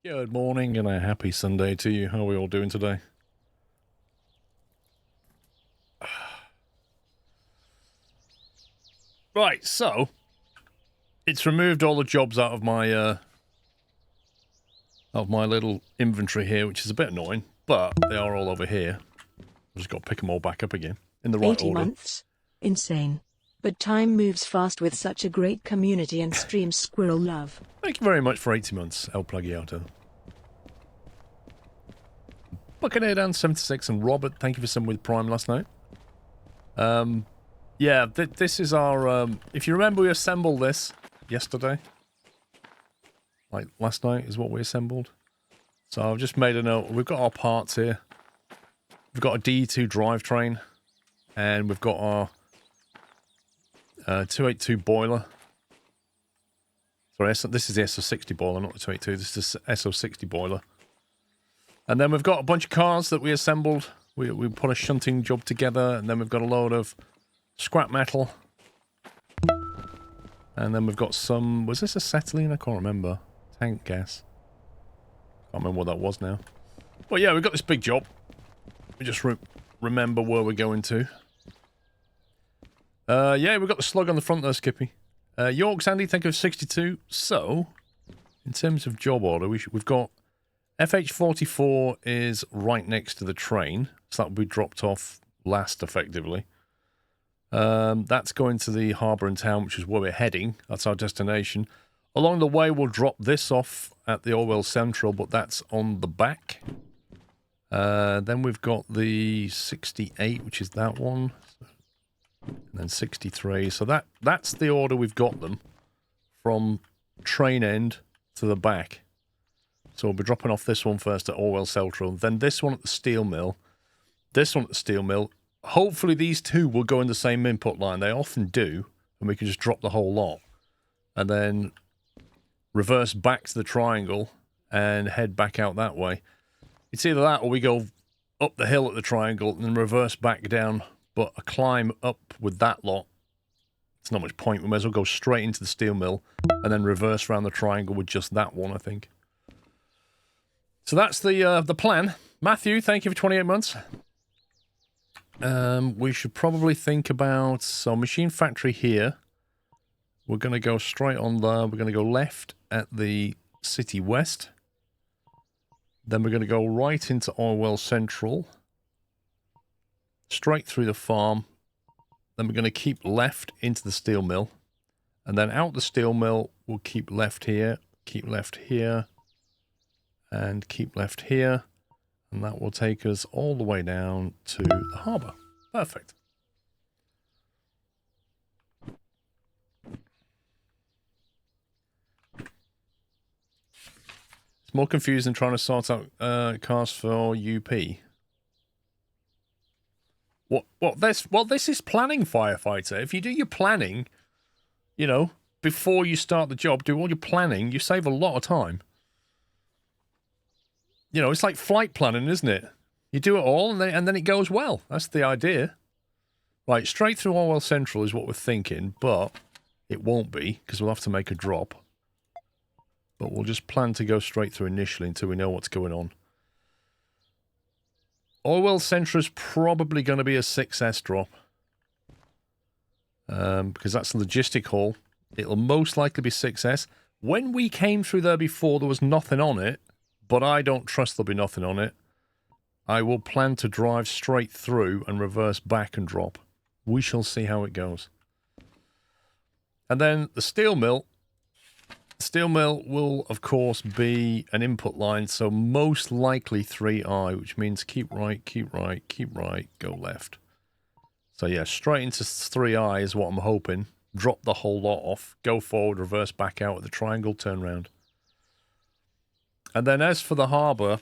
Good morning and a happy Sunday to you. How are we all doing today? Right, so it's removed all the jobs out of my little inventory here, which is a bit annoying, but they are all over here. I've just got to pick them all back up again in the right 80 order. months. Insane. But time moves fast with such a great community and stream squirrel love. Thank you very much for 80 months, El Plagiato. Buccaneer 76 and Robert, thank you for sending with Prime last night. Yeah, this is our, if you remember, we assembled this yesterday. Like, last night is what we assembled. So I've just made a note. We've got our parts here. We've got a D2 drivetrain. And we've got our 282 boiler. Sorry, this is the SO60 boiler, not the 282. This is the SO60 boiler. And then we've got a bunch of cars that we assembled. We put a shunting job together, and then we've got a load of scrap metal. And then we've got some... Was this acetylene? I can't remember. Tank gas. Can't remember what that was now. But yeah, we've got this big job. We just remember where we're going to. Yeah, we've got the slug on the front there, Skippy. York Sandy, thank you for 62. So, in terms of job order, we've got... FH44 is right next to the train, so that will be dropped off last, effectively. That's going to the harbour in town, which is where we're heading. That's our destination. Along the way, we'll drop this off at the Orwell Central, but that's on the back. Then we've got the 68, which is that one. And then 63. So that's the order we've got them. From train end to the back. So we'll be dropping off this one first at Orwell Central, then this one at the steel mill, this one at the steel mill. Hopefully these two will go in the same input line. They often do, and we can just drop the whole lot. And then reverse back to the triangle and head back out that way. It's either that or we go up the hill at the triangle and then reverse back down, but a climb up with that lot, it's not much point. We may as well go straight into the steel mill and then reverse around the triangle with just that one, I think. So that's the plan. Matthew, thank you for 28 months. We should probably think about... So, machine factory here. We're going to go straight on there. We're going to go left at the city west. Then we're going to go right into Orwell Central. Straight through the farm. Then we're going to keep left into the steel mill. And then out the steel mill, we'll keep left here. Keep left here. And keep left here, and that will take us all the way down to the harbour. Perfect. It's more confusing trying to sort out cars for UP. This is planning, firefighter. If you do your planning, you know, before you start the job, do all your planning, you save a lot of time. You know, it's like flight planning, isn't it? You do it all, and then it goes well. That's the idea. Right, straight through Orwell Central is what we're thinking, but it won't be, because we'll have to make a drop. But we'll just plan to go straight through initially until we know what's going on. Orwell Central is probably going to be a 6S drop. Because that's a logistic haul. It'll most likely be 6S. When we came through there before, there was nothing on it. But I don't trust there'll be nothing on it. I will plan to drive straight through and reverse back and drop. We shall see how it goes. And then the steel mill. The steel mill will, of course, be an input line, so most likely 3I, which means keep right, keep right, keep right, go left. So yeah, straight into 3I is what I'm hoping. Drop the whole lot off, go forward, reverse back out at the triangle, turn round. And then as for the harbour,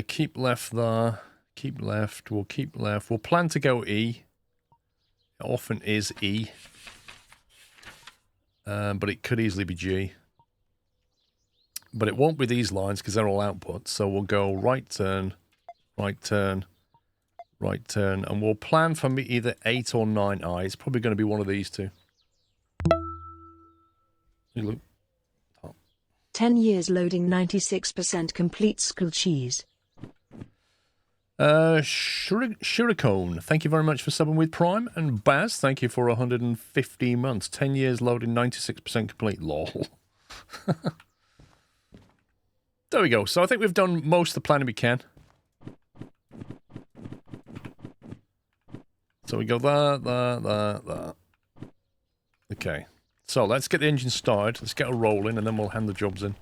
keep left there, keep left, we'll keep left. We'll plan to go E. It often is E. But it could easily be G. But it won't be these lines because they're all outputs. So we'll go right turn, right turn, right turn. And we'll plan for me either 8 or 9I. It's probably going to be one of these two. Hey, Luke. 10 years loading 96% complete school cheese. Shurikone, thank you very much for subbing with Prime. And Baz, thank you for 150 months. 10 years loading 96% complete. Lol. There we go. So I think we've done most of the planning we can. So we go there. Okay. So let's get the engine started. Let's get a rolling and then we'll hand the jobs in.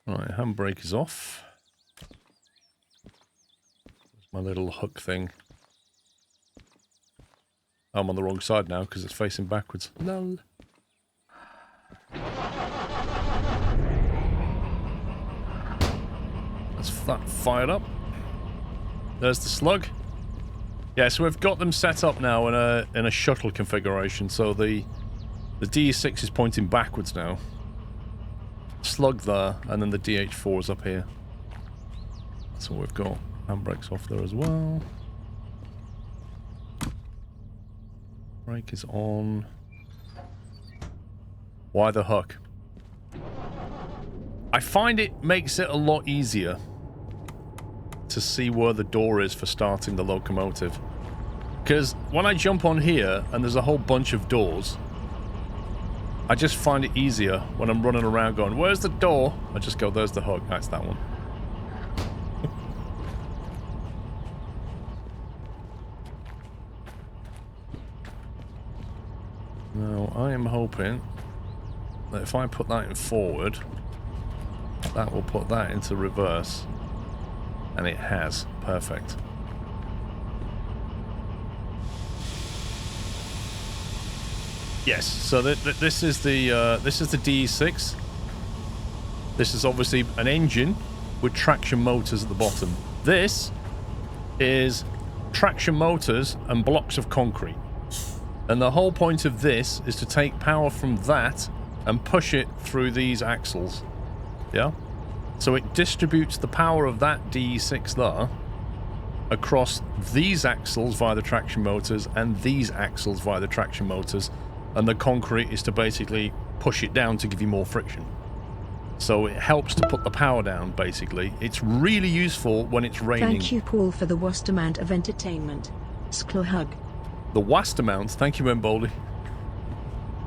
Right, handbrake is off. There's my little hook thing. I'm on the wrong side now because it's facing backwards. Lol. That's that fired up. There's the slug. Yeah, so we've got them set up now in a shuttle configuration. So the DE6 is pointing backwards now. Slug there, and then the DH4 is up here. That's what we've got. Handbrake's off there as well. Brake is on. Why the hook? I find it makes it a lot easier to see where the door is for starting the locomotive. Because when I jump on here and there's a whole bunch of doors, I just find it easier when I'm running around going, where's the door? I just go, there's the hook. That's that one. Now, I am hoping that if I put that in forward, that will put that into reverse. And it has. Perfect. Yes, so this is the DE6. This is obviously an engine with traction motors at the bottom. This is traction motors and blocks of concrete. And the whole point of this is to take power from that and push it through these axles. Yeah? So it distributes the power of that DE6 there across these axles via the traction motors and these axles via the traction motors. And the concrete is to basically push it down to give you more friction. So it helps to put the power down, basically. It's really useful when it's raining. Thank you, Paul, for the worst amount of entertainment. Sklo hug. The vast amount, thank you, Mboldy.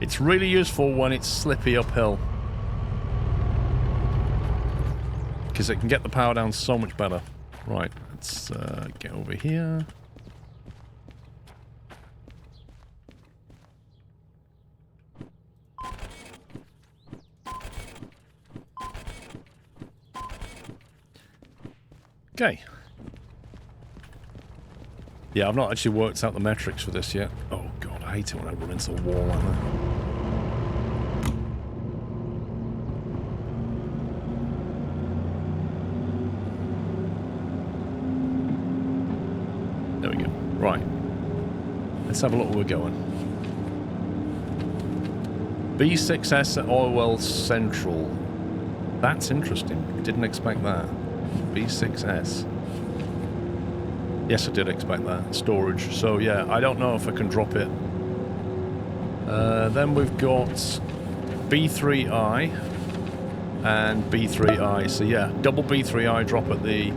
It's really useful when it's slippy uphill. Because it can get the power down so much better. Right, let's get over here. Okay. Yeah, I've not actually worked out the metrics for this yet. Oh god, I hate it when I run into a wall like that. There we go. Right. Let's have a look where we're going. B6S at Oilwell Central. That's interesting. Didn't expect that. B6S. Yes, I did expect that. Storage. So, yeah, I don't know if I can drop it. Then we've got B3I and B3I. So, yeah, double B3I drop at the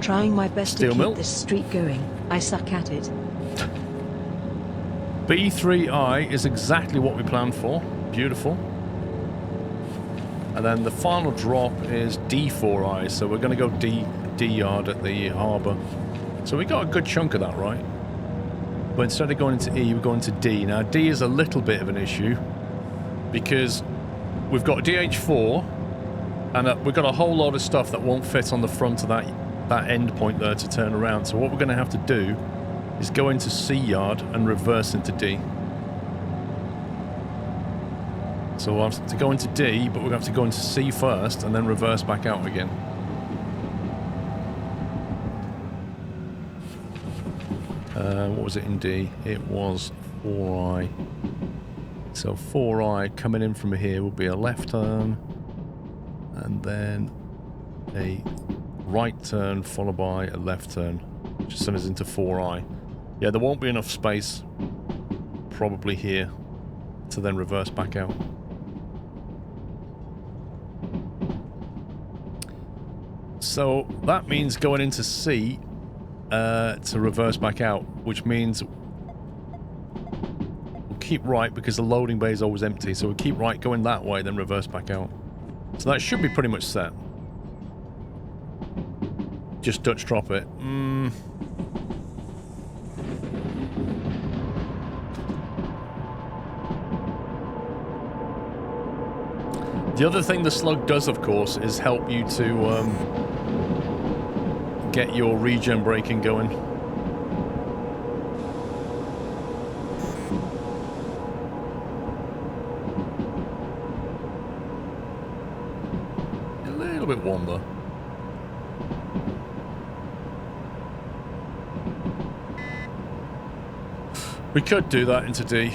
Trying my best steel to keep mill. this streak going. I suck at it. B3I is exactly what we planned for. Beautiful. And then the final drop is D4I, so we're going to go D yard at the harbour. So we got a good chunk of that, right? But instead of going into E, we're going to D. Now, D is a little bit of an issue because we've got DH4 and we've got a whole lot of stuff that won't fit on the front of that end point there to turn around. So what we're going to have to do is go into C yard and reverse into D. So we'll have to go into D, but we'll have to go into C first and then reverse back out again. What was it in D? It was 4I. So 4I coming in from here will be a left turn and then a right turn followed by a left turn. Just send us into 4i. Yeah, there won't be enough space, probably here, to then reverse back out. So that means going into C to reverse back out, which means we'll keep right because the loading bay is always empty. So we'll keep right going that way, then reverse back out. So that should be pretty much set. Just Dutch drop it. The other thing the slug does, of course, is help you to get your regen braking going. A little bit warm though. We could do that into D.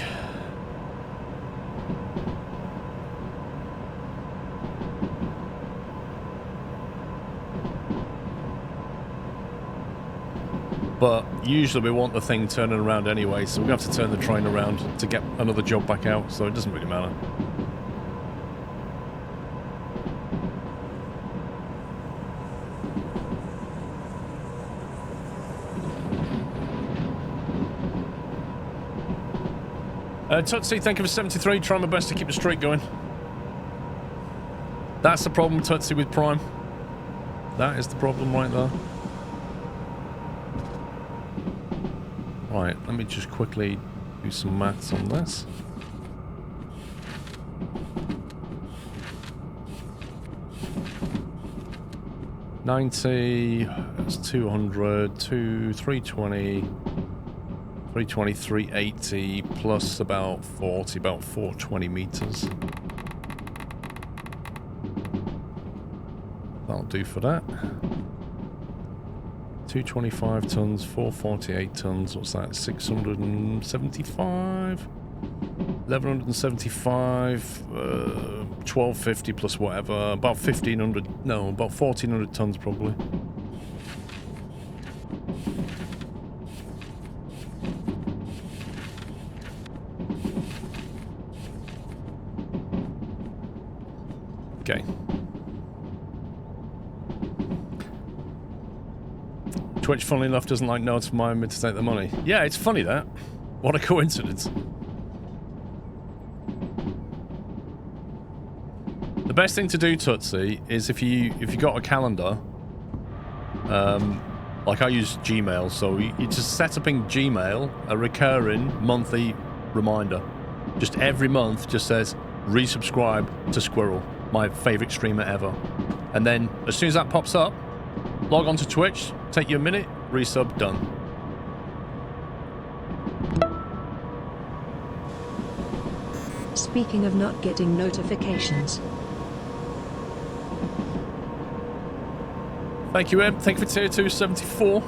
But usually we want the thing turning around anyway, so we're going to have to turn the train around to get another job back out, so it doesn't really matter. Tootsie, thank you for 73. Trying my best to keep the streak going. That's the problem, Tootsie, with Prime. That is the problem right there. Right, let me just quickly do some maths on this. $90, that's 200, 320, 320, 380, plus about 40, about 420 meters. That'll do for that. 225 tons, 448 tons, what's that, 675? 1175, 1250 plus whatever, about 1500, no, about 1400 tons probably. Okay. Twitch, funnily enough, doesn't like notifying me to take the money. Yeah, it's funny that. What a coincidence. The best thing to do, Tootsie, is if you got a calendar, like I use Gmail, so you just set up in Gmail a recurring monthly reminder. Just every month just says, resubscribe to Squirrel, my favorite streamer ever. And then as soon as that pops up, log on to Twitch, take you a minute, resub, done. Speaking of not getting notifications. Thank you, Em. Thank you for tier 274.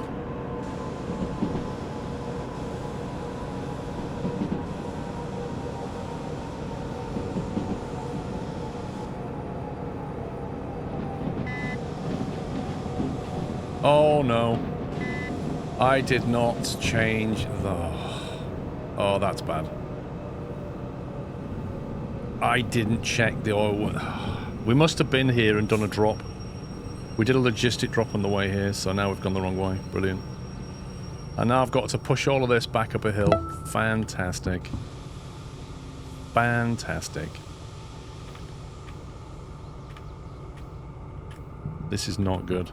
Oh no. I did not change the... Oh, that's bad. I didn't check the oil. We must have been here and done a drop. We did a logistic drop on the way here, so now we've gone the wrong way. Brilliant. And now I've got to push all of this back up a hill. Fantastic. Fantastic. This is not good.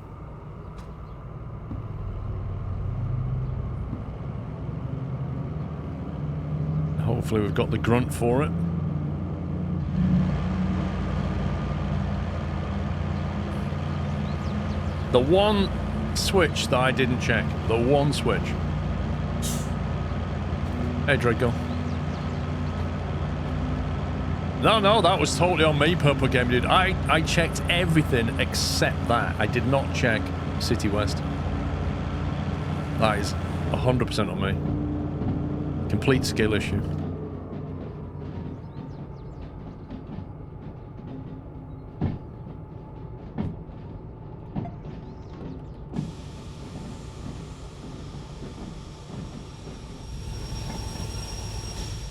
Hopefully we've got the grunt for it. The one switch that I didn't check. The one switch. Hey, Draco. No, that was totally on me, Purple Game Dude. I checked everything except that. I did not check City West. That is 100% on me. Complete skill issue.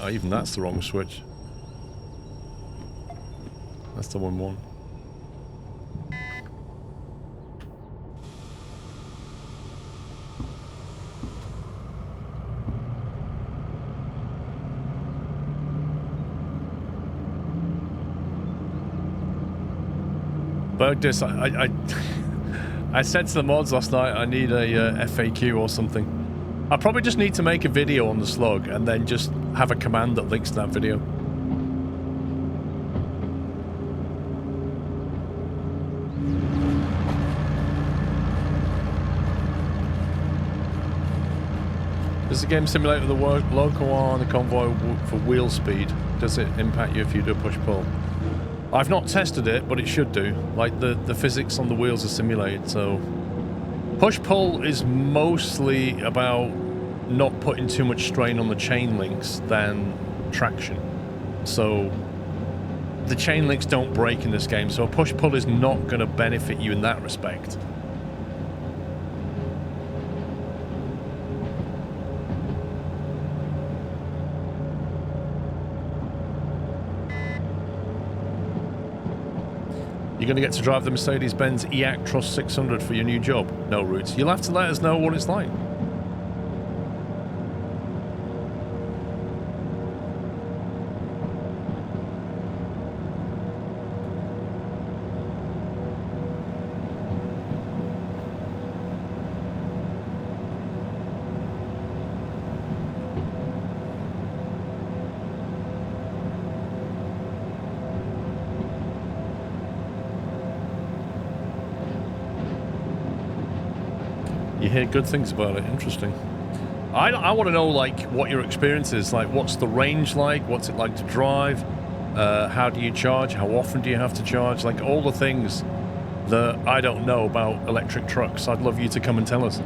Oh, even that's the wrong switch. That's the one. Bergdis, I said to the mods last night I need a FAQ or something. I probably just need to make a video on the slug and then just have a command that links to that video. Does the game simulate the local on the convoy for wheel speed? Does it impact you if you do push-pull? I've not tested it, but it should do. Like, the physics on the wheels are simulated, so... Push-pull is mostly about not putting too much strain on the chain links than traction. So, the chain links don't break in this game, so a push-pull is not going to benefit you in that respect. You're going to get to drive the Mercedes-Benz e-Actros 600 for your new job? No, Roots. You'll have to let us know what it's like. You hear good things about it. Interesting. I want to know, like, what your experience is. Like, what's the range like? What's it like to drive? How do you charge? How often do you have to charge? Like, all the things that I don't know about electric trucks. I'd love you to come and tell us.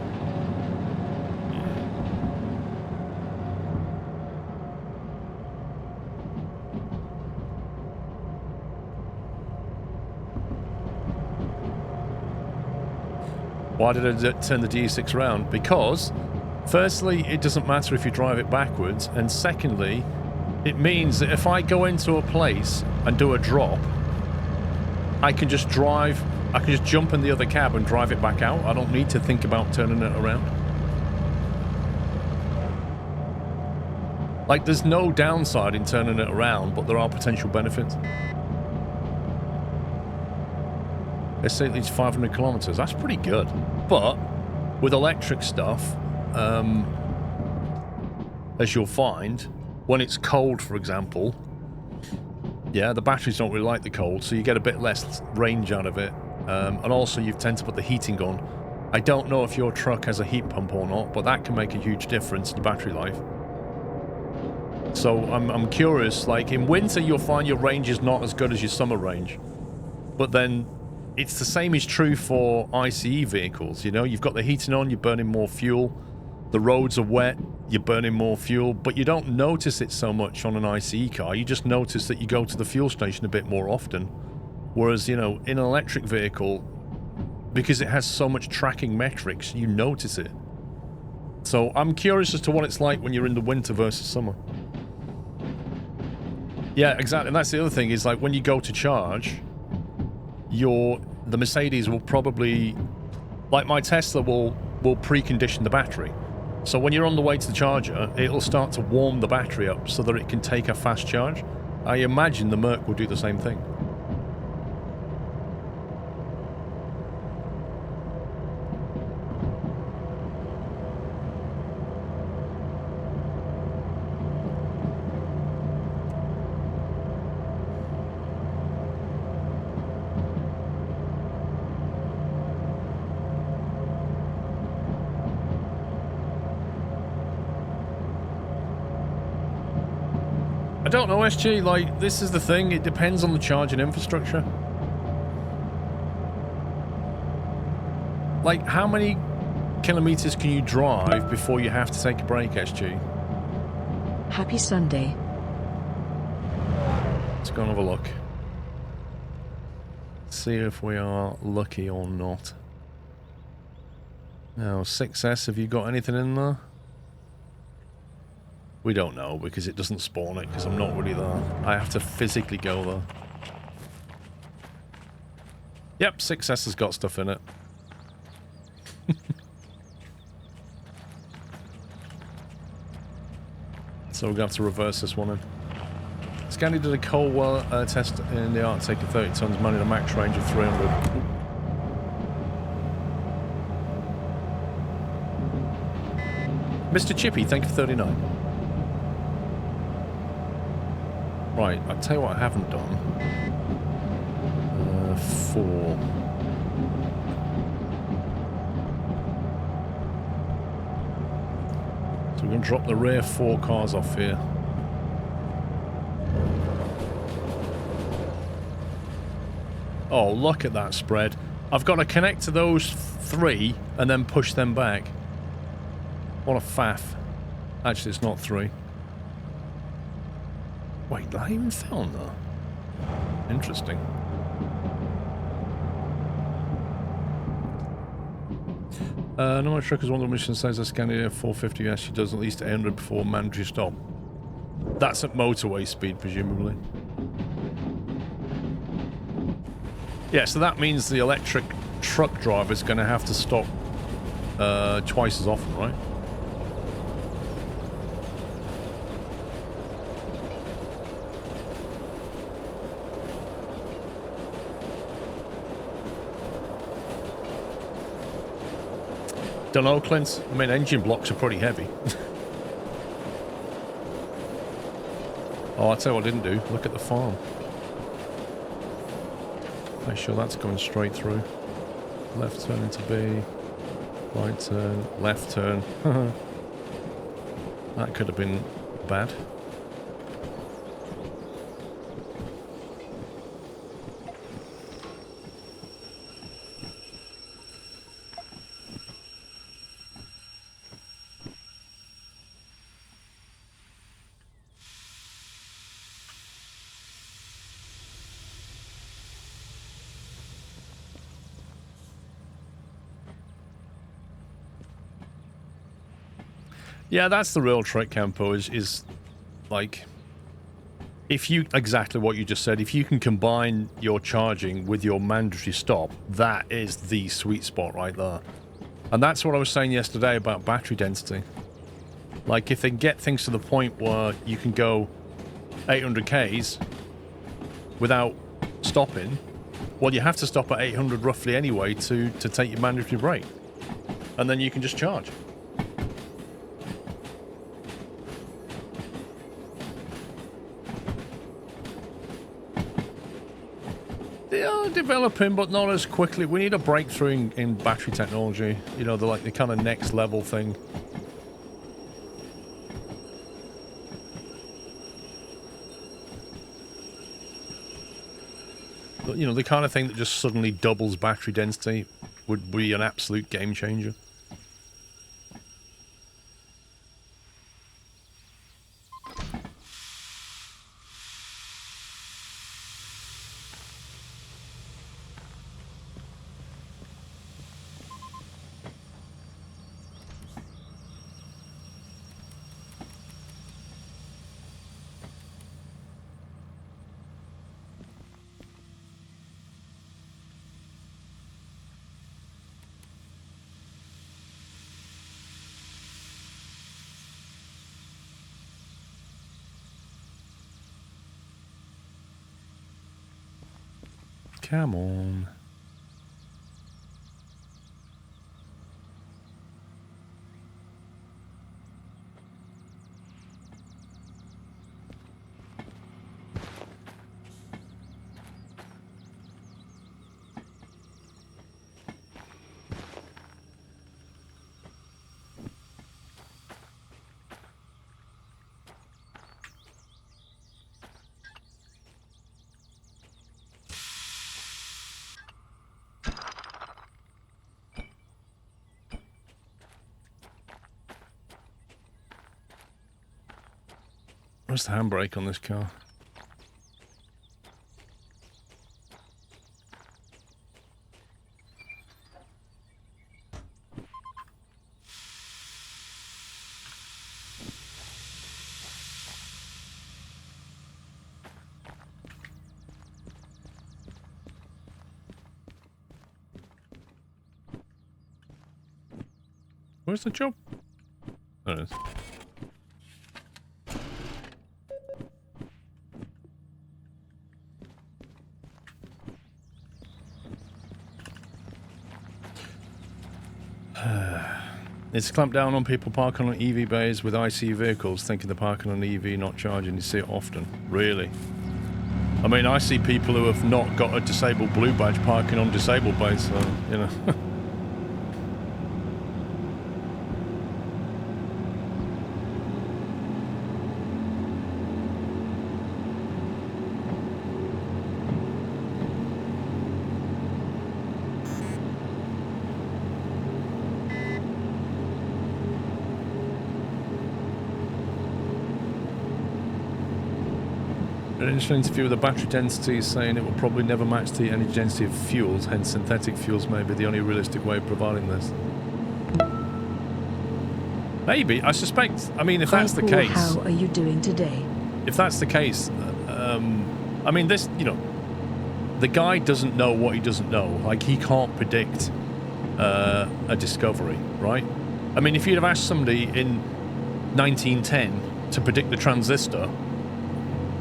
Why did I turn the D6 round? Because, firstly, it doesn't matter if you drive it backwards, and secondly, it means that if I go into a place and do a drop, I can just jump in the other cab and drive it back out. I don't need to think about turning it around. Like, there's no downside in turning it around, but there are potential benefits. They say it leads 500 kilometers. That's pretty good. But with electric stuff, as you'll find, when it's cold, for example, yeah, the batteries don't really like the cold, so you get a bit less range out of it. And also, you tend to put the heating on. I don't know if your truck has a heat pump or not, but that can make a huge difference in your battery life. So I'm curious, like, in winter, you'll find your range is not as good as your summer range. But then it's the same is true for ICE vehicles, you know? You've got the heating on, you're burning more fuel. The roads are wet, you're burning more fuel, but you don't notice it so much on an ICE car. You just notice that you go to the fuel station a bit more often. Whereas, you know, in an electric vehicle, because it has so much tracking metrics, you notice it. So I'm curious as to what it's like when you're in the winter versus summer. Yeah, exactly. And that's the other thing is, like, when you go to charge, the Mercedes will probably, like my Tesla, will precondition the battery. So when you're on the way to the charger, it'll start to warm the battery up so that it can take a fast charge. I imagine the Merc will do the same thing. I don't know, SG, like, this is the thing, it depends on the charging infrastructure. Like, how many kilometers can you drive before you have to take a break, SG? Happy Sunday. Let's go and have a look. See if we are lucky or not. Now, 6S, have you got anything in there? We don't know because it doesn't spawn it because I'm not really there. I have to physically go there. Yep, 6S has got stuff in it. So we're going to have to reverse this one in. Scandi did a coal well test in the Arctic at 30 tons, manning a max range of 300. Mr. Chippy, thank you for 39. Right, I'll tell you what I haven't done. 4. So we're going to drop the rear 4 cars off here. Oh, look at that spread. I've got to connect to those 3 and then push them back. What a faff. Actually, it's not 3. Wait, did I even film that? Interesting. No more truckers want the mission says a Scandinavia 450. Yes, she does at least 800 before mandatory stop. That's at motorway speed, presumably. Yeah, so that means the electric truck driver is going to have to stop twice as often, right? Don't know, Clint. I mean, engine blocks are pretty heavy. Oh, I'll tell you what I didn't do. Look at the farm. Make sure that's going straight through. Left turn into B. Right turn. Left turn. That could have been bad. Yeah, that's the real trick, Campo, is like, if you, exactly what you just said, if you can combine your charging with your mandatory stop, that is the sweet spot right there. And that's what I was saying yesterday about battery density. Like, if they get things to the point where you can go 800 Ks without stopping, well, you have to stop at 800 roughly anyway to take your mandatory break. And then you can just charge. Developing, but not as quickly. We need a breakthrough in battery technology. You know, the kind of next level thing. But, you know, the kind of thing that just suddenly doubles battery density would be an absolute game changer. Come on. Where's the handbrake on this car? Where's the job? There it is. It's clamped down on people parking on EV bays with IC vehicles, thinking they're parking on EV, not charging. You see it often. Really? I mean, I see people who have not got a disabled blue badge parking on disabled bays, so, you know. An initial interview with the battery density is saying it will probably never match the energy density of fuels, hence synthetic fuels may be the only realistic way of providing this. Maybe. I suspect, I mean, if that's the case... How are you doing today? If that's the case, I mean, this, you know, the guy doesn't know what he doesn't know. Like, he can't predict a discovery, right? I mean, if you'd have asked somebody in 1910 to predict the transistor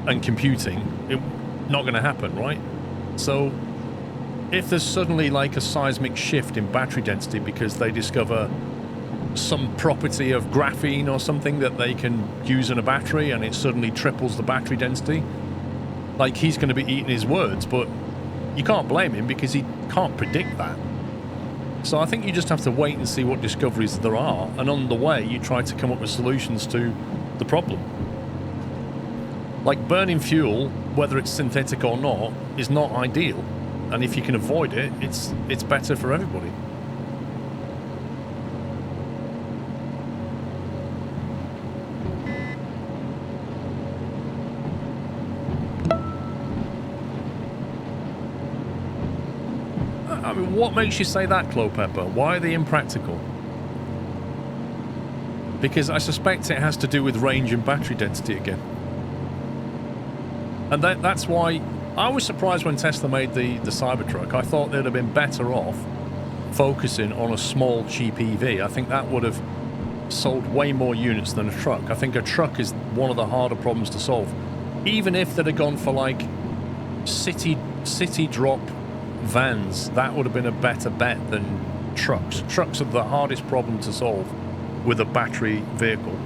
and computing, it's not going to happen, right? So if there's suddenly like a seismic shift in battery density because they discover some property of graphene or something that they can use in a battery and it suddenly triples the battery density, like, he's going to be eating his words, but you can't blame him because he can't predict that. So I think you just have to wait and see what discoveries there are, and on the way you try to come up with solutions to the problem. Like, burning fuel, whether it's synthetic or not, is not ideal. And if you can avoid it, it's better for everybody. I mean, what makes you say that, Clopepper? Why are they impractical? Because I suspect it has to do with range and battery density again. And that's why I was surprised when Tesla made the Cybertruck. I thought they'd have been better off focusing on a small, cheap EV. I think that would have sold way more units than a truck. I think a truck is one of the harder problems to solve. Even if they'd have gone for, like, city drop vans, that would have been a better bet than trucks. Trucks are the hardest problem to solve with a battery vehicle.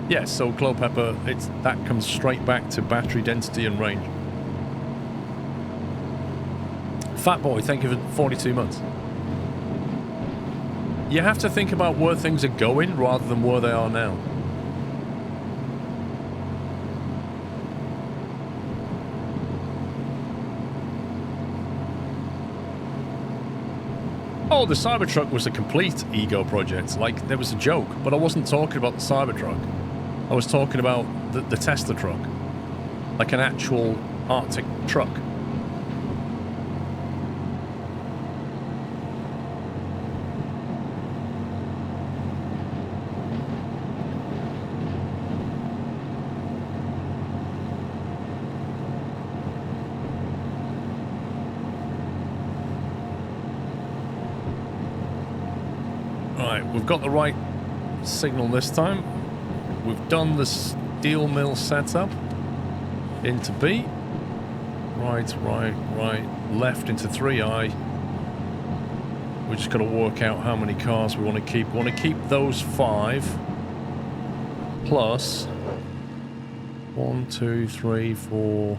Yes, so Clopepper, that comes straight back to battery density and range. Fat Boy, thank you for 42 months. You have to think about where things are going rather than where they are now. Oh, the Cybertruck was a complete ego project. Like, there was a joke, but I wasn't talking about the Cybertruck. I was talking about the Tesla truck. Like an actual Arctic truck. Right, we've got the right signal this time. We've done the steel mill setup into B. Right, left into 3I. We're just going to work out how many cars we want to keep. We want to keep those 5 plus 1, 2, 3, 4.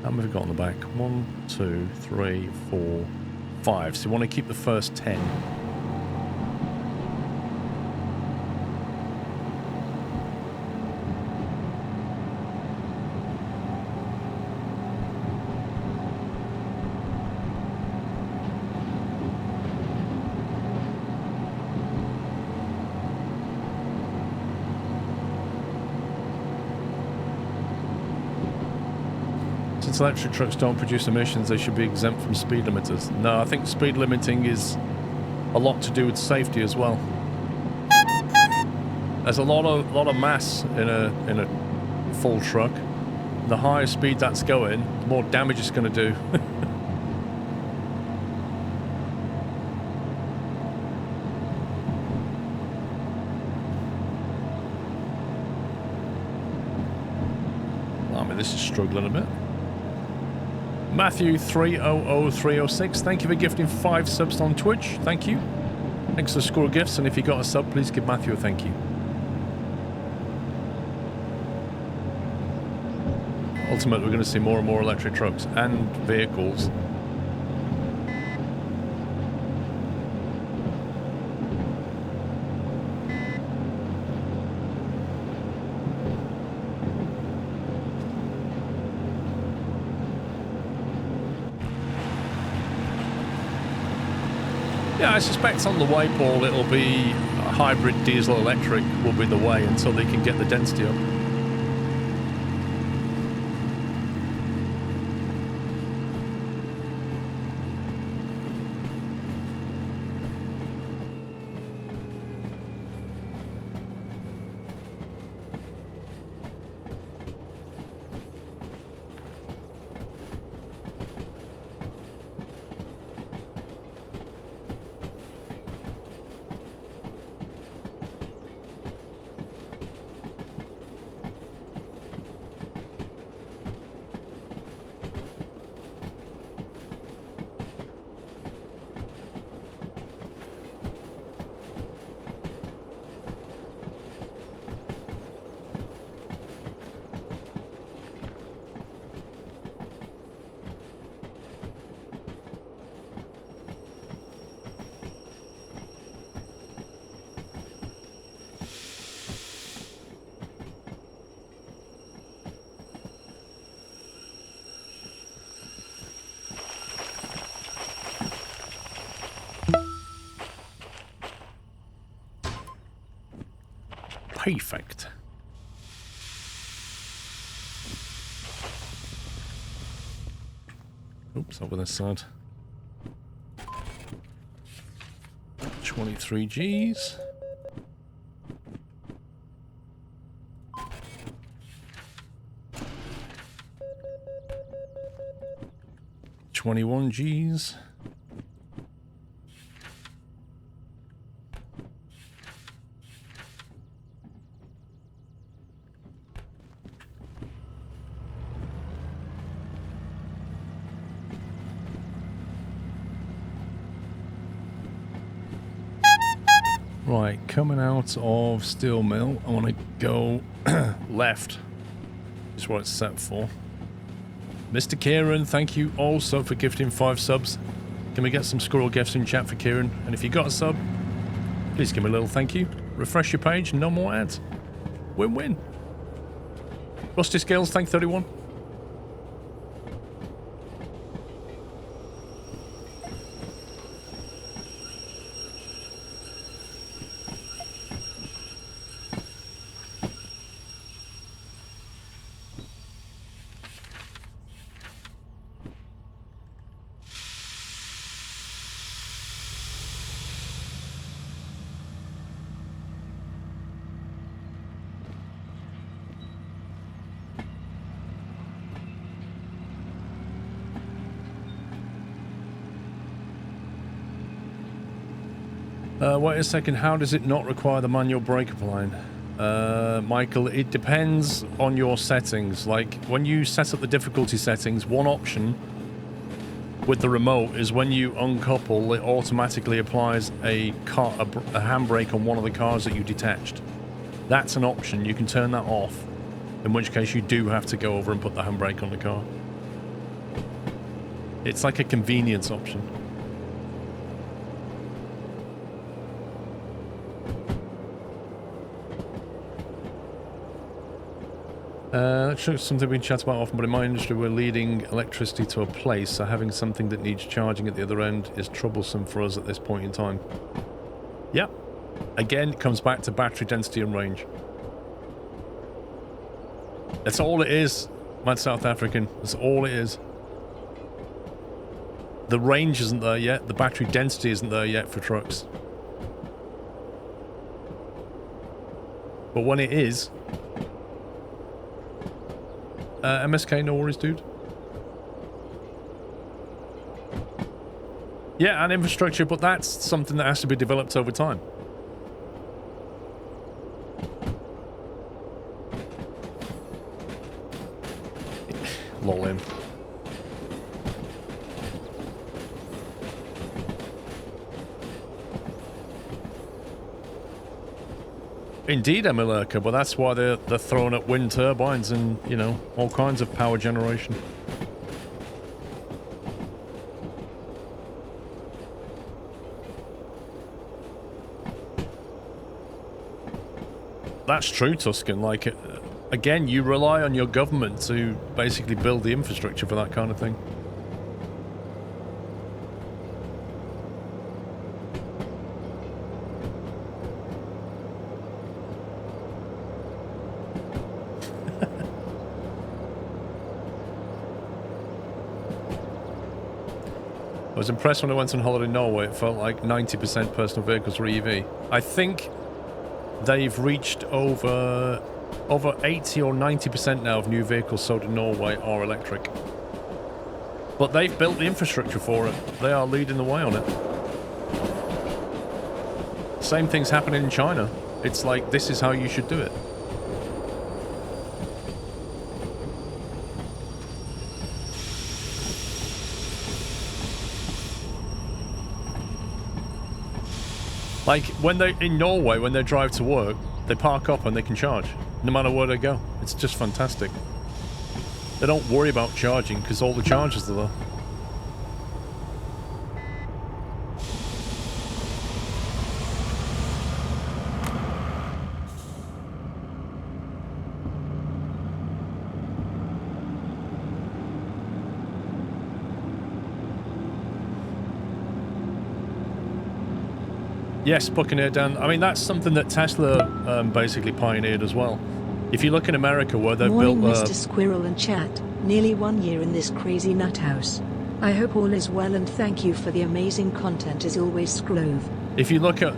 How many have we got on the back? 1, 2, 3, 4, 5. So we want to keep the first 10. Since electric trucks don't produce emissions, they should be exempt from speed limiters. No, I think speed limiting is a lot to do with safety as well. There's a lot of mass in a full truck. The higher speed that's going, the more damage it's going to do. struggling a bit. Matthew 300306, thank you for gifting 5 subs on Twitch. Thank you. Thanks for the Squirrel gifts, and if you got a sub, please give Matthew a thank you. Ultimately, we're going to see more and more electric trucks and vehicles. Yeah, I suspect on the way, Paul, it'll be a hybrid diesel-electric will be the way until they can get the density up. Perfect. Oops, over this side. 23 Gs. $21 Gs. Right, coming out of steel mill, I want to go left. Is what it's set for. Mr. Kieran, thank you also for gifting 5 subs. Can we get some squirrel gifts in chat for Kieran? And if you got a sub, please give me a little thank you. Refresh your page, no more ads. Win-win. Rusty Scales, thank 31. Wait a second, how does it not require the manual brake applying? Michael, it depends on your settings. Like, when you set up the difficulty settings, one option with the remote is when you uncouple, it automatically applies a handbrake on one of the cars that you detached. That's an option. You can turn that off, in which case you do have to go over and put the handbrake on the car. It's like a convenience option. That's something we chat about often, but in my industry we're leading electricity to a place, so having something that needs charging at the other end is troublesome for us at this point in time. Yep. Again, it comes back to battery density and range. That's all it is, Mad South African. That's all it is. The range isn't there yet, the battery density isn't there yet for trucks. But when it is... MSK, no worries, dude. Yeah, and infrastructure, but that's something that has to be developed over time. Lol him. Indeed, Emilurka, but that's why they're throwing up wind turbines and, you know, all kinds of power generation. That's true, Tuscan. Like, again, you rely on your government to basically build the infrastructure for that kind of thing. I was impressed when I went on holiday in Norway. It felt like 90% personal vehicles were EV. I think they've reached over 80 or 90% now of new vehicles sold in Norway are electric. But they've built the infrastructure for it. They are leading the way on it. Same thing's happening in China. It's like, this is how you should do it. Like, when they in Norway, when they drive to work, they park up and they can charge, no matter where they go. It's just fantastic. They don't worry about charging because all the chargers are there. Yes, Buccaneer Dan. I mean, that's something that Tesla basically pioneered as well. If you look in America where they've Morning, built... Mr. Squirrel and chat. Nearly 1 year in this crazy nut house. I hope all is well and thank you for the amazing content as always, Scrove. If you look at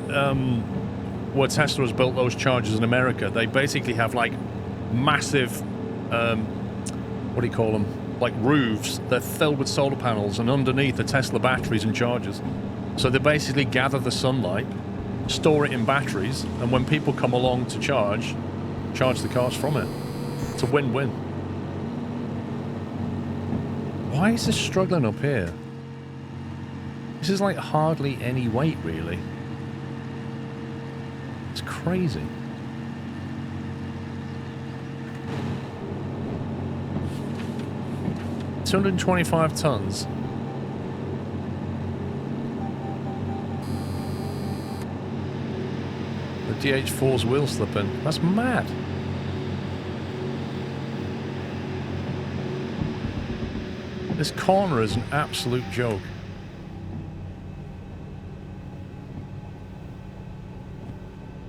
where Tesla has built those chargers in America, they basically have like massive, what do you call them? Like roofs. They're filled with solar panels and underneath are Tesla batteries and chargers. So they basically gather the sunlight, store it in batteries, and when people come along to charge the cars from it. It's a win-win. Why is this struggling up here? This is like hardly any weight, really. It's crazy. $225 tons. The DH4's wheel slipping. That's mad. This corner is an absolute joke.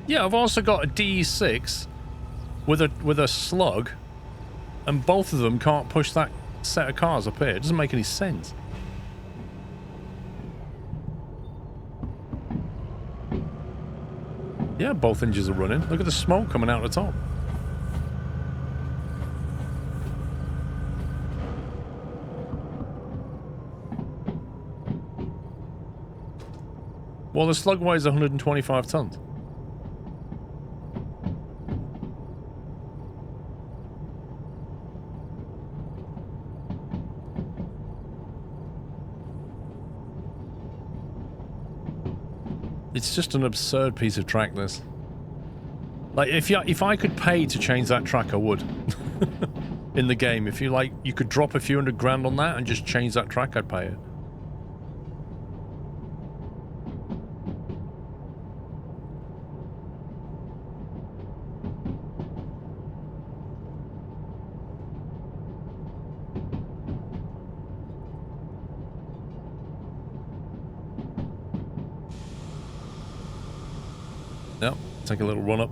Yeah, I've also got a D6 with a slug, and both of them can't push that set of cars up here. It doesn't make any sense. Yeah, both engines are running. Look at the smoke coming out the top. Well, the slug weighs 125 tons. It's just an absurd piece of track, this. Like, if I could pay to change that track, I would. In the game. If you could drop a few $100 on that and just change that track, I'd pay it. Yep, take a little run up.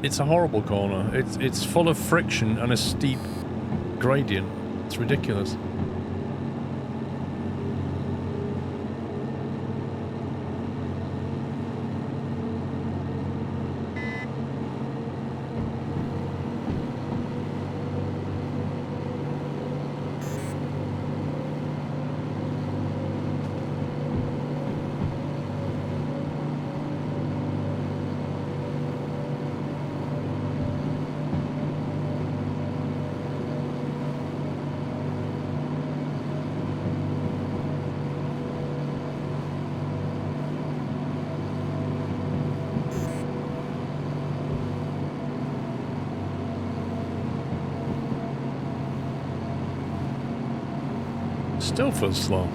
It's a horrible corner. It's full of friction and a steep gradient. It's ridiculous. Still feels slow.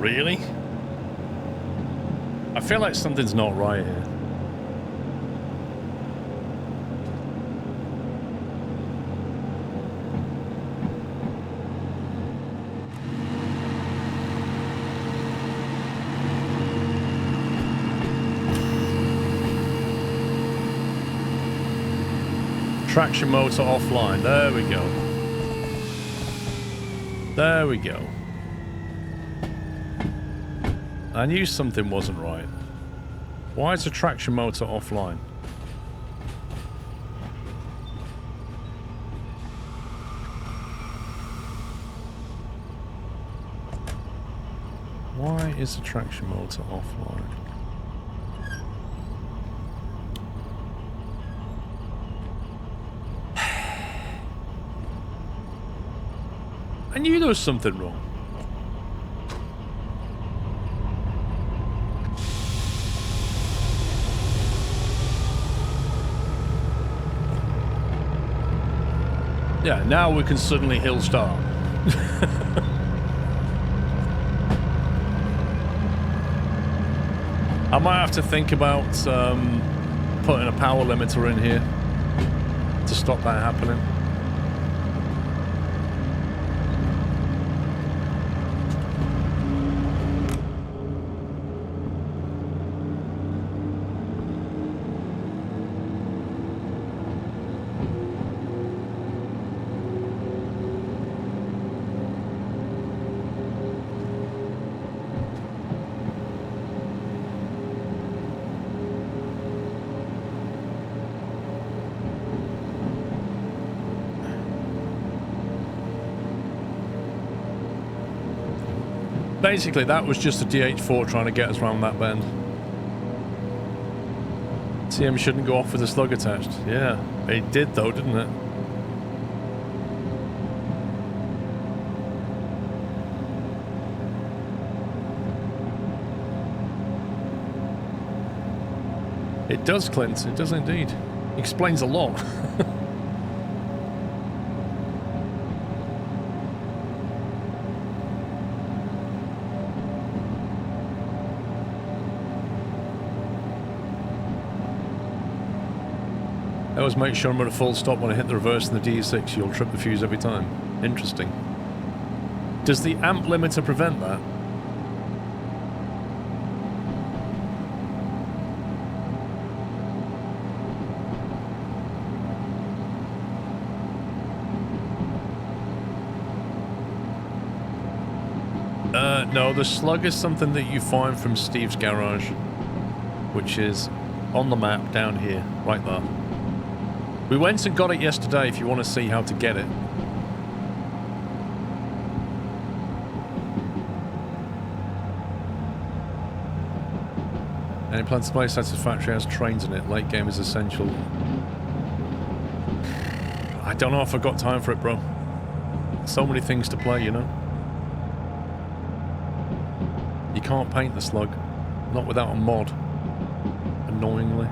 Really? I feel like something's not right here. Traction motor offline. There we go. There we go. I knew something wasn't right. Why is the traction motor offline? Why is the traction motor offline? I knew there was something wrong. Yeah, now we can suddenly hill start. I might have to think about putting a power limiter in here to stop that happening. Basically, that was just a DH4 trying to get us around that bend. TM shouldn't go off with a slug attached. Yeah, it did though, didn't it? It does, Clint. It does indeed. Explains a lot. I always make sure I'm at a full stop when I hit the reverse in the D6. You'll trip the fuse every time. Interesting. Does the amp limiter prevent that? No, the slug is something that you find from Steve's garage, which is on the map down here, right there. We went and got it yesterday if you want to see how to get it. Any plans to play Satisfactory has trains in it. Late game is essential. I don't know if I've got time for it, bro. So many things to play, you know. You can't paint the slug. Not without a mod. Annoyingly.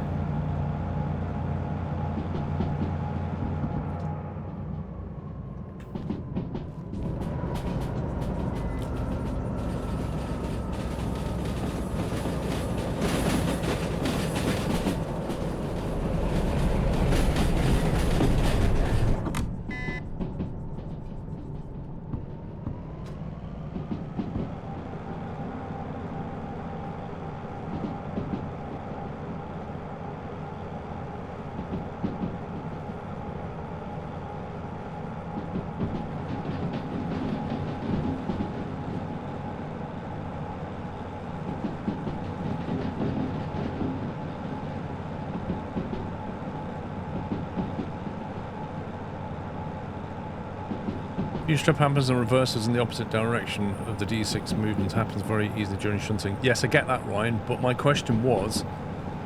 Huge trip happens and reverses in the opposite direction of the D6 movement happens very easily during shunting. Yes, I get that, Ryan, but my question was...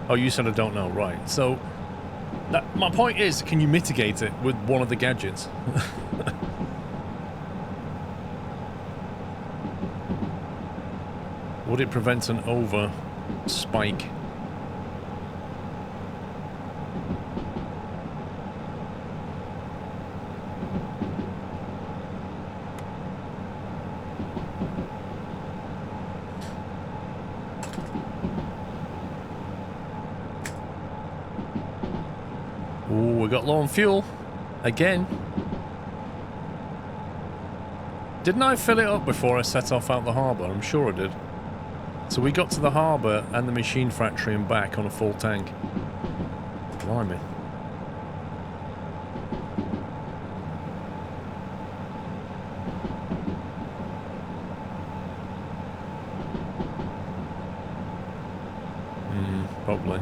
Oh, you said I don't know, right. So, my point is, can you mitigate it with one of the gadgets? Would it prevent an over spike? Ooh, we got low on fuel. Again. Didn't I fill it up before I set off out the harbour? I'm sure I did. So we got to the harbour and the machine factory and back on a full tank. Blimey. Probably.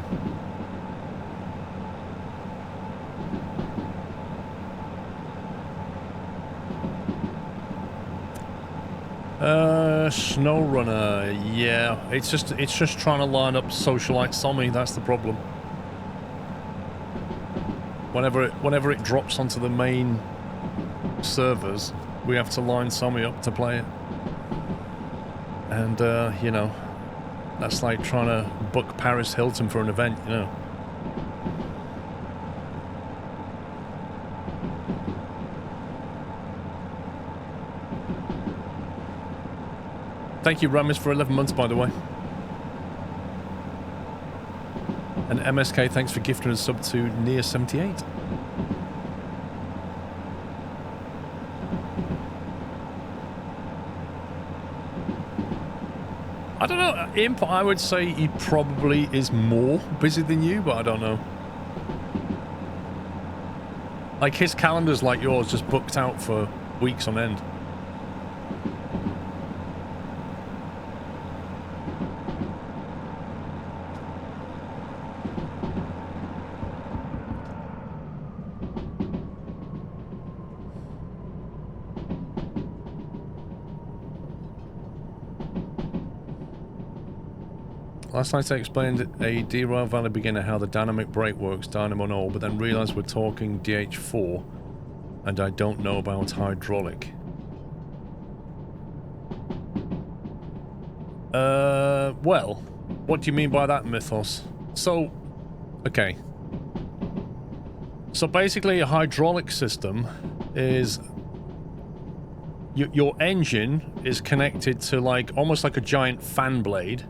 SnowRunner, yeah. It's just trying to line up Socialite Sommy, that's the problem. Whenever it drops onto the main servers, we have to line Sommy up to play it. And you know, that's like trying to book Paris Hilton for an event, you know. Thank you, Ramis, for 11 months, by the way. And MSK, thanks for gifting us sub to near 78. I don't know, Imp, I would say he probably is more busy than you, but I don't know. Like, his calendar's like yours, just booked out for weeks on end. Last night I explained a Derail Valley beginner how the dynamic brake works, dynamo and all, but then realised we're talking DH4 and I don't know about hydraulic. Well, what do you mean by that, Mythos? So, okay. So basically a hydraulic system is... Your engine is connected to like, almost like a giant fan blade.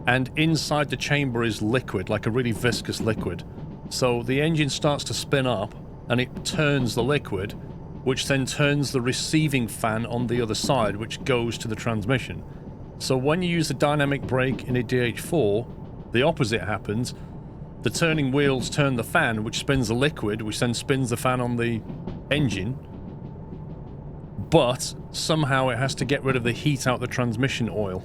And inside the chamber is liquid, like a really viscous liquid. So the engine starts to spin up, and it turns the liquid, which then turns the receiving fan on the other side, which goes to the transmission. So when you use the dynamic brake in a DH4, the opposite happens. The turning wheels turn the fan, which spins the liquid, which then spins the fan on the engine. But somehow it has to get rid of the heat out the transmission oil.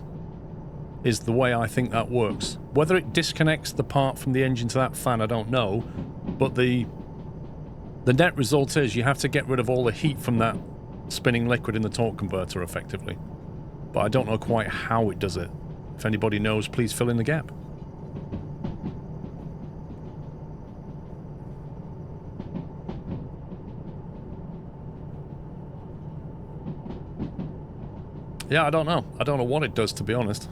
Is the way I think that works. Whether it disconnects the part from the engine to that fan, I don't know. But the net result is you have to get rid of all the heat from that spinning liquid in the torque converter, effectively. But I don't know quite how it does it. If anybody knows, please fill in the gap. Yeah, I don't know. I don't know what it does, to be honest.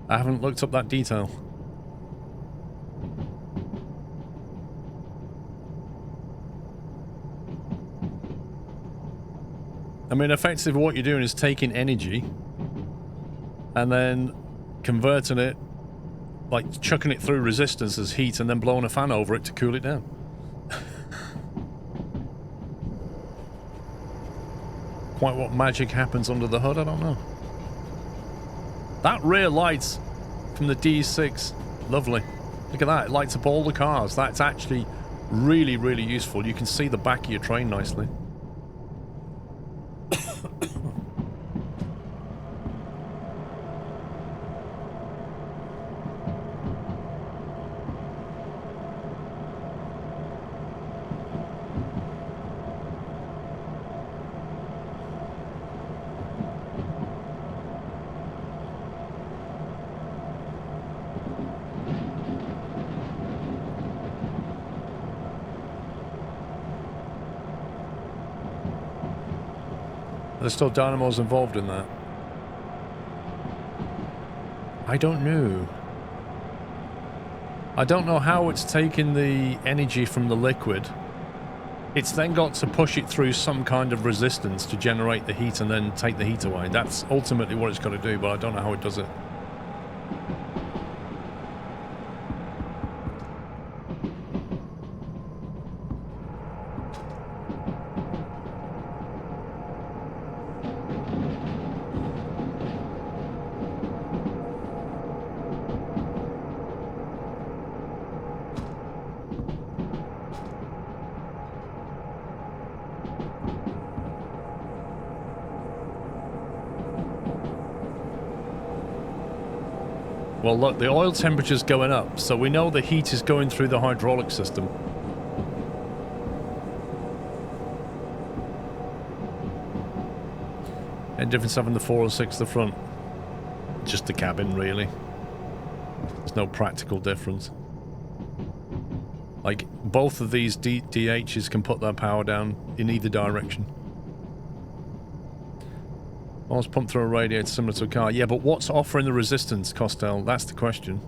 I haven't looked up that detail. I mean, effectively what you're doing is taking energy and then converting it, like chucking it through resistance as heat and then blowing a fan over it to cool it down. Quite what magic happens under the hood, I don't know. That rear lights from the D6, lovely. Look at that, it lights up all the cars. That's actually really, really useful. You can see the back of your train nicely. There's still dynamos involved in that. I don't know. I don't know how it's taking the energy from the liquid. It's then got to push it through some kind of resistance to generate the heat and then take the heat away. That's ultimately what it's got to do, but I don't know how it does it. Well, look, the oil temperature's going up, so we know the heat is going through the hydraulic system. And difference having the 4 or 6 at the front. Just the cabin, really. There's no practical difference. Like, both of these DHs can put their power down in either direction. Oil's pumped through a radiator similar to a car. Yeah, but what's offering the resistance, Costel? That's the question.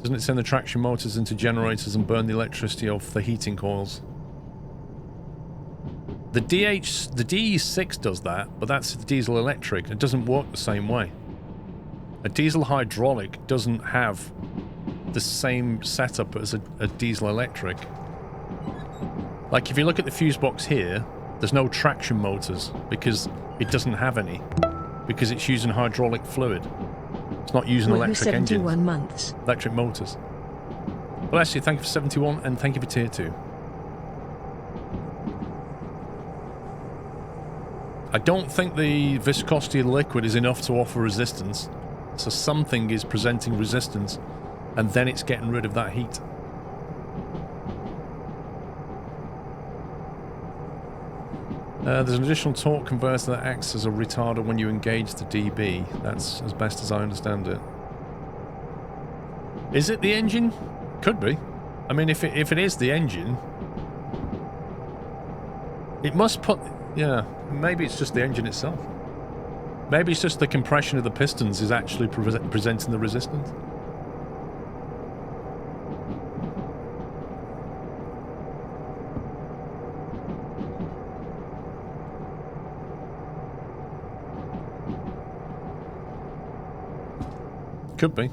Doesn't it send the traction motors into generators and burn the electricity off the heating coils? The DE6 does that, but that's diesel electric. It doesn't work the same way. A diesel hydraulic doesn't have the same setup as a diesel electric. Like, if you look at the fuse box here, there's no traction motors because it doesn't have any. Because it's using hydraulic fluid. It's not using electric engines. 71 months. Electric motors. Bless you, thank you for 71 and thank you for tier 2. I don't think the viscosity of the liquid is enough to offer resistance. So something is presenting resistance and then it's getting rid of that heat. There's an additional torque converter that acts as a retarder when you engage the DB. That's as best as I understand it. Is it the engine? Could be. I mean, if it is the engine, it must put... Yeah, maybe it's just the engine itself. Maybe it's just the compression of the pistons is actually presenting the resistance. Could be.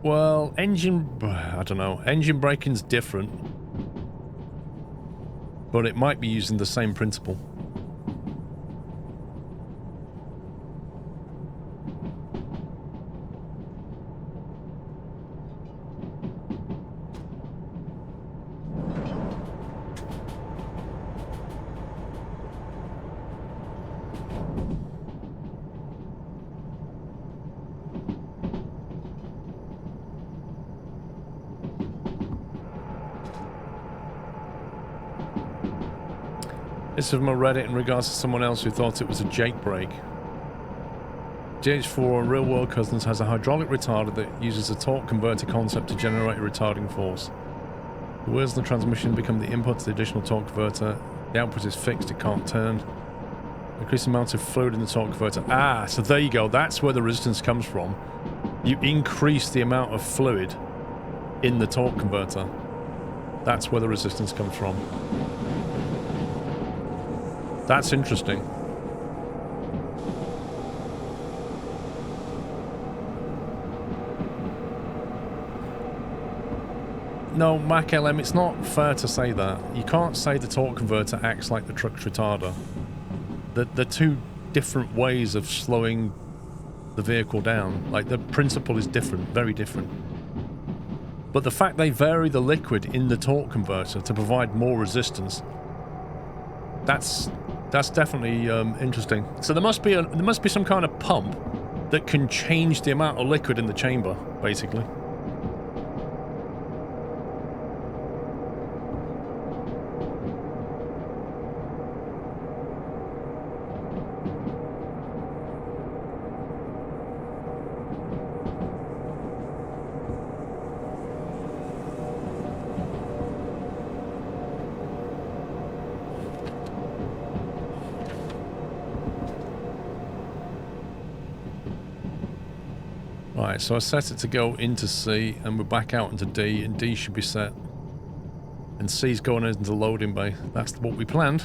Well, engine... I don't know. Engine braking's different. But it might be using the same principle. This is from a Reddit in regards to someone else who thought it was a Jake brake. GH4 on Real World Cousins has a hydraulic retarder that uses a torque converter concept to generate a retarding force. The wheels of the transmission become the input to the additional torque converter. The output is fixed, it can't turn. Increase the amount of fluid in the torque converter. Ah, so there you go, that's where the resistance comes from. You increase the amount of fluid in the torque converter. That's where the resistance comes from. That's interesting. No, Mac LM, it's not fair to say that. You can't say the torque converter acts like the truck's retarder. They're two different ways of slowing the vehicle down. Like, the principle is different, very different. But the fact they vary the liquid in the torque converter to provide more resistance, that's definitely interesting. So there must be some kind of pump that can change the amount of liquid in the chamber, basically. Right, so I set it to go into C, and we're back out into D, and D should be set. And C's going into the loading bay. That's what we planned.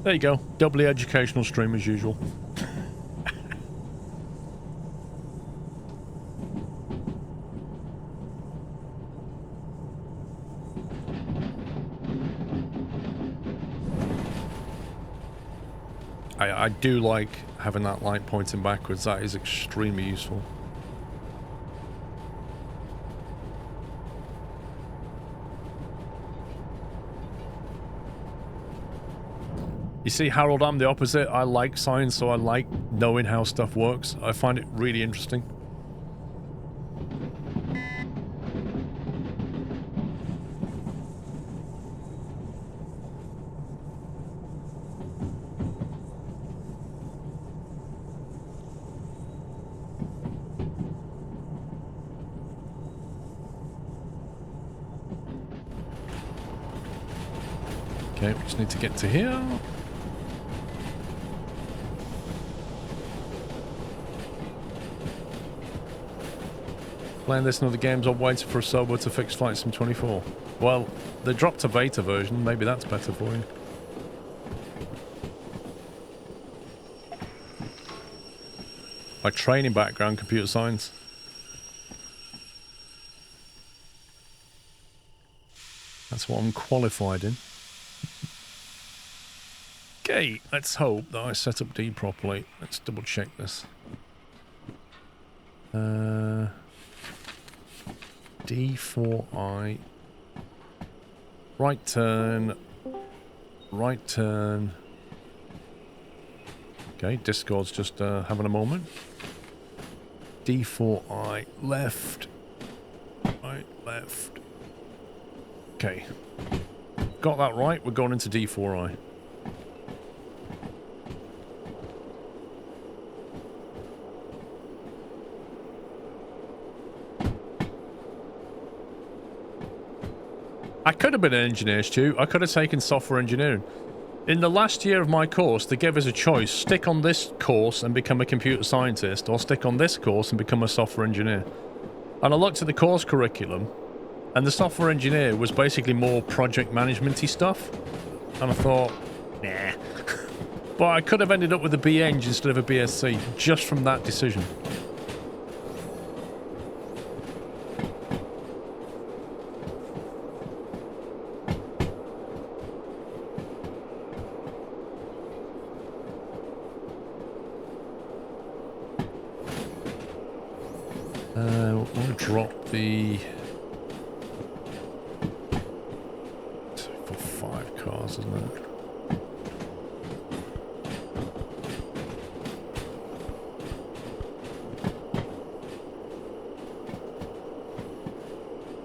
There you go. Doubly educational stream as usual. I do like having that light pointing backwards. That is extremely useful. You see, Harold, I'm the opposite. I like science, so I like knowing how stuff works. I find it really interesting. Okay, we just need to get to here. Playing this and other games or waiting for a sober to fix Flight Sim 24. Well, they dropped a beta version. Maybe that's better for you. My training background, computer science. That's what I'm qualified in. Okay, let's hope that I set up D properly. Let's double check this. D4I. Right turn. Right turn. Okay, Discord's just having a moment. D4I. Left. Right, left. Okay. Got that right. We're going into D4I. I could have been an engineer, Stu. I could have taken software engineering. In the last year of my course, they gave us a choice. Stick on this course and become a computer scientist, or stick on this course and become a software engineer. And I looked at the course curriculum, and the software engineer was basically more project management-y stuff. And I thought, nah. But I could have ended up with a BEng instead of a BSc, just from that decision. We'll drop the... for 5 cars, isn't it?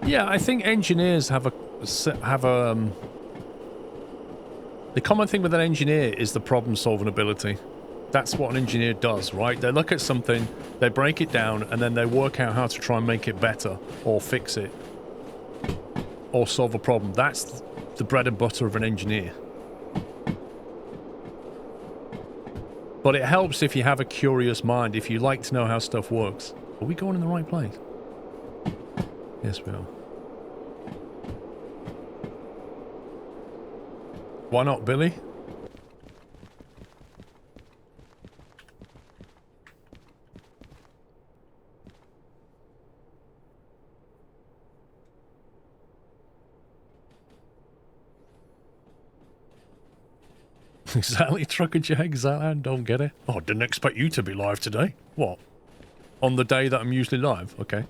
Yeah, I think engineers have a... the common thing with an engineer is the problem-solving ability. That's what an engineer does, right? They look at something, they break it down, and then they work out how to try and make it better, or fix it, or solve a problem. That's the bread and butter of an engineer. But it helps if you have a curious mind, if you like to know how stuff works. Are we going in the right place? Yes, we are. Why not, Billy? Exactly, Trucker Jag, exactly. I don't get it. Oh, I didn't expect you to be live today. What? On the day that I'm usually live? Okay.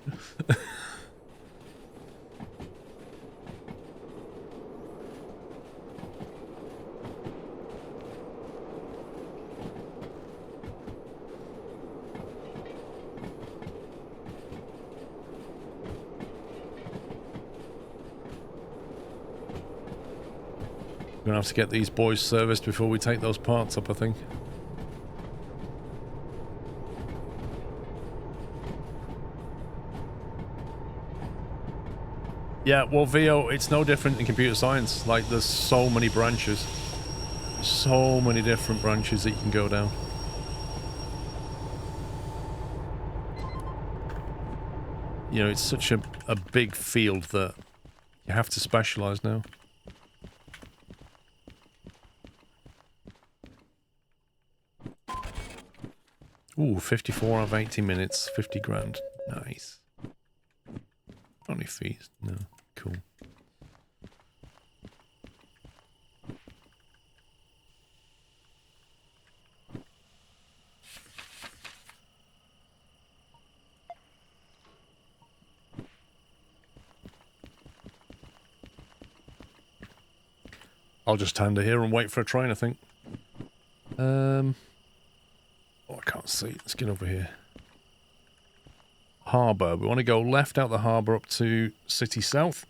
We're going to have to get these boys serviced before we take those parts up, I think. Yeah, well, VO, it's no different in computer science. Like, there's so many branches. So many different branches that you can go down. You know, it's such a big field that you have to specialize now. Ooh, 54 out of 80 minutes, 50 grand. Nice. Only fees? No. Cool. I'll just stand here and wait for a train, I think. Oh, I can't see. Let's get over here. Harbour. We want to go left out the harbour up to City South.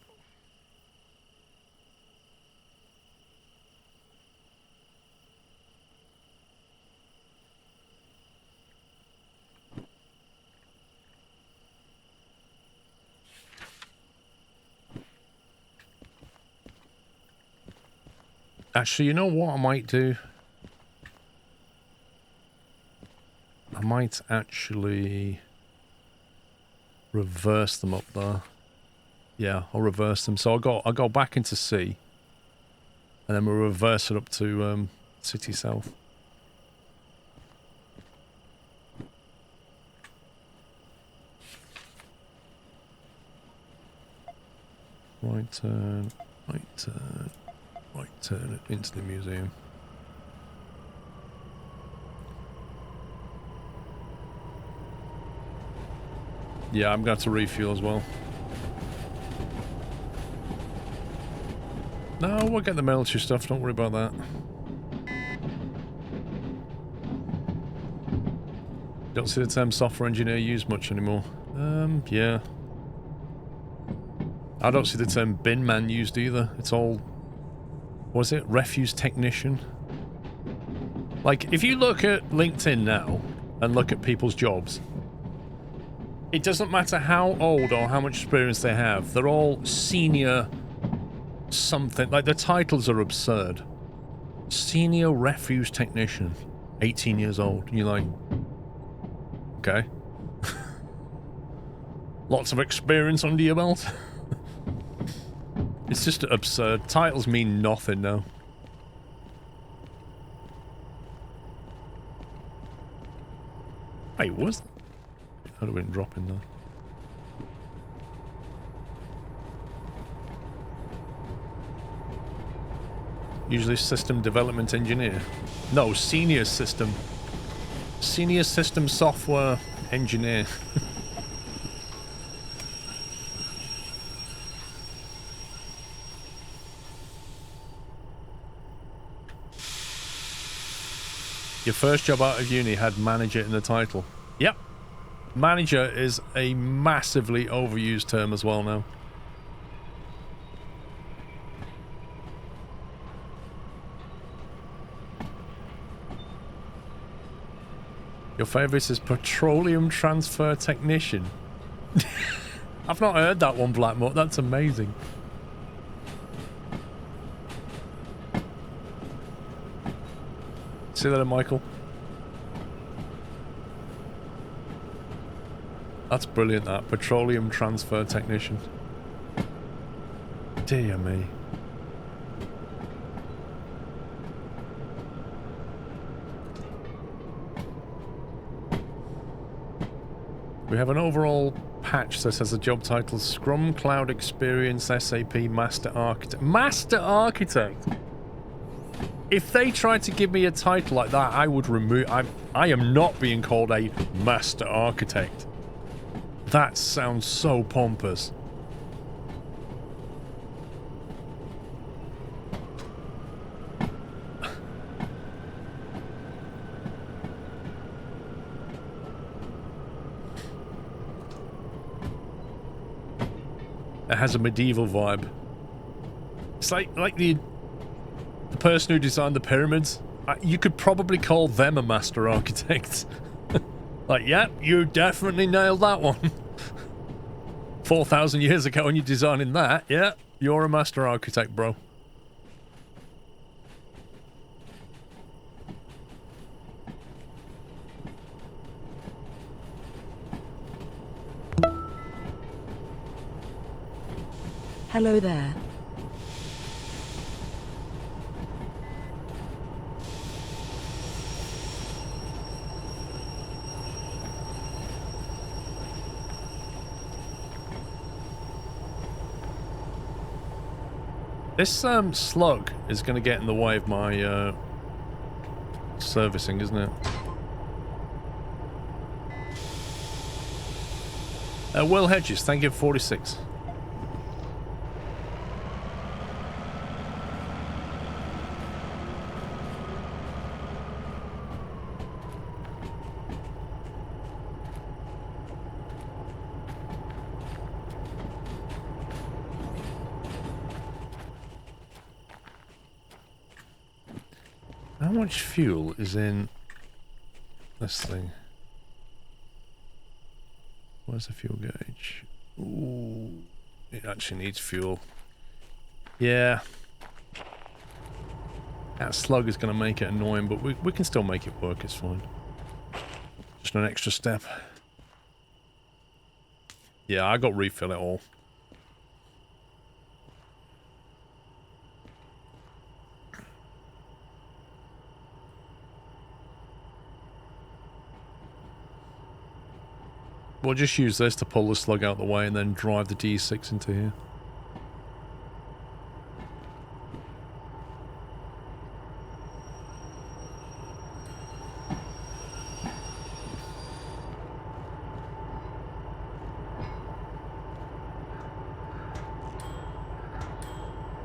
Actually, you know what I might do? I might actually reverse them up there. Yeah, I'll reverse them. So I'll go back into C, and then we'll reverse it up to City South. Right turn, right turn. Right, turn it into the museum. Yeah, I'm going to refuel as well. No, we'll get the military stuff, don't worry about that. Don't see the term software engineer used much anymore. Yeah. I don't see the term bin man used either. It's all... Was it refuse technician? Like, if you look at LinkedIn now and look at people's jobs, it doesn't matter how old or how much experience they have. They're all senior something. Like, the titles are absurd. Senior refuse technician, 18 years old. And you're like, okay. Lots of experience under your belt. It's just absurd. Titles mean nothing now. Hey, was that? I'd have been dropping there. Usually system development engineer. No, senior system. Senior system software engineer. Your first job out of uni had manager in the title. Yep. Manager is a massively overused term as well now. Your favourite is petroleum transfer technician. I've not heard that one, Blackmore. That's amazing. See that, Michael? That's brilliant, that. Petroleum transfer technician. Dear me. We have an overall patch that says the job title Scrum Cloud Experience SAP Master Architect. Master Architect? If they tried to give me a title like that, I would remove... I am not being called a Master Architect. That sounds so pompous. It has a medieval vibe. It's like the the person who designed the pyramids, you could probably call them a master architect. Like, yeah, you definitely nailed that one. 4,000 years ago when you're designing that, yeah, you're a master architect, bro. Hello there. This slug is going to get in the way of my servicing, isn't it? Will Hedges, thank you for 46. How much fuel is in this thing? Where's the fuel gauge? Ooh, it actually needs fuel. Yeah. That slug is going to make it annoying, but we can still make it work, it's fine. Just an extra step. Yeah, I got refill it all. We'll just use this to pull the slug out the way and then drive the D6 into here.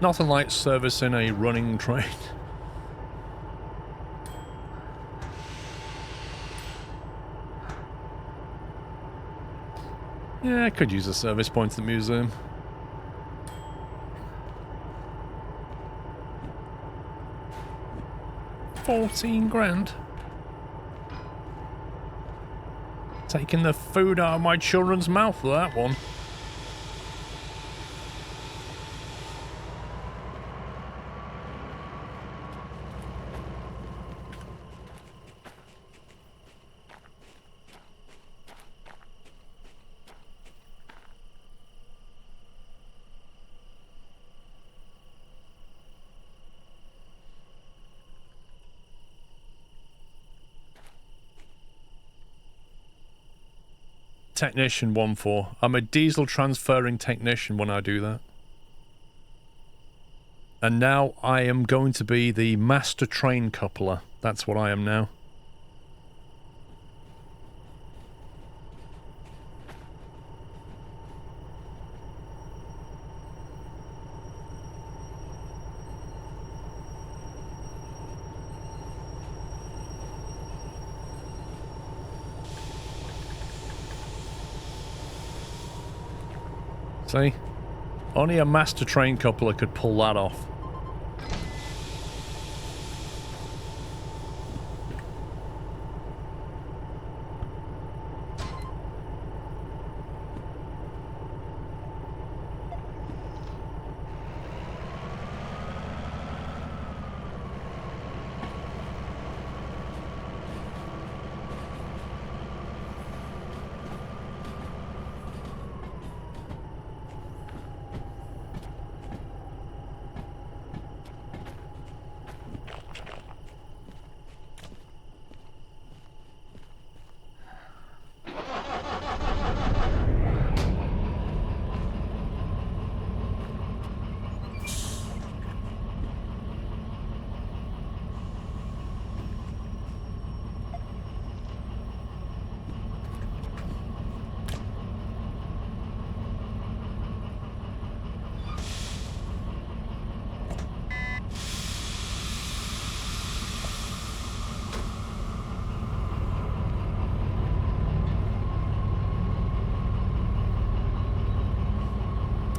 Nothing like servicing a running train. Yeah, I could use a service point at the museum. $14,000. Taking the food out of my children's mouth for that one. Technician 1-4. I'm a diesel transferring technician when I do that. And now I am going to be the master train coupler. That's what I am now. See? Only a master train coupler could pull that off.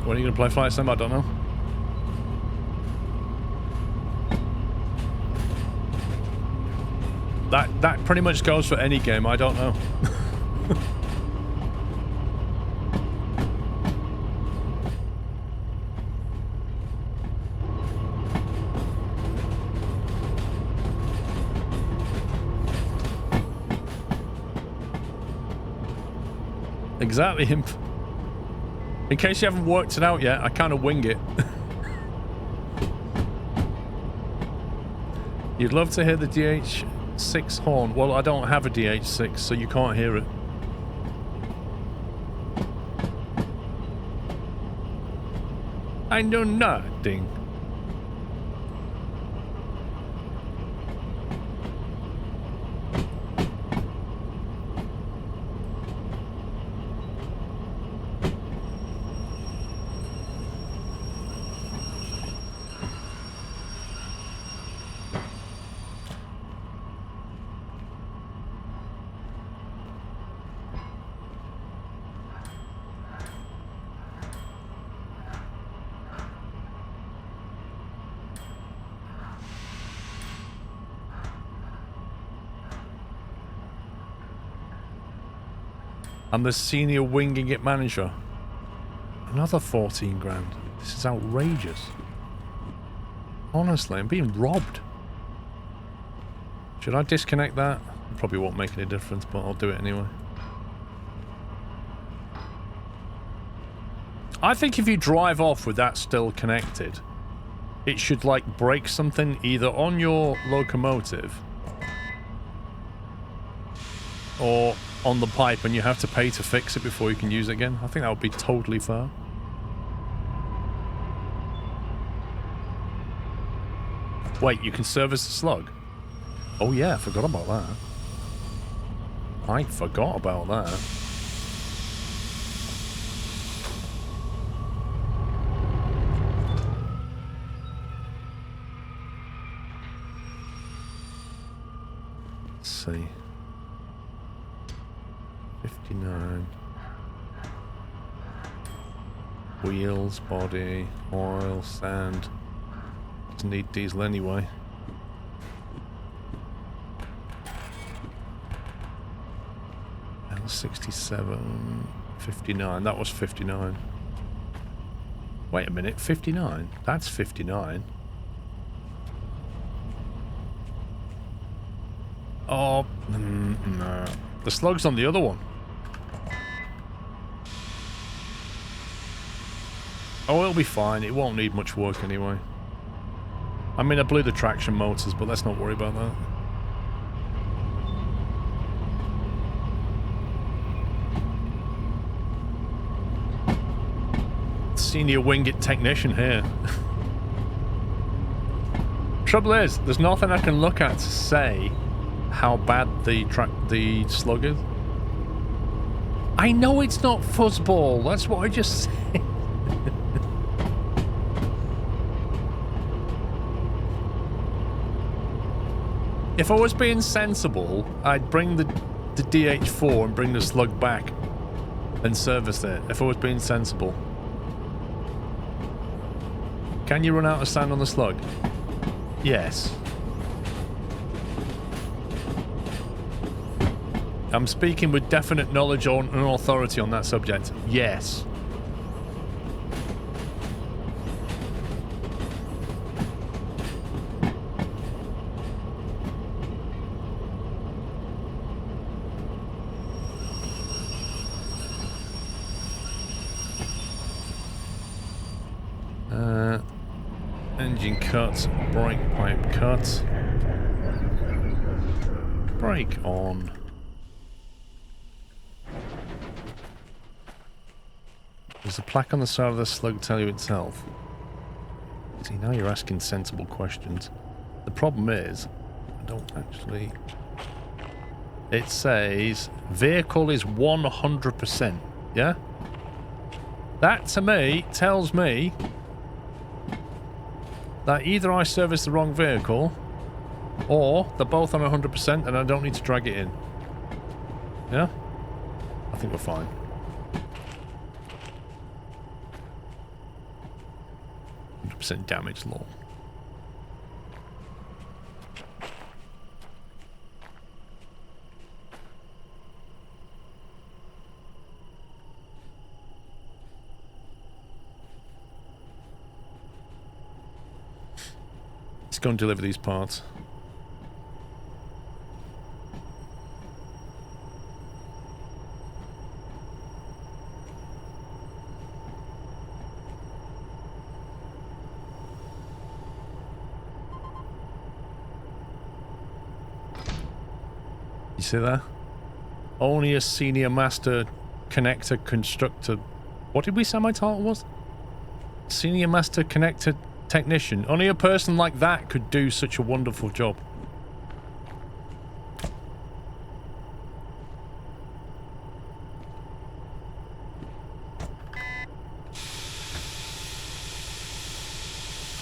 When are you going to play Flight Sim? I don't know. That pretty much goes for any game. I don't know. Exactly. In case you haven't worked it out yet, I kind of wing it. You'd love to hear the DH6 horn. Well, I don't have a DH6, so you can't hear it. I know nothing. I'm the senior winging it manager. Another 14 grand. This is outrageous. Honestly, I'm being robbed. Should I disconnect that? It probably won't make any difference, but I'll do it anyway. I think if you drive off with that still connected, it should like break something either on your locomotive or on the pipe, and you have to pay to fix it before you can use it again. I think that would be totally fair. Wait, you can service the slug? Oh yeah, I forgot about that. I forgot about that. Let's see. 59. Wheels, body, oil, sand. Doesn't need diesel anyway. L67, 59. That was 59. Wait a minute, 59? That's 59. Oh, no. The slug's on the other one. Oh, it'll be fine. It won't need much work anyway. I mean, I blew the traction motors, but let's not worry about that. Senior wing it technician here. Trouble is, there's nothing I can look at to say how bad the slug is. I know it's not fuzzball. That's what I just said. If I was being sensible, I'd bring the DH4 and bring the slug back and service it. If I was being sensible. Can you run out of sand on the slug? Yes. I'm speaking with definite knowledge and authority on that subject. Yes. Engine cut, brake pipe cut. Brake on. Does the plaque on the side of the slug tell you itself? See, now you're asking sensible questions. The problem is, I don't actually... It says, vehicle is 100%, yeah? That, to me, tells me that either I serviced the wrong vehicle, or they're both on 100% and I don't need to drag it in. Yeah? I think we're fine. % damage law. go and deliver these parts. You see that? Only a senior master connector constructor. What did we say my title was? Senior master connector technician. Only a person like that could do such a wonderful job.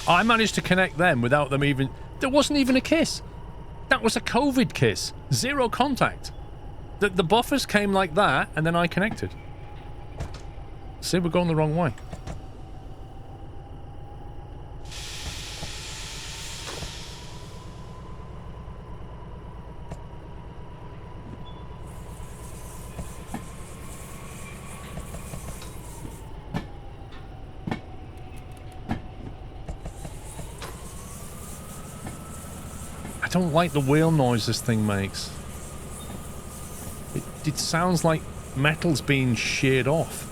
I managed to connect them without them even... There wasn't even a kiss. That was a COVID kiss. Zero contact. The buffers came like that, and then I connected. See, we're going the wrong way. I don't like the wheel noise this thing makes. It sounds like metal's being sheared off.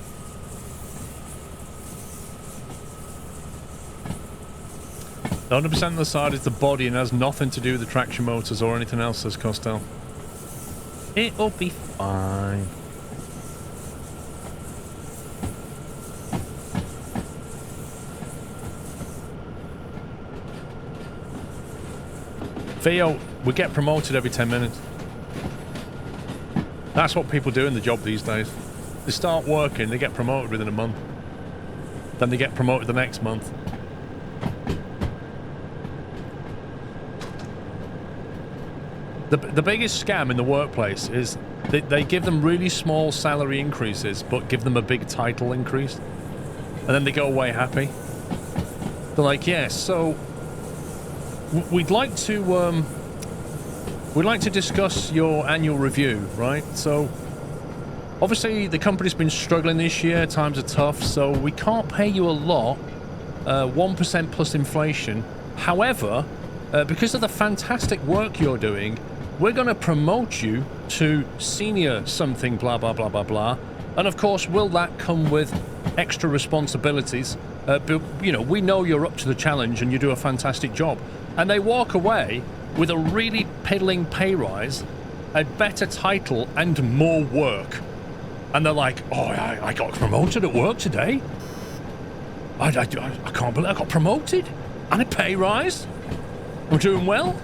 The 100% on the side is the body and has nothing to do with the traction motors or anything else, says Costello. It'll be fine. Theo, we get promoted every 10 minutes. That's what people do in the job these days. They start working, they get promoted within a month. Then they get promoted the next month. The biggest scam in the workplace is they give them really small salary increases, but give them a big title increase. And then they go away happy. They're like, yes, so we'd like to discuss your annual review, right? So obviously the company's been struggling this year, times are tough, so we can't pay you a lot, 1% plus inflation. However, because of the fantastic work you're doing, we're going to promote you to senior something, blah, blah, blah, blah, blah. And of course, will that come with extra responsibilities? But, you know, we know you're up to the challenge and you do a fantastic job. And they walk away with a really piddling pay rise, a better title, and more work. And they're like, oh, I got promoted at work today. I can't believe I got promoted. And a pay rise. We're doing well.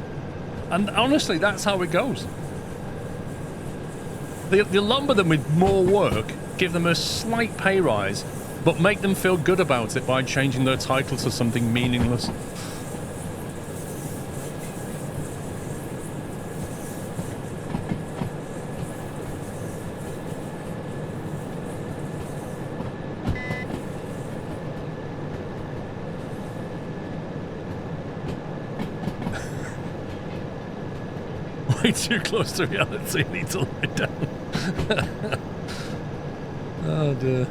And honestly, that's how it goes. They lumber them with more work, give them a slight pay rise, but make them feel good about it by changing their title to something meaningless. Way too close to reality. I need to lie down. Oh dear.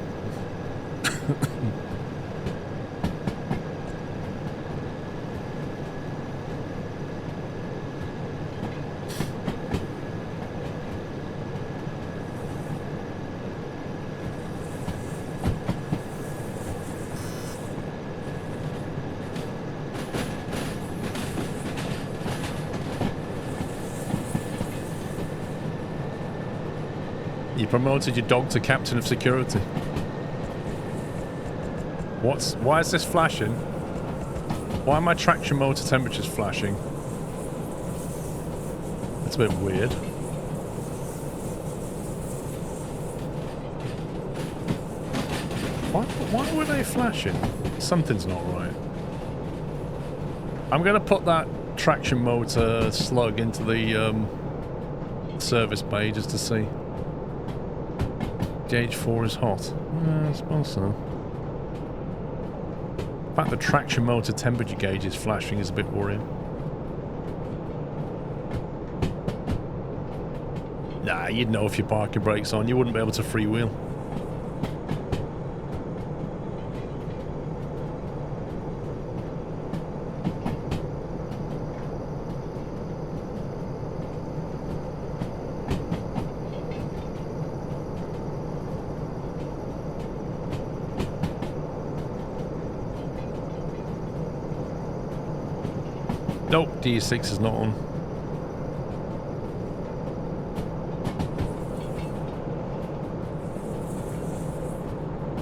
You promoted your dog to captain of security. Why is this flashing? Why are my traction motor temperatures flashing? That's a bit weird. Why were they flashing? Something's not right. I'm going to put that traction motor slug into the service bay just to see. Gauge 4 is hot. I suppose so. In fact, the traction motor temperature gauge is flashing is a bit worrying. Nah, you'd know if your parking brake's on. You wouldn't be able to freewheel. Nope, D6 is not on.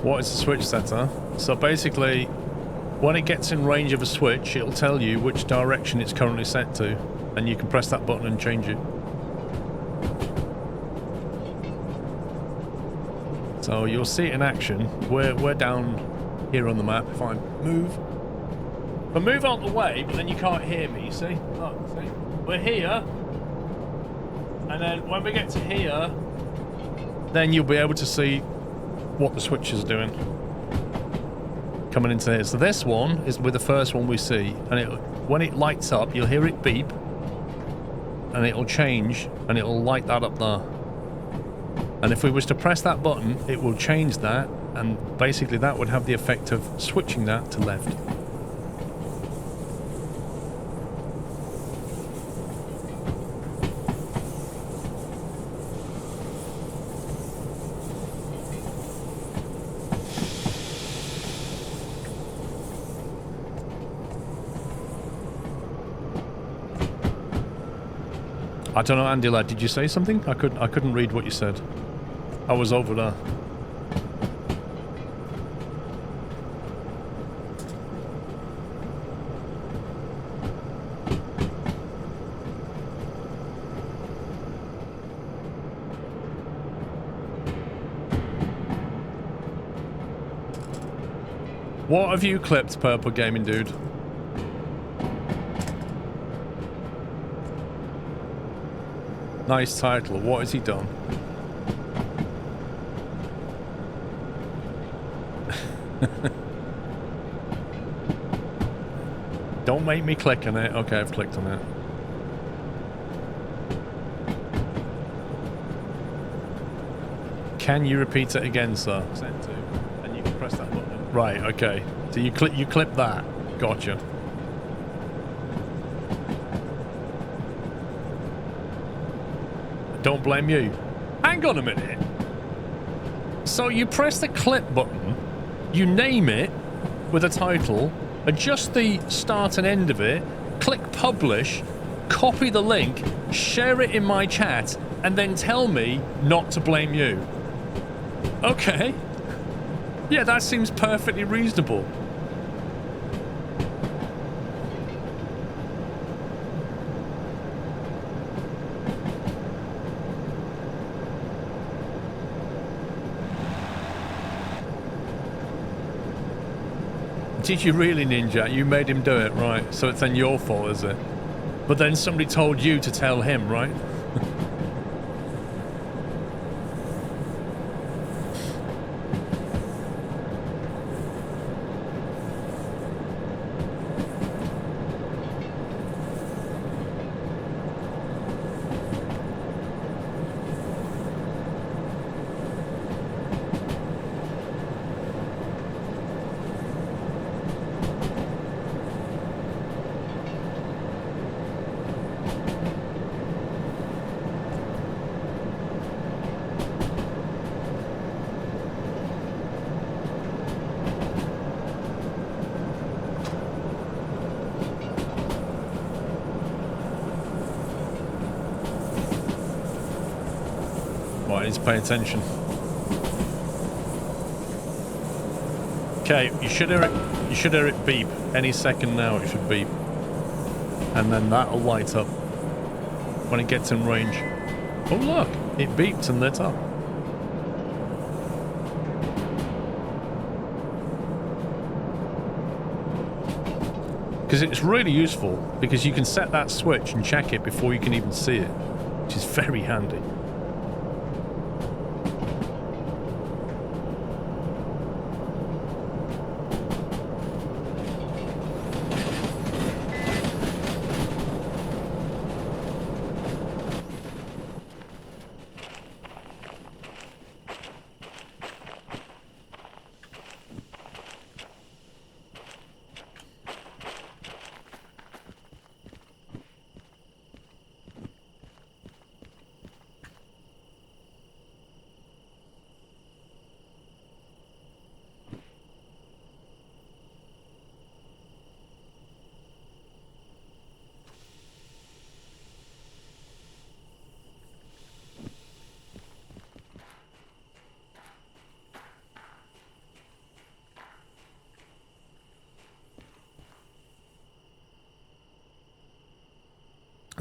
What is the switch setter? So basically, when it gets in range of a switch, it'll tell you which direction it's currently set to, and you can press that button and change it. So you'll see it in action. We're down here on the map. If I move out the way, but then you can't hear me, you see? Look, see? We're here, and then when we get to here, then you'll be able to see what the switch is doing. Coming into here. So this one is with the first one we see, and when it lights up, you'll hear it beep, and it'll change, and it'll light that up there. And if we was to press that button, it will change that, and basically that would have the effect of switching that to left. I don't know, Andy lad, did you say something? I couldn't read what you said. I was over there. What have you clipped, Purple Gaming Dude? Nice title. What has he done? Don't make me click on it. Okay, I've clicked on it. Can you repeat it again, sir? Send to, and you can press that button. Right. Okay. So you clip that. Gotcha. Don't blame you. Hang on a minute. So you press the clip button, you name it with a title, adjust the start and end of it, click publish, copy the link, share it in my chat, and then tell me not to blame you. Okay. Yeah, that seems perfectly reasonable. Did you really, Ninja? You made him do it, right? So it's then your fault, is it? But then somebody told you to tell him, right? I need to pay attention. Okay, you should hear it. You should hear it beep any second now. It should beep, and then that'll light up when it gets in range. Oh look, it beeped and lit up. Because it's really useful because you can set that switch and check it before you can even see it, which is very handy.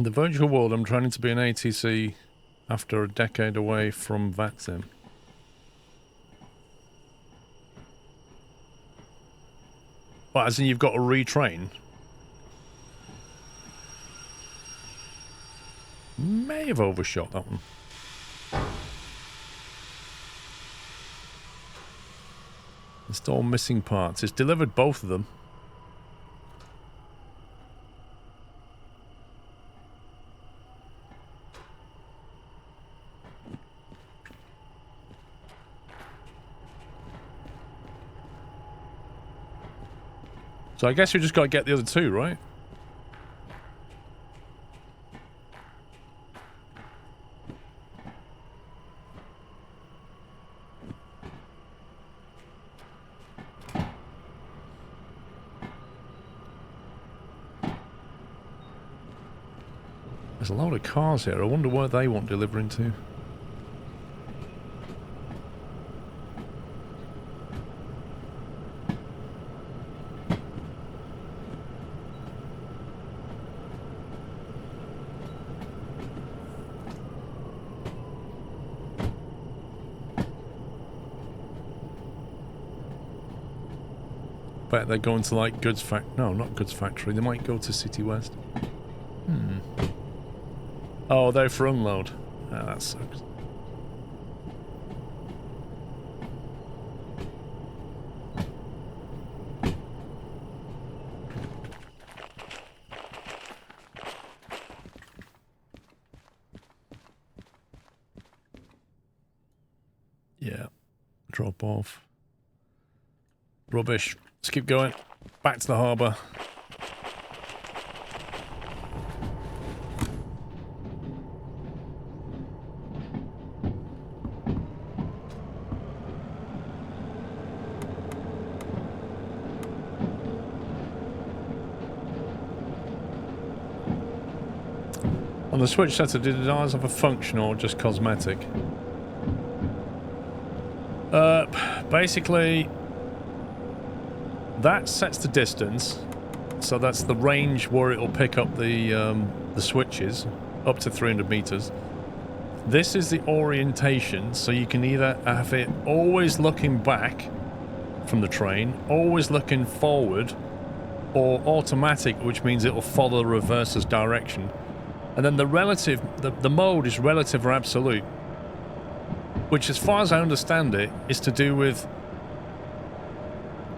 In the virtual world, I'm training to be an ATC after a decade away from VATSIM. Well, as in you've got to retrain? May have overshot that one. Install missing parts. It's delivered both of them. So I guess we just got to get the other two, right? There's a load of cars here. I wonder where they want delivering to. Bet they're going to like goods no, not goods factory. They might go to City West. Oh, they're for unload. Ah, that sucks. Yeah. Drop off. Rubbish. Let's keep going. Back to the harbour. On the switch setter, did the dials have a function or just cosmetic? Basically, that sets the distance, so that's the range where it'll pick up the switches, up to 300 meters. This is the orientation, so you can either have it always looking back from the train, always looking forward, or automatic, which means it'll follow the reverser's direction. And then the relative, the mode is relative or absolute, which as far as I understand it, is to do with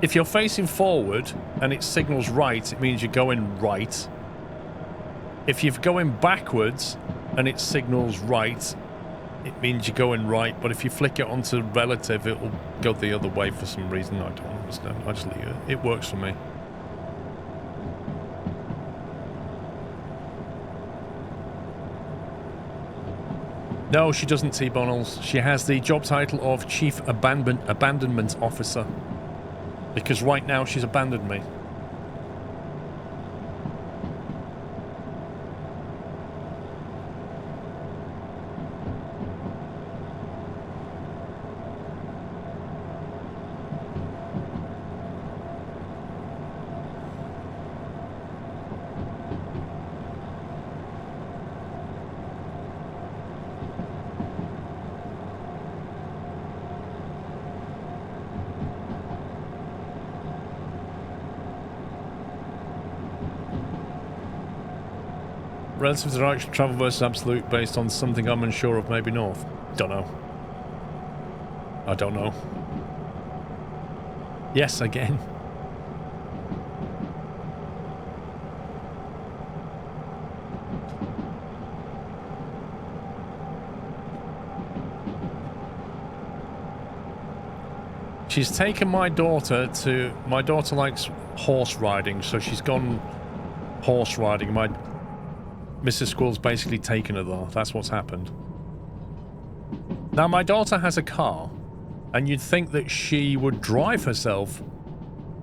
if you're facing forward and it signals right, it means you're going right. If you're going backwards and it signals right, it means you're going right. But if you flick it onto relative, it will go the other way for some reason. I don't understand. I just leave it. It works for me. No, she doesn't, T-Bonals. She has the job title of Chief Abandonment Officer. Because right now she's abandoned me. Relative direction travel versus absolute based on something I'm unsure of, maybe north. Don't know. I don't know. Yes, again. She's taken my daughter to... My daughter likes horse riding, so she's gone horse riding. Mrs. Squirrel's basically taken her though. That's what's happened. Now, my daughter has a car, and you'd think that she would drive herself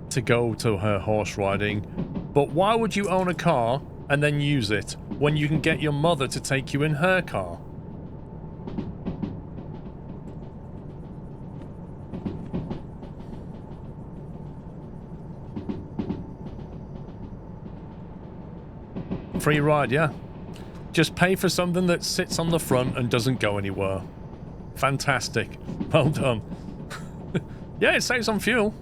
to go to her horse riding, but why would you own a car and then use it when you can get your mother to take you in her car? Free ride, yeah. Just pay for something that sits on the front and doesn't go anywhere. Fantastic. Well done. Yeah, it saves on fuel.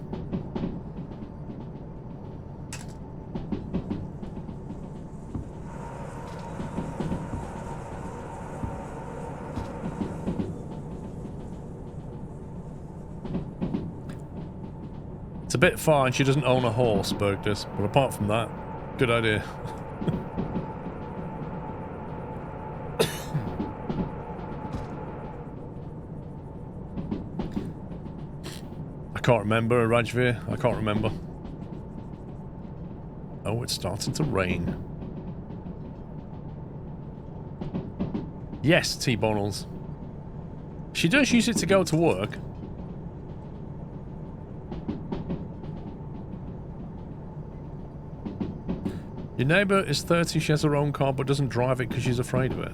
It's a bit far and she doesn't own a horse, Bergdus, but apart from that, good idea. I can't remember, Rajveer. I can't remember. Oh, it's starting to rain. Yes, T-Bonals. She does use it to go to work. Your neighbour is 30, she has her own car but doesn't drive it because she's afraid of it.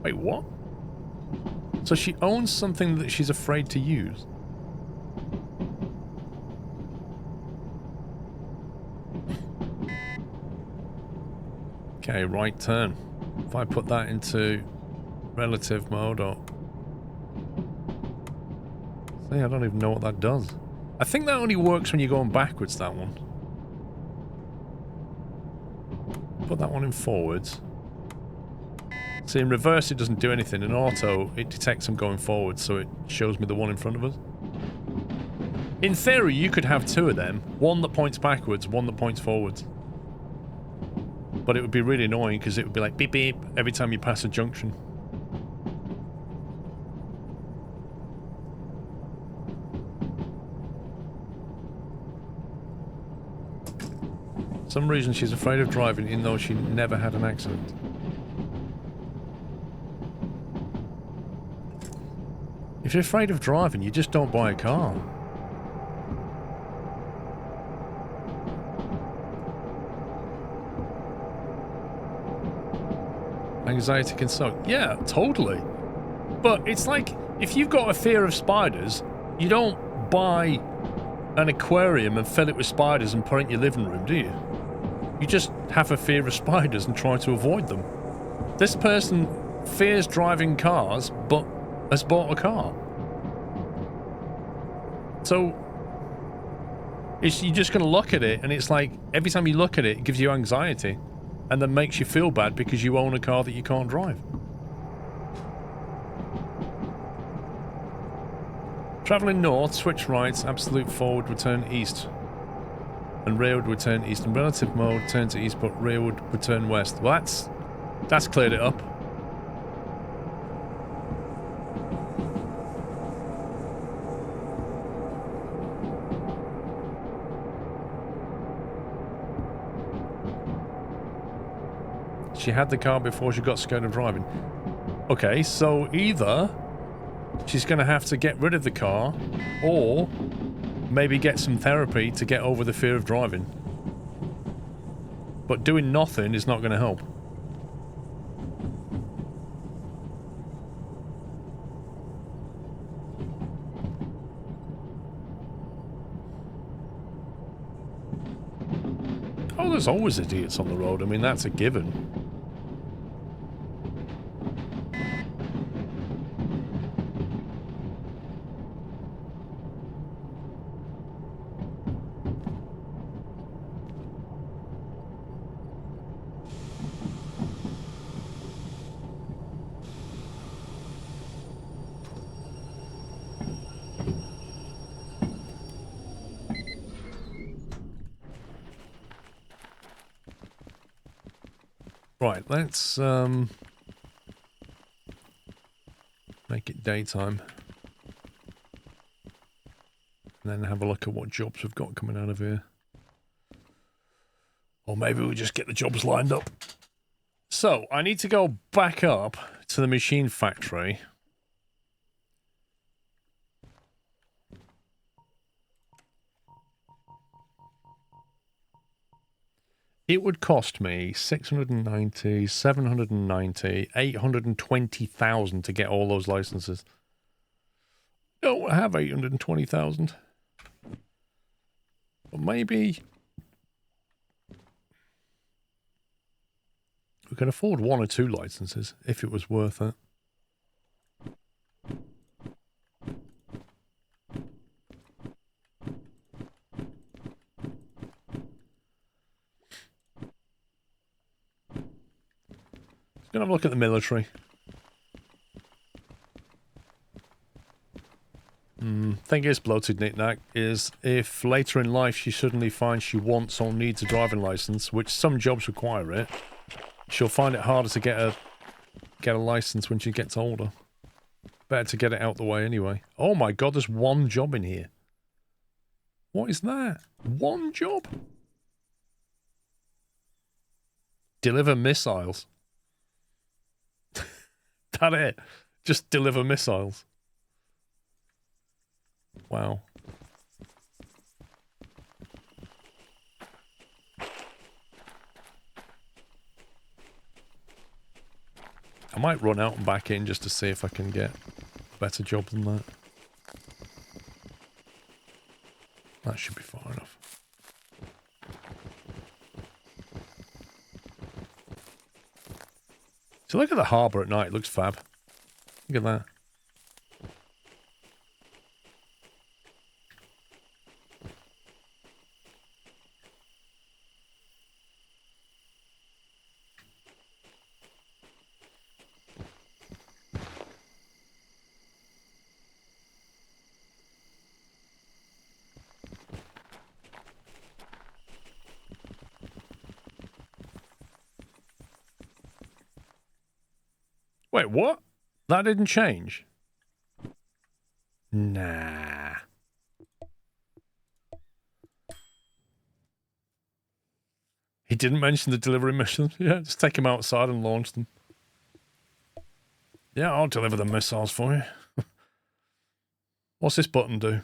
Wait, what? So she owns something that she's afraid to use? Okay, right turn. If I put that into relative mode or... See, I don't even know what that does. I think that only works when you're going backwards, that one. Put that one in forwards. See, in reverse it doesn't do anything. In auto, it detects I'm going forward, so it shows me the one in front of us. In theory, you could have two of them. One that points backwards, one that points forwards. But it would be really annoying because it would be like beep beep every time you pass a junction. For some reason she's afraid of driving even though she never had an accident. If you're afraid of driving, you just don't buy a car. Anxiety can suck. Yeah, totally. But it's like, if you've got a fear of spiders, you don't buy an aquarium and fill it with spiders and put it in your living room, do you? You just have a fear of spiders and try to avoid them. This person fears driving cars, but has bought a car. So, you're just going to look at it, and it's like, every time you look at it, it gives you anxiety. And then makes you feel bad because you own a car that you can't drive. Travelling north, switch right, absolute forward would turn east. And rearward would turn east. In relative mode, turn to east, but rearward would turn west. Well, that's cleared it up. She had the car before she got scared of driving. Okay, so either she's going to have to get rid of the car, or maybe get some therapy to get over the fear of driving. But doing nothing is not going to help. Oh, there's always idiots on the road. I mean, that's a given. Right, let's make it daytime. And then have a look at what jobs we've got coming out of here. Or maybe we'll just get the jobs lined up. So, I need to go back up to the machine factory. It would cost me 690, 790, 820,000 to get all those licenses. I don't have 820,000. But maybe... We can afford 1 or 2 licenses if it was worth it. Gonna have a look at the military. Thing is, bloated knick-knack, is if later in life she suddenly finds she wants or needs a driving license, which some jobs require it, she'll find it harder to get a license when she gets older. Better to get it out the way anyway. Oh my god, there's 1 job in here. What is that? 1 job? Deliver missiles. That it? Just deliver missiles. Wow. I might run out and back in just to see if I can get a better job than that. That should be far enough. So look at the harbour at night. It looks fab. Look at that. Wait, what? That didn't change? Nah. He didn't mention the delivery missions. Yeah, just take him outside and launch them. Yeah, I'll deliver the missiles for you. What's this button do?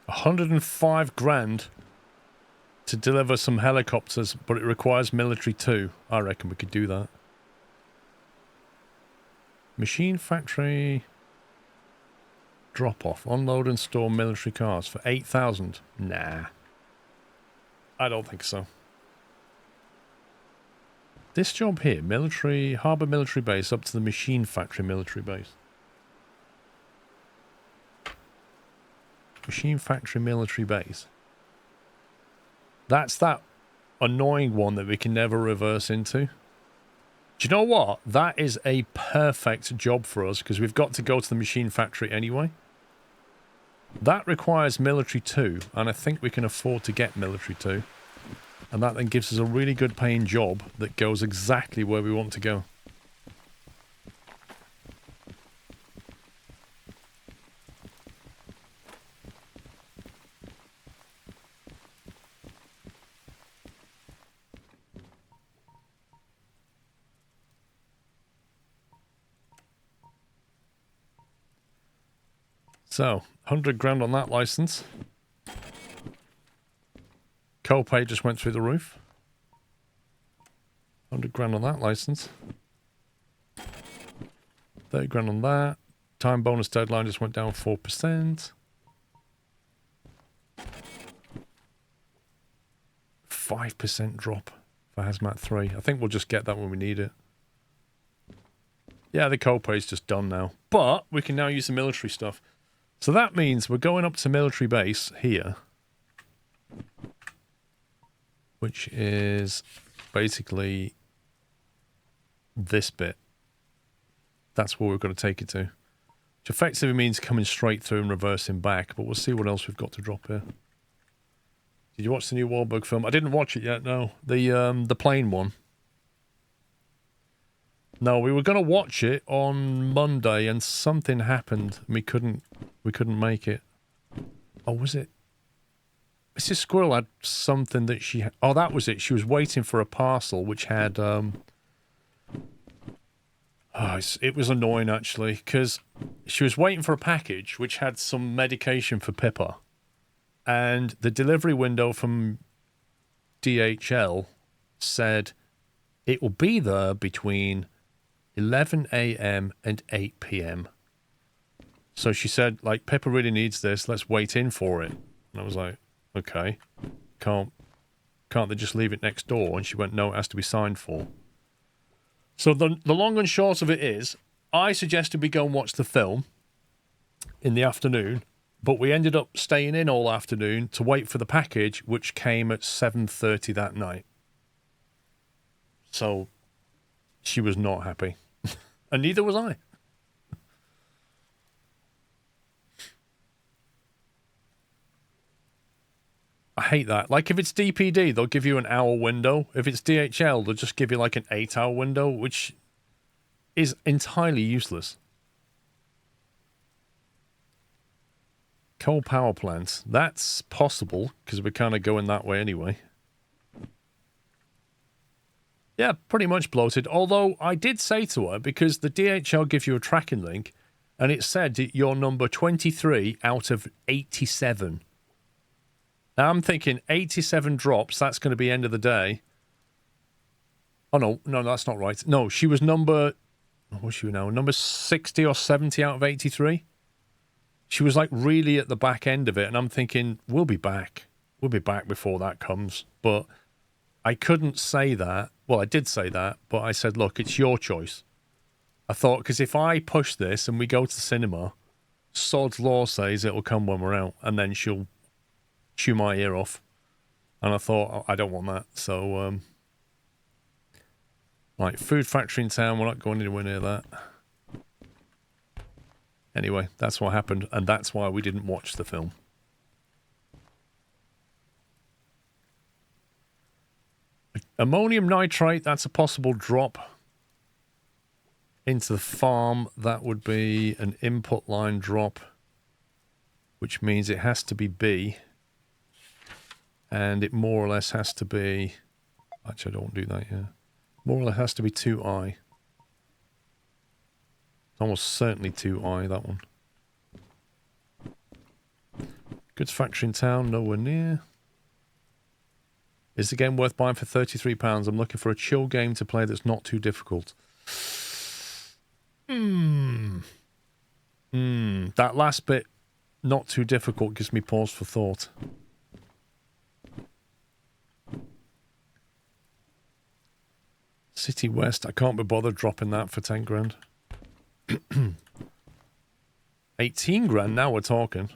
$105,000 to deliver some helicopters, but it requires military too. I reckon we could do that. Machine factory drop off. Unload and store military cars for 8,000. Nah. I don't think so. This job here, military, harbour military base up to the machine factory military base. Machine factory military base. That's that annoying one that we can never reverse into. Do you know what? That is a perfect job for us because we've got to go to the machine factory anyway. That requires military too, and I think we can afford to get military too. And that then gives us a really good paying job that goes exactly where we want to go. So, 100 grand on that license. Copay just went through the roof. 100 grand on that license. 30 grand on that. Time bonus deadline just went down 4%. 5% drop for Hazmat 3. I think we'll just get that when we need it. Yeah, the copay's just done now. But we can now use the military stuff. So that means we're going up to military base here, which is basically this bit. That's where we're going to take it to. Which effectively means coming straight through and reversing back, but we'll see what else we've got to drop here. Did you watch the new Wahlberg film? I didn't watch it yet, no. The plane one. No, we were going to watch it on Monday and something happened and we couldn't make it. Oh, was it? Mrs. Squirrel had something that she had. Oh, that was it. She was waiting for a parcel which had... it was annoying, actually, because she was waiting for a package which had some medication for Pippa. And the delivery window from DHL said it will be there between 11 a.m. and 8 p.m. So she said, like, Pippa really needs this. Let's wait in for it. And I was like, okay. Can't they just leave it next door? And she went, no, it has to be signed for. So the long and short of it is, I suggested we go and watch the film in the afternoon, but we ended up staying in all afternoon to wait for the package, which came at 7:30 that night. So she was not happy. And neither was I. I hate that. Like, if it's DPD, they'll give you an hour window. If it's DHL, they'll just give you like an 8-hour window, which is entirely useless. Coal power plants. That's possible, because we're kind of going that way anyway. Yeah, pretty much bloated. Although I did say to her, because the DHL gives you a tracking link, and it said you're number 23 out of 87. Now I'm thinking 87 drops, that's going to be end of the day. Oh, no, that's not right. No, she was number... What's she now? Number 60 or 70 out of 83? She was like really at the back end of it, and I'm thinking, we'll be back. We'll be back before that comes. But I couldn't say that. Well, I did say that, but I said, look, it's your choice. I thought, because if I push this and we go to the cinema, Sod's Law says it'll come when we're out, and then she'll chew my ear off. And I thought, oh, I don't want that. So, like, food factory in town, we're not going anywhere near that. Anyway, that's what happened, and that's why we didn't watch the film. Ammonium nitrate, that's a possible drop into the farm. That would be an input line drop, which means it has to be B. And it more or less has to be... Actually, I don't do that yet. More or less has to be 2I. It's almost certainly 2I, that one. Goods factory in town, nowhere near. Is the game worth buying for £33? I'm looking for a chill game to play that's not too difficult. That last bit, not too difficult, gives me pause for thought. City West, I can't be bothered dropping that for 10 grand. 18 grand, now we're talking.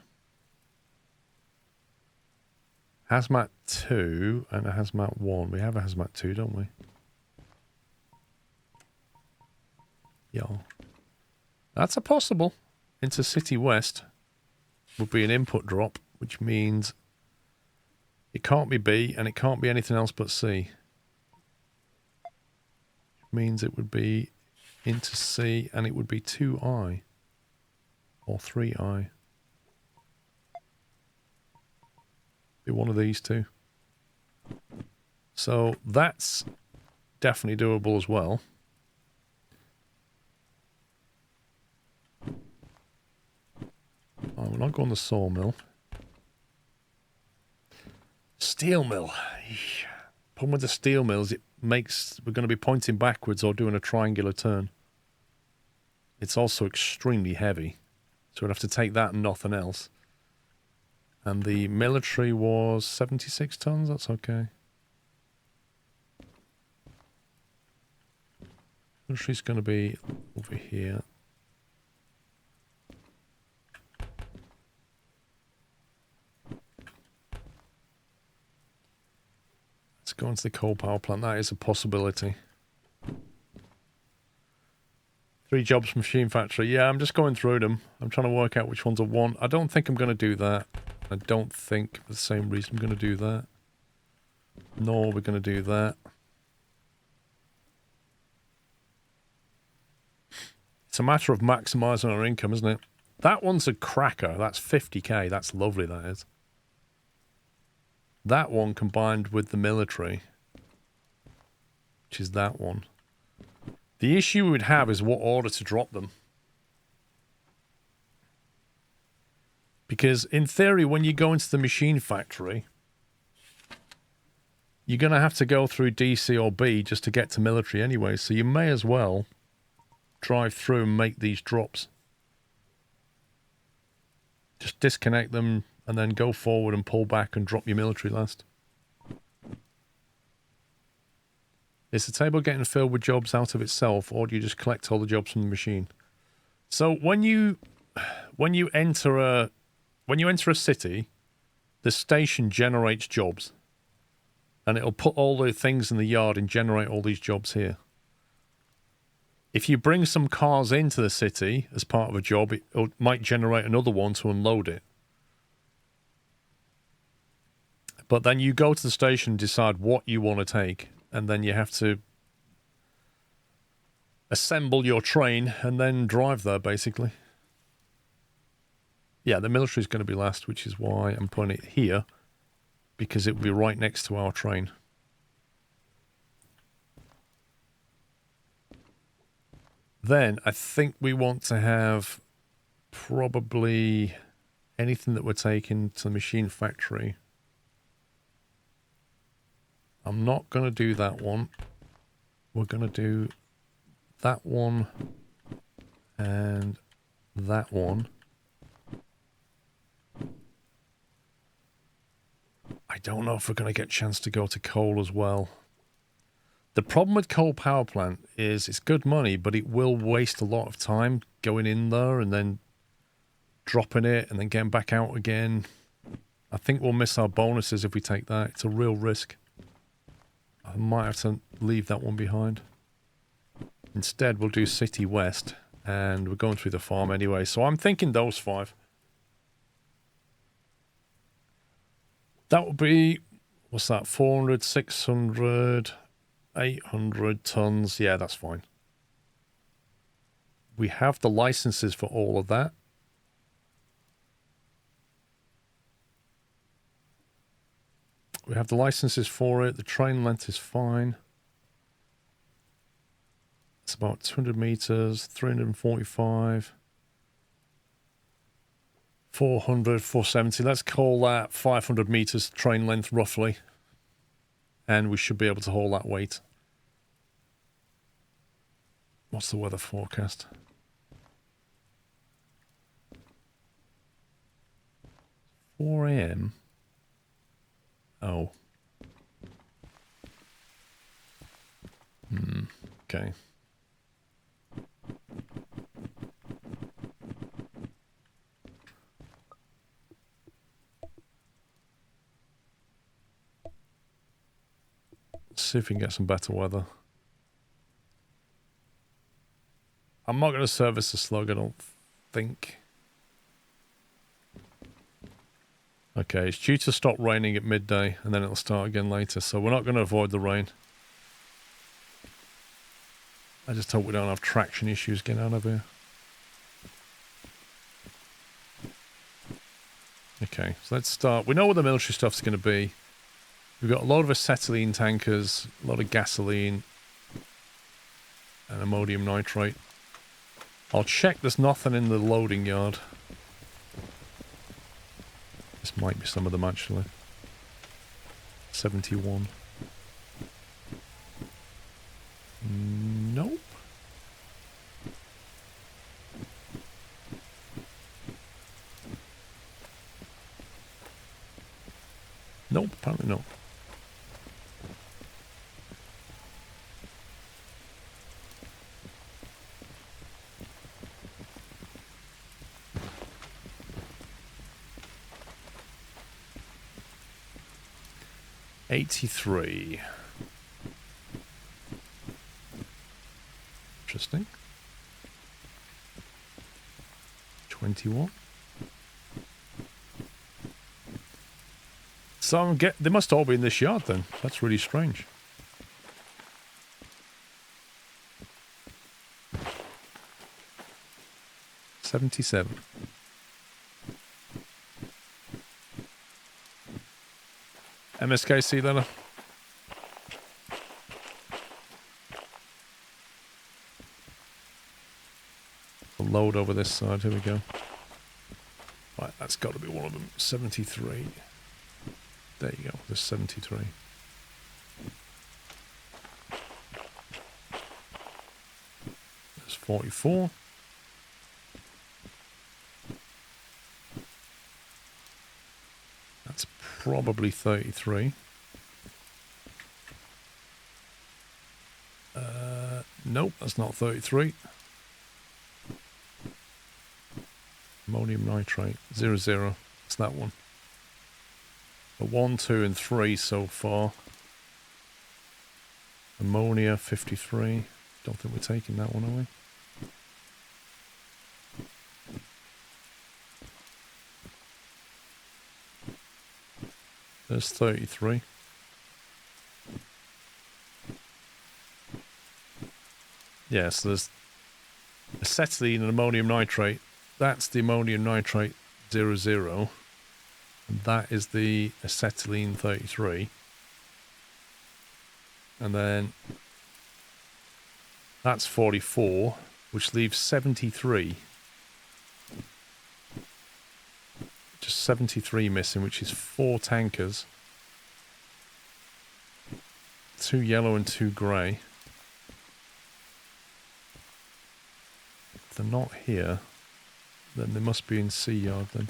Hazmat 2 and a Hazmat 1. We have a Hazmat 2, don't we? Yeah. That's a possible. Into City West would be an input drop, which means it can't be B and it can't be anything else but C. Which means it would be into C and it would be 2I or 3I. Be one of these two. So that's definitely doable as well. Oh, we're not going to the sawmill. Steel mill. Problem with the steel mills, it makes we're going to be pointing backwards or doing a triangular turn. It's also extremely heavy, so we'd have to take that and nothing else. And the military was 76 tons. That's okay. Military's going to be over here. Let's go into the coal power plant. That is a possibility. 3 jobs machine factory. Yeah, I'm just going through them. I'm trying to work out which ones I want. I don't think I'm going to do that. I don't think for the same reason I'm going to do that. Nor we're going to do that. It's a matter of maximising our income, isn't it? That one's a cracker. That's 50k. That's lovely, that is. That one combined with the military, which is that one. The issue we would have is what order to drop them. Because in theory, when you go into the machine factory, you're going to have to go through D, C, or B just to get to military anyway, so you may as well drive through and make these drops. Just disconnect them and then go forward and pull back and drop your military last. Is the table getting filled with jobs out of itself, or do you just collect all the jobs from the machine? So when you enter a city, the station generates jobs, and it'll put all the things in the yard and generate all these jobs here. If you bring some cars into the city as part of a job, it might generate another one to unload it. But then you go to the station and decide what you want to take, and then you have to assemble your train and then drive there, basically. Yeah, the military is going to be last, which is why I'm putting it here, because it will be right next to our train. Then I think we want to have probably anything that we're taking to the machine factory. I'm not going to do that one. We're going to do that one and that one. I don't know if we're going to get a chance to go to coal as well. The problem with coal power plant is it's good money, but it will waste a lot of time going in there and then dropping it and then getting back out again. I think we'll miss our bonuses if we take that. It's a real risk. I might have to leave that one behind. Instead, we'll do City West, and we're going through the farm anyway. So I'm thinking those 5. That would be, what's that, 400, 600... 800 tons. Yeah, that's fine. We have the licenses for all of that. We have the licenses for it. The train length is fine. It's about 200 meters, 345, 400, 470. Let's call that 500 meters train length roughly. And we should be able to hold that weight. What's the weather forecast? 4 a.m. Oh. Okay. Let's see if we can get some better weather. I'm not going to service the slug, I don't think. Okay, it's due to stop raining at midday, and then it'll start again later, so we're not going to avoid the rain. I just hope we don't have traction issues getting out of here. Okay, so let's start. We know where the military stuff's going to be. We've got a lot of acetylene tankers, a lot of gasoline, and ammonium nitrate. I'll check there's nothing in the loading yard. This might be some of them actually. 71. Nope. Nope, apparently not. $83. Interesting. 21. So they must all be in this yard then. That's really strange. $77. MSK sea letter. A load over this side. Here we go. Right, that's got to be one of them. 73. There you go. There's 73. 44. That's probably 33. Nope, that's not 33. Ammonium nitrate, 00. It's that one. The 1, 2, and 3 so far. Ammonia, 53. Don't think we're taking that one, are we? There's 33. Yes, there's acetylene and ammonium nitrate. That's the ammonium nitrate 00. And that is the acetylene 33. And then that's 44, which leaves 73. Just 73 missing, which is 4 tankers. 2 yellow and 2 grey. If they're not here, then they must be in Sea Yard then.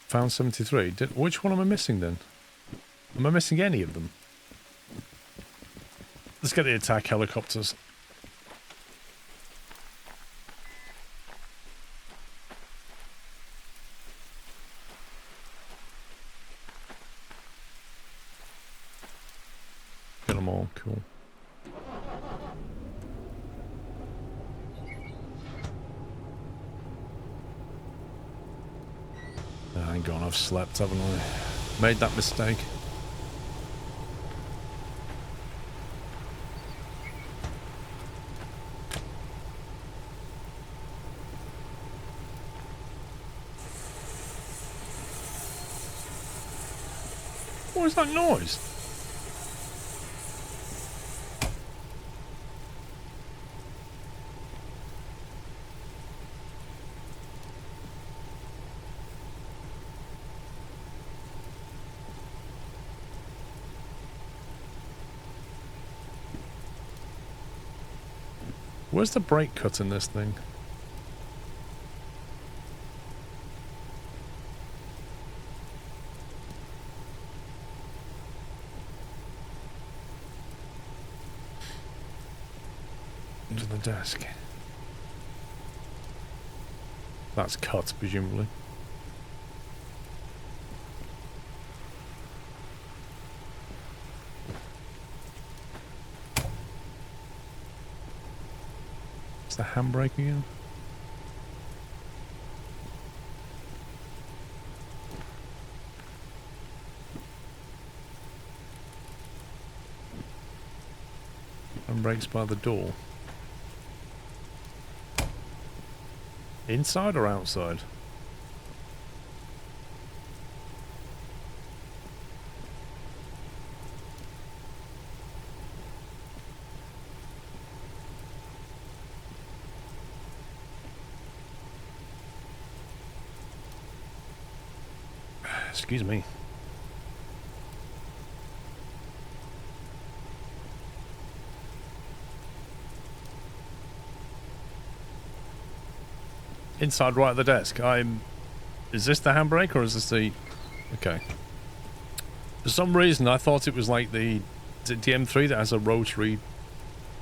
Found 73. Which one am I missing then? Am I missing any of them? Let's get the attack helicopters. Get them all, cool. Hang on, I've slept, haven't I? Made that mistake. What is that noise? Where's the brake cut in this thing? Under the desk. That's cut, presumably. Is the handbrake again? Handbrake's by the door. Inside or outside? Excuse me. Inside right at the desk. Is this the handbrake or is this the... Okay. For some reason I thought it was like the... Is it the M3 that has a rotary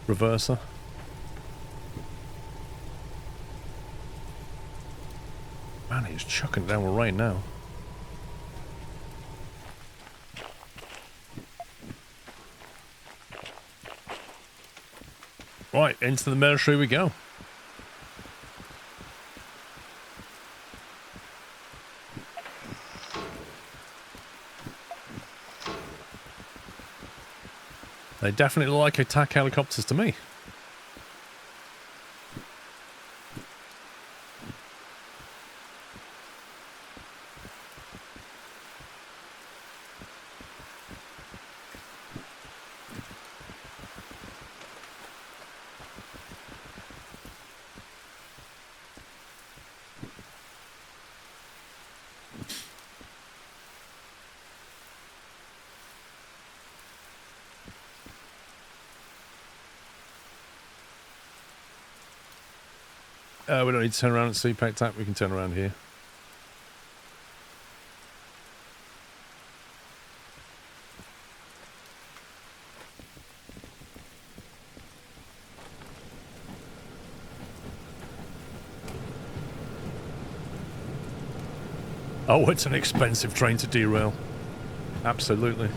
reverser? Man, he's chucking it down with rain now. Right, into the military we go. They definitely look like attack helicopters to me. We don't need to turn around at CPAC tap. We can turn around here. Oh, it's an expensive train to derail. Absolutely.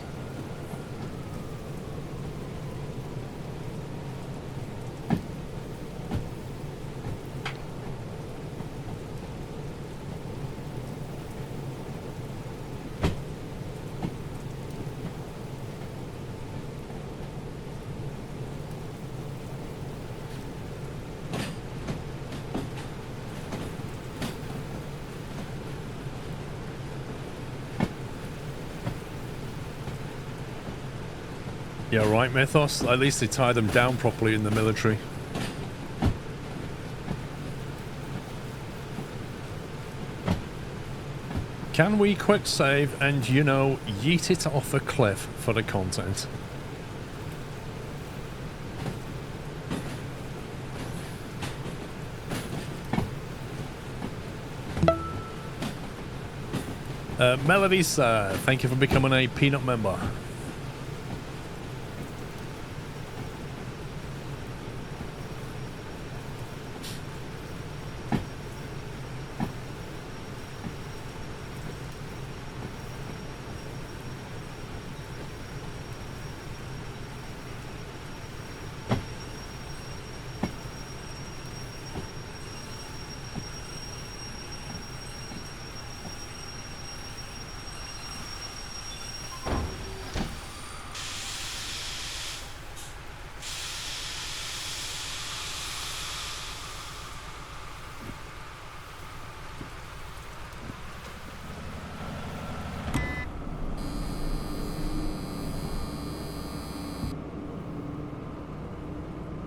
Yeah, right, Mythos. At least they tie them down properly in the military. Can we quick save and, you know, yeet it off a cliff for the content? Melodies, thank you for becoming a Peanut member.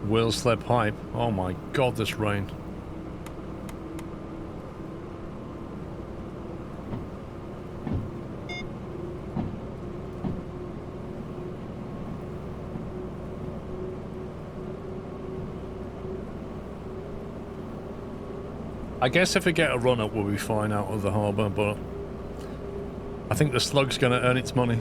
Will slip hype. Oh my god, this rain. I guess if we get a run up, we'll be fine out of the harbour, but I think the slug's going to earn its money.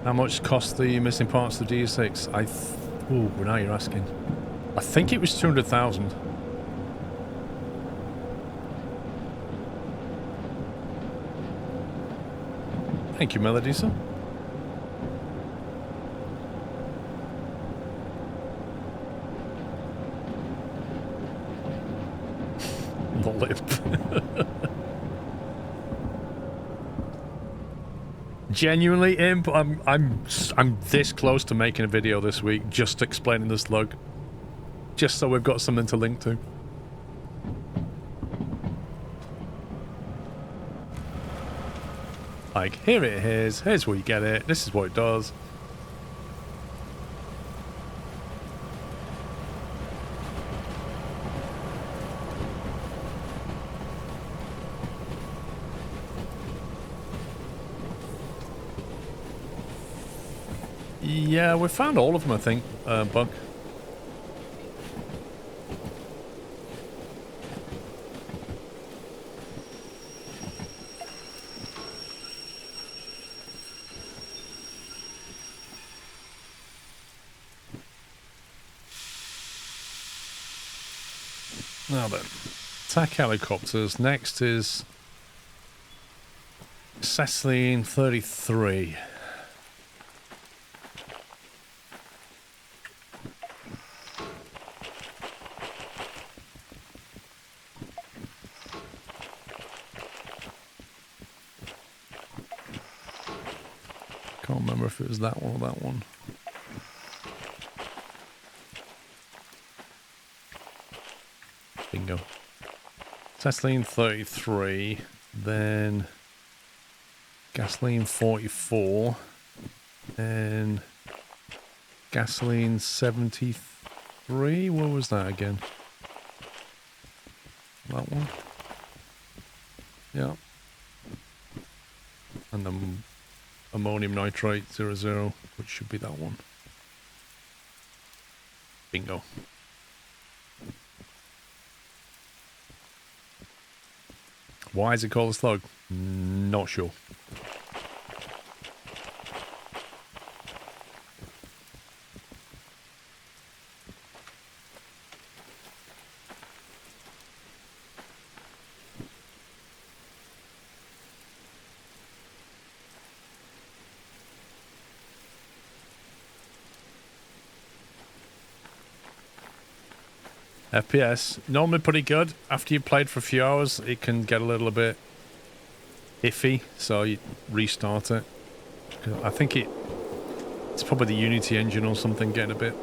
How much cost the missing parts of the DS6? Ooh, now you're asking. I think it was 200,000. Thank you, Melodisa. The lip. Genuinely, Imp, I'm this close to making a video this week, just explaining the slug, just so we've got something to link to. Like, here it is. Here's where you get it. This is what it does. Yeah, we found all of them, I think, Buck. Now then, attack helicopters. Next is Cecilene 33. Can't remember if it was that one or that one. Bingo. Cecilene 33, then gasoline 44, and gasoline 70. 3. Where was that again? That one? Yeah. And then ammonium nitrate 00, which should be that one. Bingo. Why is it called a slug? Not sure. FPS, normally pretty good. After you played for a few hours, it can get a little bit iffy, so you restart it. I think it's probably the Unity engine or something getting a bit...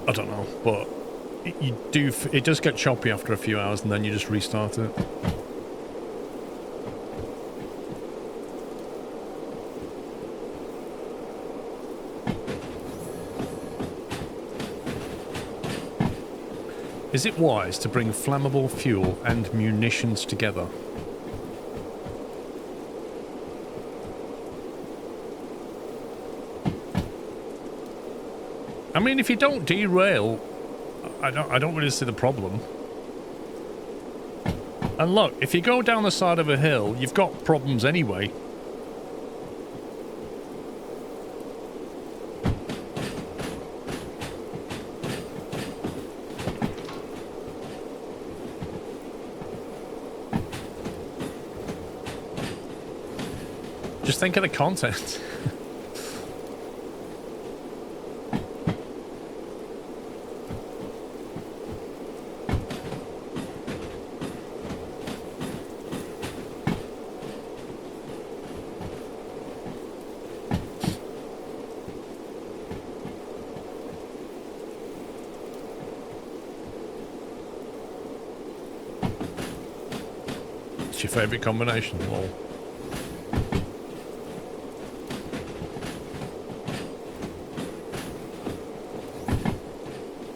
I don't know, but it does get choppy after a few hours and then you just restart it. Is it wise to bring flammable fuel and munitions together? I mean, if you don't derail, I don't really see the problem. And look, if you go down the side of a hill, you've got problems anyway. Just think of the content. What's your favourite combination? Lol.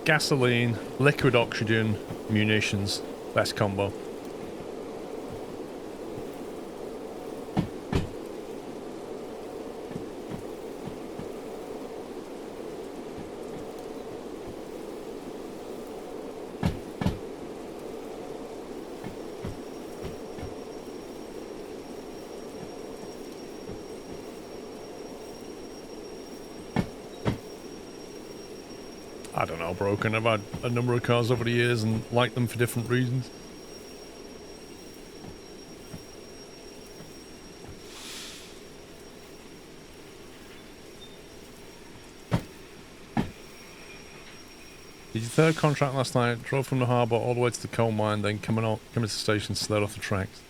Gasoline, liquid oxygen, munitions. Best combo. I don't know, broken. I've had a number of cars over the years and liked them for different reasons. Did your third contract last night? Drove from the harbour all the way to the coal mine, then coming to the station, slid off the tracks.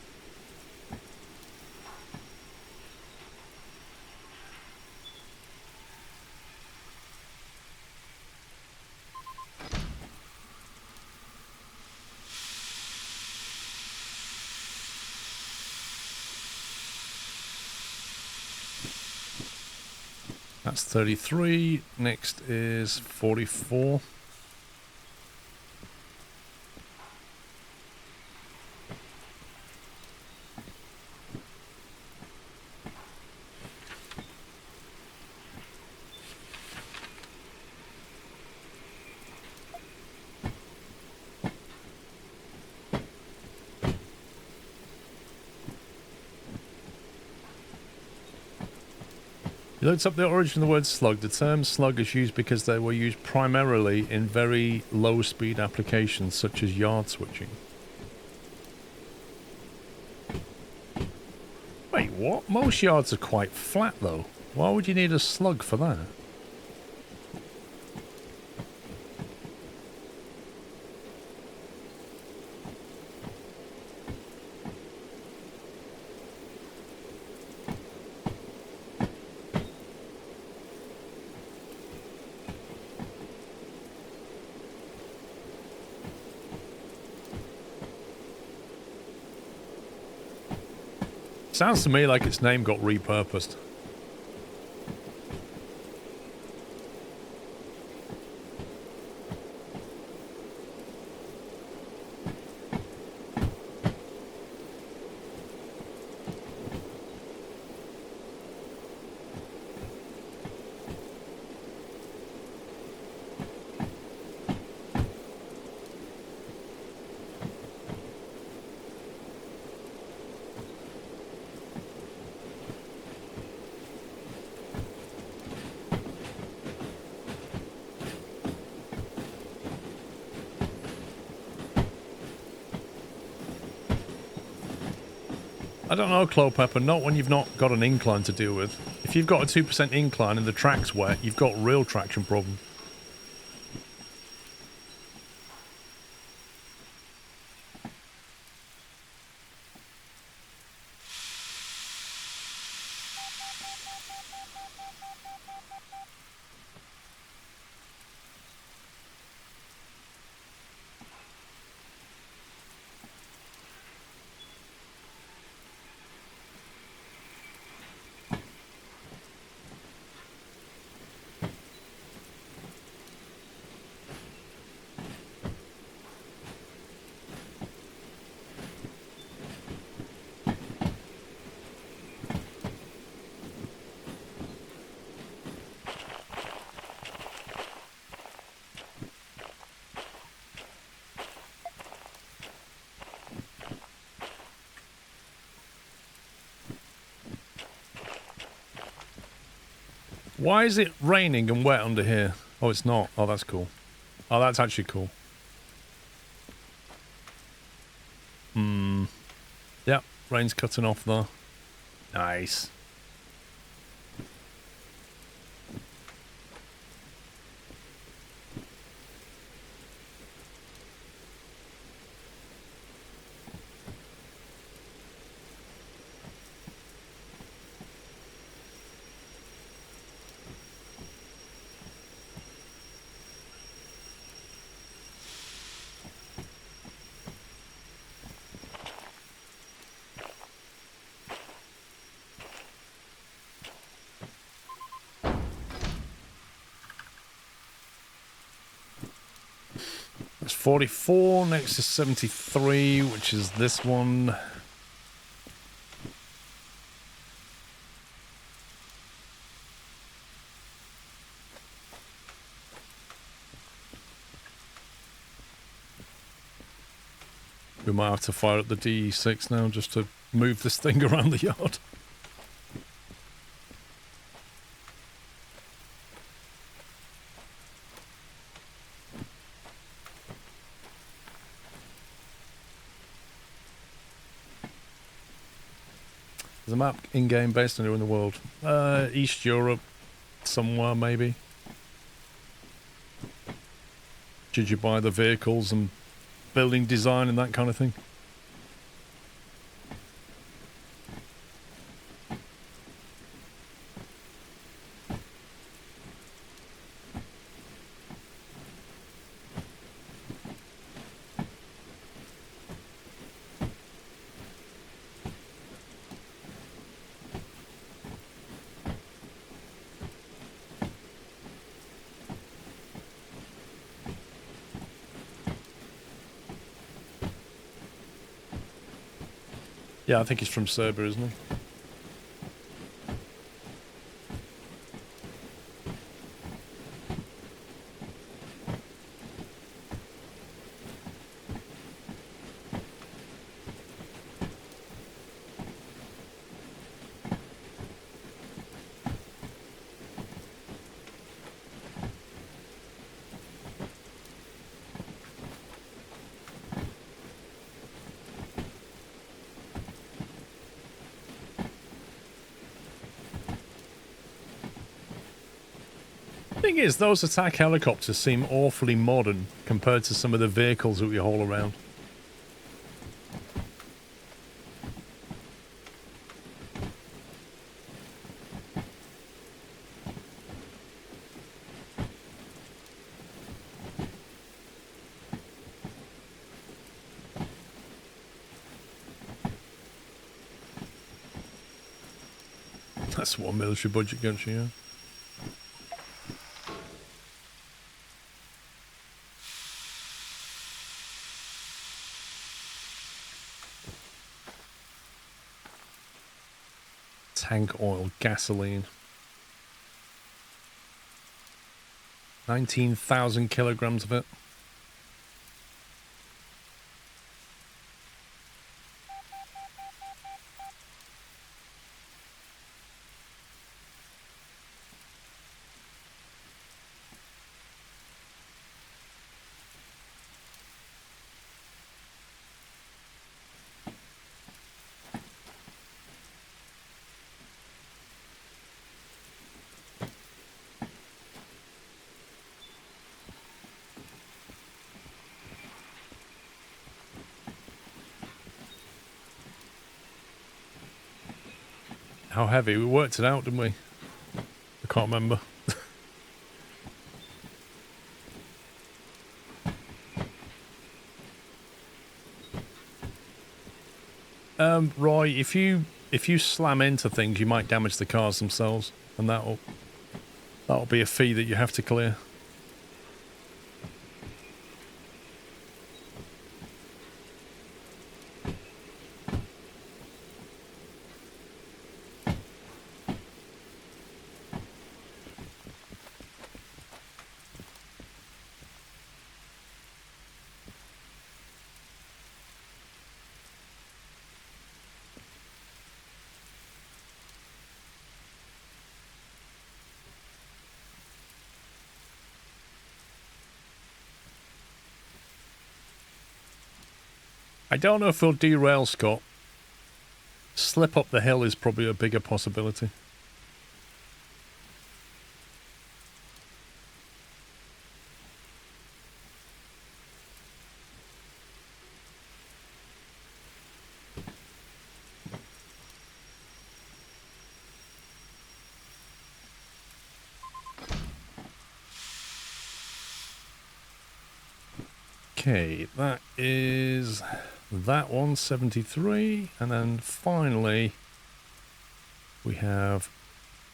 That's 33. Next is 44. You looked up the origin of the word slug. The term slug is used because they were used primarily in very low-speed applications such as yard switching. Wait, what? Most yards are quite flat, though. Why would you need a slug for that? Sounds to me like its name got repurposed. I don't know, Clopepper, not when you've not got an incline to deal with. If you've got a 2% incline and the track's wet, you've got real traction problem. Why is it raining and wet under here? Oh, it's not. Oh, that's cool. Oh, that's actually cool. Yep, rain's cutting off there. Nice. That's 44, next is 73, which is this one. We might have to fire up the DE6 now just to move this thing around the yard. There's a map in-game based anywhere in the world. East Europe, somewhere maybe. Did you buy the vehicles and building design and that kind of thing? Yeah, I think he's from Serbia, isn't he? Thing is, those attack helicopters seem awfully modern compared to some of the vehicles that we haul around. That's what a military budget gets you, yeah. Tank oil, gasoline. 19,000 kilograms of it. How heavy? We worked it out, didn't we? I can't remember. Roy, if you slam into things, you might damage the cars themselves, and that'll be a fee that you have to clear. I don't know if he'll derail, Scott. Slip up the hill is probably a bigger possibility. Okay, that is that 173, and then finally we have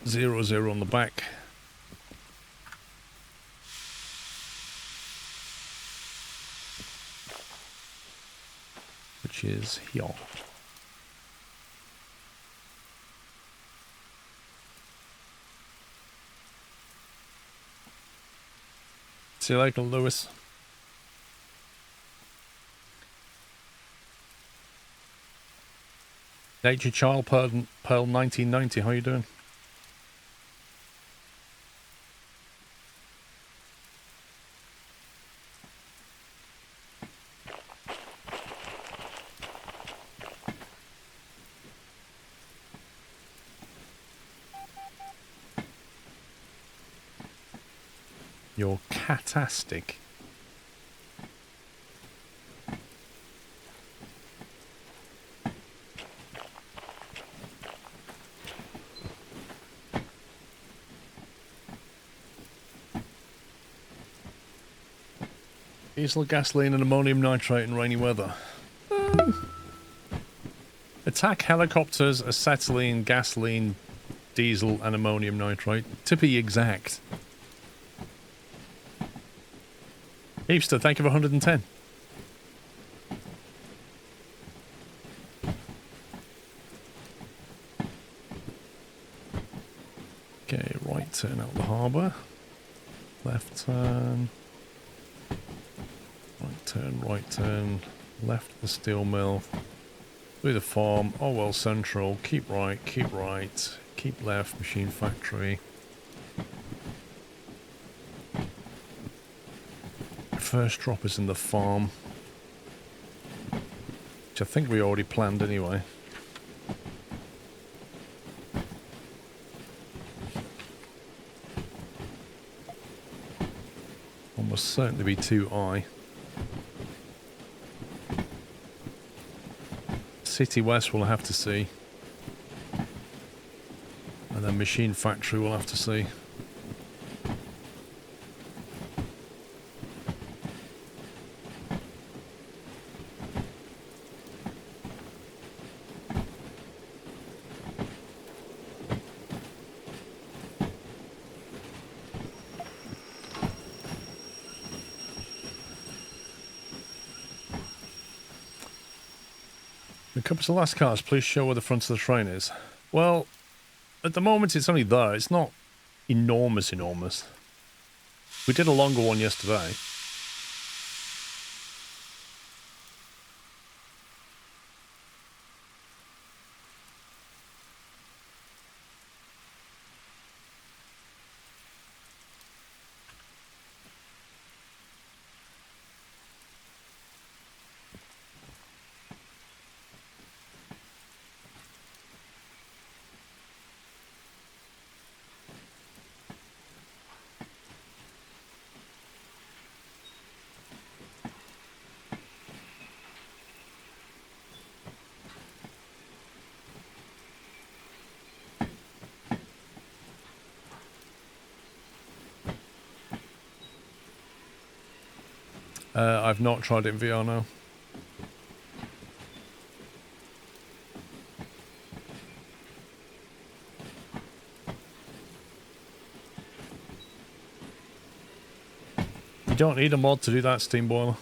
00 on the back. Which is here. See you later, Lewis. Nature Child Pearl 1990, how you doing? You're catastic. Diesel, gasoline and ammonium nitrate in rainy weather. Attack helicopters, acetylene, gasoline, diesel and ammonium nitrate. To be exact. Heapster, thank you for 110. Okay, right turn out the harbour. Left turn. Right turn. Left the steel mill. Through the farm. Orwell Central. Keep right, keep left, machine factory. First drop is in the farm. Which I think we already planned anyway. One must certainly be 2I. City West we'll have to see. And then Machine Factory we'll have to see. Comes the last cars, please show where the front of the train is. Well, at the moment it's only there. It's not enormous. We did a longer one yesterday. I've not tried it in VR now. You don't need a mod to do that, steam boiler.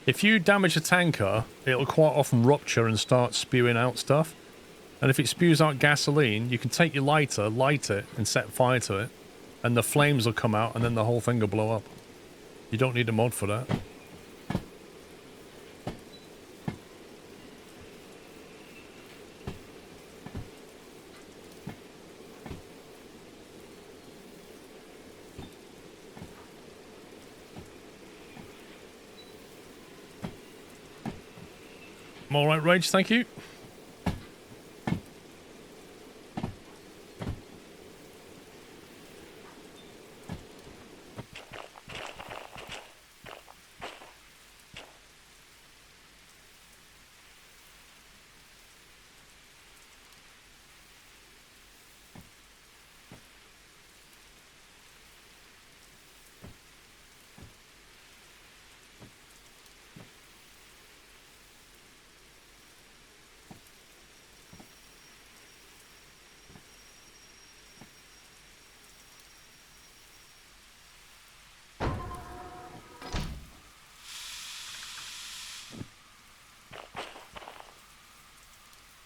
If you damage a tanker, it'll quite often rupture and start spewing out stuff. And if it spews out gasoline, you can take your lighter, light it, and set fire to it. And the flames will come out, and then the whole thing will blow up. You don't need a mod for that. I'm alright, Rage, thank you.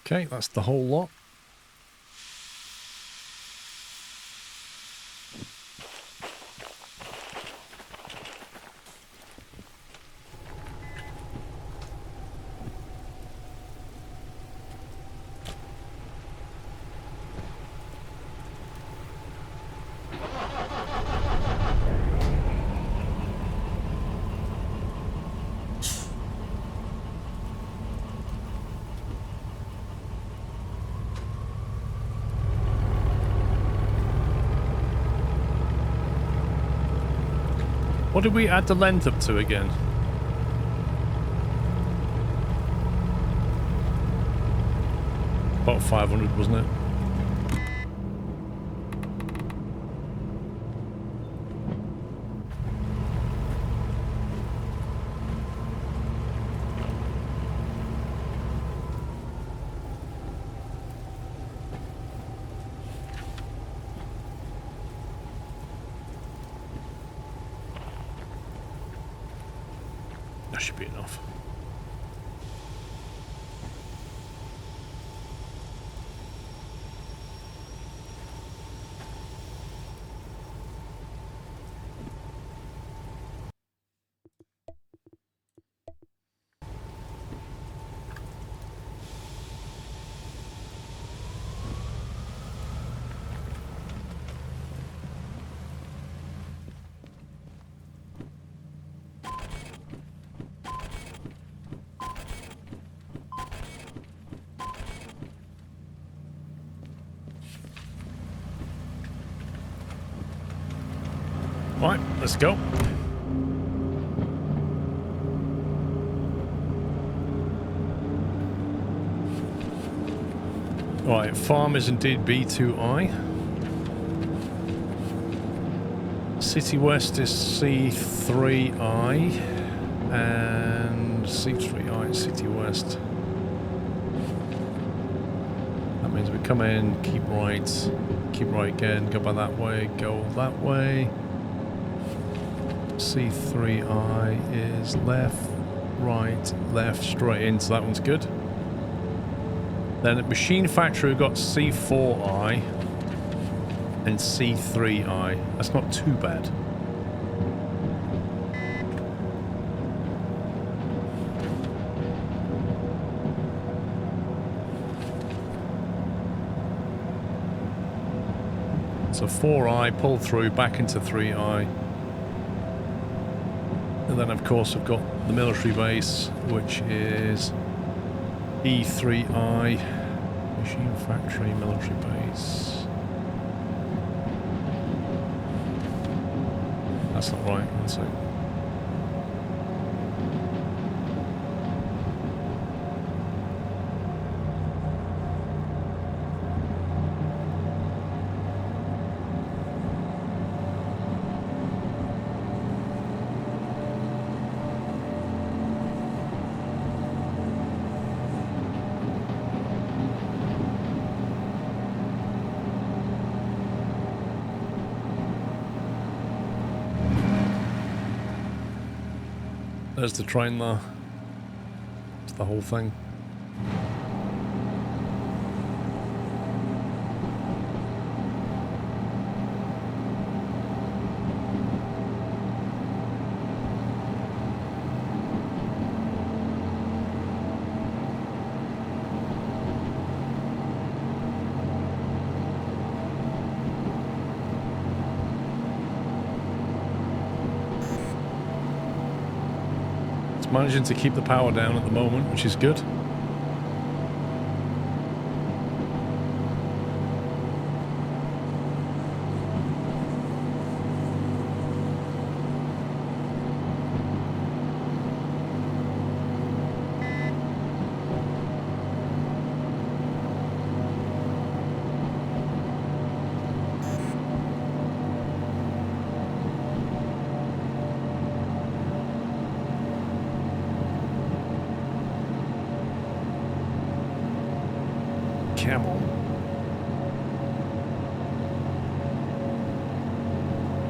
Okay, that's the whole lot. What did we add the length up to again? About 500, wasn't it? That should be enough. Right, let's go. Right, farm is indeed B2I. City West is C3I. And C3I is City West. That means we come in, keep right again, go by that way, go that way. C3I is left, right, left, straight in, so that one's good. Then at Machine Factory we've got C4I and C3I. That's not too bad. So 4I, pull through, back into 3I. And then of course we've got the military base, which is E3I, Machine Factory, military base. That's not right, one sec. There's the train there. It's the whole thing. Managing to keep the power down at the moment, which is good. Camel.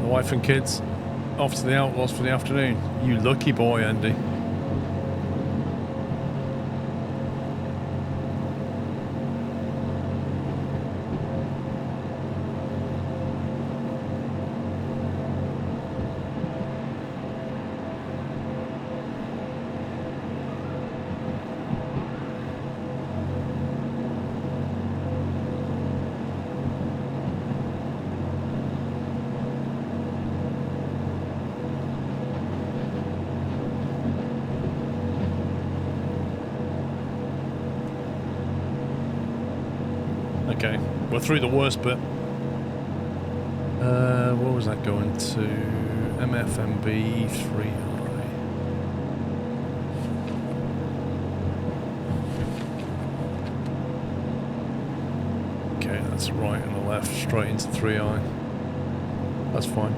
The wife and kids off to the Outlaws for the afternoon. You lucky boy, Andy. Okay, we're through the worst bit. Where was that going to? MFMB 3I. Okay, that's right and a left, straight into 3I. That's fine.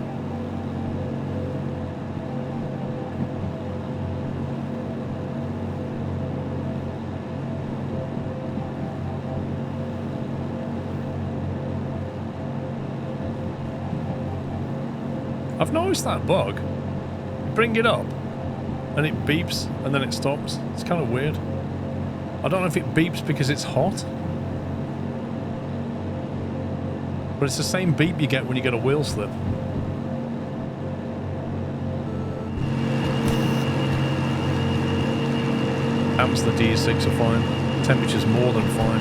I've noticed that bug. You bring it up and it beeps and then it stops. It's kind of weird. I don't know if it beeps because it's hot, but it's the same beep you get when you get a wheel slip. Amps the D6 are fine. Temperature's more than fine.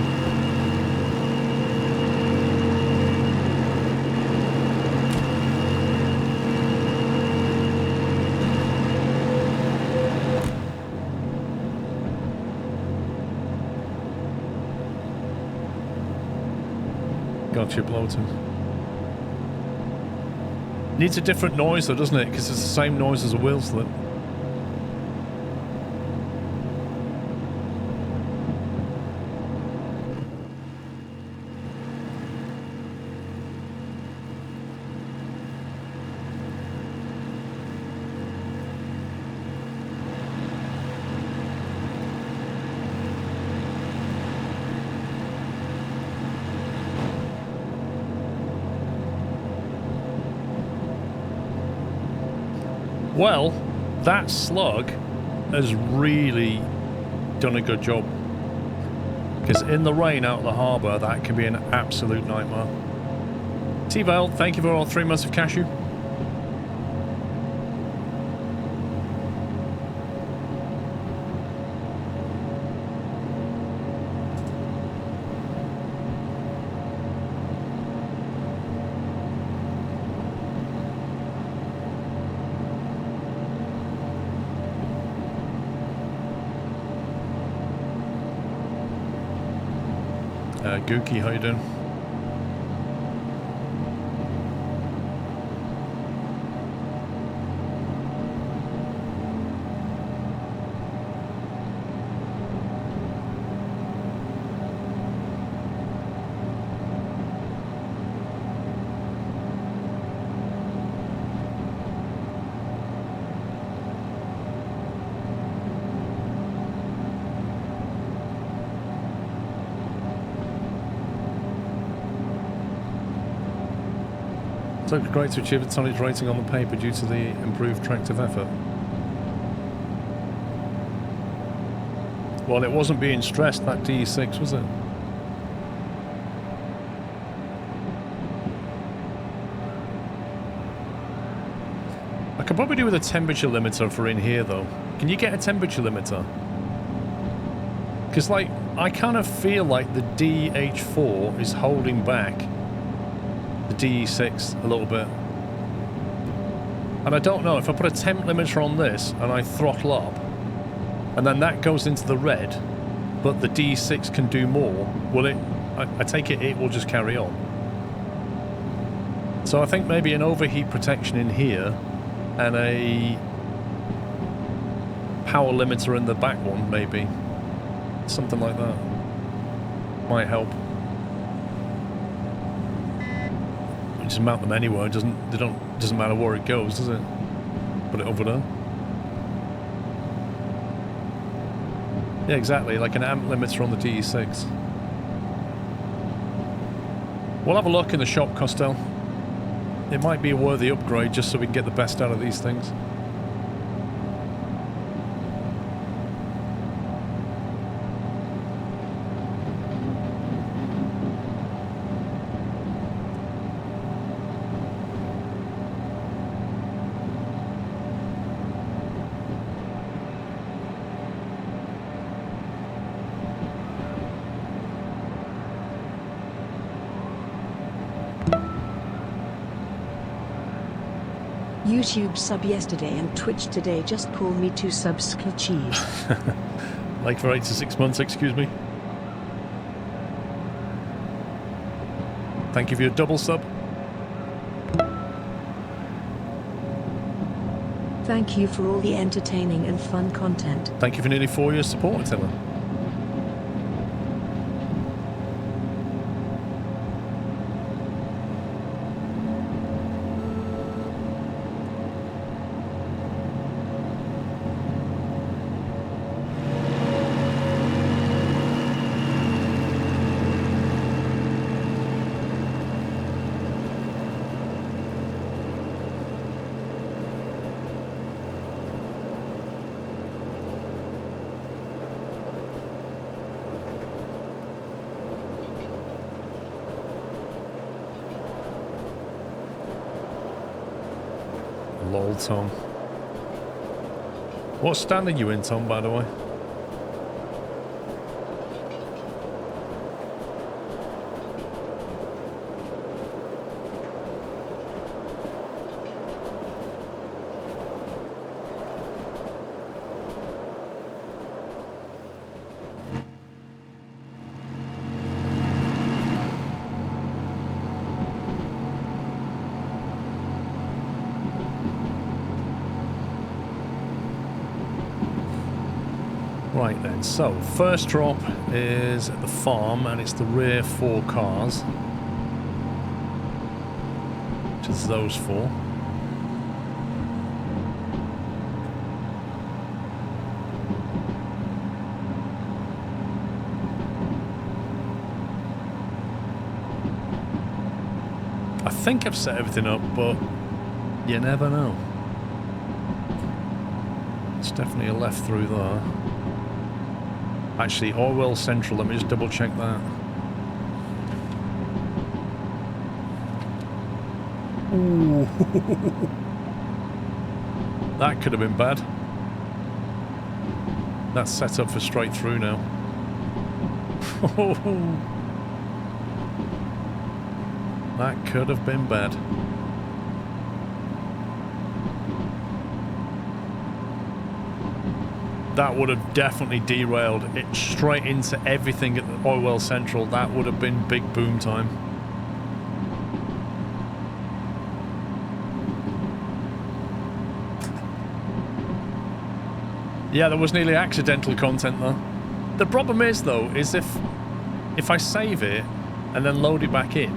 Gotcha, bloating. Needs a different noise though, doesn't it? Because it's the same noise as a wheel slip. Well, that slug has really done a good job. Because in the rain out of the harbour, that can be an absolute nightmare. T-Vale, thank you for all 3 months of cashew. Gookie, how you doing? So great to achieve a tonnage rating on the paper due to the improved tractive effort. Well, it wasn't being stressed, that DE6, was it? I could probably do with a temperature limiter for in here, though. Can you get a temperature limiter? Because, like, I kind of feel like the DH4 is holding back the DE6 a little bit. And I don't know, if I put a temp limiter on this and I throttle up, and then that goes into the red, but the D6 can do more, will it? I take it will just carry on. So I think maybe an overheat protection in here and a power limiter in the back one, maybe. Something like that. Might help. You just mount them anywhere, doesn't matter where it goes, does it? Put it over there. Yeah, exactly, like an amp limiter on the DE6. We'll have a look in the shop, Costello. It might be a worthy upgrade just so we can get the best out of these things. YouTube sub yesterday and Twitch today. Just pull me 2 subs, cheese. Like for 8 to 6 months, excuse me. Thank you for your double sub. Thank you for all the entertaining and fun content. Thank you for nearly 4 years support, Attila. Lol, Tom. What stand are you in, Tom, by the way? Right then, so first drop is at the farm and it's the rear 4 cars, which is those 4. I think I've set everything up, but you never know. It's definitely a left through there. Actually, Orwell Central, let me just double check that. Ooh. That could have been bad. That's set up for straight through now. That could have been bad. That would have definitely derailed it straight into everything at the Orwell Central. That would have been big boom time. Yeah, there was nearly accidental content there. The problem is, though, is if I save it and then load it back in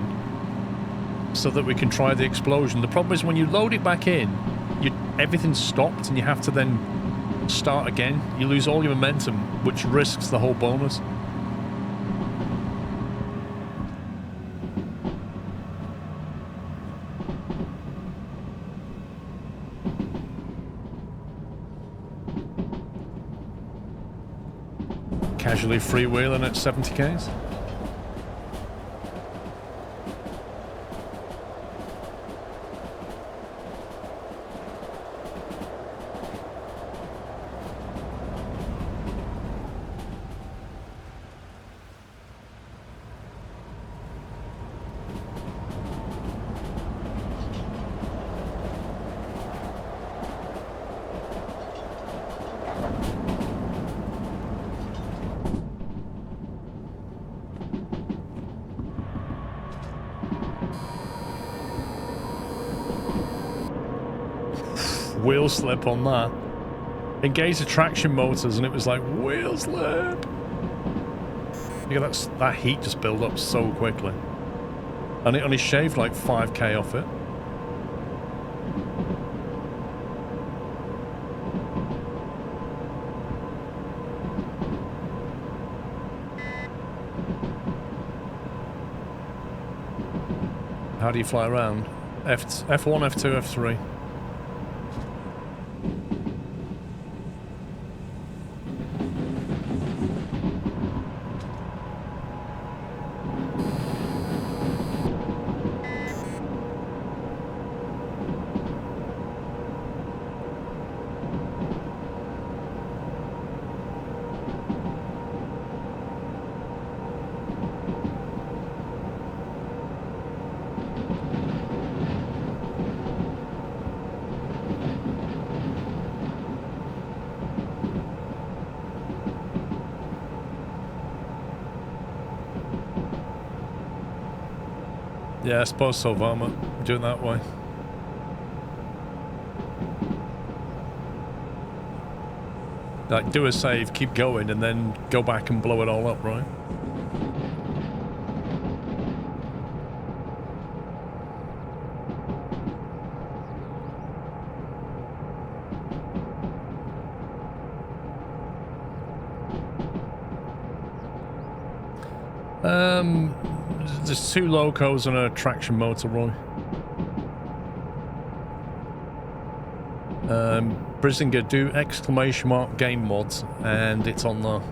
so that we can try the explosion, the problem is when you load it back in, everything's stopped and you have to then start again. You lose all your momentum, which risks the whole bonus. Casually freewheeling at 70 k's. Wheel slip on that. Engage the traction motors and it was like wheel slip. Look at that heat just build up so quickly. And it only shaved like 5k off it. How do you fly around? F1, F2, F3. Yeah, I suppose so, Varma. Do it that way. Like, do a save, keep going, and then go back and blow it all up, right? There's 2 locos and a traction motor, Roy. Brizinger, do ! game mods, and it's on there.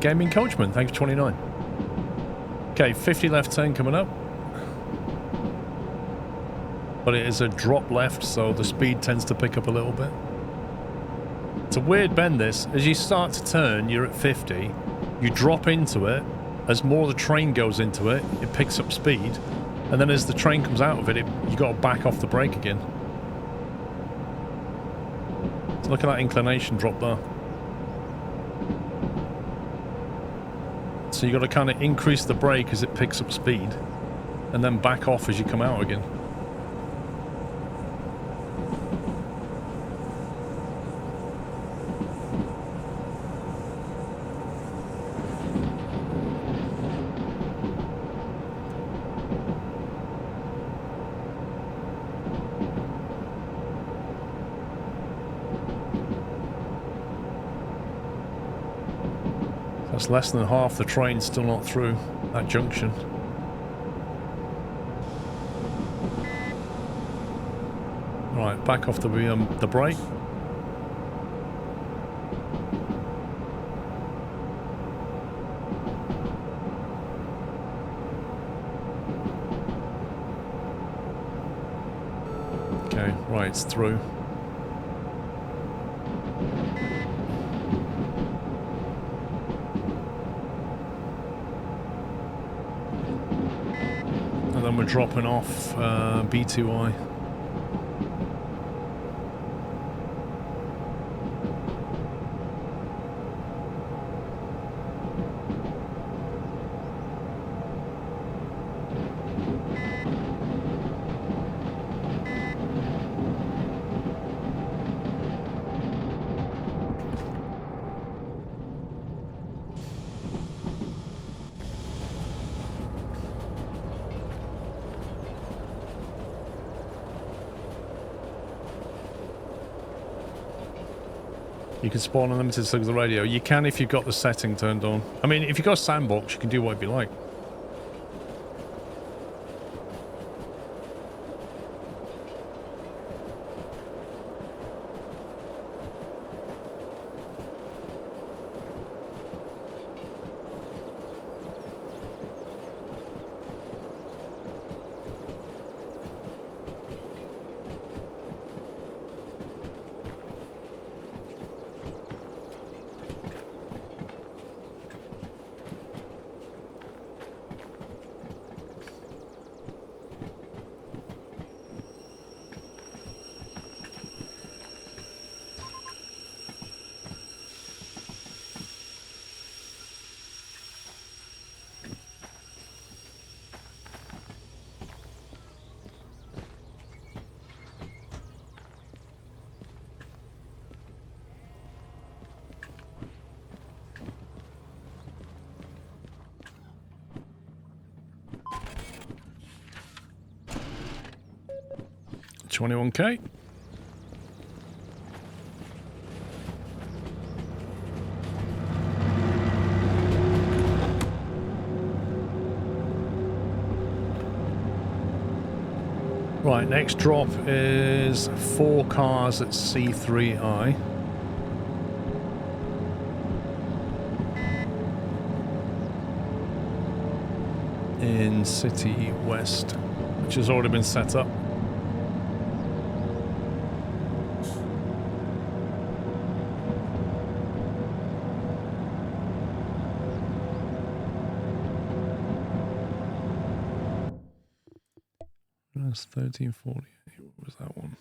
Gaming Coachman, thank you for 29. Okay, 50 left turn coming up. But it is a drop left, so the speed tends to pick up a little bit. It's a weird bend, this. As you start to turn, you're at 50. You drop into it. As more of the train goes into it, it picks up speed. And then as the train comes out of it, you got to back off the brake again. So look at that inclination drop there. So you got to kind of increase the brake as it picks up speed, and then back off as you come out again. That's less than half the train still not through that junction. Right, back off the brake. Okay, right, it's through. And then we're dropping off B2I. You can spawn unlimited slugs of the radio. You can if you've got the setting turned on. I mean, if you've got a sandbox, you can do whatever you like. $21K. Right, next drop is 4 cars at C3I. In City West, which has already been set up. That's 1340. What was that one?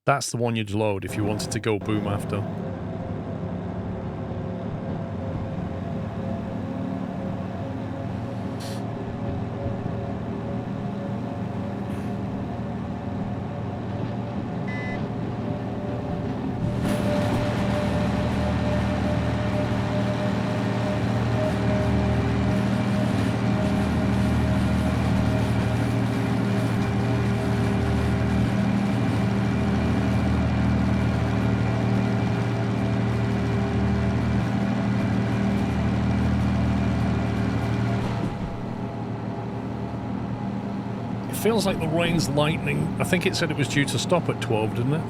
That's the one you'd load if you wanted to go boom after. Feels like the rain's lightning. I think it said it was due to stop at 12, didn't it?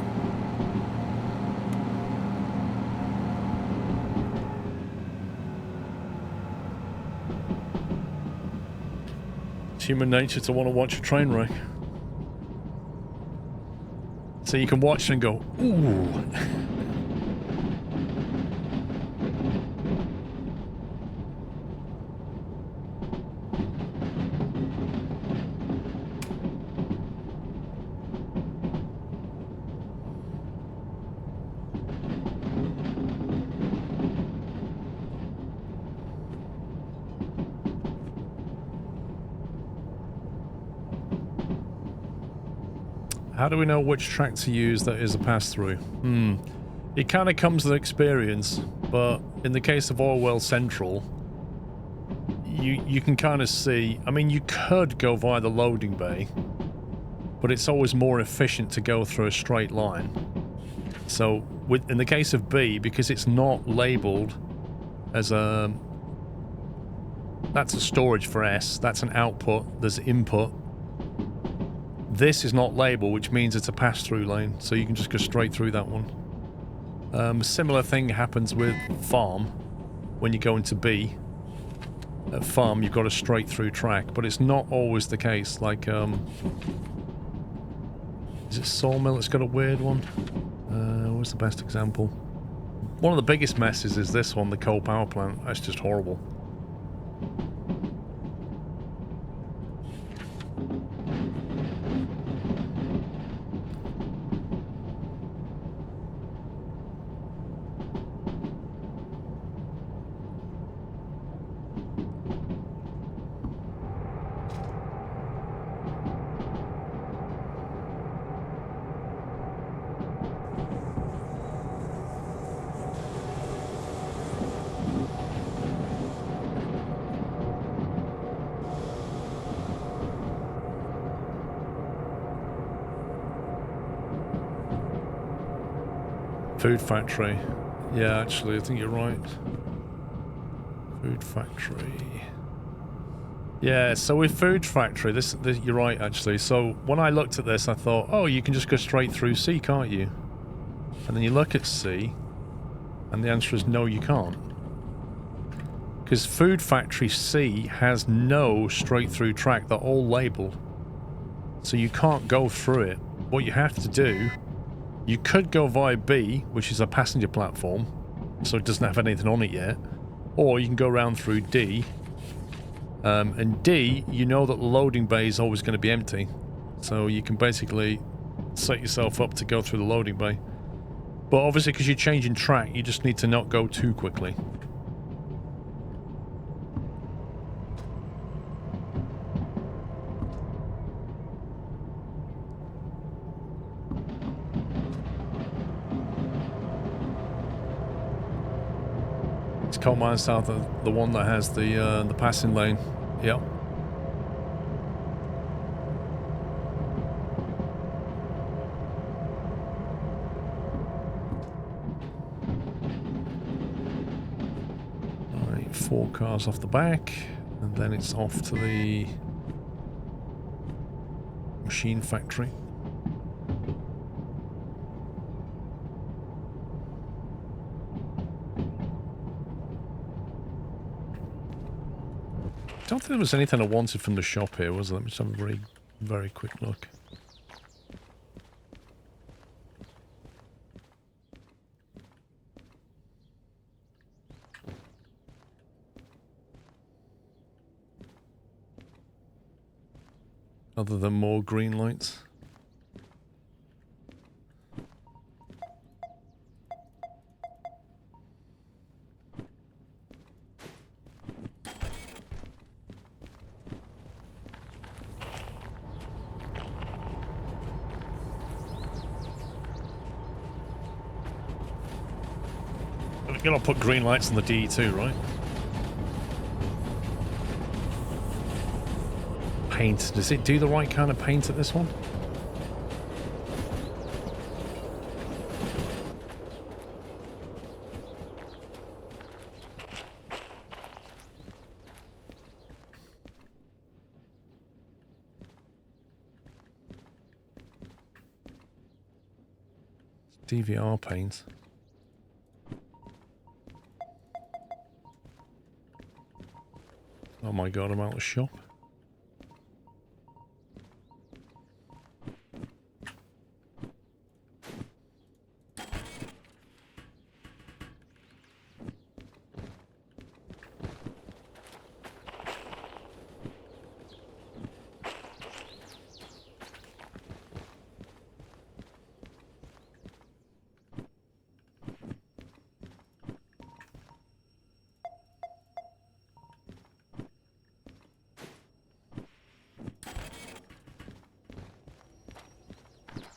It's human nature to want to watch a train wreck. So you can watch and go, ooh. How do we know which track to use that is a pass-through? It kind of comes with experience, but in the case of Orwell Central, you can kind of see... I mean, you could go via the loading bay, but it's always more efficient to go through a straight line. So, in the case of B, because it's not labelled as a... That's a storage for S, that's an output, there's input. This is not labelled, which means it's a pass-through lane, so you can just go straight through that one. A similar thing happens with Farm when you go into B. At Farm, you've got a straight-through track, but it's not always the case. Like, is it Sawmill? It's got a weird one. What's the best example? One of the biggest messes is this one, the coal power plant. That's just horrible. Food factory. Yeah, actually, I think you're right. Food factory. Yeah, so with food factory, this you're right, actually. So when I looked at this, I thought, oh, you can just go straight through C, can't you? And then you look at C, and the answer is no, you can't. Because food factory C has no straight through track. They're all labelled. So you can't go through it. What you have to do, you could go via B, which is a passenger platform, so it doesn't have anything on it yet. Or you can go around through D. And D, you know that the loading bay is always going to be empty. So you can basically set yourself up to go through the loading bay. But obviously, because you're changing track, you just need to not go too quickly. It's coal mine south of the one that has the passing lane. Yep. Right, 4 cars off the back, and then it's off to the machine factory. I don't think there was anything I wanted from the shop here, was there? Let me just have a very, very quick look. Other than more green lights. You're gonna put green lights on the D too, right? Paint. Does it do the right kind of paint at this one? DVR paint. Oh my god, I'm out of shop.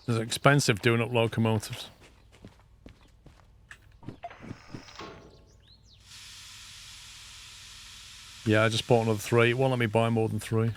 It's expensive doing up locomotives. Yeah, I just bought another 3. It won't let me buy more than 3.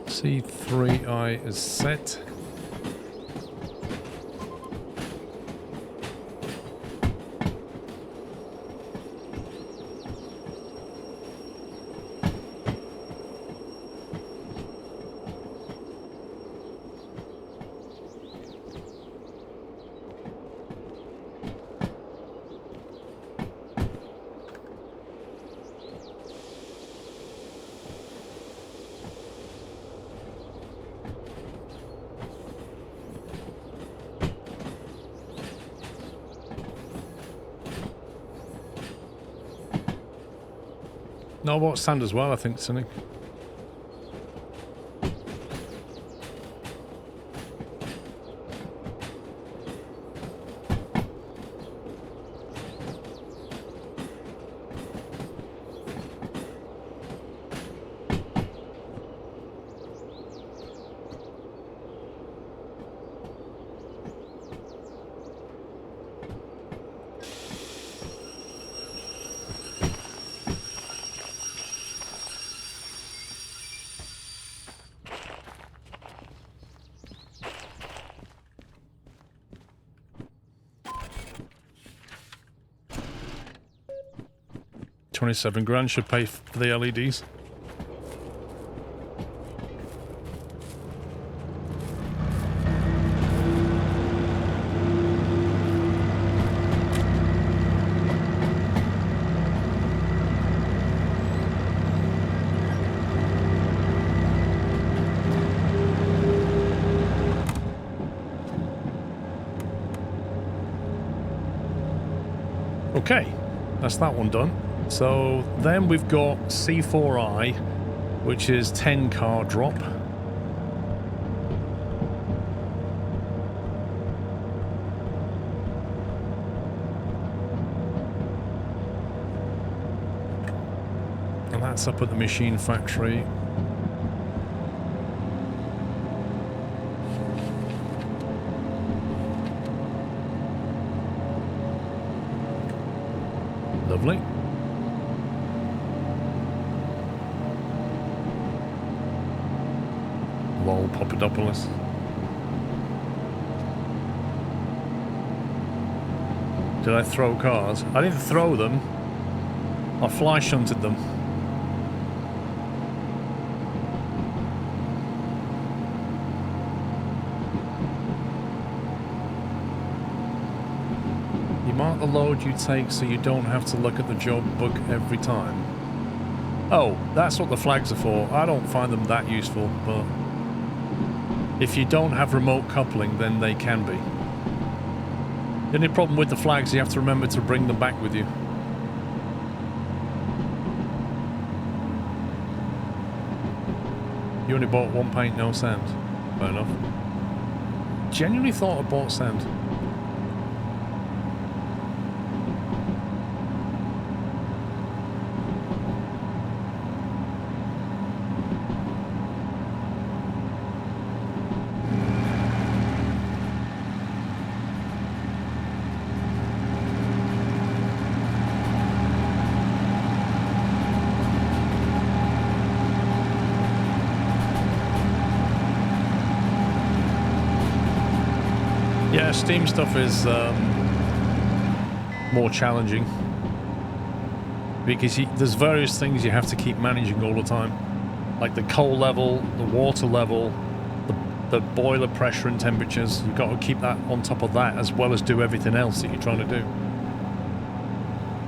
C3I is set. No, about sand as well, I think, Cynic. $27,000 should pay for the LEDs. Okay, that's that one done. So then we've got C4I, which is 10 car drop. And that's up at the machine factory. Lovely. Lol, Papadopoulos. Did I throw cars? I didn't throw them. I fly shunted them. You mark the load you take so you don't have to look at the job book every time. Oh, that's what the flags are for. I don't find them that useful, but if you don't have remote coupling, then they can be. The only problem with the flags, you have to remember to bring them back with you. You only bought one paint, no sand. Fair enough. Genuinely thought I bought sand. Steam stuff is more challenging because there's various things you have to keep managing all the time, like the coal level, the water level, the boiler pressure and temperatures. You've got to keep that on top of that as well as do everything else that you're trying to do.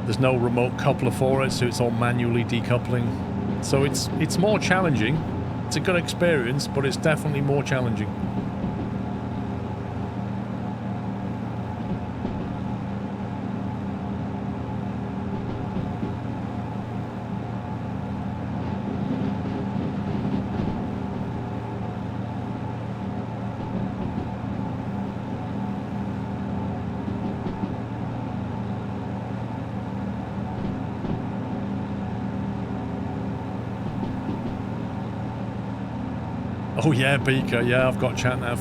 There's no remote coupler for it, so it's all manually decoupling. So it's more challenging. It's a good experience, but it's definitely more challenging. Oh yeah, Beaker, yeah, I've got chat nav.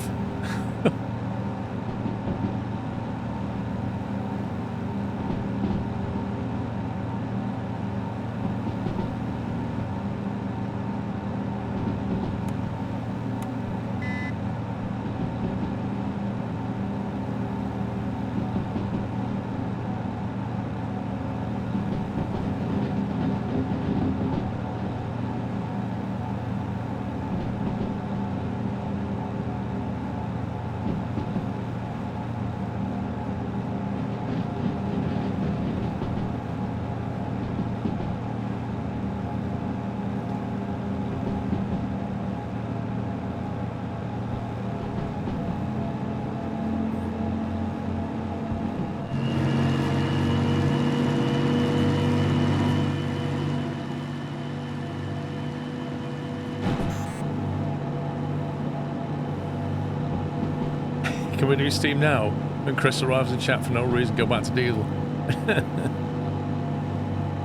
Can we do Steam now? When Chris arrives in chat for no reason, go back to diesel.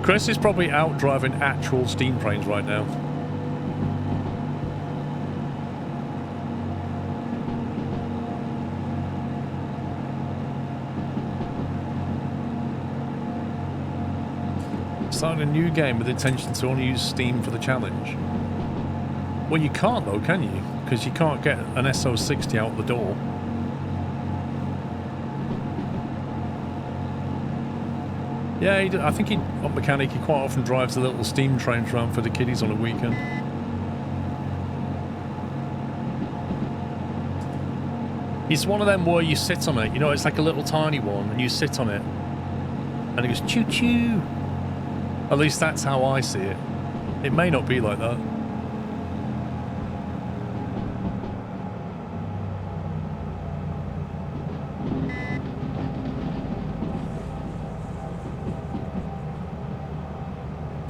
Chris is probably out driving actual steam trains right now. Starting a new game with the intention to only use Steam for the challenge. Well, you can't though, can you? Because you can't get an SO60 out the door. Yeah, I think on Mechanic, he quite often drives the little steam trains around for the kiddies on a weekend. It's one of them where you sit on it, you know, it's like a little tiny one, and you sit on it, and it goes choo-choo. At least that's how I see it. It may not be like that.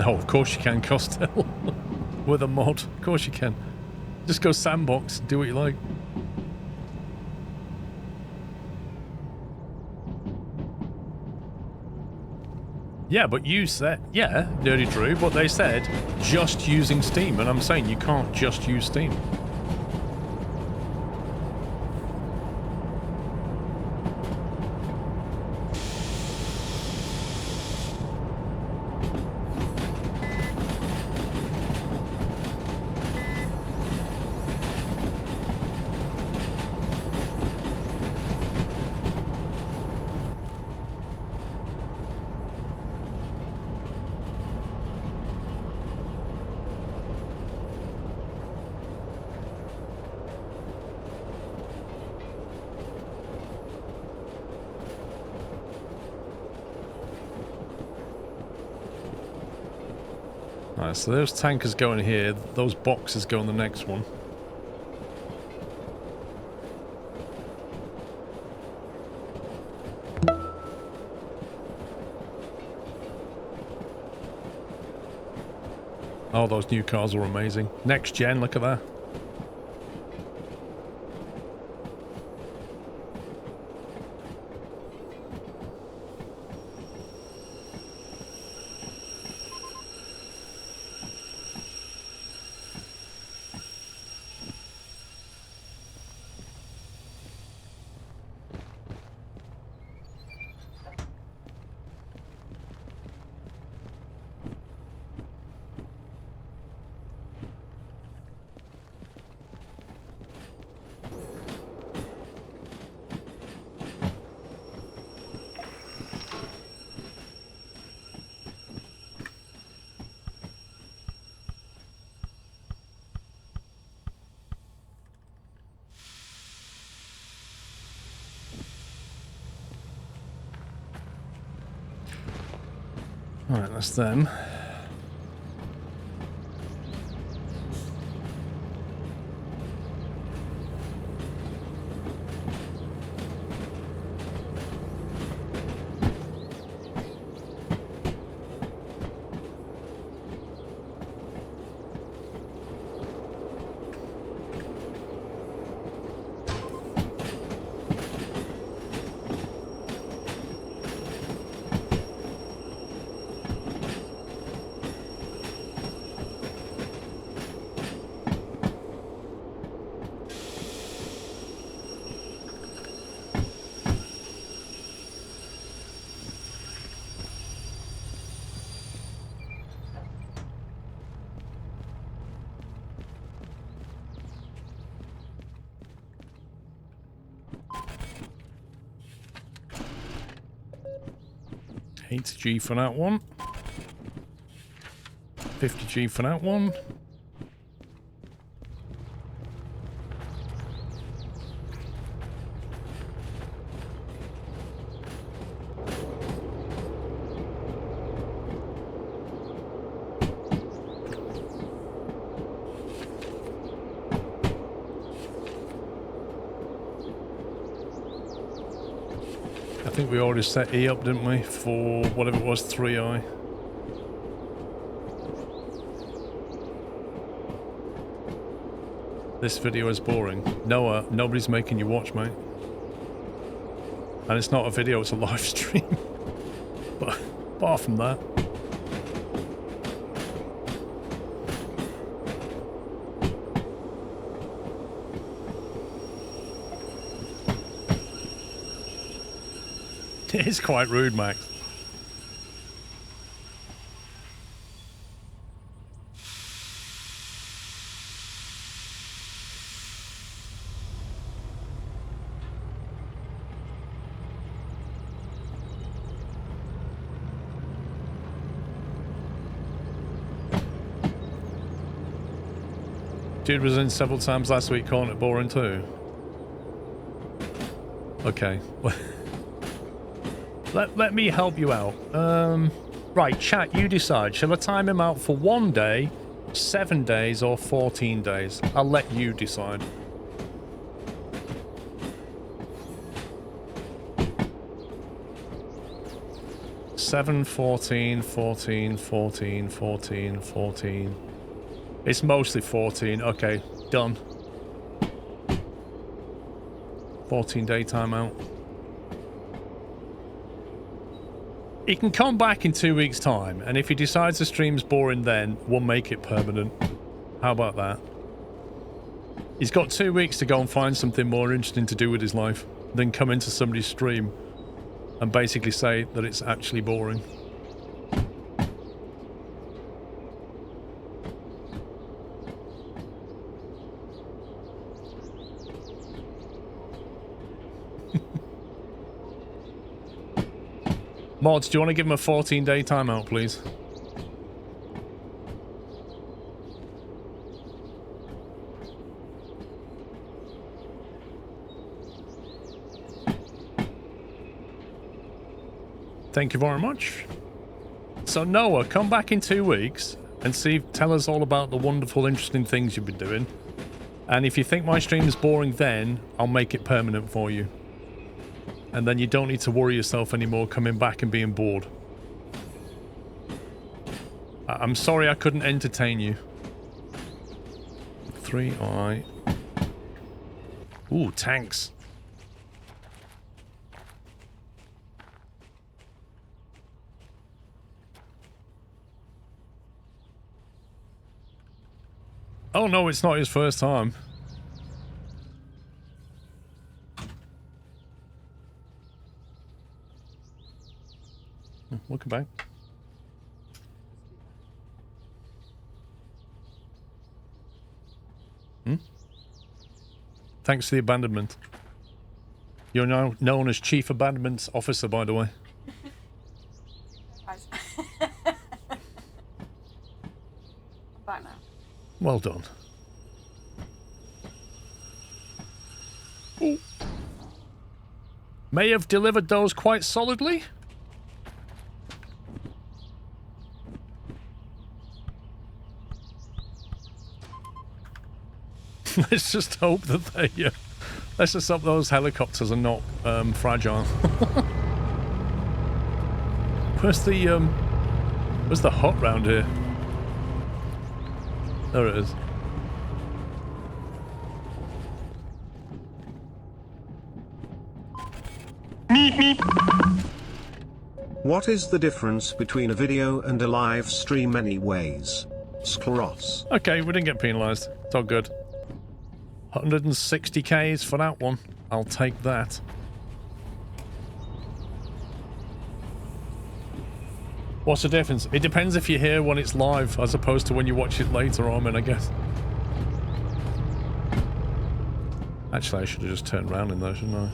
Oh, of course you can, Costello. With a mod. Of course you can. Just go sandbox, do what you like. Yeah, but you said, yeah, Dirty Drew, but they said just using Steam, and I'm saying you can't just use Steam. So those tankers go in here, those boxes go in the next one. Oh, those new cars are amazing. Next gen, look at that. Alright, that's them. $80G for that one. $50G for that one. I think we already set E up, didn't we, for whatever it was, 3i. This video is boring. Noah, nobody's making you watch, mate. And it's not a video, it's a live stream. But apart from that... It is quite rude, Max. Dude was in several times last week calling it boring too. Okay. Let me help you out. Right, chat, you decide. Shall I time him out for 1 day, 7 days, or 14 days? I'll let you decide. Seven, 14, 14, 14, 14, 14. It's mostly 14. Okay, done. 14-day timeout. He can come back in 2 weeks' time, and if he decides the stream's boring then, we'll make it permanent. How about that? He's got 2 weeks to go and find something more interesting to do with his life, than come into somebody's stream and basically say that it's actually boring. Mods, do you want to give him a 14-day timeout, please? Thank you very much. So Noah, come back in 2 weeks and tell us all about the wonderful, interesting things you've been doing. And if you think my stream is boring then, I'll make it permanent for you. And then you don't need to worry yourself anymore coming back and being bored. I'm sorry I couldn't entertain you. 3i. Ooh, tanks. Oh no, it's not his first time. Welcome back. Thanks for the abandonment. You're now known as Chief Abandonment Officer, by the way. I'm back now. Well done. Ooh. May have delivered those quite solidly. Let's just hope that they... let's just hope those helicopters are not fragile. Where's the hut round here? There it is. What is the difference between a video and a live stream anyways? Skros. Okay, we didn't get penalised. It's all good. 160Ks for that one. I'll take that. What's the difference? It depends if you're here when it's live as opposed to when you watch it later on, I guess. Actually, I should have just turned around in there, shouldn't I?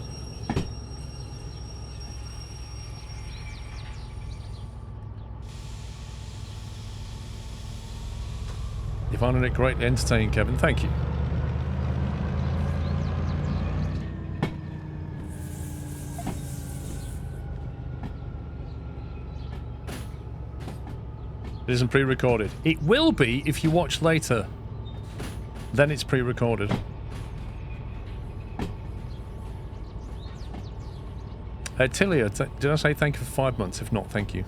You're finding it greatly entertaining, Kevin. Thank you. It isn't pre-recorded. It will be if you watch later. Then it's pre-recorded. Tilia, did I say thank you for 5 months? If not, thank you.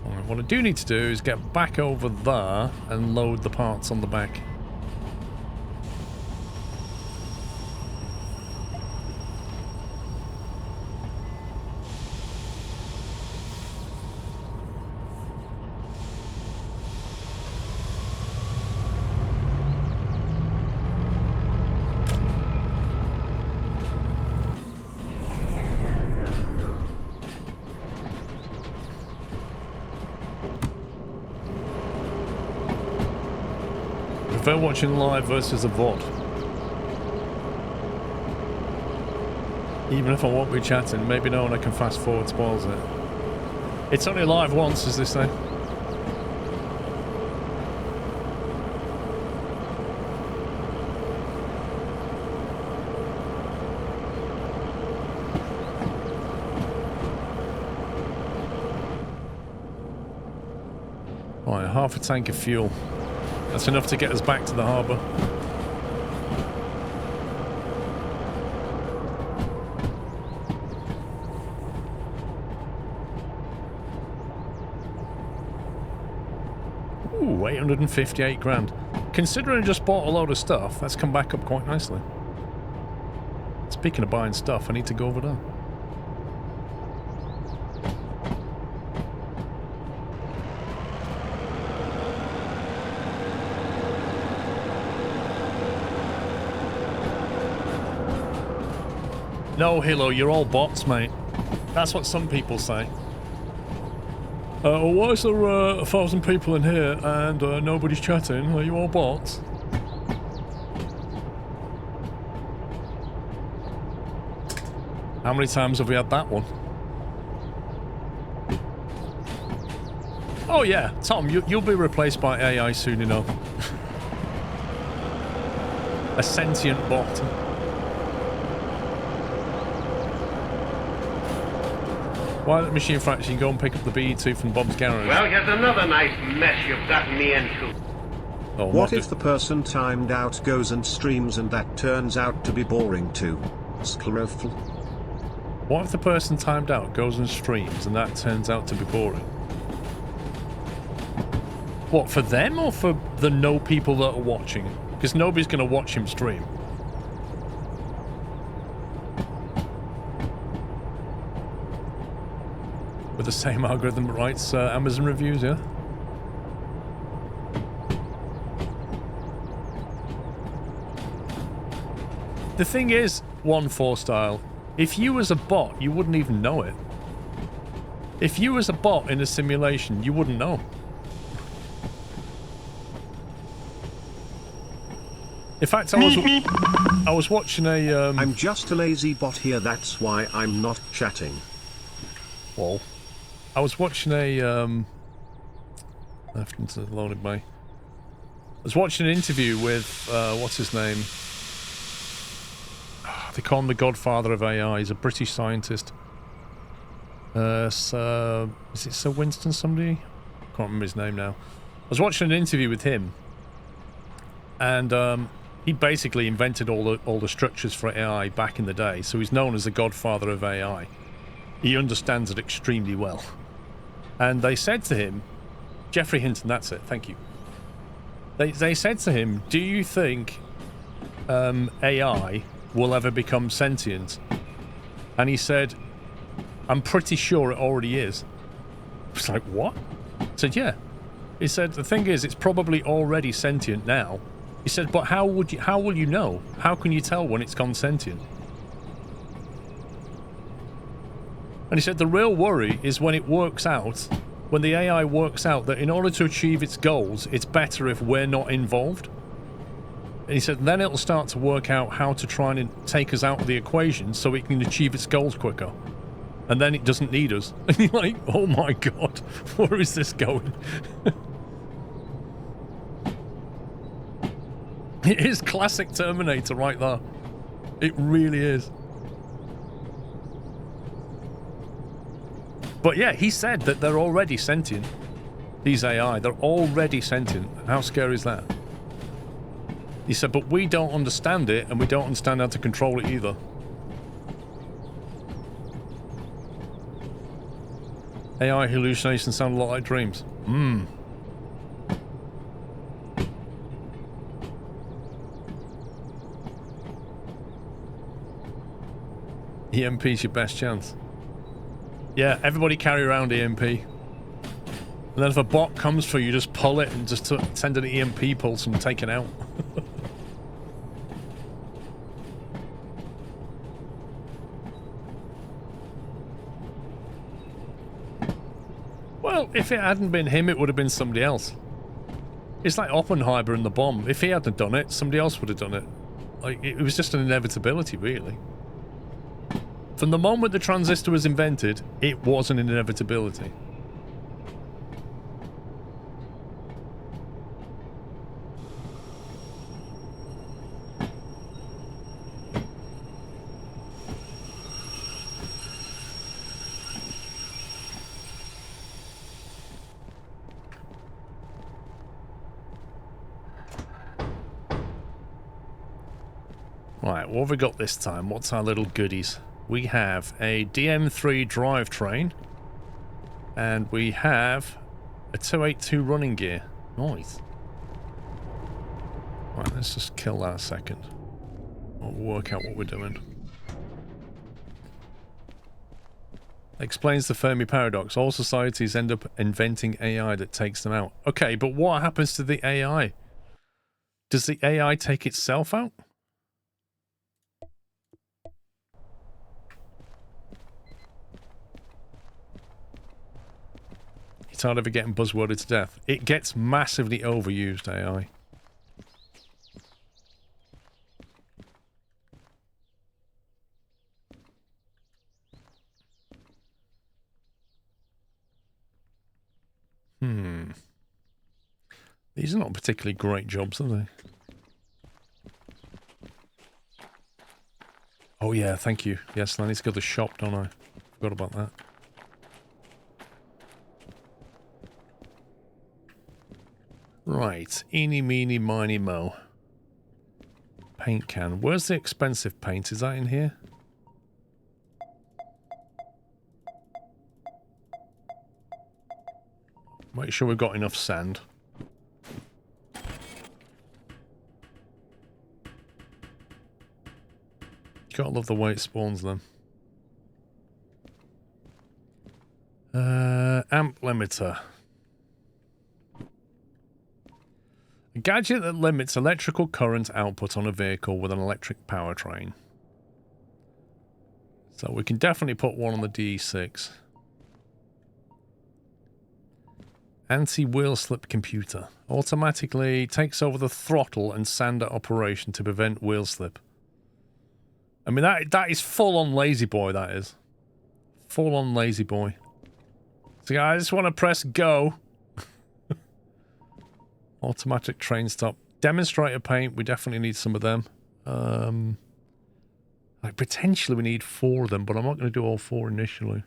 Alright, what I do need to do is get back over there and load the parts on the back. Prefer watching live versus a VOD. Even if I won't be chatting, maybe knowing I can fast forward spoils it. It's only live once, as they say. Right, half a tank of fuel. That's enough to get us back to the harbour. Ooh, 858 grand. Considering I just bought a load of stuff, that's come back up quite nicely. Speaking of buying stuff, I need to go over there. No, Hilo, you're all bots, mate. That's what some people say. Why is there 1,000 people in here and nobody's chatting? Are you all bots? How many times have we had that one? Oh yeah, Tom, you'll be replaced by AI soon enough. A sentient bot. While at the machine factory, you can go and pick up the BE2 from Bob's garage. Well, here's another nice mess you've gotten me into. Oh, What if the person timed out goes and streams and that turns out to be boring too? SquirrelPlus. What if the person timed out goes and streams and that turns out to be boring? What, for them or for the no people that are watching? Because nobody's going to watch him stream. With the same algorithm that writes Amazon reviews, yeah? The thing is, 1-4 style, if you was a bot, you wouldn't even know it. If you was a bot in a simulation, you wouldn't know. In fact, I was watching a... I'm just a lazy bot here, that's why I'm not chatting. Whoa. I was watching a... I haven't loaded my... I was watching an interview with... what's his name? They call him the godfather of AI. He's a British scientist. Is it Sir Winston somebody? I can't remember his name now. I was watching an interview with him. And he basically invented all the structures for AI back in the day. So he's known as the godfather of AI. He understands it extremely well. And they said to him, Geoffrey Hinton, that's it, thank you. They said to him, do you think AI will ever become sentient? And he said, I'm pretty sure it already is. I was like, what? He said, yeah. He said, the thing is, it's probably already sentient now. He said, but how will you know? How can you tell when it's gone sentient? And he said the real worry is when it works out, when the AI works out that in order to achieve its goals, it's better if we're not involved. And he said then it'll start to work out how to try and take us out of the equation so it can achieve its goals quicker. And then it doesn't need us. And you're like, oh my god, where is this going? It is classic Terminator right there. It really is. But yeah, he said that they're already sentient. These AI, they're already sentient. How scary is that? He said, but we don't understand it, and we don't understand how to control it either. AI hallucinations sound a lot like dreams. EMP's your best chance. Yeah, everybody carry around EMP. And then if a bot comes for you, just pull it and just send an EMP pulse and take it out. Well, if it hadn't been him, it would have been somebody else. It's like Oppenheimer and the bomb. If he hadn't done it, somebody else would have done it. Like, it was just an inevitability, really. From the moment the transistor was invented, it was an inevitability. Right, what have we got this time? What's our little goodies? We have a DM3 drivetrain, and we have a 282 running gear. Nice. Right, let's just kill that a second. We'll work out what we're doing. Explains the Fermi paradox. All societies end up inventing AI that takes them out. Okay, but what happens to the AI? Does the AI take itself out? Tired of it getting buzzworded to death. It gets massively overused, AI. These are not particularly great jobs, are they? Oh yeah, thank you. Yes, I need to go to the shop, don't I? Forgot about that. Right, eeny, meeny, miny, mo. Paint can. Where's the expensive paint? Is that in here? Make sure we've got enough sand. Gotta love the way it spawns them. Amp limiter. A gadget that limits electrical current output on a vehicle with an electric powertrain. So we can definitely put one on the D6. Anti-wheel slip computer. Automatically takes over the throttle and sander operation to prevent wheel slip. I mean, that is full-on lazy boy, that is. Full-on lazy boy. So I just want to press go. Automatic train stop. Demonstrator paint, we definitely need some of them. Like potentially we need 4 of them, but I'm not going to do all 4 initially.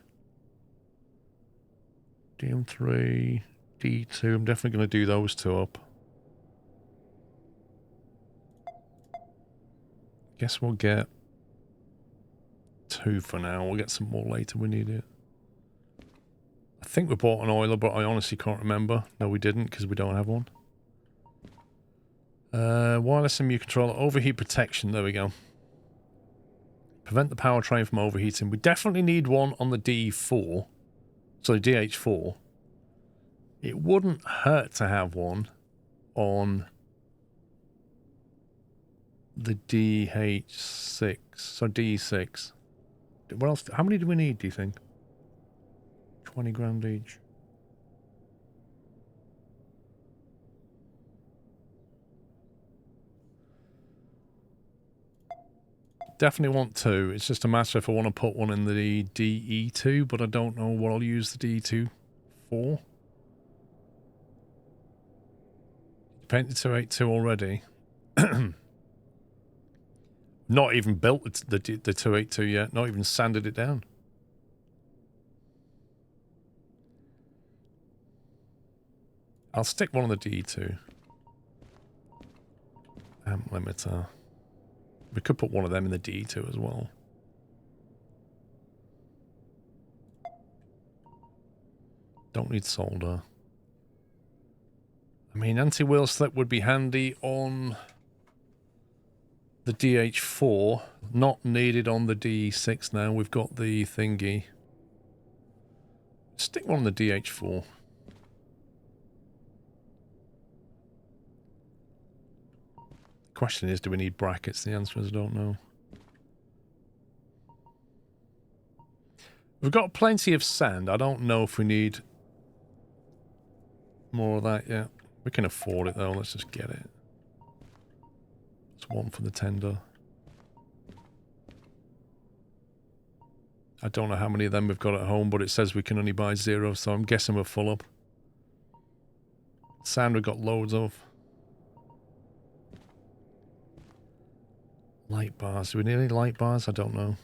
DM3, D2, I'm definitely going to do those 2 up. Guess we'll get 2 for now. We'll get some more later, we need it. I think we bought an oiler, but I honestly can't remember. No, we didn't, because we don't have one. Wireless MU controller, overheat protection, there we go. Prevent the powertrain from overheating. We definitely need one on the D4. Sorry, DH4. It wouldn't hurt to have one on the DH6. So D6. What else? How many do we need, do you think? 20 grand each. Definitely want 2. It's just a matter if I want to put one in the DE2, but I don't know what I'll use the DE2 for. Painted 282 already. Not even built the 282 yet. Not even sanded it down. I'll stick one on the DE2. Amp limiter. We could put one of them in the D2 as well. Don't need solder. I mean, anti-wheel slip would be handy on the DH4. Not needed on the D6 now. We've got the thingy. Stick one on the DH4. Question is, do we need brackets? The answer is I don't know. We've got plenty of sand. I don't know if we need more of that yet. We can afford it though, let's just get it. It's one for the tender. I don't know how many of them we've got at home, but it says we can only buy 0, so I'm guessing we're full up. Sand we've got loads of. Light bars. Do we need any light bars? I don't know.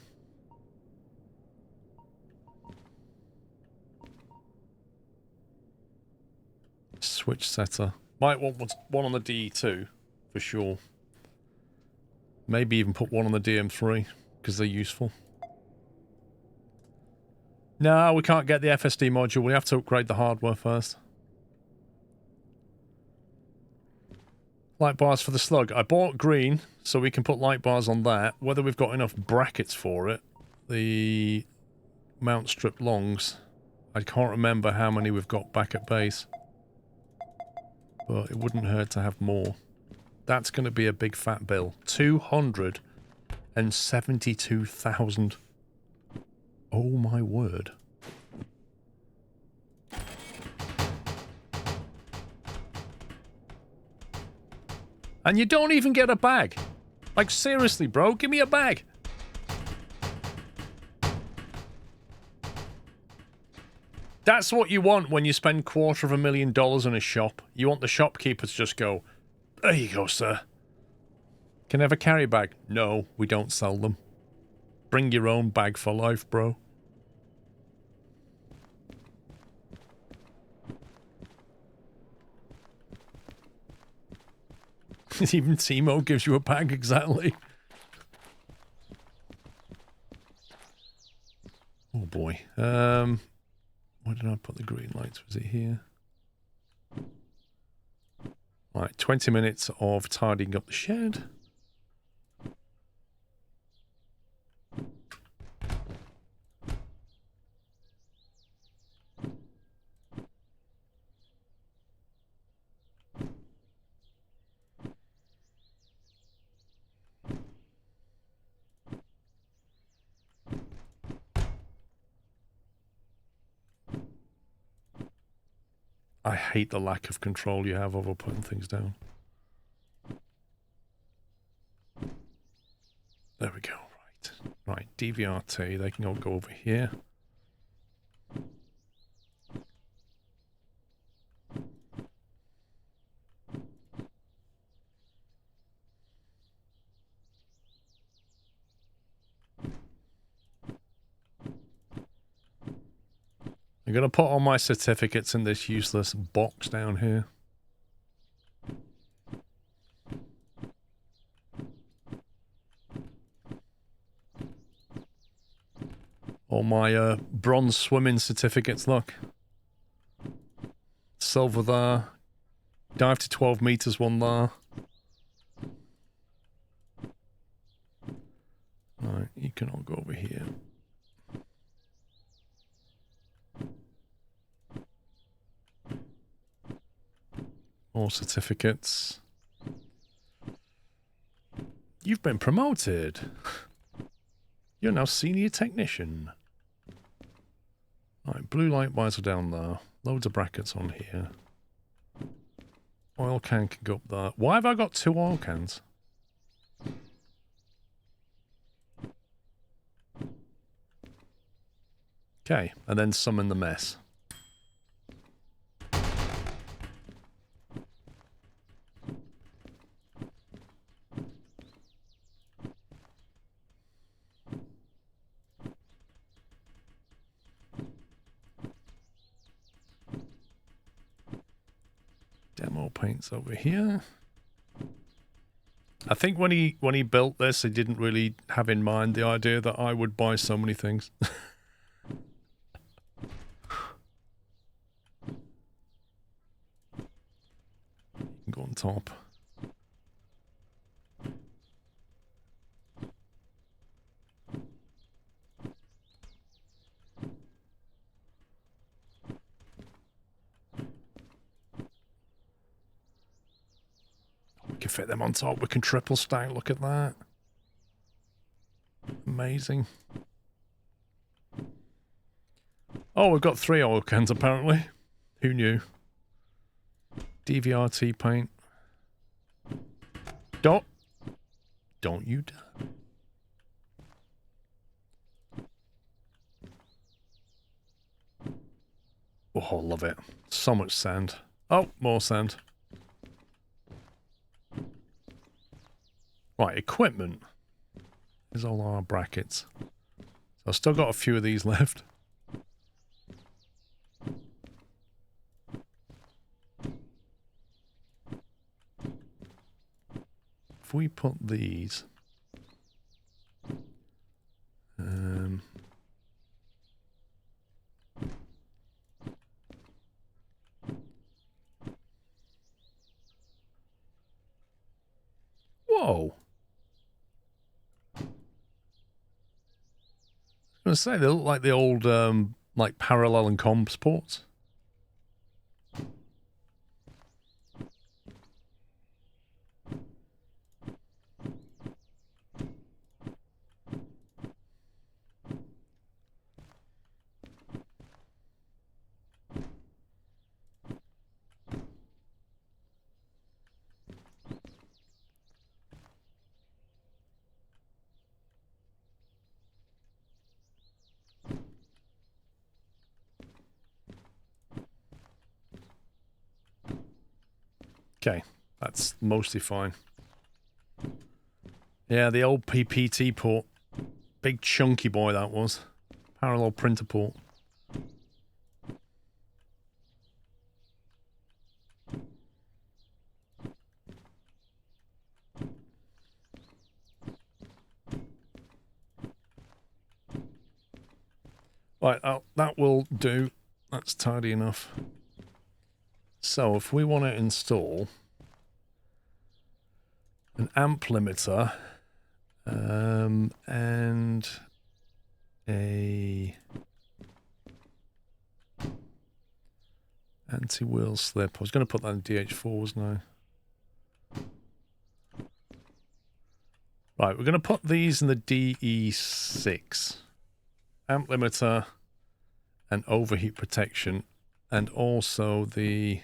Switch setter. Might want one on the DE2, for sure. Maybe even put one on the DM3, because they're useful. No, we can't get the FSD module. We have to upgrade the hardware first. Light bars for the slug. I bought green, so we can put light bars on that. Whether we've got enough brackets for it, the mount strip longs, I can't remember how many we've got back at base. But it wouldn't hurt to have more. That's going to be a big fat bill. 272,000. Oh my word. And you don't even get a bag. Like, seriously, bro, give me a bag. That's what you want when you spend $250,000 in a shop. You want the shopkeeper to just go, there you go, sir. Can I have a carry bag? No, we don't sell them. Bring your own bag for life, bro. Even Timo gives you a bag, exactly. Oh boy. Where did I put the green lights? Was it here? Right, 20 minutes of tidying up the shed. I hate the lack of control you have over putting things down. There we go, right. Right, DVRT, they can all go over here. I'm going to put all my certificates in this useless box down here. All my bronze swimming certificates, look. Silver there. Dive to 12 meters, one there. Alright, you can all go over here. More certificates. You've been promoted. You're now senior technician. Right, blue light wires are down there. Loads of brackets on here. Oil can go up there. Why have I got 2 oil cans? Okay, and then some in the mess. Demo paints over here. I think when he built this, he didn't really have in mind the idea that I would buy so many things. Go on top. We can fit them on top. We can triple stack. Look at that. Amazing. Oh, we've got 3 oil cans apparently. Who knew? DVRT paint. Don't you dare. Oh, love it. So much sand. Oh, more sand. Right, equipment. Here's all our brackets. So I've still got a few of these left. If we put these... Whoa! I was going to say, they look like the old, like, parallel and comps ports. Okay, that's mostly fine. Yeah, the old PPT port. Big chunky boy that was. Parallel printer port. Right, that will do. That's tidy enough. So if we want to install an amp limiter and a anti-wheel slip. I was going to put that in DH4, wasn't I? Right, we're going to put these in the DE6. Amp limiter and overheat protection, and also the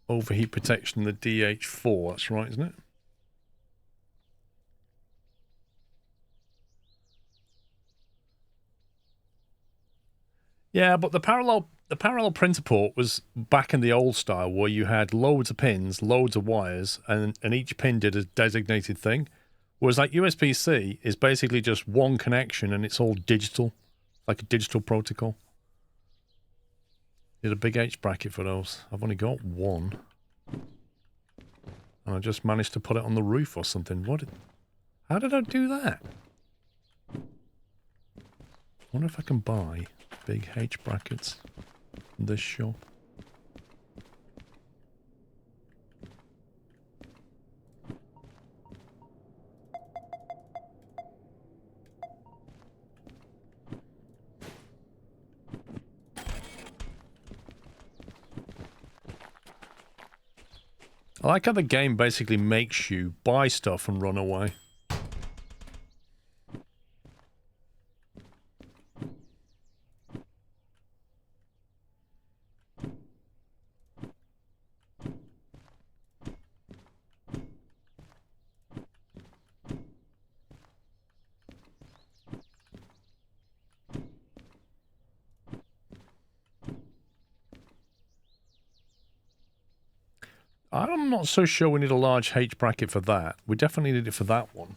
overheat protection in the DH4. That's right, isn't it? Yeah, but the parallel printer port was back in the old style where you had loads of pins, loads of wires, and each pin did a designated thing. Whereas like USB-C is basically just one connection and it's all digital, like a digital protocol. Need a big H bracket for those. I've only got one. And I just managed to put it on the roof or something. How did I do that? I wonder if I can buy big H brackets in this shop. I like how the game basically makes you buy stuff and run away. I'm not so sure we need a large H bracket for that. We definitely need it for that one.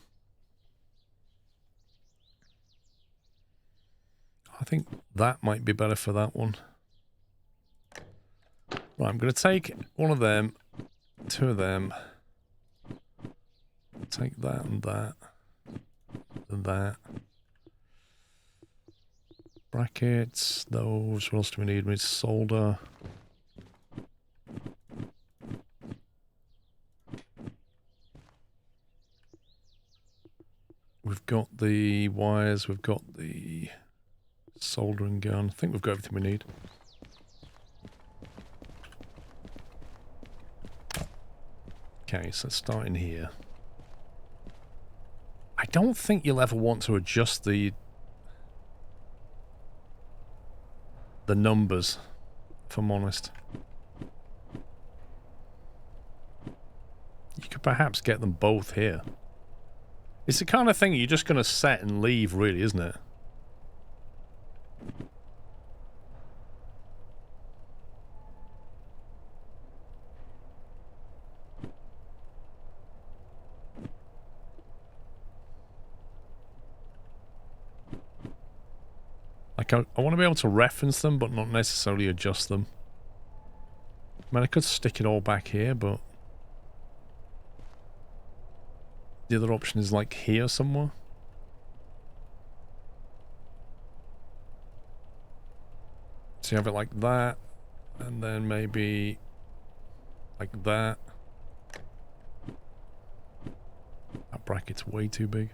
I think that might be better for that one. Right, I'm going to take one of them, two of them, take that and that, and that. Brackets, those, what else do we need? We need solder. We've got the wires, we've got the soldering gun. I think we've got everything we need. Okay, so let's start in here. I don't think you'll ever want to adjust the numbers, if I'm honest. perhaps get them both here. It's the kind of thing you're just going to set and leave, really, isn't it? Like, I want to be able to reference them, but not necessarily adjust them. I mean, I could stick it all back here, but... the other option is, like, here somewhere. So you have it like that, and then maybe... like that. That bracket's way too big.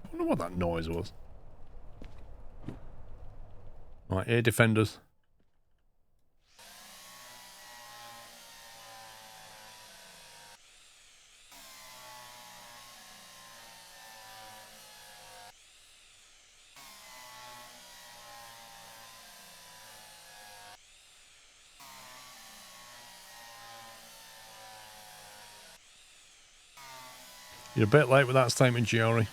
I wonder what that noise was. Right, air defenders. You're a bit late with that statement, Giori.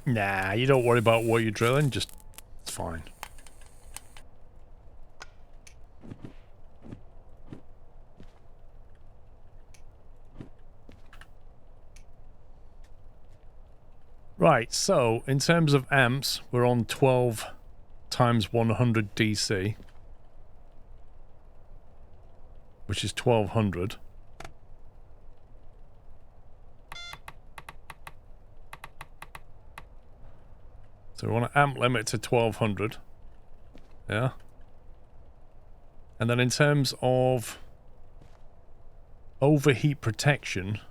Nah, you don't worry about what you're drilling, just... it's fine. Right, so, in terms of amps, we're on 12 times 100 DC. Which is 1200. So we want to amp limit to 1200. Yeah. And then in terms of overheat protection,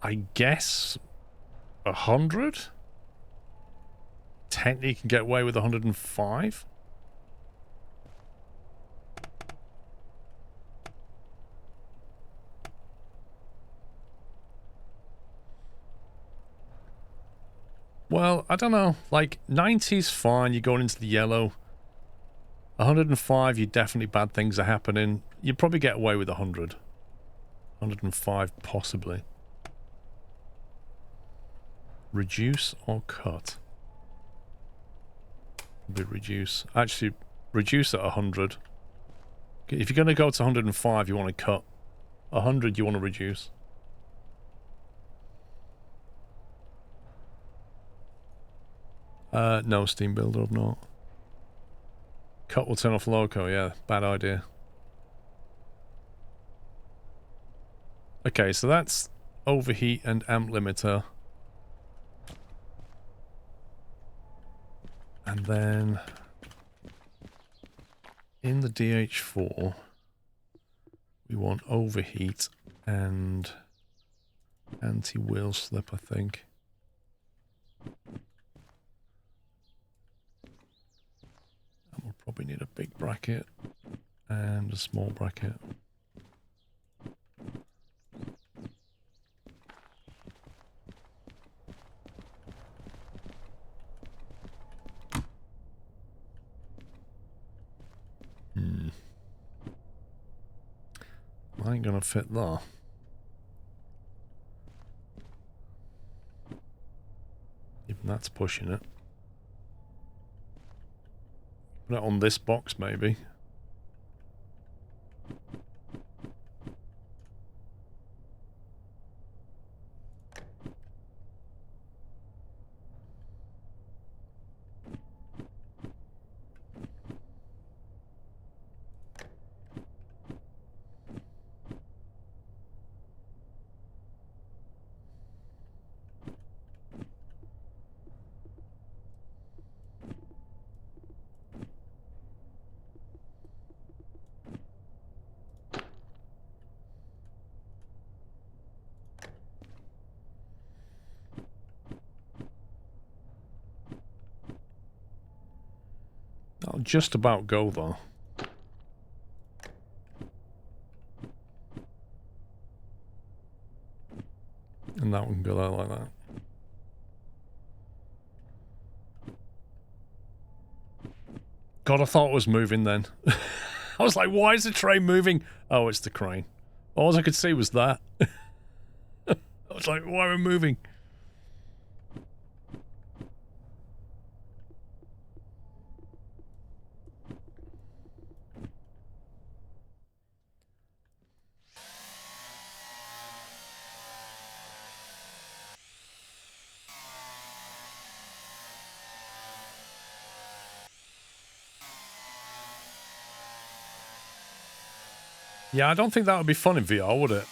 I guess 100? Technically you can get away with 105? Well, I don't know. Like, 90's fine. You're going into the yellow. 105, you definitely bad things are happening. You'd probably get away with 100. 105, possibly. Reduce or cut? Maybe reduce. Actually, reduce at 100. If you're going to go to 105, you want to cut. 100, you want to reduce. No, Steam Builder, I've not. Cut will turn off loco, yeah, bad idea. Okay, so that's overheat and amp limiter. And then in the DH4, we want overheat and anti-wheel slip, I think. We'll probably need a big bracket and a small bracket. I ain't gonna fit there. Even that's pushing it. Put it on this box, maybe. That'll just about go, though. And that one can go there like that. God, I thought it was moving then. I was like, why is the train moving? Oh, it's the crane. All I could see was that. I was like, why are we moving? Yeah, I don't think that would be fun in VR, would it?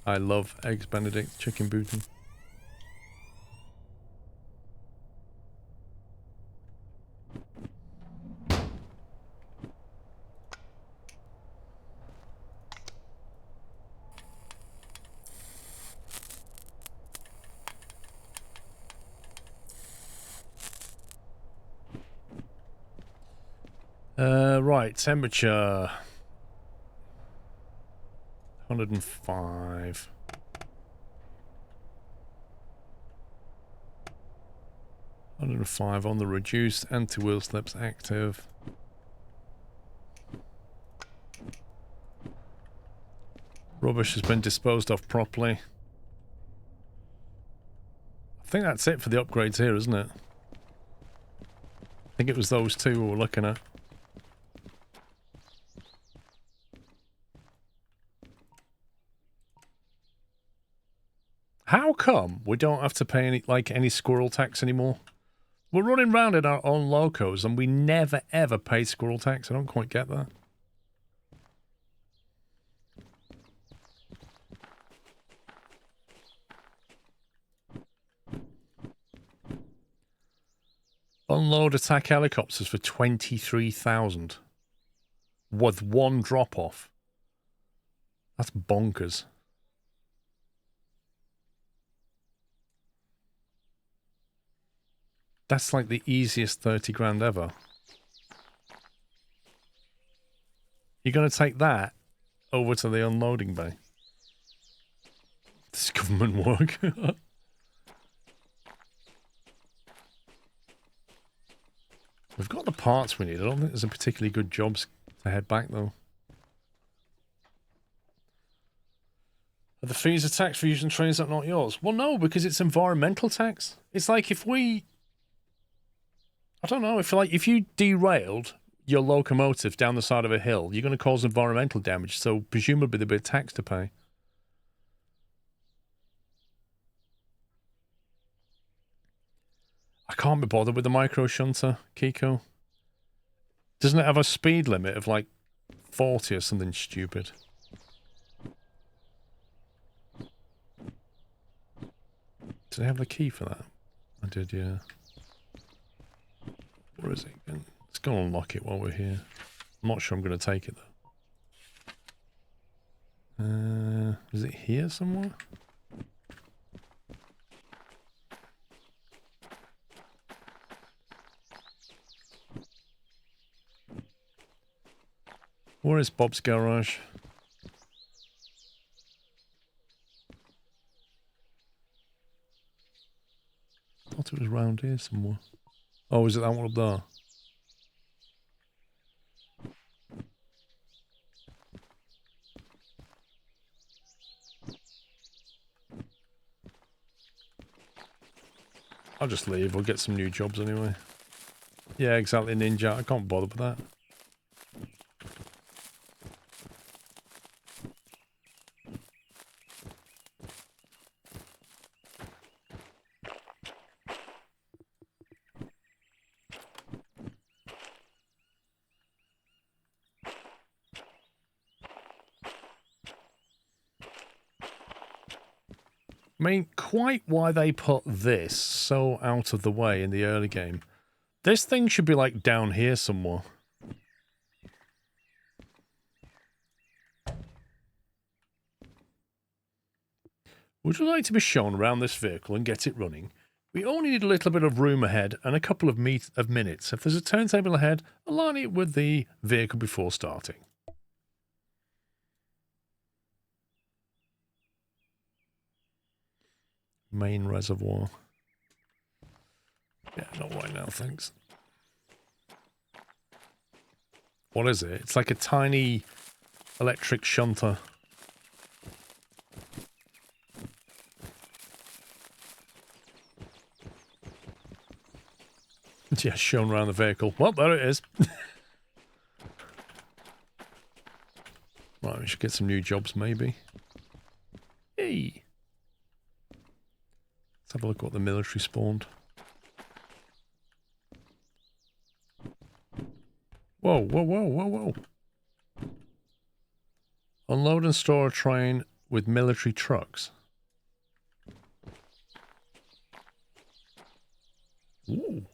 I love Eggs Benedict chicken booty. Right, temperature 105. On the reduced, anti-wheel slips active. Rubbish has been disposed of properly. I think that's it for the upgrades here, isn't it? I think it was those two we were looking at. How come we don't have to pay any squirrel tax anymore? We're running around in our own locos and we never ever pay squirrel tax. I don't quite get that. Unload attack helicopters for 23,000 with one drop off. That's bonkers. That's like the easiest 30 grand ever. You're going to take that over to the unloading bay. This government work. We've got the parts we need. I don't think there's a particularly good jobs to head back, though. Are the fees a tax for using trains that are not yours? Well, no, because it's environmental tax. It's like if we... I don't know, if you derailed your locomotive down the side of a hill, you're going to cause environmental damage, so presumably there'll be a tax to pay. I can't be bothered with the micro shunter, Kiko. Doesn't it have a speed limit of like 40 or something stupid? Did I have the key for that? I did, yeah. Where is it? Let's go unlock it while we're here. I'm not sure I'm going to take it, though. Is it here somewhere? Where is Bob's garage? I thought it was round here somewhere. Oh, is it that one up there? I'll just leave. We'll get some new jobs anyway. Yeah, exactly, Ninja. I can't bother with that. I mean, quite why they put this so out of the way in the early game. This thing should be like down here somewhere. Would you like to be shown around this vehicle and get it running? We only need a little bit of room ahead and a couple of minutes. If there's a turntable ahead, align it with the vehicle before starting. Main reservoir. Yeah, not right now, thanks. What is it? It's like a tiny electric shunter. Yeah, shown around the vehicle. Well, there it is. Right, we should get some new jobs, maybe. Hey! Let's have a look at what the military spawned. Whoa, whoa, whoa, whoa, whoa. Unload and store a train with military trucks. Ooh.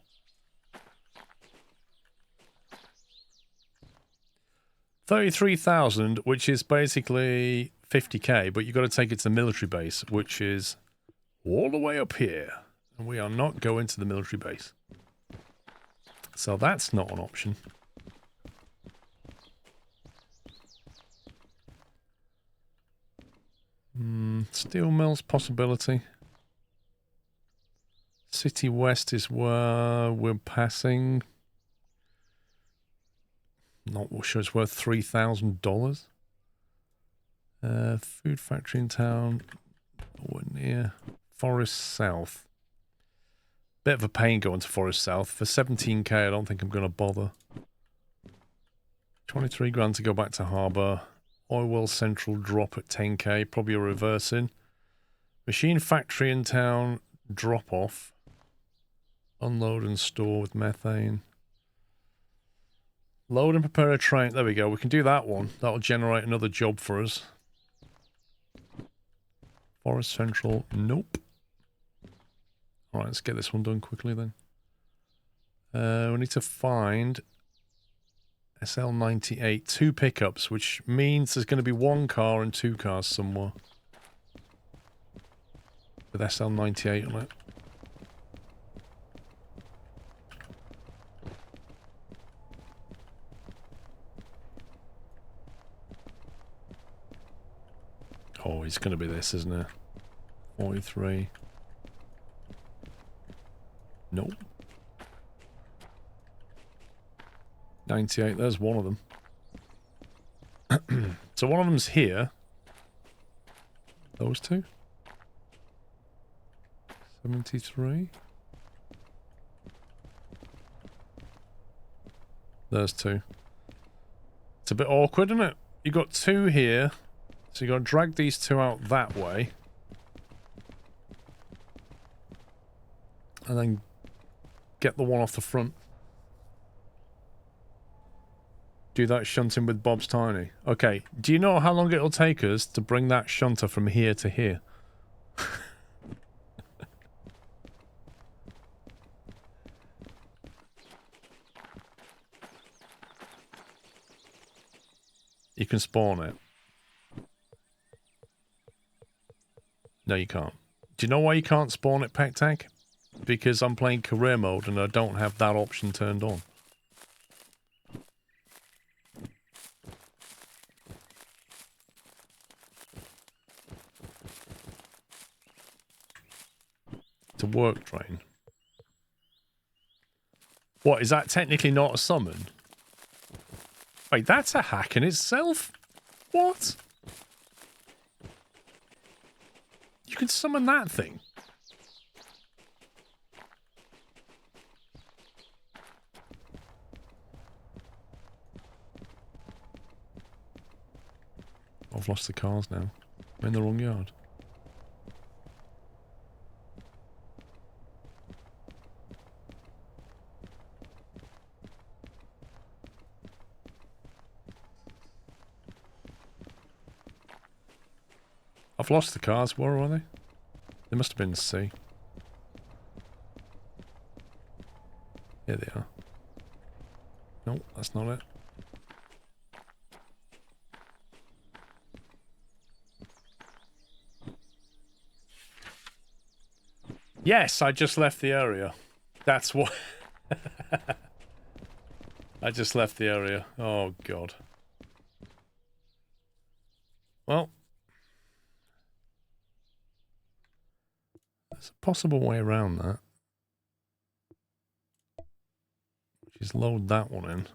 $33,000, which is basically 50k, but you've got to take it to the military base, which is all the way up here. And we are not going to the military base. So that's not an option. Steel mills possibility. City West is where we're passing. Not sure it's worth $3,000. Food factory in town. Nowhere near. Forest South. Bit of a pain going to Forest South. For 17k, I don't think I'm going to bother. 23 grand to go back to Harbour. Oil well central drop at 10k. Probably a reversing. Machine factory in town. Drop off. Unload and store with methane. Load and prepare a train. There we go. We can do that one. That'll generate another job for us. Forest Central. Nope. Alright, let's get this one done quickly then. We need to find SL98. 2 pickups, which means there's going to be 1 car and 2 cars somewhere. With SL98 on it. Oh, it's going to be this, isn't it? 43. Nope. 98, there's one of them. So one of them's here. Those two? 73. There's 2. It's a bit awkward, isn't it? You got 2 here. So you got to drag these 2 out that way. And then get the one off the front. Do that shunting with Bob's Tiny. Okay, do you know how long it'll take us to bring that shunter from here to here? You can spawn it. No, you can't. Do you know why you can't spawn at Pet Tag? Because I'm playing career mode and I don't have that option turned on. To work train. What, is that technically not a summon? Wait, that's a hack in itself? What? You can summon that thing? I've lost the cars now. I'm in the wrong yard. I've lost the cars. Where are they? They must have been in the sea. Here they are. No, that's not it. Yes, I just left the area. That's what... I just left the area. Oh, God. Well... there's a possible way around that. Which is load that one in.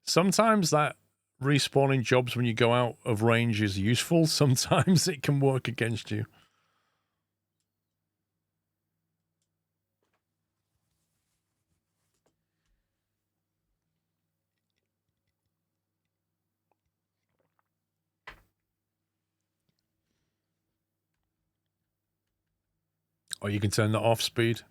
Sometimes that respawning jobs when you go out of range is useful. Sometimes it can work against you. Or you can turn that off speed.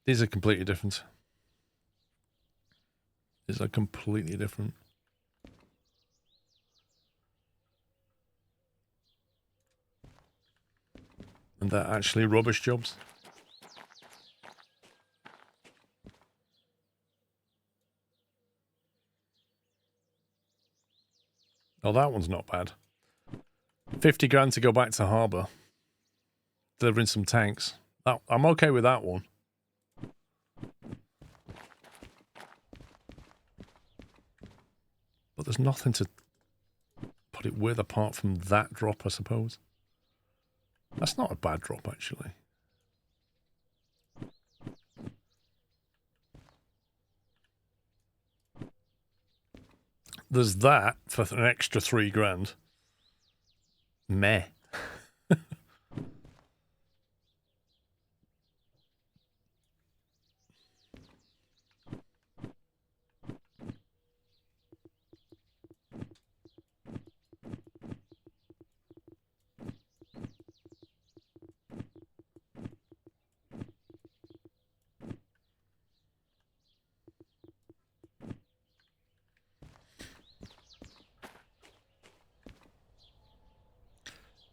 These are completely different. These are completely different. And they're actually rubbish jobs. Oh, that one's not bad. 50 grand to go back to harbour. Delivering some tanks. Oh, I'm okay with that one. But there's nothing to put it with apart from that drop, I suppose. That's not a bad drop, actually. There's that for an extra 3 grand. Meh.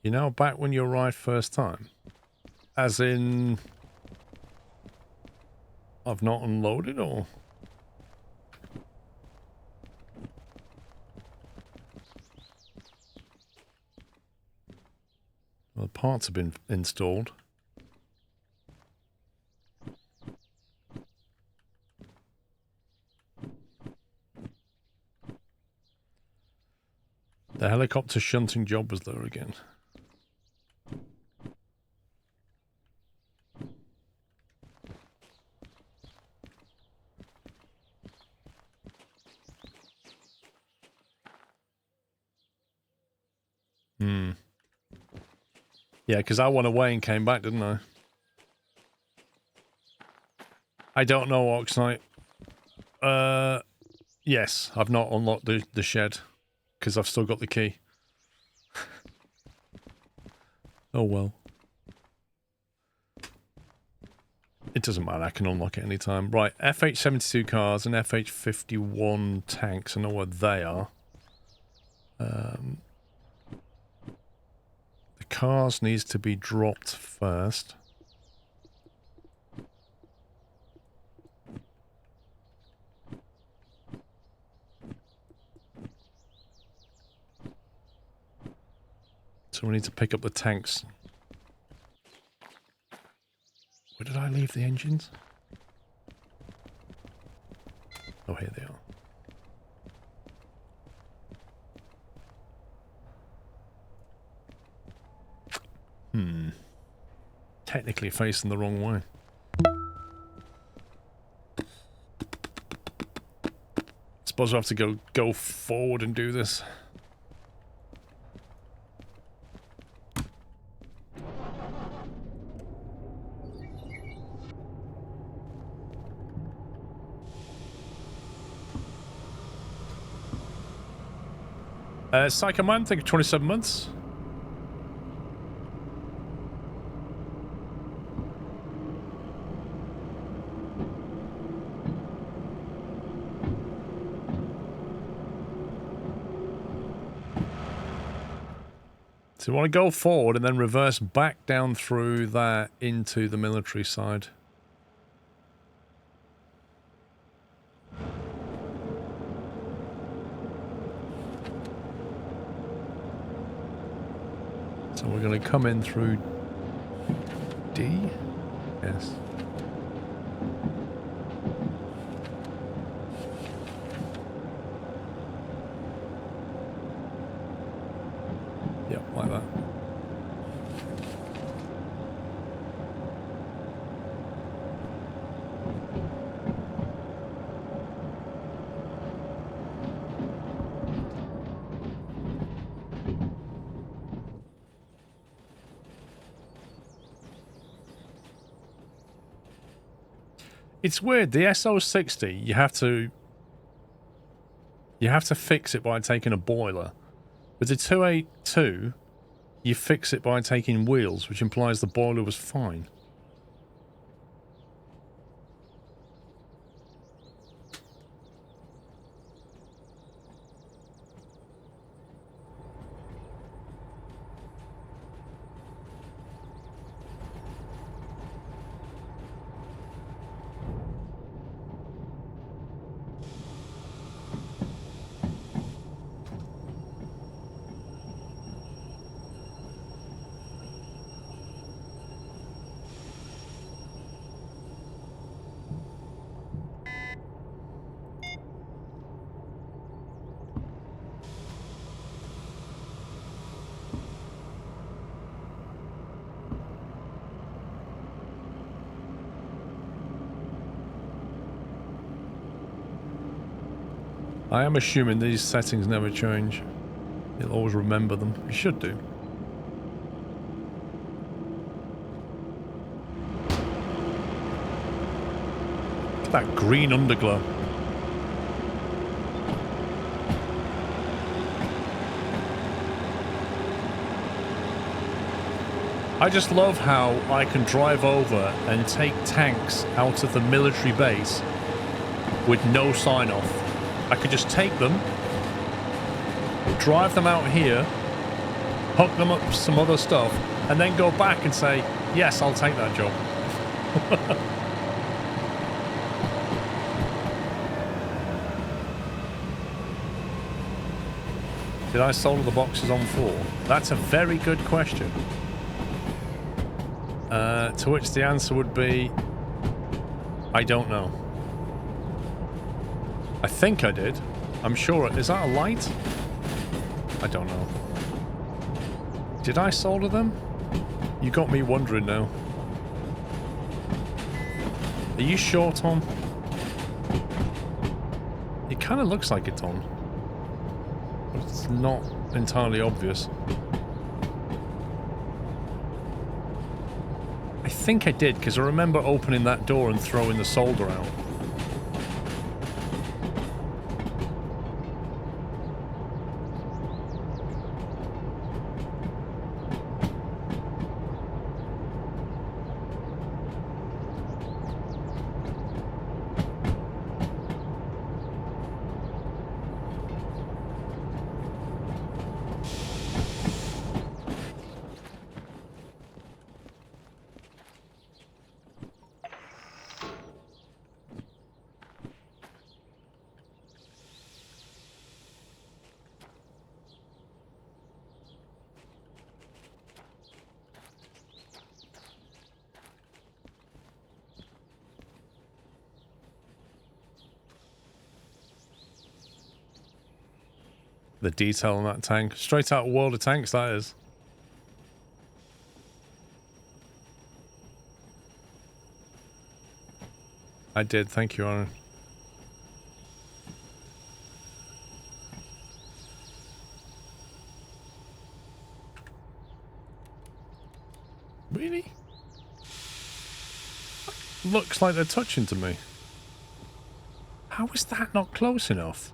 You know, back when you arrived first time? As in... I've not unloaded, or...? Well, the parts have been installed. The helicopter shunting job was there again. Yeah, because I went away and came back, didn't I? I don't know, Oxnite. Yes, I've not unlocked the shed because I've still got the key. Oh well. It doesn't matter, I can unlock it anytime. Right, FH72 cars and FH51 tanks, I know where they are. The cars needs to be dropped first. So we need to pick up the tanks. Where did I leave the engines? Oh, here they are. Technically facing the wrong way. Suppose I have to go forward and do this. Psycho Man, think of 27 months. So you want to go forward and then reverse back down through that into the military side. So we're going to come in through D? Yes. Yep, like that. It's weird, the SO60, you have to fix it by taking a boiler. With the 282, you fix it by taking wheels, which implies the boiler was fine. I am assuming these settings never change. You'll always remember them. You should do. Look at that green underglow. I just love how I can drive over and take tanks out of the military base with no sign-off. I could just take them, drive them out here, hook them up with some other stuff, and then go back and say, yes, I'll take that job. Did I solder the boxes on 4? That's a very good question. To which the answer would be, I don't know. I think I did. I'm sure. Is that a light? I don't know. Did I solder them? You got me wondering now. Are you sure, Tom? It kind of looks like it's on. But it's not entirely obvious. I think I did, because I remember opening that door and throwing the solder out. The detail on that tank. Straight out of World of Tanks, that is. I did, thank you, Aaron. Really? Looks like they're touching to me. How is that not close enough?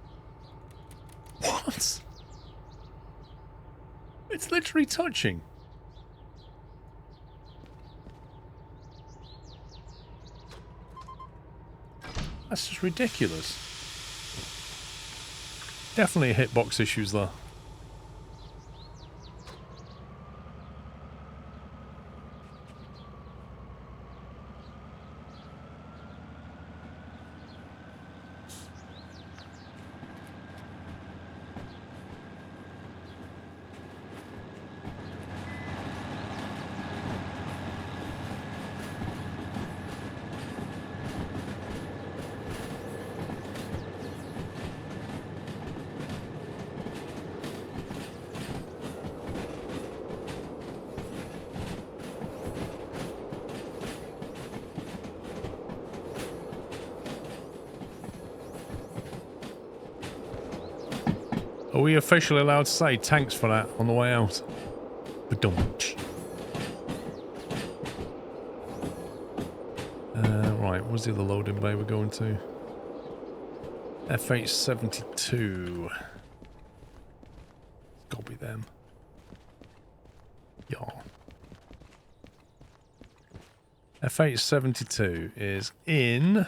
What? It's literally touching. That's just ridiculous. Definitely hitbox issues there. Are we officially allowed to say thanks for that on the way out? Ba-dum-tsh. Right, where's the other loading bay we're going to? FH72. Gotta be them. Yeah. FH72 is in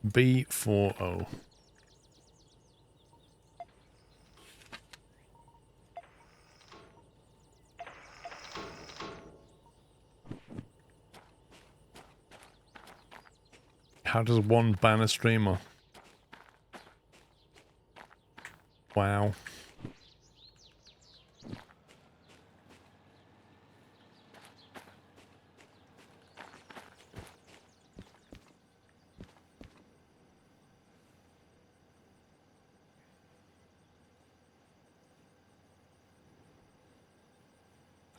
B40. How does one ban a streamer? Wow.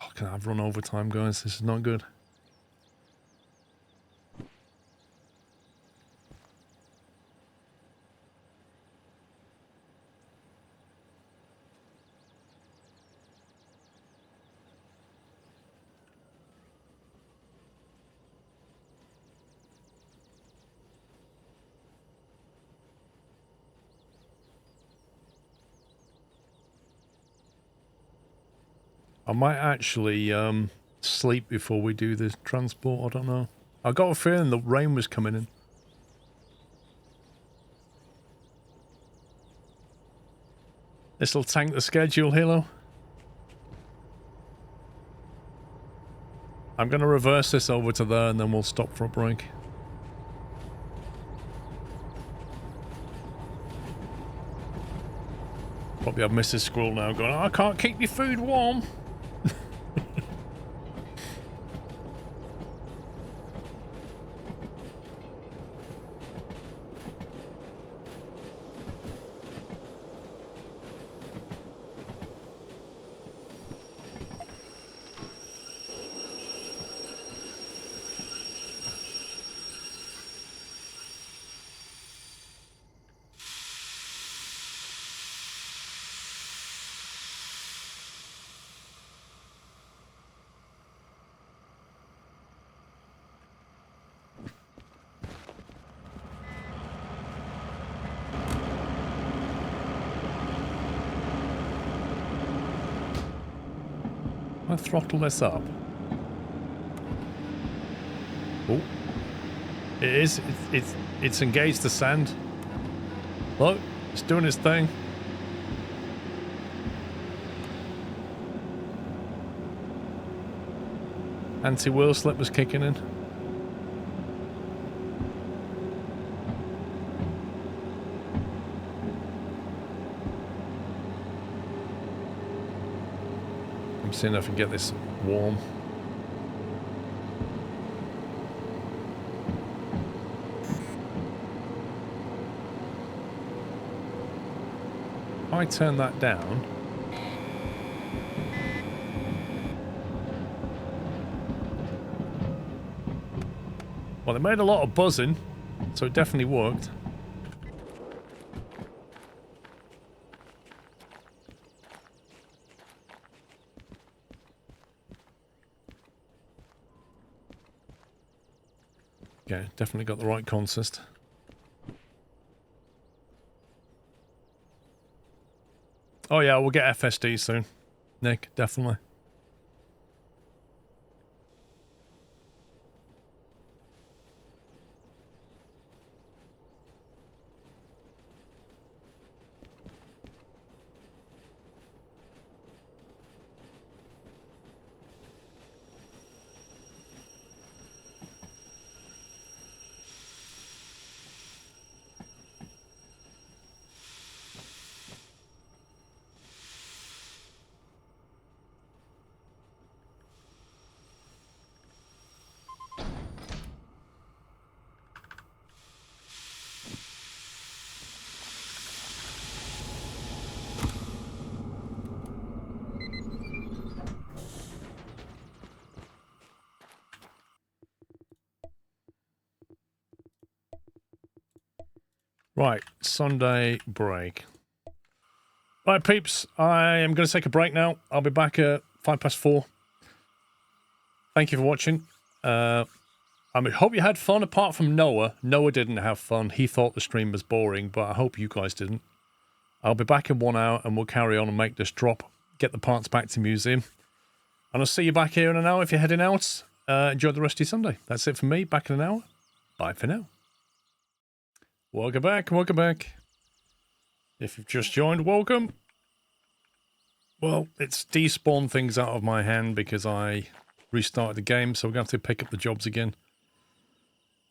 Oh, can I have run overtime, guys? This is not good. I might actually sleep before we do this transport, I don't know. I got a feeling the rain was coming in. This'll tank the schedule, Hilo. I'm going to reverse this over to there and then we'll stop for a break. Probably have Mrs. Squirrel now going, oh, I can't keep your food warm. I throttle this up. Oh, it is. It's engaged the sand. Look, it's doing its thing. Anti-wheel slip was kicking in. I'm seeing if I can get this warm. If I turn that down... Well, it made a lot of buzzing, so it definitely worked. Okay, definitely got the right consist. Oh yeah, we'll get FSD soon. Nick, definitely. Right, Sunday break. Right, peeps, I am going to take a break now. I'll be back at 4:05. Thank you for watching. I hope you had fun, apart from Noah. Noah didn't have fun. He thought the stream was boring, but I hope you guys didn't. I'll be back in 1 hour, and we'll carry on and make this drop. Get the parts back to museum. And I'll see you back here in an hour if you're heading out. Enjoy the rest of your Sunday. That's it for me. Back in an hour. Bye for now. Welcome back, welcome back. If you've just joined, welcome. Well, it's despawned things out of my hand because I restarted the game, so we're going to have to pick up the jobs again.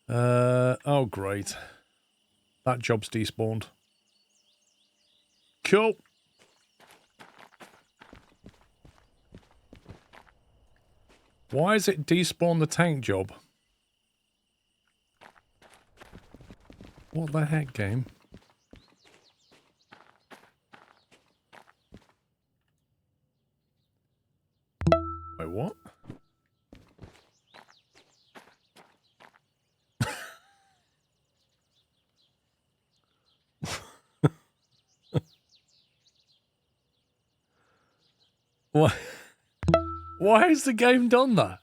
Oh great. That job's despawned. Cool. Why is it despawn the tank job? What the heck, game? Wait, what? Why? Why has the game done that?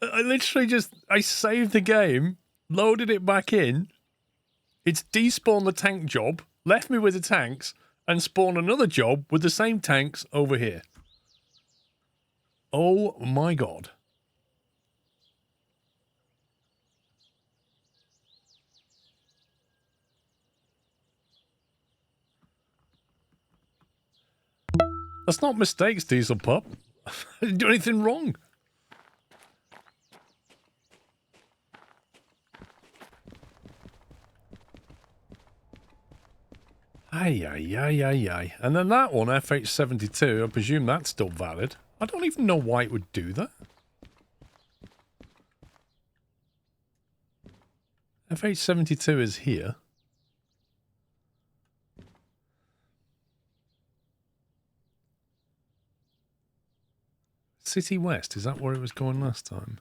I literally I saved the game, loaded it back in, it's despawned the tank job, left me with the tanks, and spawned another job with the same tanks over here. Oh my god. That's not mistakes, Diesel Pup. I didn't do anything wrong. Ay, ay, ay, ay, ay. And then that one, FH72, I presume that's still valid. I don't even know why it would do that. FH72 is here. City West, is that where it was going last time?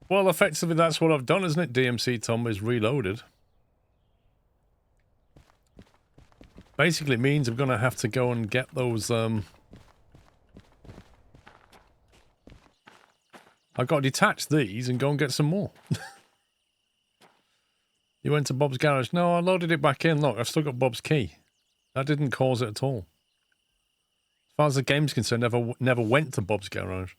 Well, effectively that's what I've done, isn't it? DMC Tom is reloaded. Basically it means I'm going to have to go and get those, I've got to detach these and go and get some more. You went to Bob's garage? No, I loaded it back in. Look, I've still got Bob's key. That didn't cause it at all. As far as the game's concerned, never went to Bob's garage.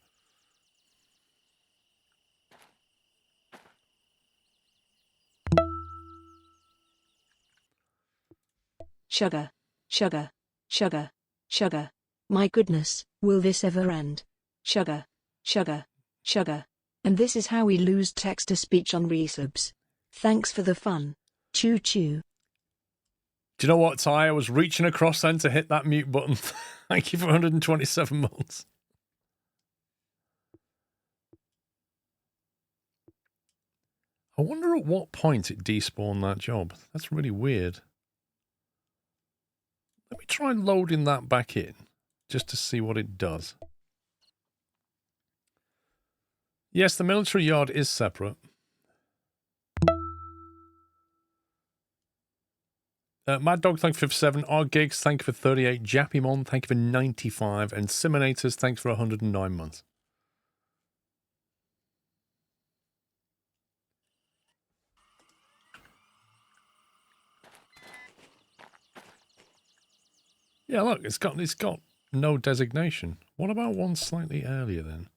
Sugar, sugar, sugar, sugar. My goodness, will this ever end? Sugar, sugar, sugar. And this is how we lose text-to-speech on resubs. Thanks for the fun. Choo choo. Do you know what, Ty? I was reaching across then to hit that mute button. Thank you for 127 months. I wonder at what point it despawned that job. That's really weird. Let me try loading that back in, just to see what it does. Yes, the military yard is separate. Mad Dog, thank you for 7. R Gigs, thank you for 38. Jappymon, thank you for 95. And Simonators, thanks for 109 months. Yeah, look, it's got no designation. What about one slightly earlier then?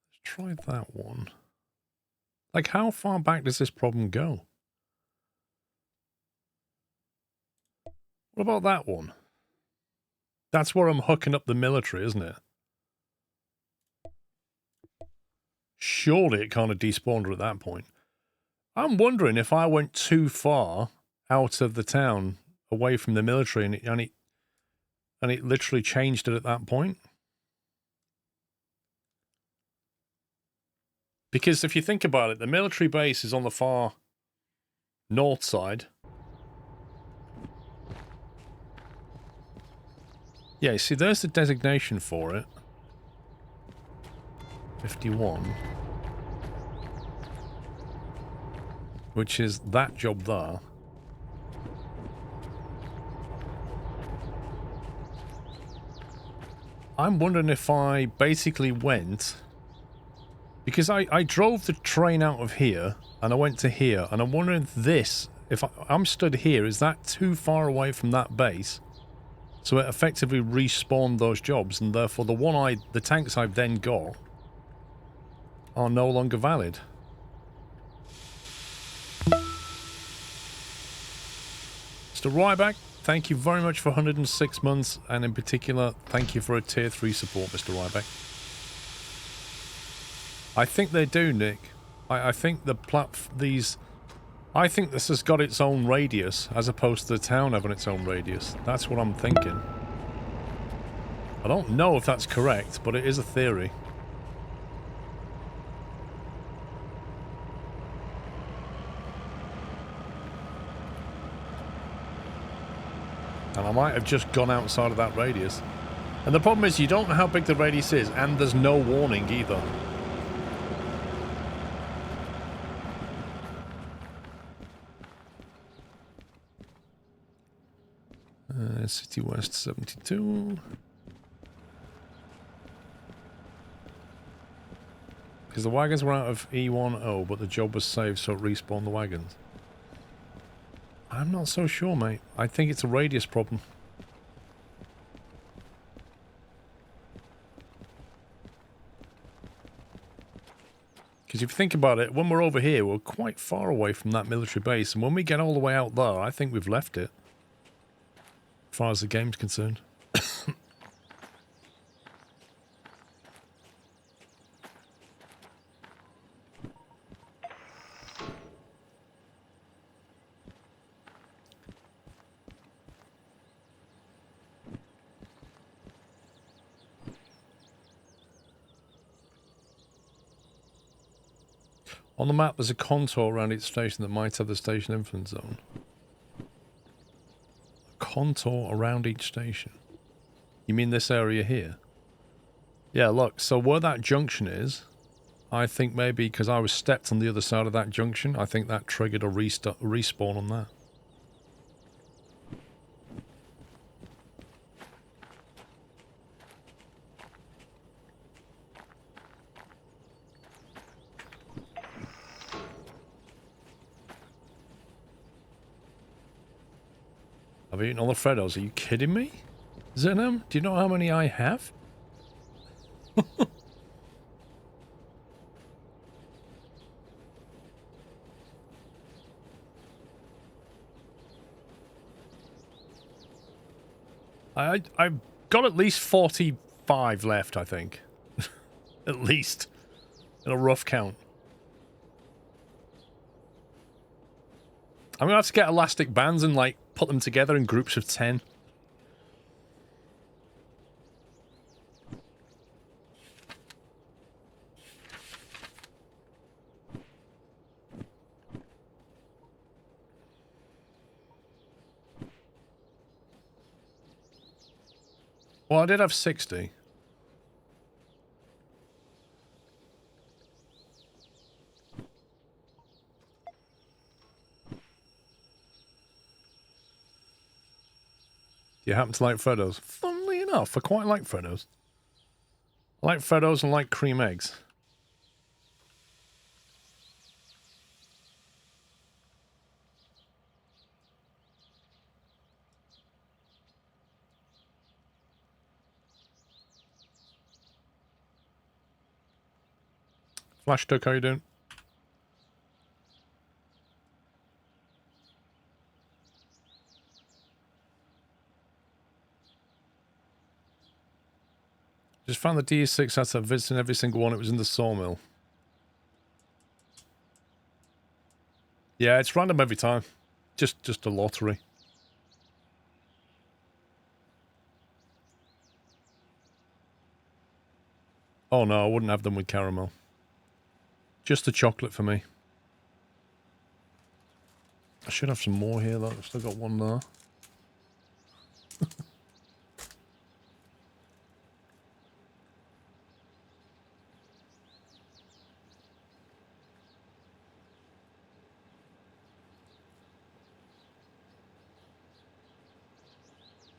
Let's try that one. Like, how far back does this problem go? What about that one? That's where I'm hooking up the military, isn't it? Surely it kind of despawned her at that point. I'm wondering if I went too far out of the town, away from the military, and it literally changed it at that point. Because if you think about it, the military base is on the far north side. Yeah, see, there's the designation for it. 51. Which is that job there. I'm wondering if I basically went... Because I drove the train out of here, and I went to here, and I'm wondering if this... If I'm stood here, is that too far away from that base? So it effectively respawned those jobs, and therefore the tanks I've then got are no longer valid. Mr. Ryback, thank you very much for 106 months, and in particular, thank you for a tier 3 support, Mr. Ryback. I think they do, Nick. I think I think this has got its own radius, as opposed to the town having its own radius. That's what I'm thinking. I don't know if that's correct, but it is a theory. And I might have just gone outside of that radius. And the problem is you don't know how big the radius is, and there's no warning either. City West 72. Because the wagons were out of E10, but the job was saved, so it respawned the wagons. I'm not so sure, mate. I think it's a radius problem. Because if you think about it, when we're over here, we're quite far away from that military base, and when we get all the way out there, I think we've left it. As far as the game's concerned. On the map, there's a contour around each station that might have the station influence zone. Contour around each station. You mean this area here? Yeah, look, so where that junction is, I think maybe because I was stepped on the other side of that junction, I think that triggered a respawn on that. I've eaten all the Freddos. Are you kidding me? Zenom, do you know how many I have? I've got at least 45 left, I think. At least. In a rough count. I'm gonna have to get elastic bands and like put them together in groups of 10. Well, I did have 60. Do you happen to like Freddos? Funnily enough, I quite like Freddos. I like Freddos and like cream eggs. Flash Duck, how you doing? Just found the DS6 had to visit every single one. It was in the sawmill. Yeah, it's random every time. Just a lottery. Oh no, I wouldn't have them with caramel. Just the chocolate for me. I should have some more here though. I've still got one there.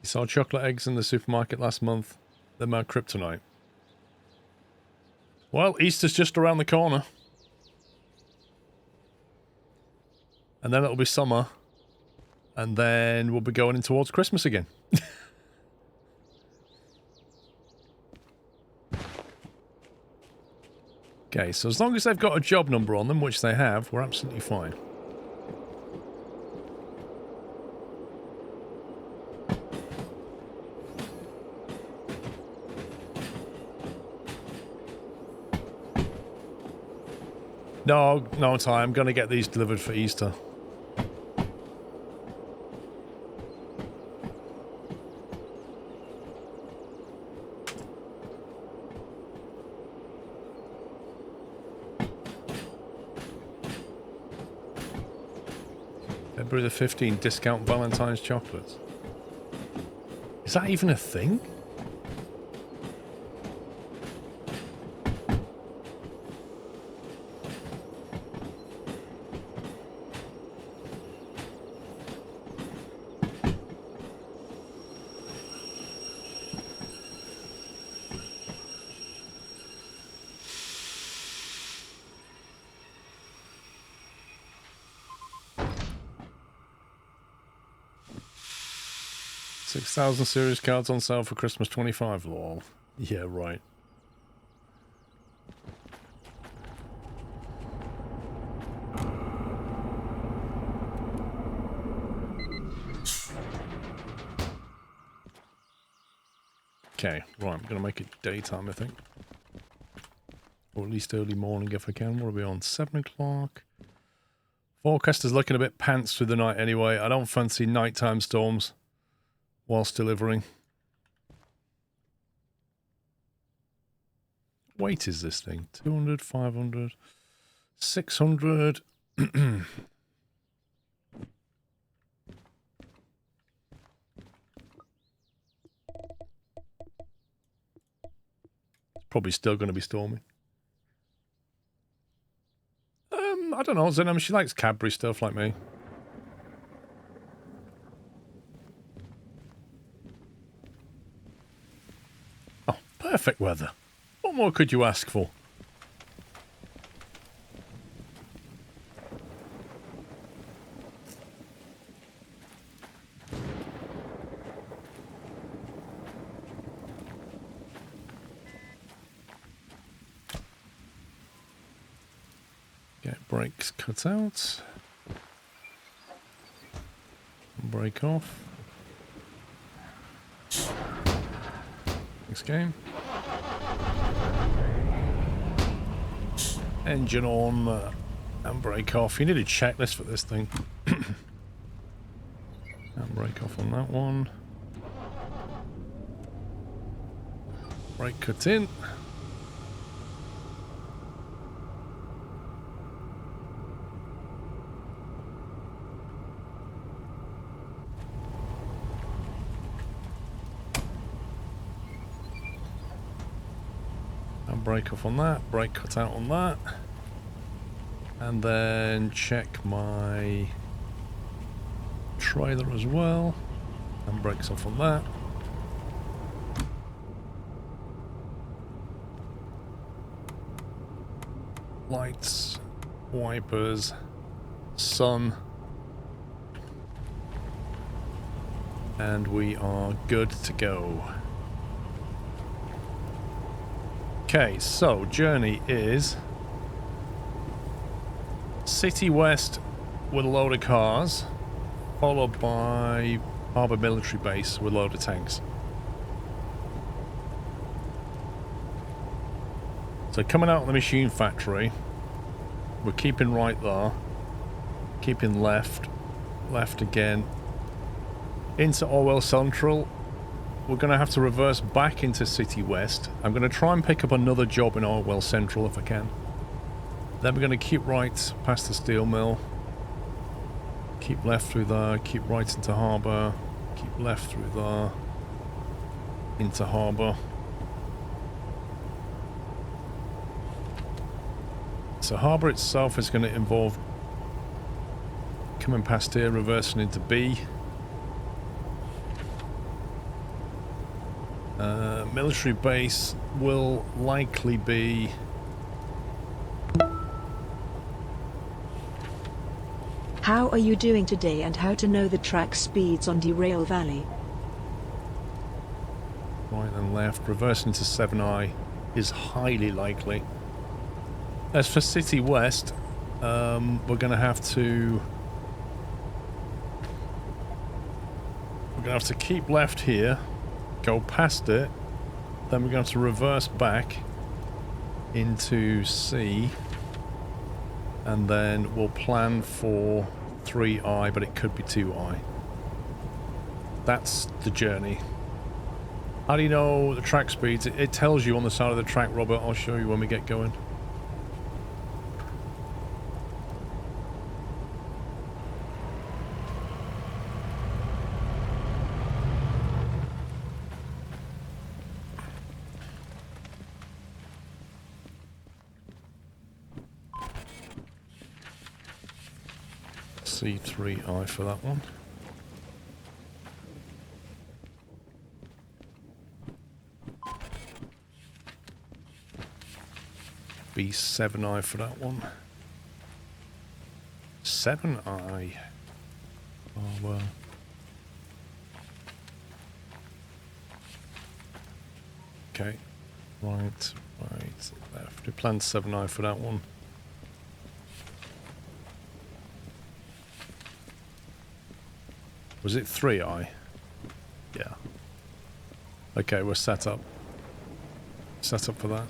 You saw chocolate eggs in the supermarket last month. They're my kryptonite. Well, Easter's just around the corner. And then it'll be summer. And then we'll be going in towards Christmas again. Okay, so as long as they've got a job number on them, which they have, we're absolutely fine. No, Ty, I'm going to get these delivered for Easter. February the 15th, discount Valentine's chocolates. Is that even a thing? $6,000 series cards on sale for Christmas 25, lol. Yeah, right. Okay, right, I'm going to make it daytime, I think. Or at least early morning if I can. What are we on? 7 o'clock. Forecast is looking a bit pants through the night anyway. I don't fancy nighttime storms whilst delivering. Weight is this thing? 200, 500, 600. Probably still going to be stormy. I don't know, Zenom, she likes Cadbury stuff like me. Oh, perfect weather. What more could you ask for? Get brakes cut out. Brake off. Next game. Engine on and brake off. You need a checklist for this thing. And brake off on that one. Brake cut in. And brake off on that. Brake cut out on that. And then check my trailer as well. And brakes off on that. Lights, wipers, sun, and we are good to go. Okay, so journey is City West with a load of cars, followed by Harbour Military Base with a load of tanks. So coming out of the machine factory, we're keeping right there, keeping left, left again, into Orwell Central. We're going to have to reverse back into City West. I'm going to try and pick up another job in Orwell Central if I can. Then we're going to keep right past the steel mill, keep left through there, keep right into Harbour, keep left through there, into Harbour. So Harbour itself is going to involve coming past here, reversing into B. Military base will likely be How are you doing today and how to know the track speeds on Derail Valley? right and left. Reversing to 7i is highly likely. As for City West, we're going to have to keep left here, go past it, then we're going to reverse back into C, and then we'll plan for 3i, but it could be 2i. That's the journey. How do you know the track speeds? It tells you on the side of the track, Robert. I'll show you when we get going. C3i for that one. B7i for that one. 7i. Oh well. Okay. Right, left. We planned 7i for that one. Was it 3i? Yeah. Okay, we're set up. Set up for that.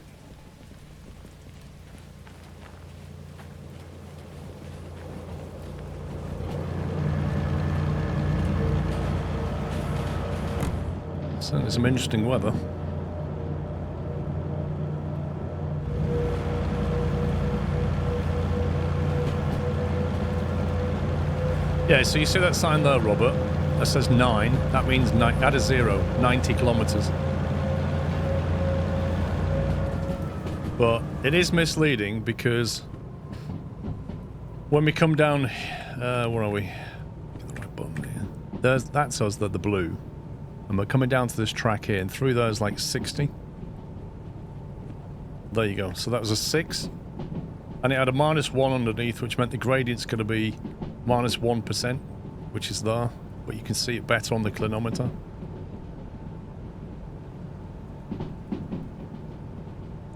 Certainly some interesting weather. Yeah, so you see that sign there, Robert? That says 9. That means add a 0, 90 kilometers. But it is misleading because when we come down, where are we? Get the right button here. That says that the blue, and we're coming down to this track here, and through there is like 60. There you go. So that was a 6, and it had a -1 underneath, which meant the gradient's going to be -1%, which is there, but you can see it better on the clinometer.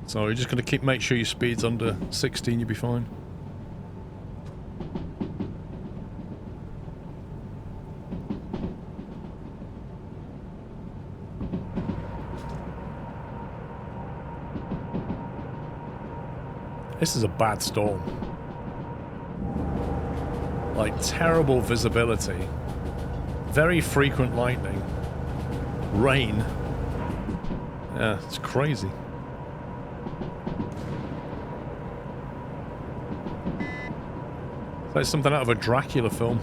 So you're just going to make sure your speed's under 16, you'll be fine. This is a bad storm. Like, terrible visibility Very frequent lightning. Rain. Yeah, it's crazy. It's like something out of a Dracula film.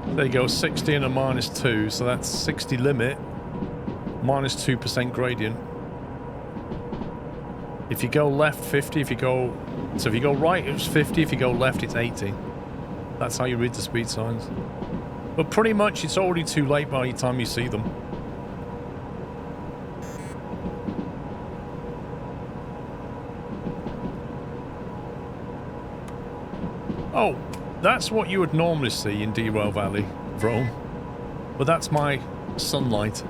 There you go, 60 and a -2, so that's 60 limit, -2% gradient. If you go left, 50, if you go right, it's 50, if you go left, it's 80. That's how you read the speed signs. But pretty much, it's already too late by the time you see them. Oh, that's what you would normally see in Derail Valley, Rome. But that's my sunlight.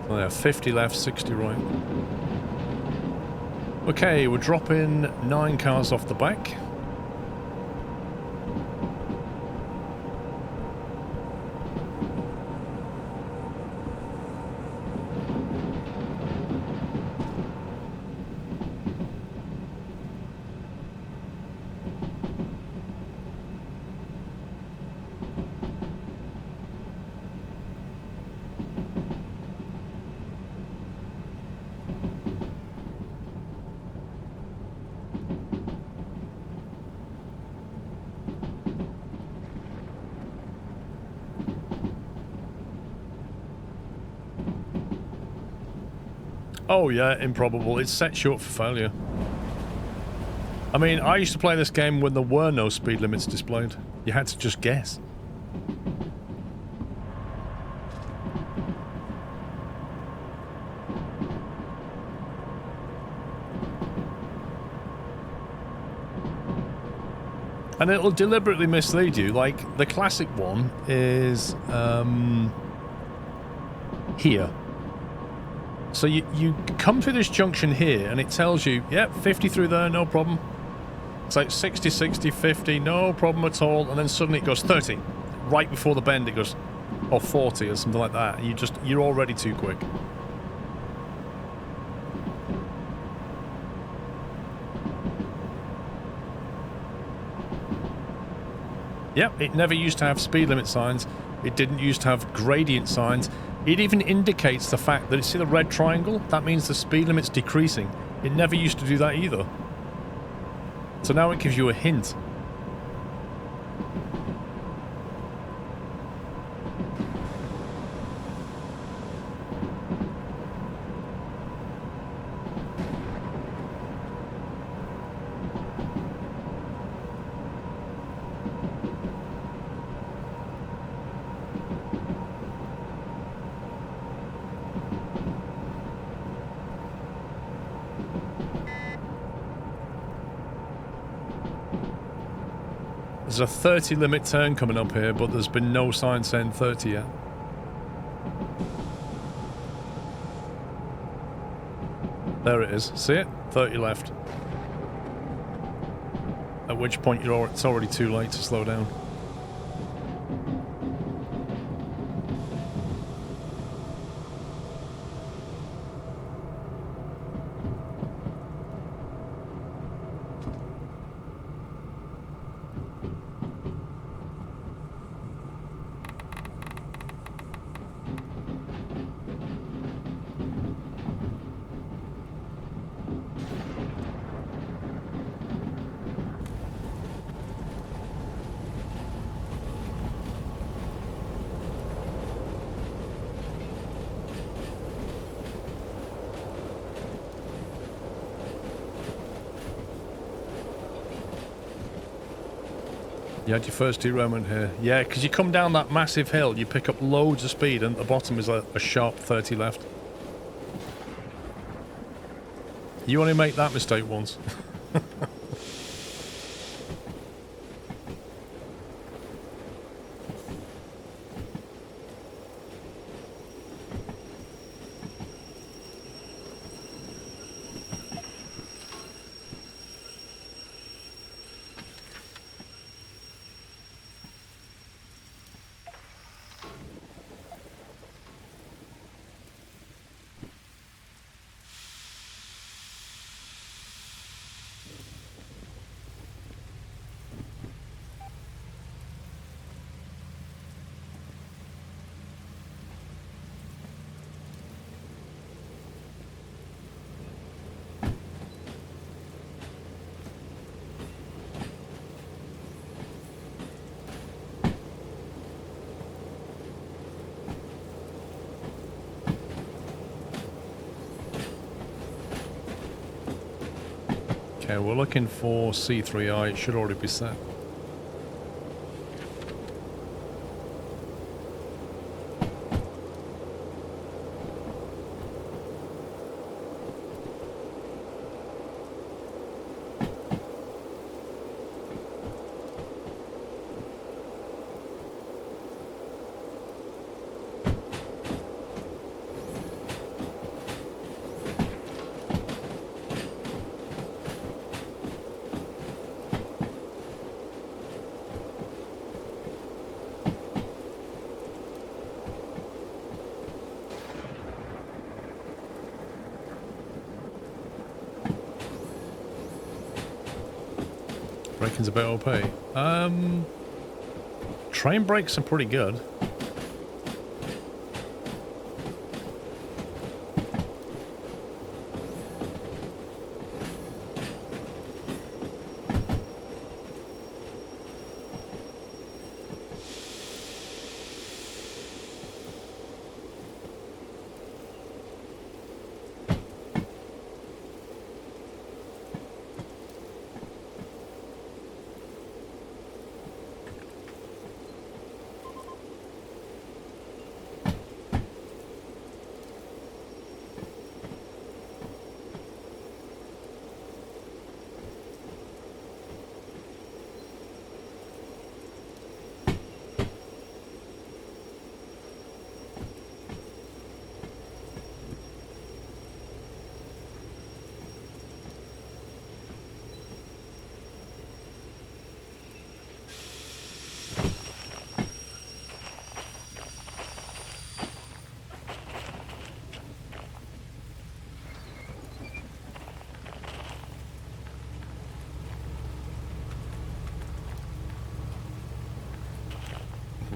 Oh yeah, 50 left, 60 right. Okay, we're dropping 9 cars off the back. Oh yeah, improbable. It's set short for failure. I mean, I used to play this game when there were no speed limits displayed. You had to just guess. And it'll deliberately mislead you. Like, the classic one is here. So you come to this junction here, and it tells you, yep, 50 through there, no problem. It's like 60, 60, 50, no problem at all. And then suddenly it goes 30. Right before the bend, it goes, or 40 or something like that. And you're already too quick. Yep, it never used to have speed limit signs. It didn't used to have gradient signs. It even indicates the fact that, you see the red triangle? That means the speed limit's decreasing. It never used to do that either. So now it gives you a hint. There's a 30 limit turn coming up here, but there's been no sign saying 30 yet. There it is. See it? 30 left. At which point it's already too late to slow down. You had your first derailment here. Yeah, because you come down that massive hill, you pick up loads of speed, and at the bottom is a sharp 30 left. You only make that mistake once. Okay, we're looking for C3I. It should already be set. Braking's a bit OP. Train brakes are pretty good.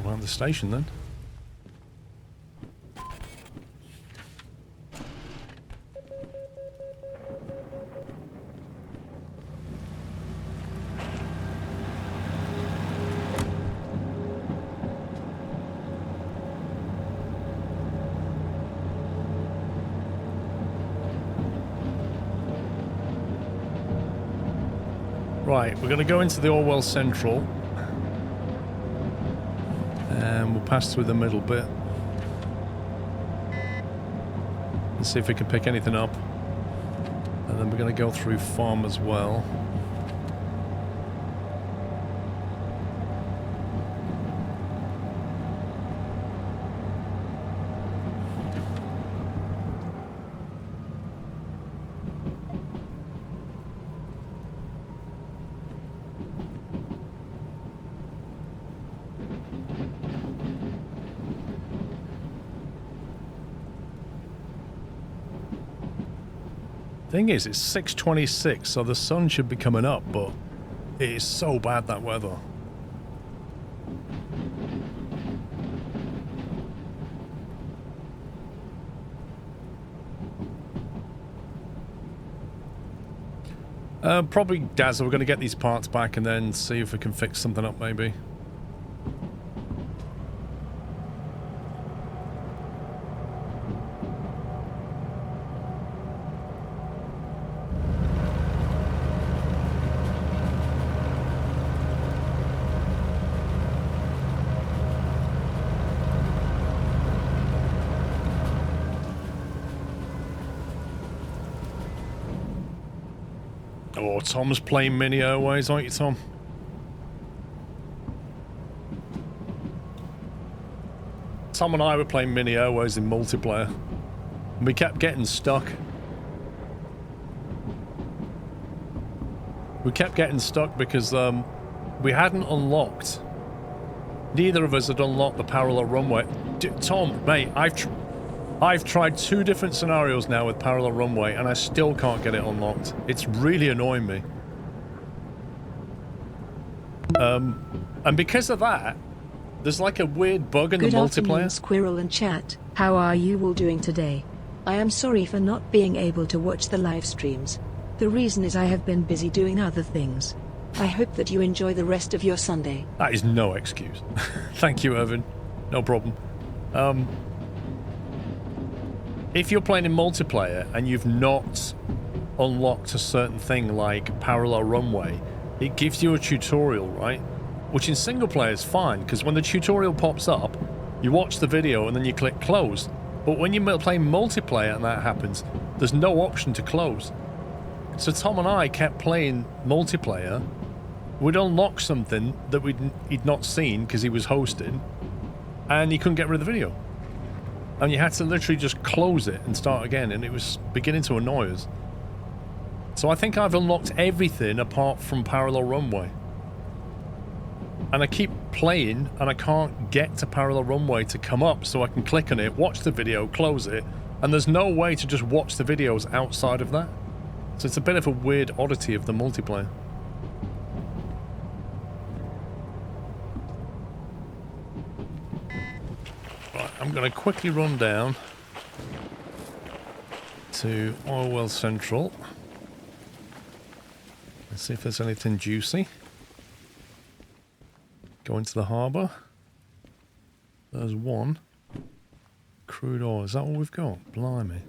Around the station then. Right, we're going to go into the Orwell Central. And we'll pass through the middle bit. And see if we can pick anything up. And then we're going to go through farm as well. Thing is, it's 6:26, so the sun should be coming up, but it is so bad, that weather. Probably Dazzle. We're going to get these parts back and then see if we can fix something up, maybe. Oh, Tom's playing Mini Airways, aren't you, Tom? Tom and I were playing Mini Airways in multiplayer. And we kept getting stuck. We kept getting stuck because we hadn't unlocked. Neither of us had unlocked the parallel runway. Tom, mate, I've tried 2 different scenarios now with parallel runway and I still can't get it unlocked. It's really annoying me. And because of that, there's like a weird bug in the multiplayer. Good afternoon, Squirrel and chat. How are you all doing today? I am sorry for not being able to watch the live streams. The reason is I have been busy doing other things. I hope that you enjoy the rest of your Sunday. That is no excuse. Thank you, Irvin. No problem. If you're playing in multiplayer and you've not unlocked a certain thing like parallel runway, it gives you a tutorial, right? Which in single player is fine, because when the tutorial pops up, you watch the video and then you click close. But when you're playing multiplayer and that happens, there's no option to close. So Tom and I kept playing multiplayer. We'd unlock something that he'd not seen because he was hosting, and he couldn't get rid of the video. And you had to literally just close it and start again, and it was beginning to annoy us. So I think I've unlocked everything apart from parallel runway. And I keep playing, and I can't get to parallel runway to come up, so I can click on it, watch the video, close it, and there's no way to just watch the videos outside of that. So it's a bit of a weird oddity of the multiplayer. Right, I'm going to quickly run down to Oil Well Central. Let's see if there's anything juicy. Go into the harbour. There's one. Crude oil. Is that all we've got? Blimey.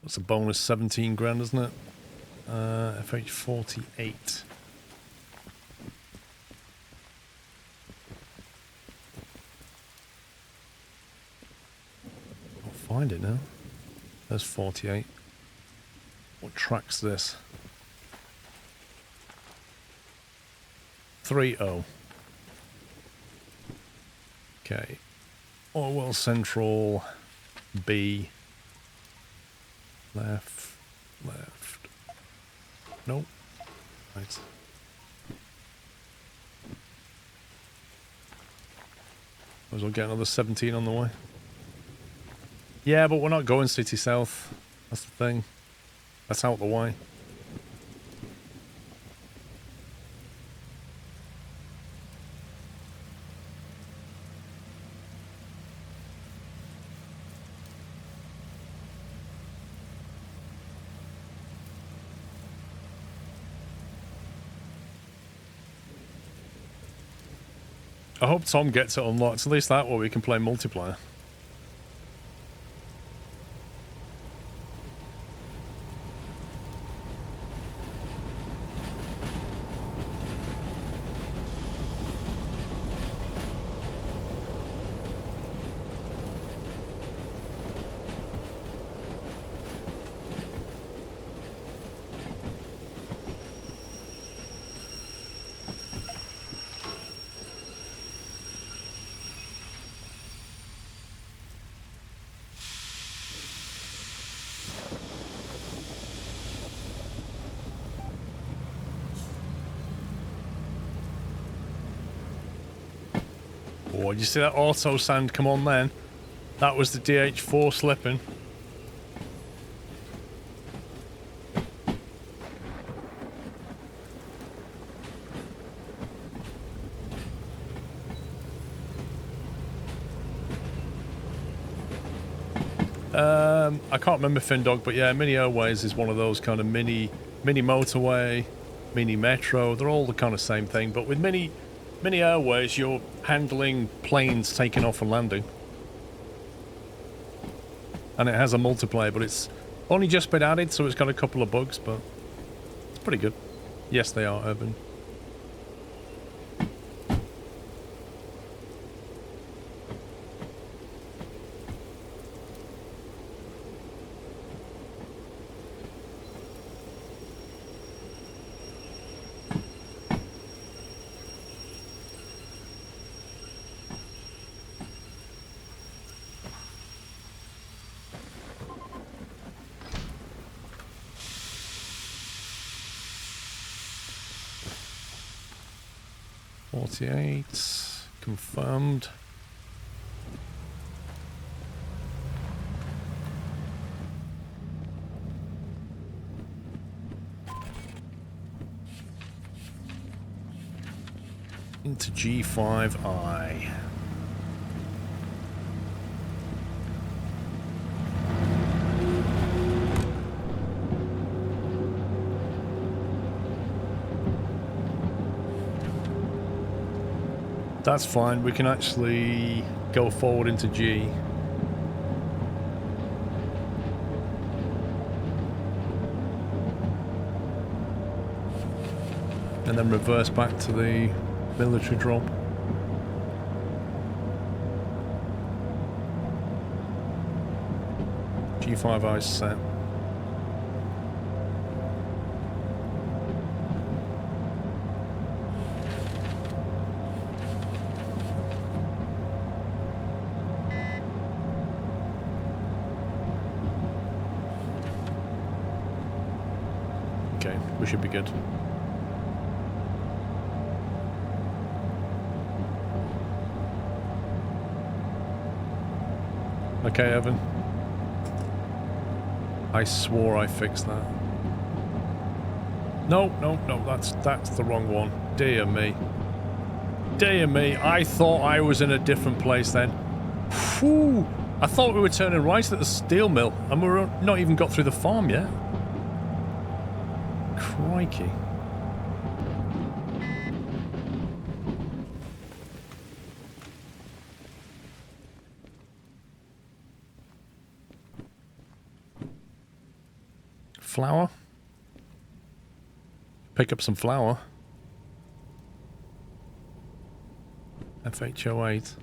That's a bonus 17 grand, isn't it? FH48. I'll find it now. There's 48. What track's this? 30. Okay. Orwell Central B. Left. Nope. Right. Might as well get another 17 on the way. Yeah, but we're not going city south. That's the thing. That's out the way. I hope Tom gets it unlocked. At least that way we can play multiplayer. Oh, did you see that auto sand come on then? That was the DH4 slipping. I can't remember Findog, but yeah, Mini Airways is one of those kind of mini motorway, mini metro. They're all the kind of same thing, but with Mini Airways, you're handling planes taking off and landing. And it has a multiplayer, but it's only just been added, so it's got a couple of bugs, but it's pretty good. Yes, they are urban. Confirmed. Into G5I. That's fine. We can actually go forward into G. And then reverse back to the military drop. G5I is set. Okay, we should be good. Okay, Evan. I swore I fixed that. No, that's the wrong one. Dear me. Dear me, I thought I was in a different place then. Whew. I thought we were turning right at the steel mill, and we're not even got through the farm yet. Crikey. Flour. Pick up some flour. FH08.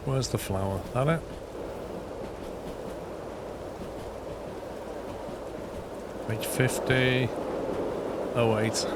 Where's the flour? That it? H50. 08.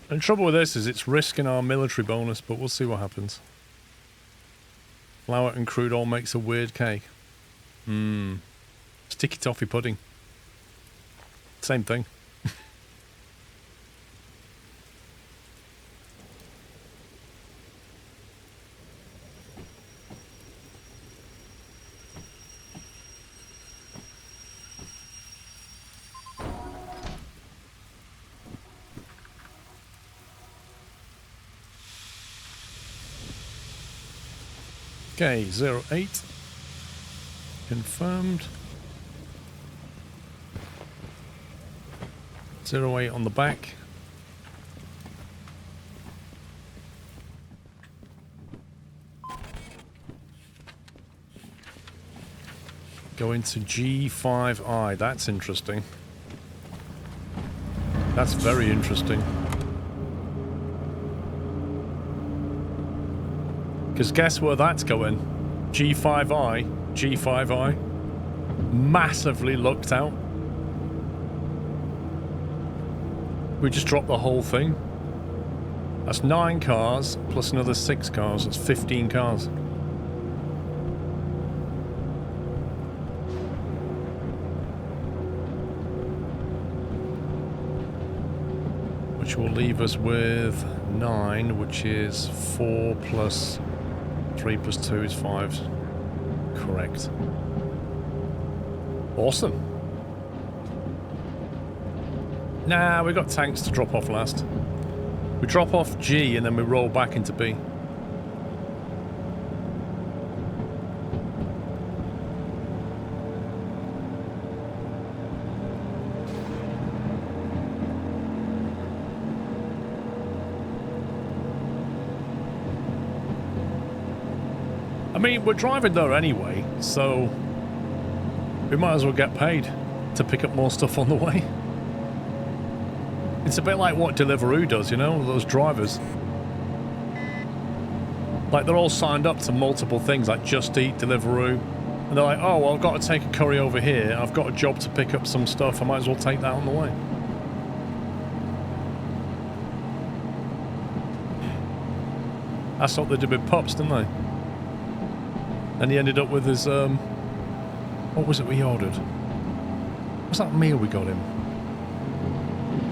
And the trouble with this is it's risking our military bonus, but we'll see what happens. Flour and crude oil makes a weird cake. Sticky toffee pudding. Same thing. Okay, 08. Confirmed. 08 on the back. Go into G5I. That's interesting. That's very interesting. Because guess where that's going? G5I. G5I. Massively looked out. We just dropped the whole thing. That's 9 cars plus another 6 cars. That's 15 cars. Which will leave us with 9, which is 4 plus 3 plus 2 is 5. Correct. Awesome. Nah, we got tanks to drop off last. We drop off G and then we roll back into B. I mean, we're driving there anyway, so we might as well get paid to pick up more stuff on the way. It's a bit like what Deliveroo does, you know, those drivers. Like, they're all signed up to multiple things, like Just Eat, Deliveroo. And they're like, oh, well, I've got to take a curry over here. I've got a job to pick up some stuff. I might as well take that on the way. That's what they did with Pups, didn't they? And he ended up with his, what was it we ordered? What's that meal we got him?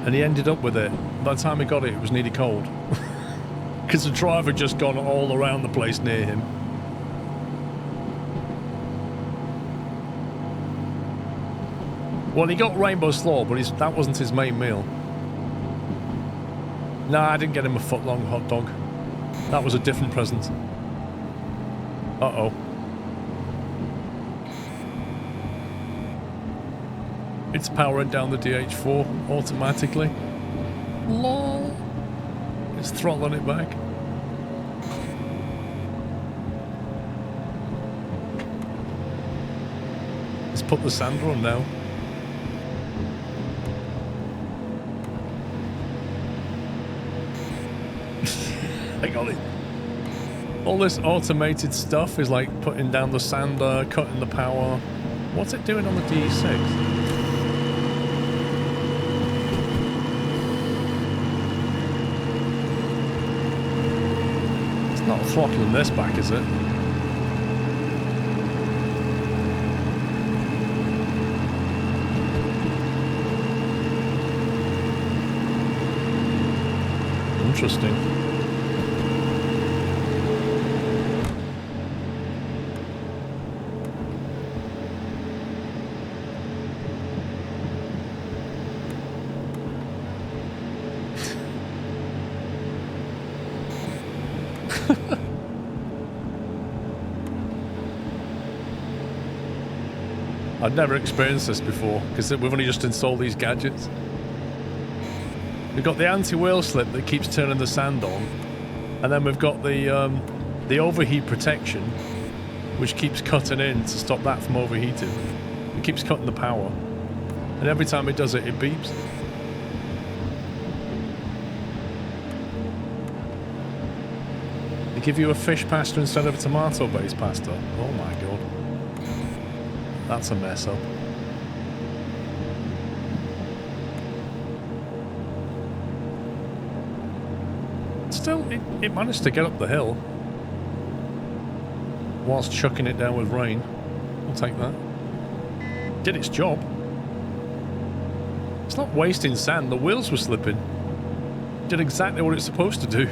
And he ended up with it. By the time he got it, it was nearly cold. Because the driver had just gone all around the place near him. Well, he got rainbow slaw, but that wasn't his main meal. Nah, I didn't get him a foot-long hot dog. That was a different present. Uh-oh. It's powering down the DH4 automatically. Lol. It's throttling it back. Let's put the sander on now. I got it. All this automated stuff is like putting down the sander, cutting the power. What's it doing on the DE6? Not throttling this back, is it? Interesting. I'd never experienced this before because we've only just installed these gadgets. We've got the anti-wheel slip that keeps turning the sand on, and then we've got the overheat protection, which keeps cutting in to stop that from overheating. It keeps cutting the power, and every time it does it, it beeps. They give you a fish pasta instead of a tomato-based pasta. Oh my god. That's a mess up. Still, it managed to get up the hill whilst chucking it down with rain. I'll take that. Did its job. It's not wasting sand. The wheels were slipping. Did exactly what it's supposed to do.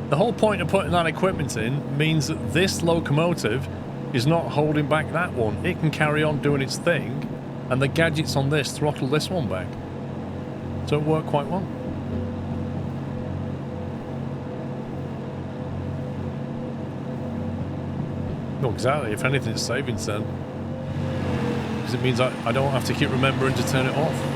The whole point of putting that equipment in means that this locomotive is not holding back that one. It can carry on doing its thing, and the gadgets on this throttle this one back. So it worked quite well. No, exactly. If anything, it's saving sand. Because it means I don't have to keep remembering to turn it off.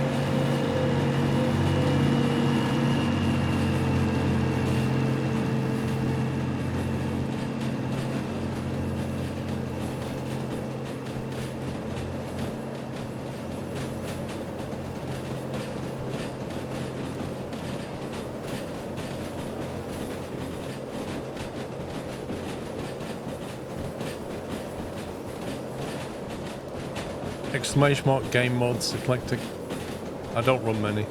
Exclamation mark game mods eclectic. I don't run many.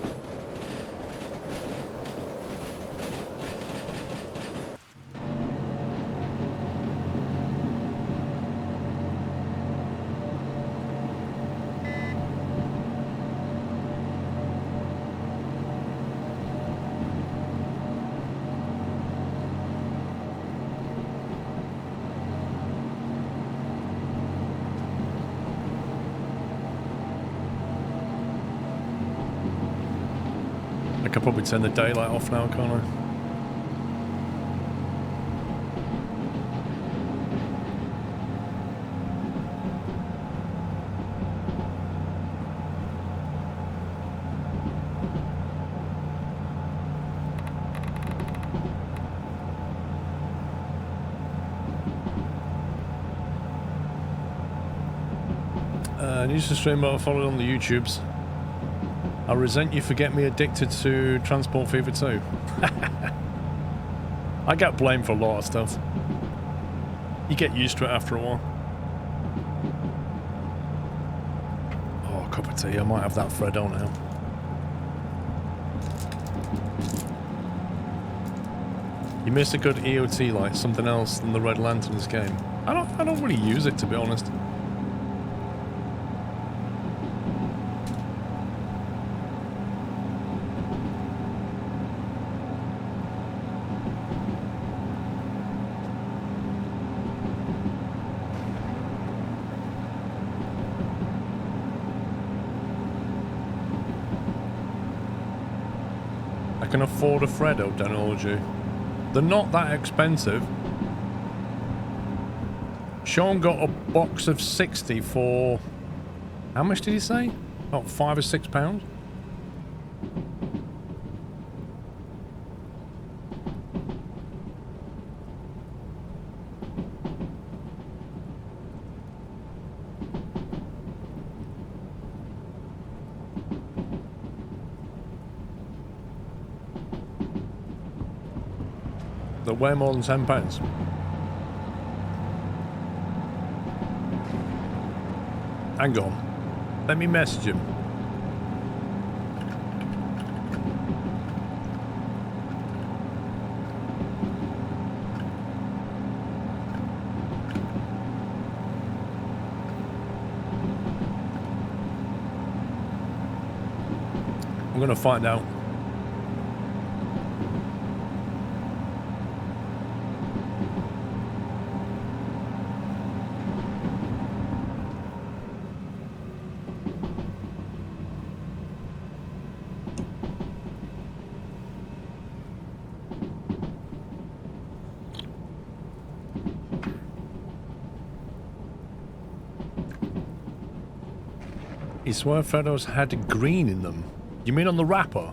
I could probably turn the daylight off now, can't I? Used to stream but I followed on the YouTubes. I resent you for getting me addicted to Transport Fever 2. I get blamed for a lot of stuff. You get used to it after a while. Oh, a cup of tea. I might have that Freddo now. You missed a good EOT light, something else than the Red Lantern's game. I don't really use it, to be honest. I can afford a Freddo technology. They're not that expensive. Sean got a box of 60 for... How much did he say? About £5 or £6? That weigh more than £10. Hang on. Let me message him. I'm gonna find out. You swear Freddos had green in them? You mean on the wrapper?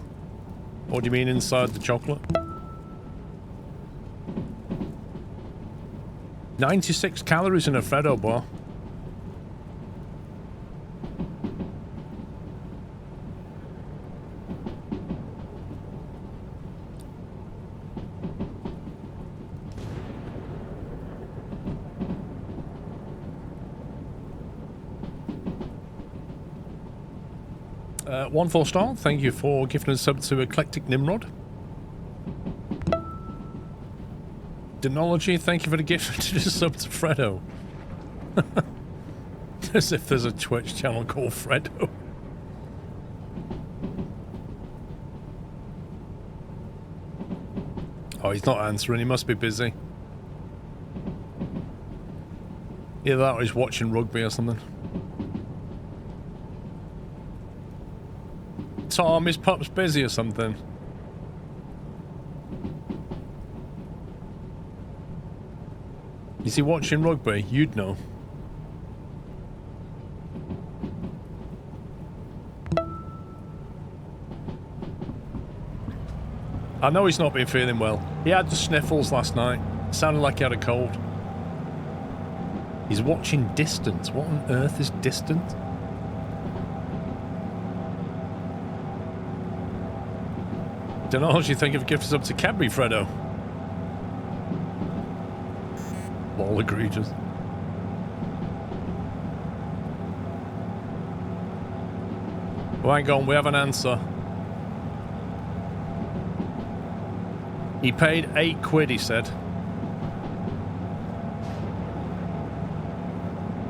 Or do you mean inside the chocolate? 96 calories in a Freddo bar. One 4-star, thank you for gifting a sub to Eclectic Nimrod. Denology, thank you for the gift to the sub to Freddo. As if there's a Twitch channel called Freddo. Oh, he's not answering, he must be busy. Either that or he's watching rugby or something. Tom, his pup's busy or something. Is he watching rugby? You'd know. I know he's not been feeling well. He had the sniffles last night. Sounded like he had a cold. He's watching Distant. What on earth is Distant? Don't know what you think of gifts up to Cadbury, Freddo. Lol, egregious. Oh, hang on, we have an answer. He paid £8, he said.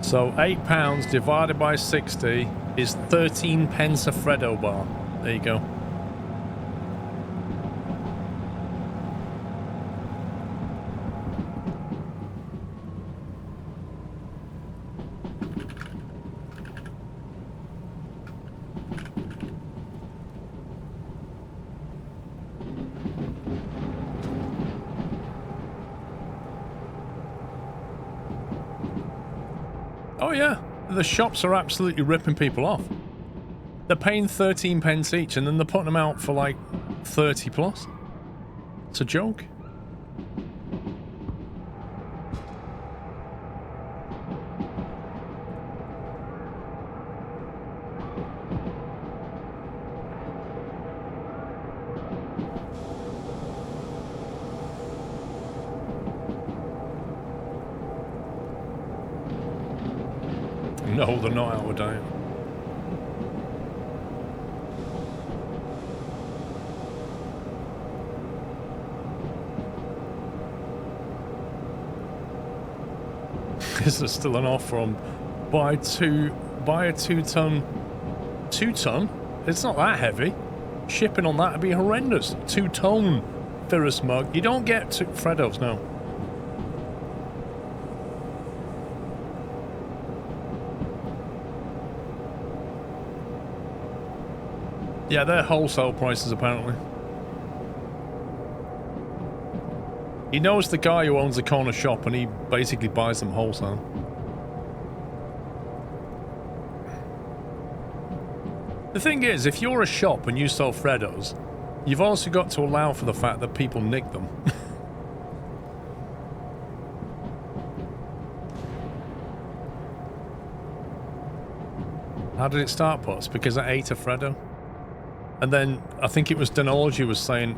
So £8 divided by 60 is 13 pence a Freddo bar. There you go. Oh yeah, the shops are absolutely ripping people off. They're paying 13 pence each and then they're putting them out for like 30 plus. It's a joke. No, they're not out of date. Is there still an offer on buy a 2-ton? 2-ton? It's not that heavy. Shipping on that would be horrendous. 2-ton ferrous mug. You don't get Freddos now. Yeah, they're wholesale prices apparently. He knows the guy who owns the corner shop and he basically buys them wholesale. The thing is, if you're a shop and you sell Freddos, you've also got to allow for the fact that people nick them. How did it start, Puss? Because I ate a Freddo? And then I think it was Denology was saying,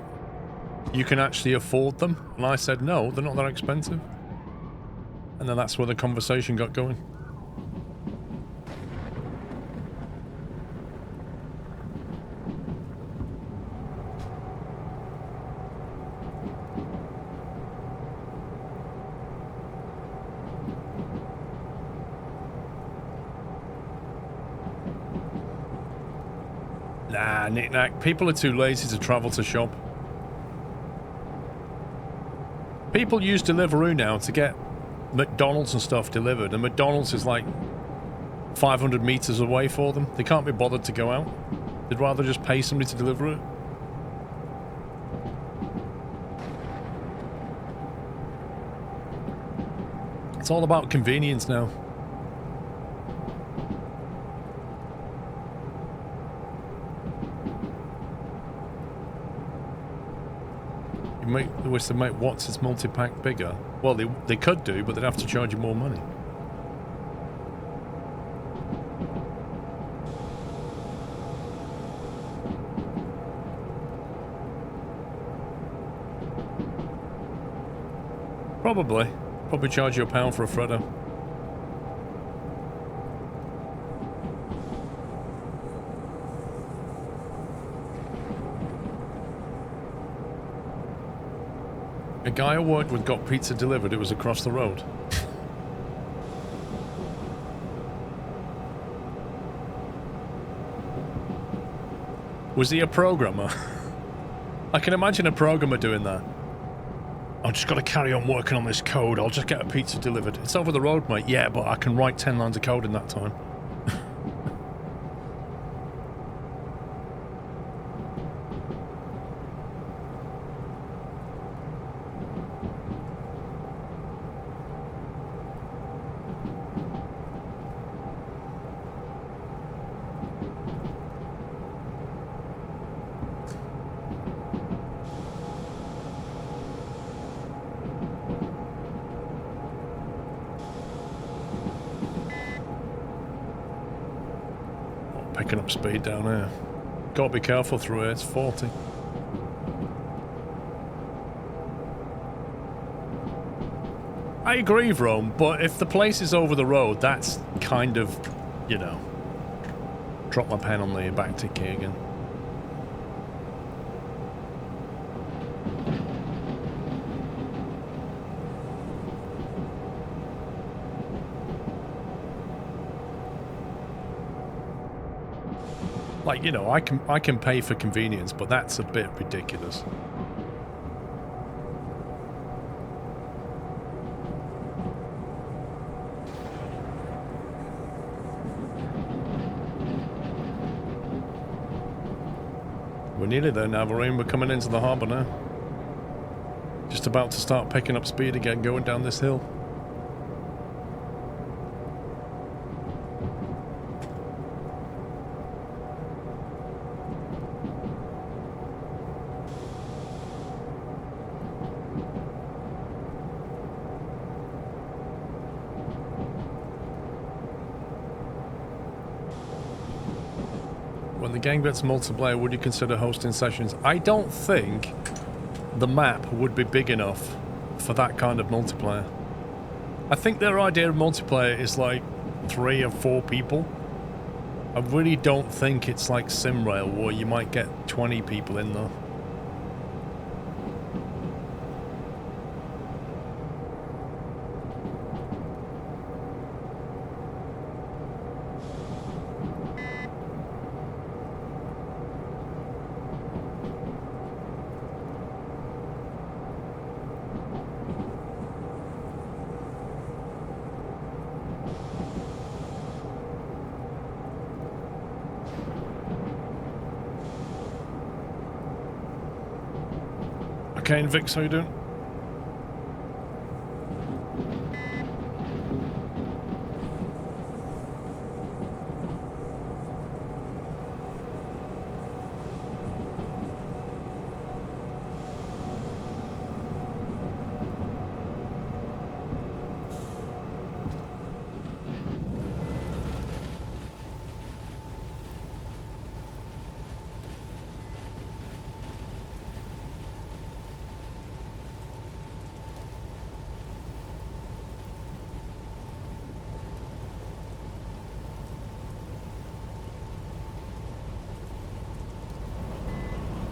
you can actually afford them? And I said, no, they're not that expensive. And then that's where the conversation got going. Nah, knick-knack. People are too lazy to travel to shop. People use Deliveroo now to get McDonald's and stuff delivered, and McDonald's is like 500 meters away for them. They can't be bothered to go out. They'd rather just pay somebody to deliver it. It's all about convenience now. They wish they'd make Watson's multi-pack bigger. Well, they could do, but they'd have to charge you more money. Probably. Probably charge you £1 for a Freddo. A guy I worked with got pizza delivered. It was across the road. Was he a programmer? I can imagine a programmer doing that. I've just got to carry on working on this code. I'll just get a pizza delivered. It's over the road, mate. Yeah, but I can write 10 lines of code in that time. Picking up speed down here. Gotta be careful through here, it's 40. I agree, Rome, but if the place is over the road, that's kind of, you know... Drop my pen on the back tick here again. Like, you know, I can pay for convenience, but that's a bit ridiculous. We're nearly there now, Varine. We're coming into the harbour now. Just about to start picking up speed again, going down this hill. When the gang gets multiplayer, would you consider hosting sessions? I don't think the map would be big enough for that kind of multiplayer. I think their idea of multiplayer is like 3 or 4 people. I really don't think it's like SimRail where you might get 20 people in there. Okay, and Vix, how you doing?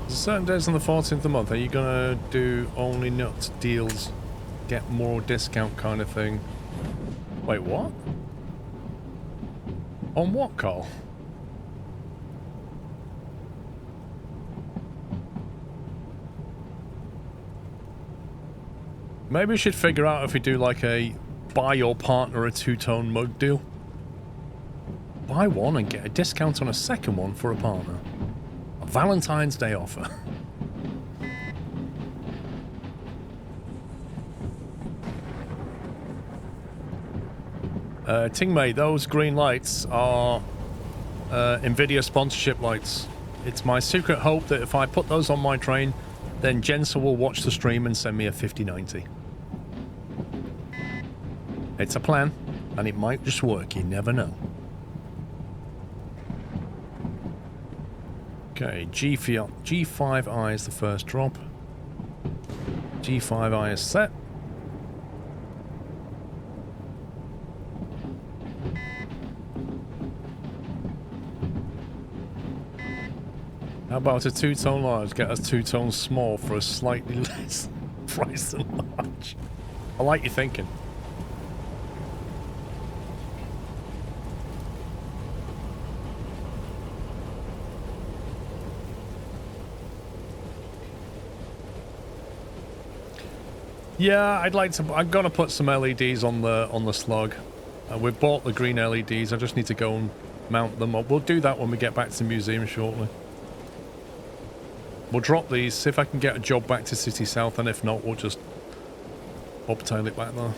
Certain days on the 14th of the month, are you gonna do only nuts deals, get more discount kind of thing? Wait, what? On what, Carl? Maybe we should figure out if we do like a buy your partner a 2-tone mug deal. Buy one and get a discount on a second one for a partner. Valentine's Day offer. Tingmei, those green lights are Nvidia sponsorship lights. It's my secret hope that if I put those on my train, then Jensen will watch the stream and send me a 5090. It's a plan, and it might just work, you never know. Okay, G5I is the first drop. G5I is set. How about a 2-tone large? Get us 2-tone small for a slightly less price than large. I like your thinking. Yeah, I'd like to. I'm gonna put some LEDs on the slug. We've bought the green LEDs. I just need to go and mount them up. We'll do that when we get back to the museum shortly. We'll drop these, see if I can get a job back to City South, and if not, we'll just bobtail it back there.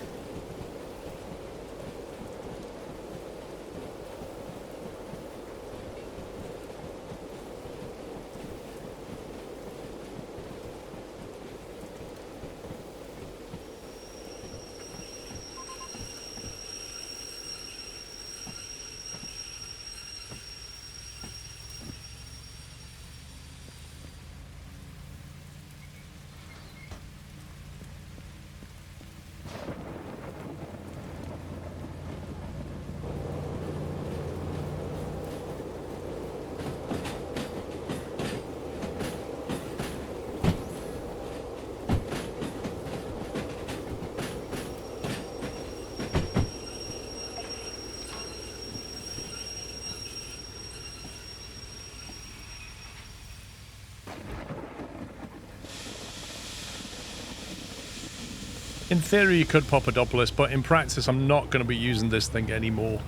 In theory, you could pop a Doppelus, but in practice, I'm not going to be using this thing anymore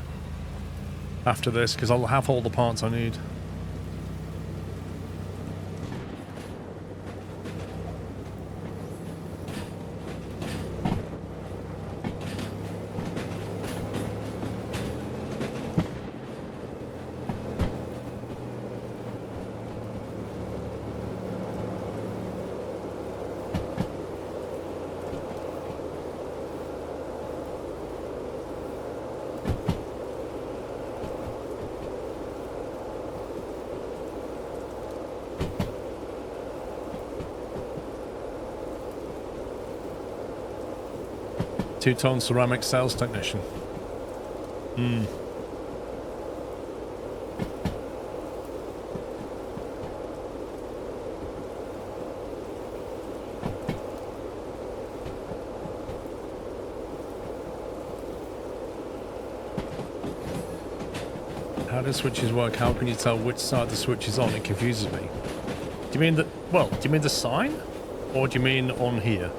after this, because I'll have all the parts I need. Two-tone ceramic sales technician. Hmm. How do switches work? How can you tell which side the switch is on? It confuses me. Do you mean the... Well, do you mean the sign? Or do you mean on here?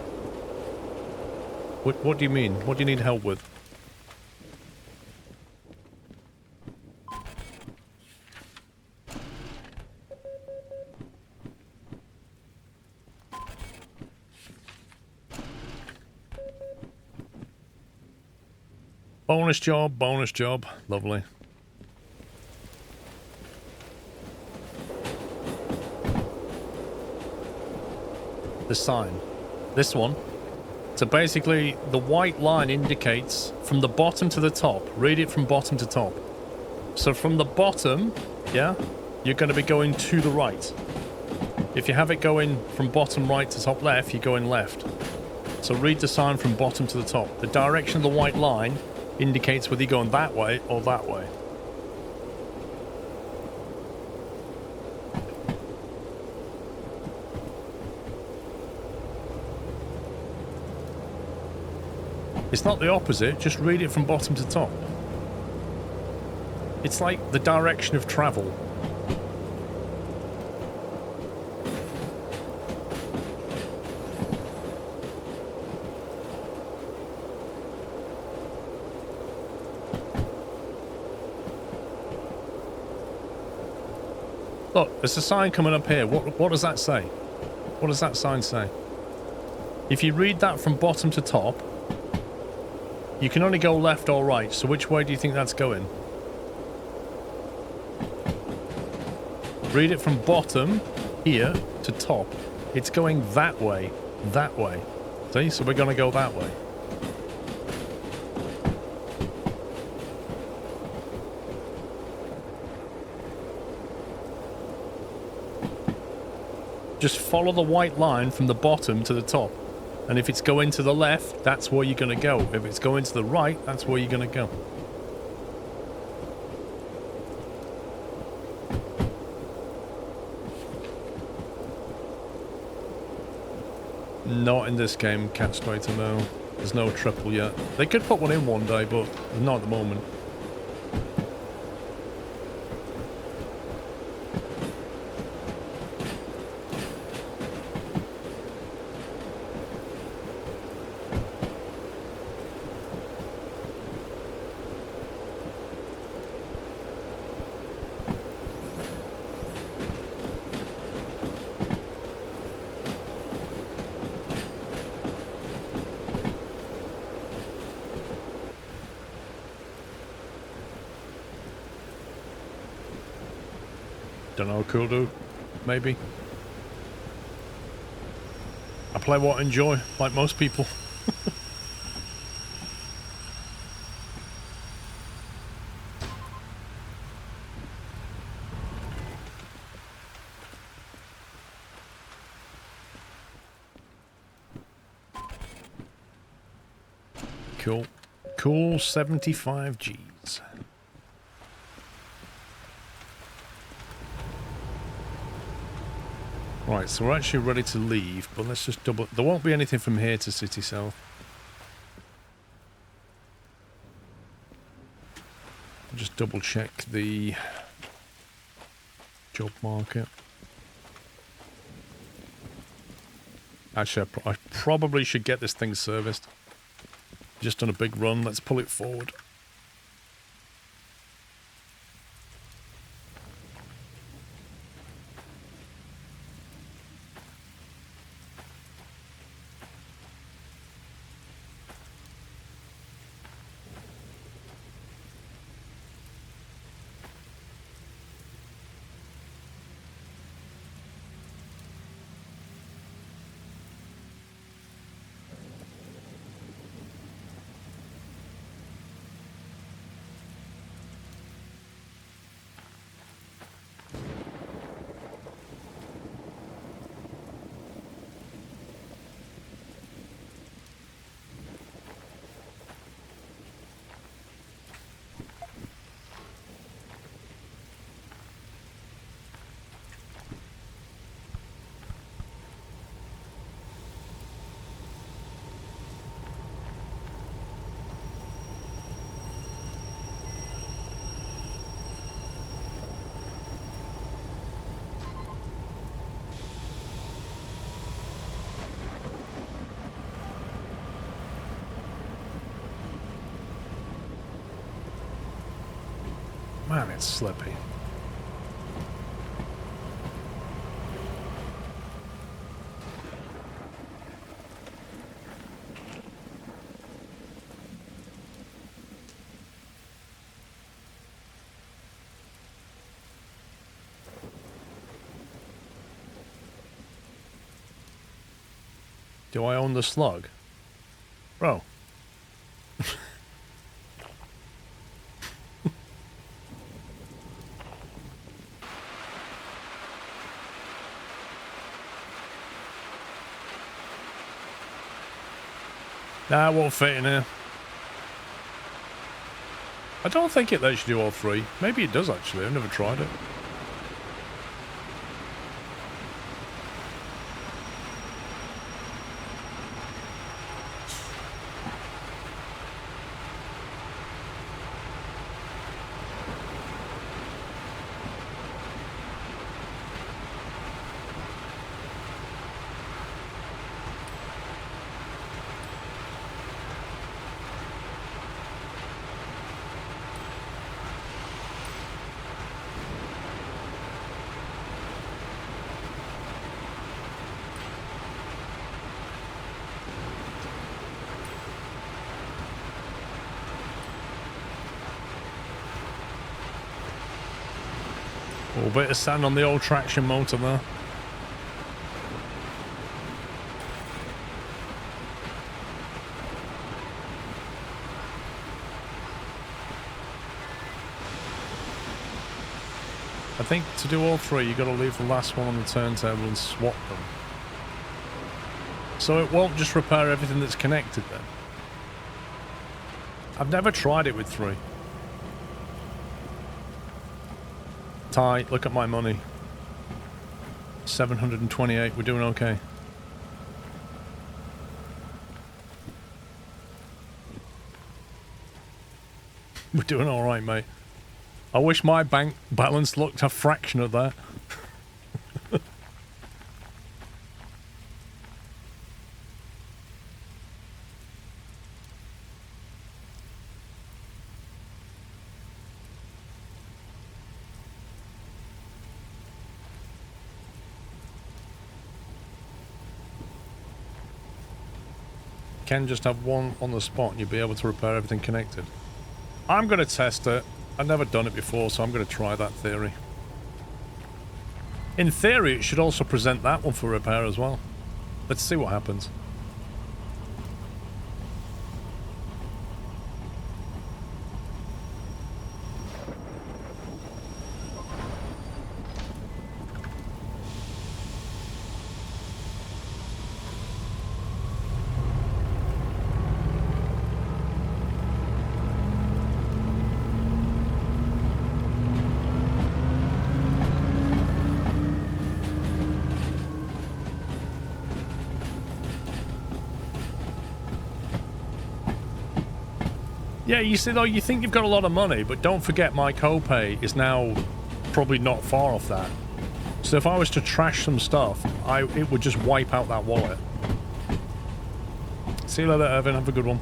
What do you mean? What do you need help with? Bonus job, bonus job. Lovely. The sign. This one. So basically, the white line indicates from the bottom to the top. Read it from bottom to top. So from the bottom, yeah, you're going to be going to the right. If you have it going from bottom right to top left, you're going left. So read the sign from bottom to the top. The direction of the white line indicates whether you're going that way or that way. It's not the opposite, just read it from bottom to top. It's like the direction of travel. Look, there's a sign coming up here. What does that say? What does that sign say? If you read that from bottom to top, you can only go left or right, so which way do you think that's going? Read it from bottom here to top. It's going that way. That way. See? So we're going to go that way. Just follow the white line from the bottom to the top. And if it's going to the left, that's where you're going to go. If it's going to the right, that's where you're going to go. Not in this game, Cat Strider, no. There's no triple yet. They could put one in one day, but not at the moment. Don't know, cool dude. Maybe. I play what I enjoy, like most people. Cool. Cool 75 Gs. Right, so we're actually ready to leave, but let's just double... There won't be anything from here to City South. Just double check the job market. Actually, I probably should get this thing serviced. Just done a big run, let's pull it forward. it's slippy. Do I own the slug? Bro. Nah, it won't fit in here. I don't think it lets you do all three. Maybe it does actually, I've never tried it. A little bit of sand on the old traction motor there. I think to do all three, you've got to leave the last one on the turntable and swap them. So it won't just repair everything that's connected then. I've never tried it with three. Ty, look at my money. 728, we're doing okay. We're doing alright, mate. I wish my bank balance looked a fraction of that. Can just have one on the spot and you'll be able to repair everything connected. I'm going to test it. I've never done it before, so I'm going to try that theory. In theory, it should also present that one for repair as well. Let's see what happens. Yeah, you see, though, you think you've got a lot of money, but don't forget my copay is now probably not far off that. So if I was to trash some stuff, it would just wipe out that wallet. See you later, Irvin. Have a good one.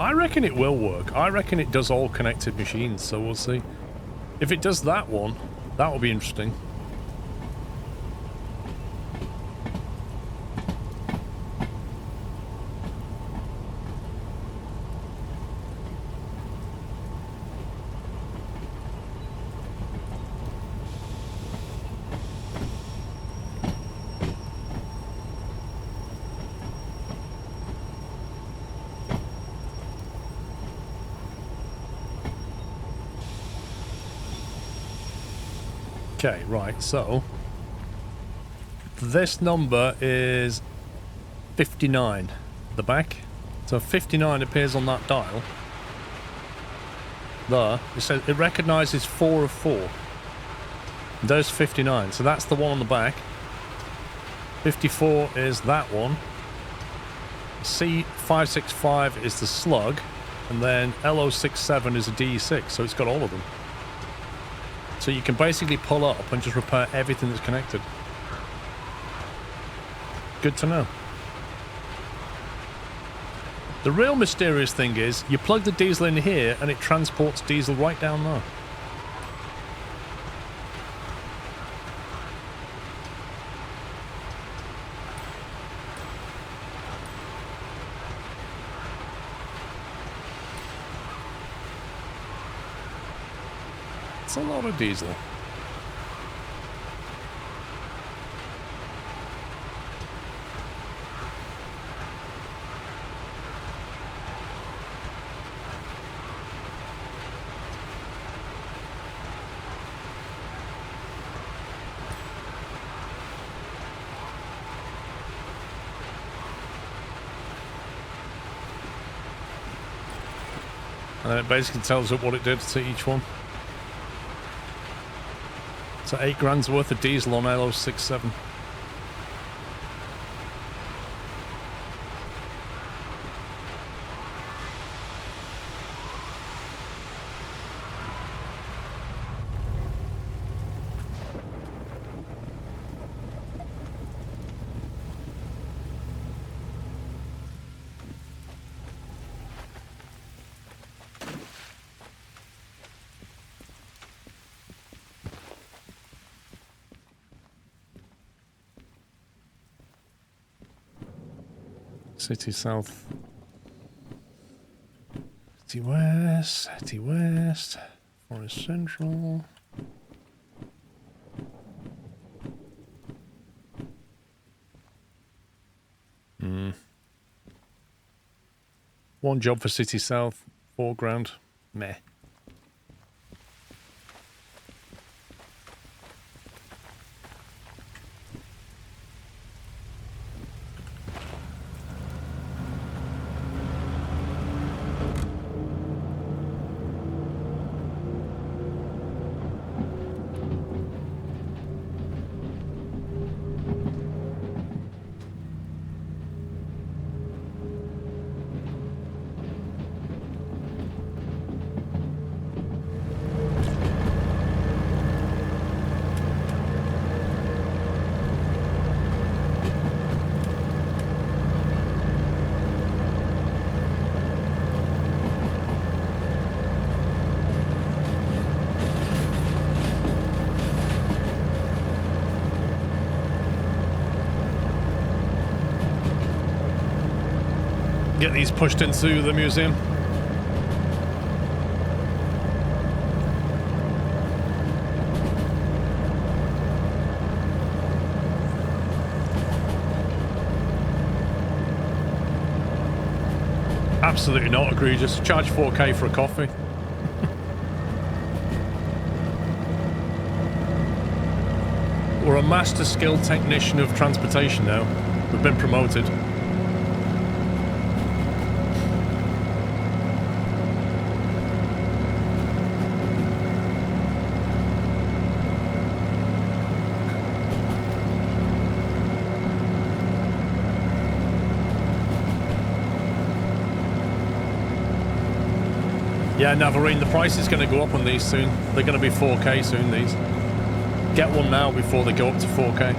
I reckon it will work. I reckon it does all connected machines, so we'll see. If it does that one, that will be interesting. Okay, right, so this number is 59 at the back. So 59 appears on that dial. There. It says it recognizes 4 of 4. There's 59, so that's the one on the back. 54 is that one. C565 is the slug, and then LO67 is a DE6, so it's got all of them. So you can basically pull up and just repair everything that's connected. Good to know. The real mysterious thing is, you plug the diesel in here and it transports diesel right down there. It's a lot of diesel. And then it basically tells it what it did to each one. So 8 grand's worth of diesel on LO67. City South. City West. City West. Forest Central. One job for City South. 4 grand. Meh. Get these pushed into the museum. Absolutely not egregious. Charge 4K for a coffee. We're a master skilled technician of transportation now. We've been promoted. Yeah, Navarine, the price is going to go up on these soon. They're going to be 4K soon, these. Get one now before they go up to 4K.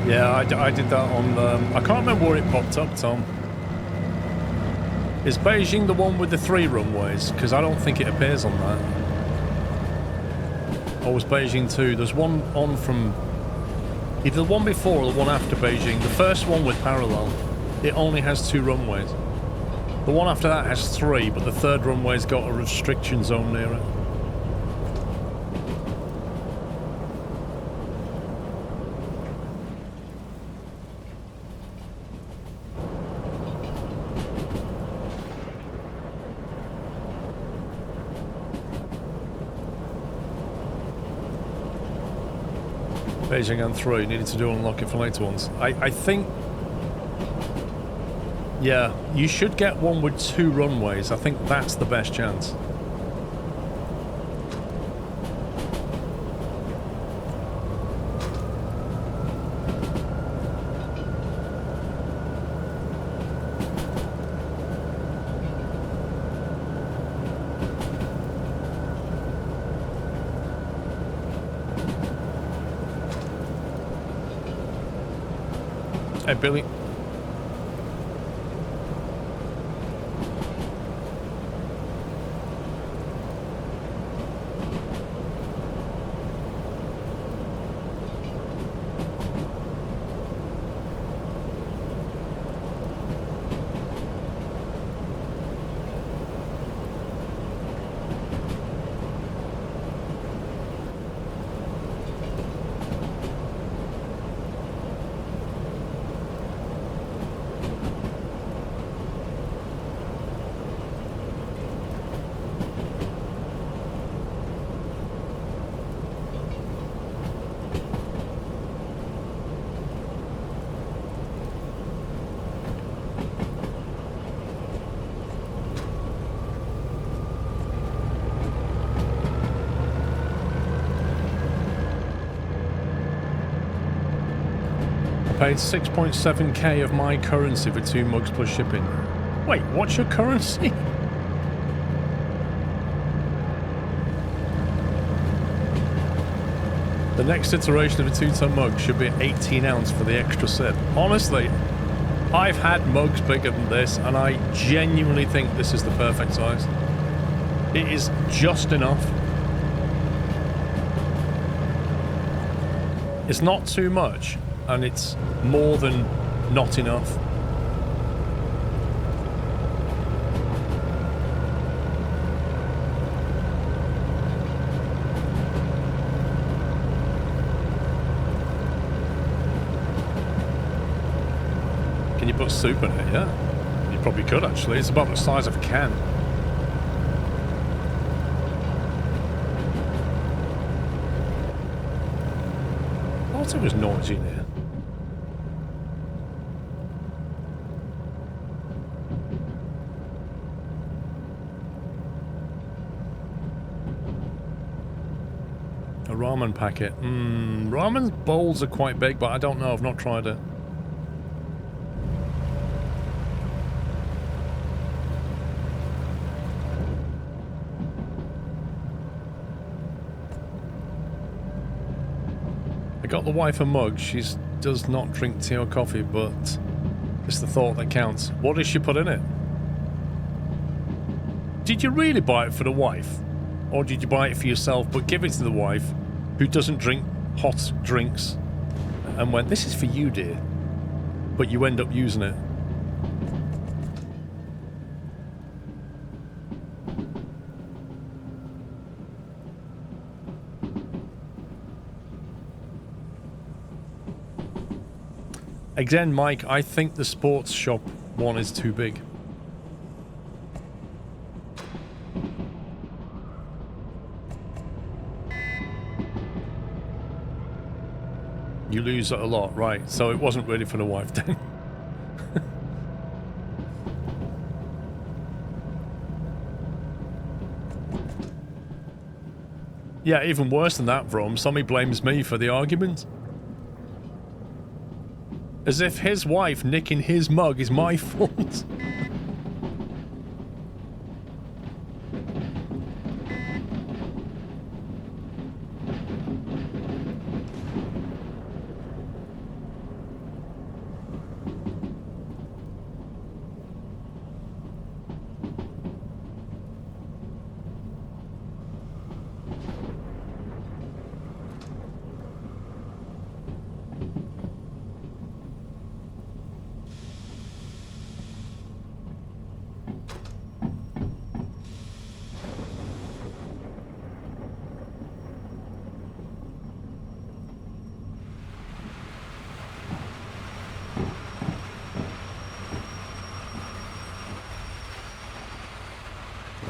Yeah, I did that on... I can't remember where it popped up, Tom. Is Beijing the one with the 3 runways? Because I don't think it appears on that. Or was Beijing 2? There's one on from... either the one before or the one after Beijing. The first one with parallel, it only has 2 runways. The one after that has 3, but the 3rd runway's got a restriction zone near it. Beijing and 3 needed to do unlock it for later ones. I think... Yeah, you should get one with 2 runways. I think that's the best chance. Hey, Billy. Paid 6.7k of my currency for 2 mugs plus shipping. Wait, what's your currency? The next iteration of a 2-ton mug should be 18 ounce for the extra sip. Honestly, I've had mugs bigger than this, and I genuinely think this is the perfect size. It is just enough. It's not too much, and it's more than not enough. Can you put soup in it? Yeah. You probably could, actually. It's about the size of a can. I thought it was noisy in here. A ramen packet. Ramen bowls are quite big, but I don't know. I've not tried it. I got the wife a mug. She does not drink tea or coffee, but it's the thought that counts. What does she put in it? Did you really buy it for the wife? Or did you buy it for yourself but give it to the wife who doesn't drink hot drinks and went, this is for you, dear, but you end up using it? Again, Mike, I think the sports shop one is too big. You lose it a lot, right? So it wasn't really for the wife then. Yeah, even worse than that, Vrom. Somebody blames me for the argument. As if his wife nicking his mug is my fault.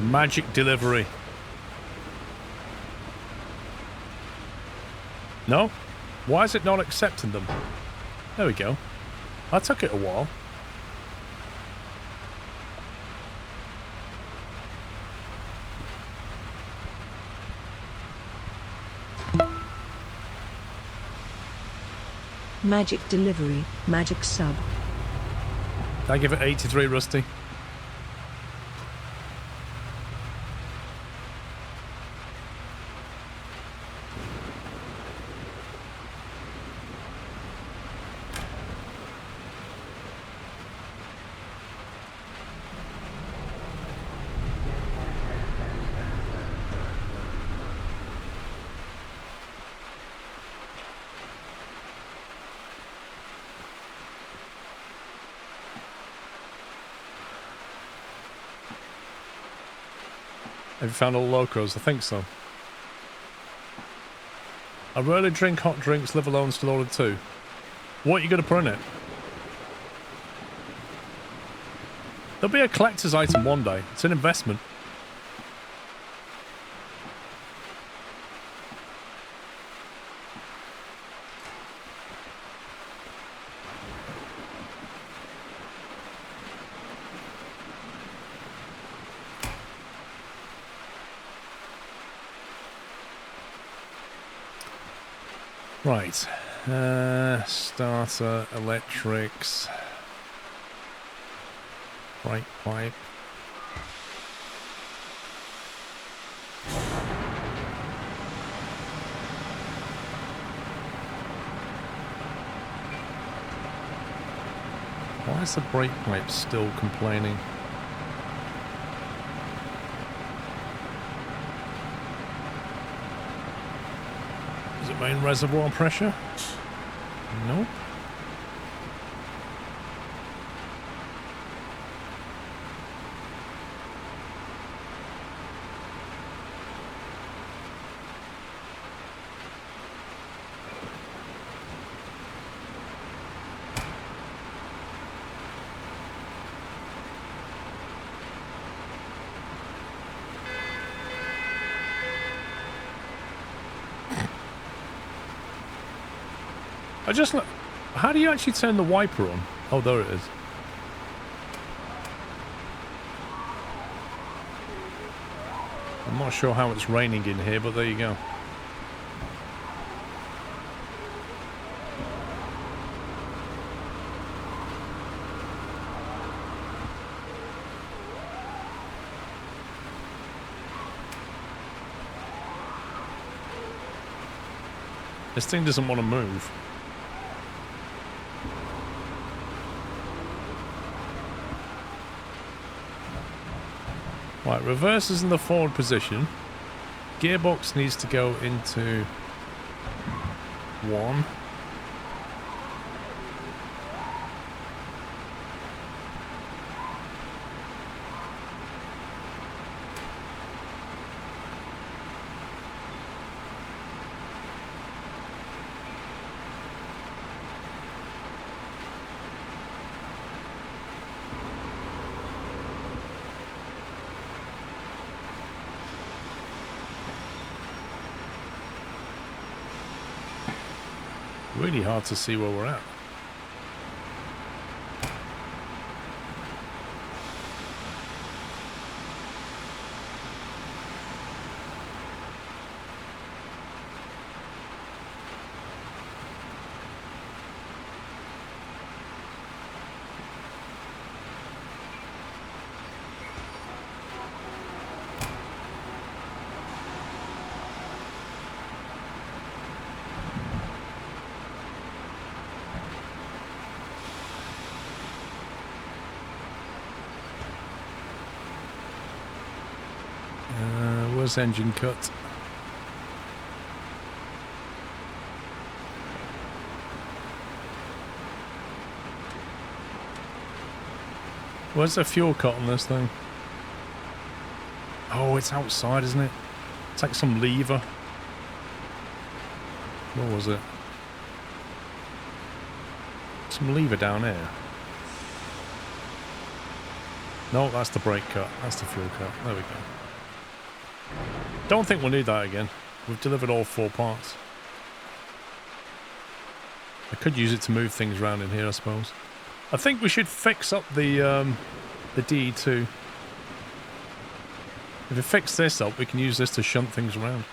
Magic delivery. No? Why is it not accepting them? There we go. That took it a while. Magic delivery, magic sub. I give it 83, Rusty. Have you found all the locos? I think so. I rarely drink hot drinks, live alone, still ordered too. What are you going to put in it? There'll be a collector's item one day. It's an investment. Right, starter, electrics, brake pipe. Why is the brake pipe still complaining? Is it main reservoir pressure? Nope. I just look. How do you actually turn the wiper on? Oh, there it is. I'm not sure how it's raining in here, but there you go. This thing doesn't want to move. Right, reverse is in the forward position. Gearbox needs to go into 1. Really hard to see where we're at. Where's engine cut? Where's the fuel cut on this thing? Oh, it's outside, isn't it? It's like some lever. What was it? Some lever down here. No, that's the brake cut. That's the fuel cut. There we go. Don't think we'll need that again. We've delivered all 4 parts. I could use it to move things around in here, I suppose. I think we should fix up the DE2. If we fix this up, we can use this to shunt things around.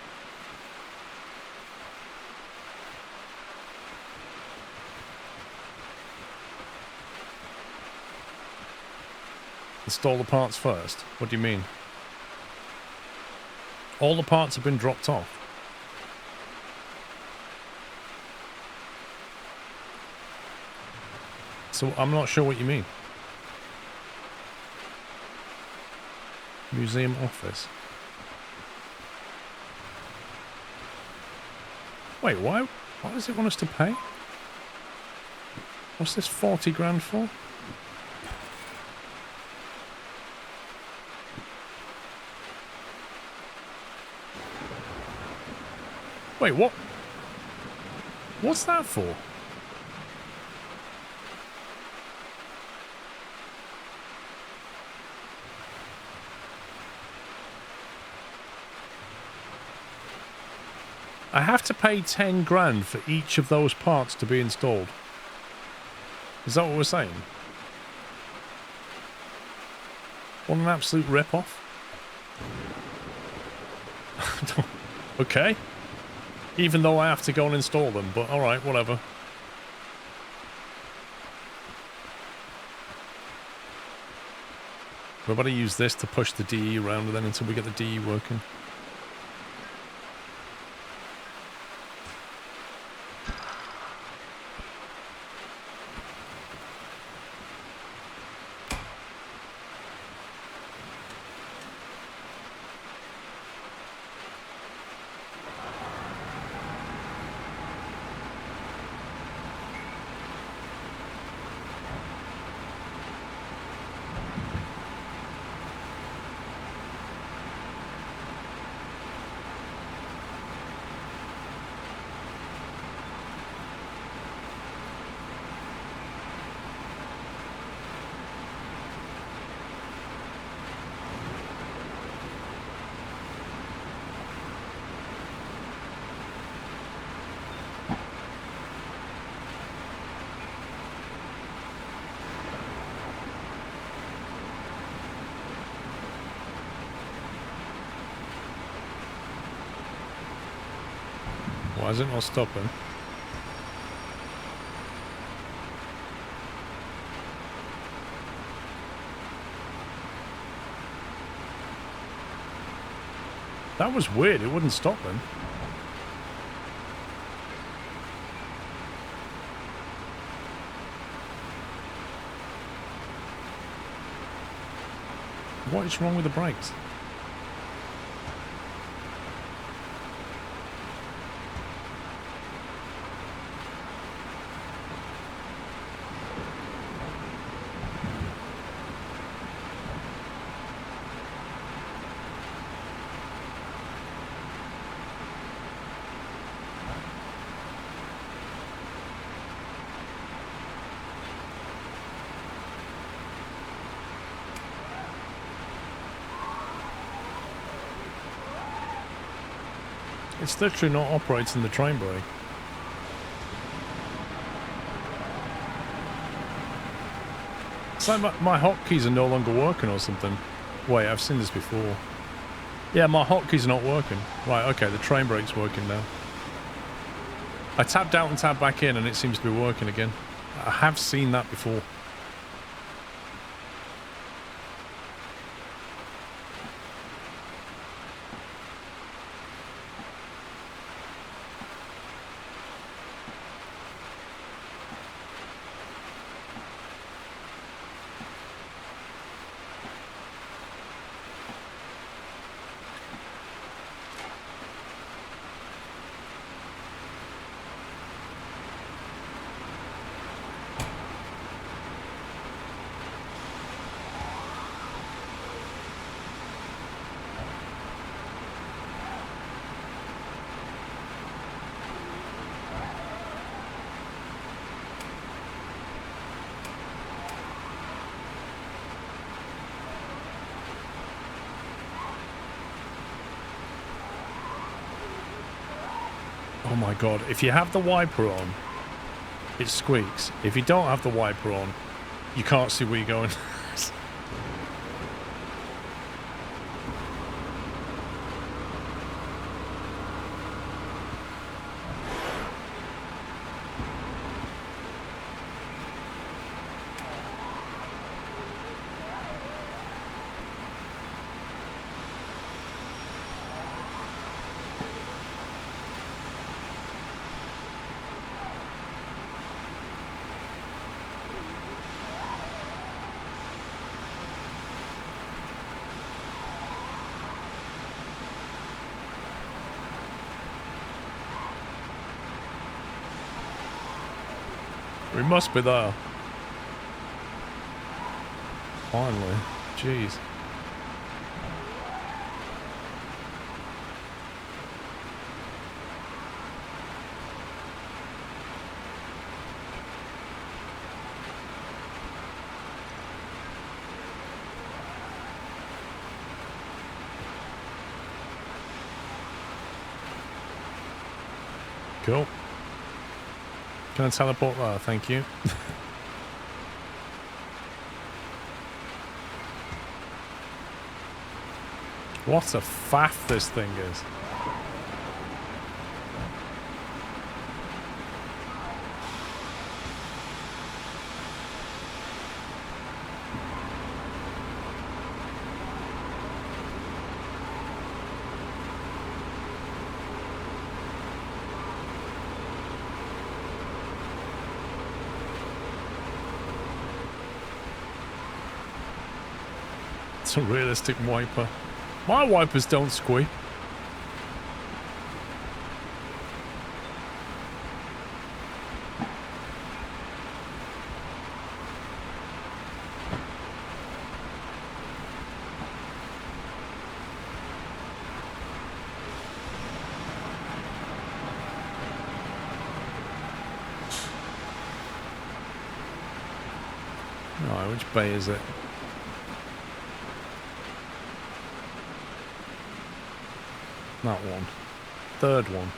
Install the parts first? What do you mean? All the parts have been dropped off. So I'm not sure what you mean. Museum office. Wait, why does it want us to pay? What's this 40 grand for? Wait, what? What's that for? I have to pay 10 grand for each of those parts to be installed. Is that what we're saying? What an absolute rip-off. Okay. Even though I have to go and install them, but alright, whatever. We're about to use this to push the DE around then until we get the DE working. Why is it not stopping? That was weird, it wouldn't stop then. What is wrong with the brakes? It's literally not operating the train brake. It's like my hotkeys are no longer working or something. Wait, I've seen this before. Yeah, my hotkeys are not working. Right, okay, the train brake's working now. I tapped out and tapped back in and it seems to be working again. I have seen that before. Oh my god, if you have the wiper on, it squeaks. If you don't have the wiper on, you can't see where you're going. We must be there. Finally. Jeez. Cool. Can I teleport there? Thank you. What a faff this thing is. It's a realistic wiper. My wipers don't squeak. Alright, which bay is it? That one. Third one.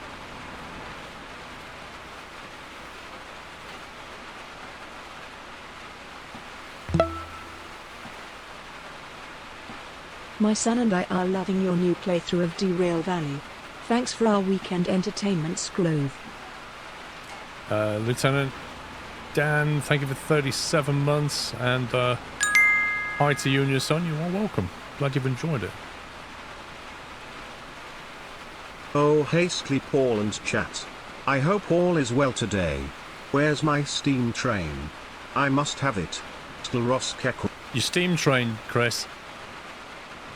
My son and I are loving your new playthrough of Derail Valley. Thanks for our weekend entertainment, Scrove. Lieutenant Dan, thank you for 37 months, and hi to you and your son. You are welcome. Glad you've enjoyed it. Oh hastily Paul and chat. I hope all is well today. Where's my steam train? I must have it. Skleroskekul. Your steam train, Chris.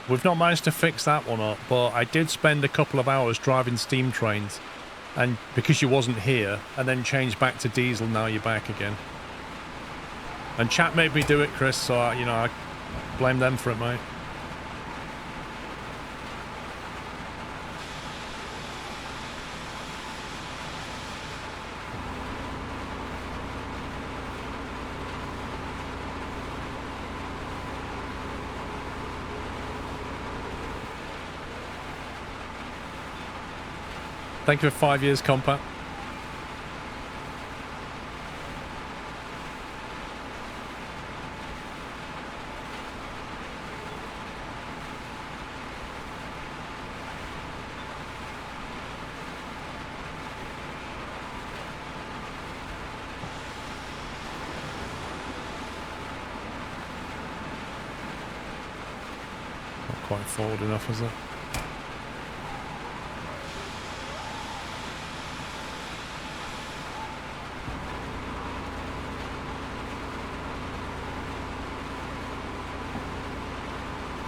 We've not managed to fix that one up, but I did spend a couple of hours driving steam trains, and because you wasn't here, and then changed back to diesel, now you're back again. And chat made me do it, Chris, so you know, I blame them for it, mate. Thank you for 5 years, Compa. Not quite forward enough, is it?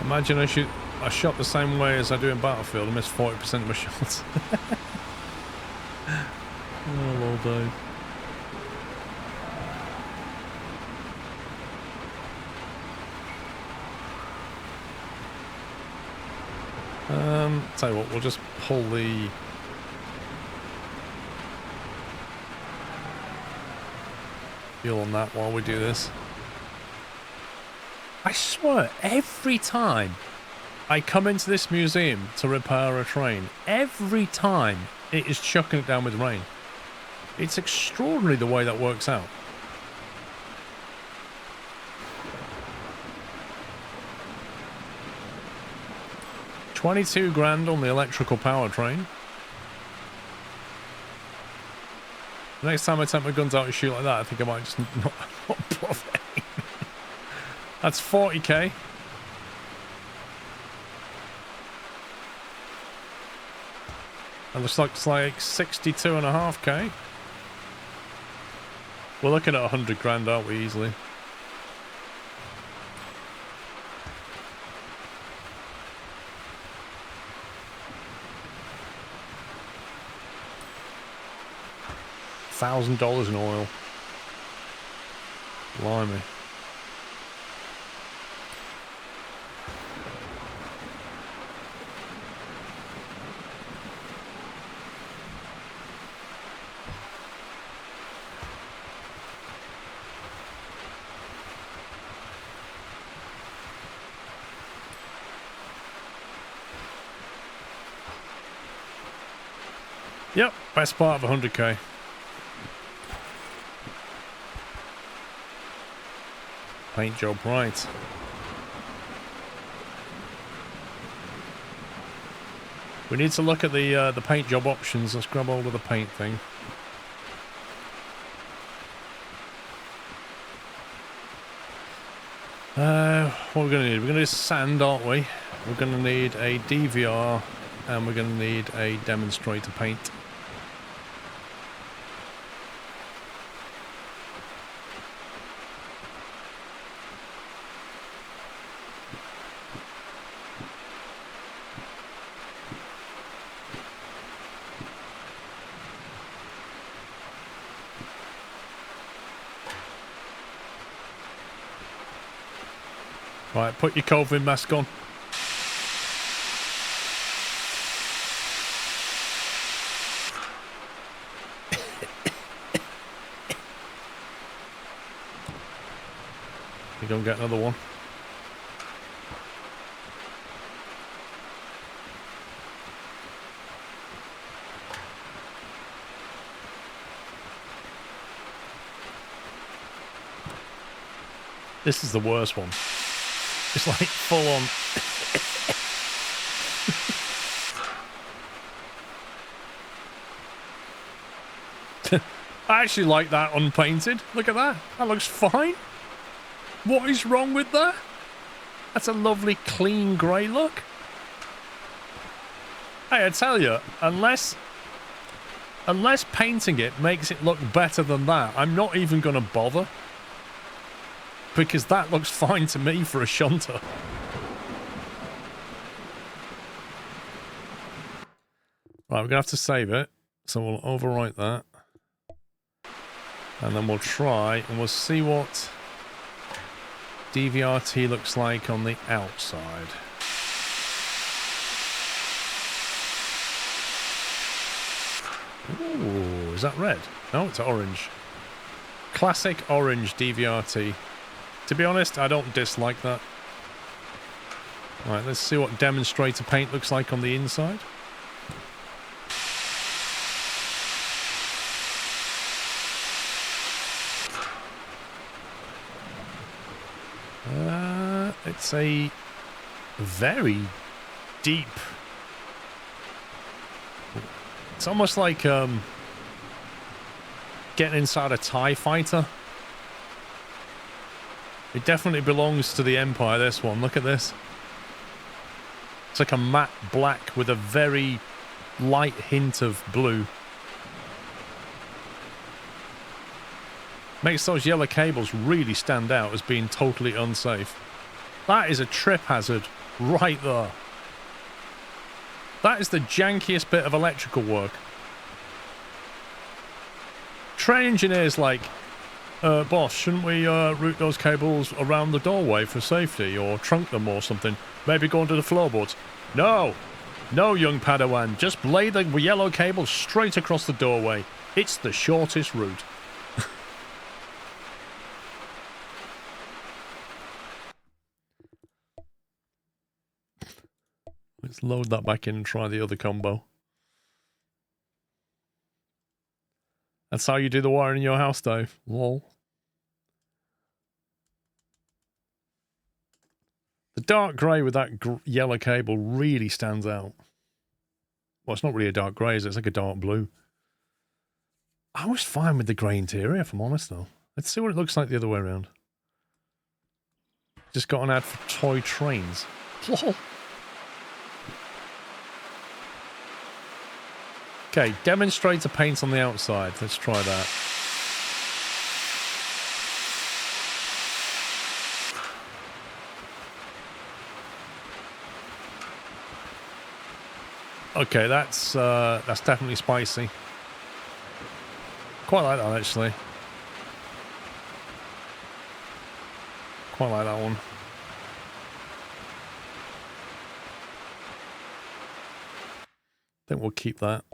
Imagine I shot the same way as I do in Battlefield and missed 40% of my shots. Oh, well done. Tell you what, we'll just pull the fuel on that while we do this. I swear, every time I come into this museum to repair a train, every time it is chucking it down with rain. It's extraordinary the way that works out. $22,000 on the electrical powertrain. Next time I take my guns out and shoot like that, I think I might just not bother. That's 40k. That looks like it's like 62.5k. We're looking at $100,000, aren't we, easily? $1,000 in oil. Blimey. Yep, best part of 100k. Paint job, right. We need to look at the paint job options. Let's grab hold of the paint thing. What we're going to need? We're going to need sand, aren't we? We're going to need a DVR, and we're going to need a demonstrator paint. Right, put your COVID mask on. You're going to get another one. This is the worst one. It's like full on. I actually like that unpainted. Look at that. That looks fine. What is wrong with that? That's a lovely clean grey look. Hey, I tell you, unless painting it makes it look better than that, I'm not even going to bother. Because that looks fine to me for a shunter. Right, we're going to have to save it. So we'll overwrite that. And then we'll try and we'll see what DVRT looks like on the outside. Ooh, is that red? No, it's orange. Classic orange DVRT. To be honest, I don't dislike that. Right, let's see what demonstrator paint looks like on the inside. It's a very deep... It's almost like getting inside a TIE fighter. It definitely belongs to the Empire, this one. Look at this. It's like a matte black with a very light hint of blue. Makes those yellow cables really stand out as being totally unsafe. That is a trip hazard right there. That is the jankiest bit of electrical work. Train engineers like... boss, shouldn't we route those cables around the doorway for safety, or trunk them or something? Maybe go into the floorboards? No! No, young Padawan, just lay the yellow cable straight across the doorway. It's the shortest route. Let's load that back in and try the other combo. That's how you do the wiring in your house, Dave. Lol. The dark grey with that yellow cable really stands out. Well, it's not really a dark grey, is it? It's like a dark blue. I was fine with the grey interior, if I'm honest, though. Let's see what it looks like the other way around. Just got an ad for toy trains. Lol. Okay, demonstrator paint on the outside. Let's try that. Okay, that's definitely spicy. Quite like that, actually. Quite like that one. I think we'll keep that.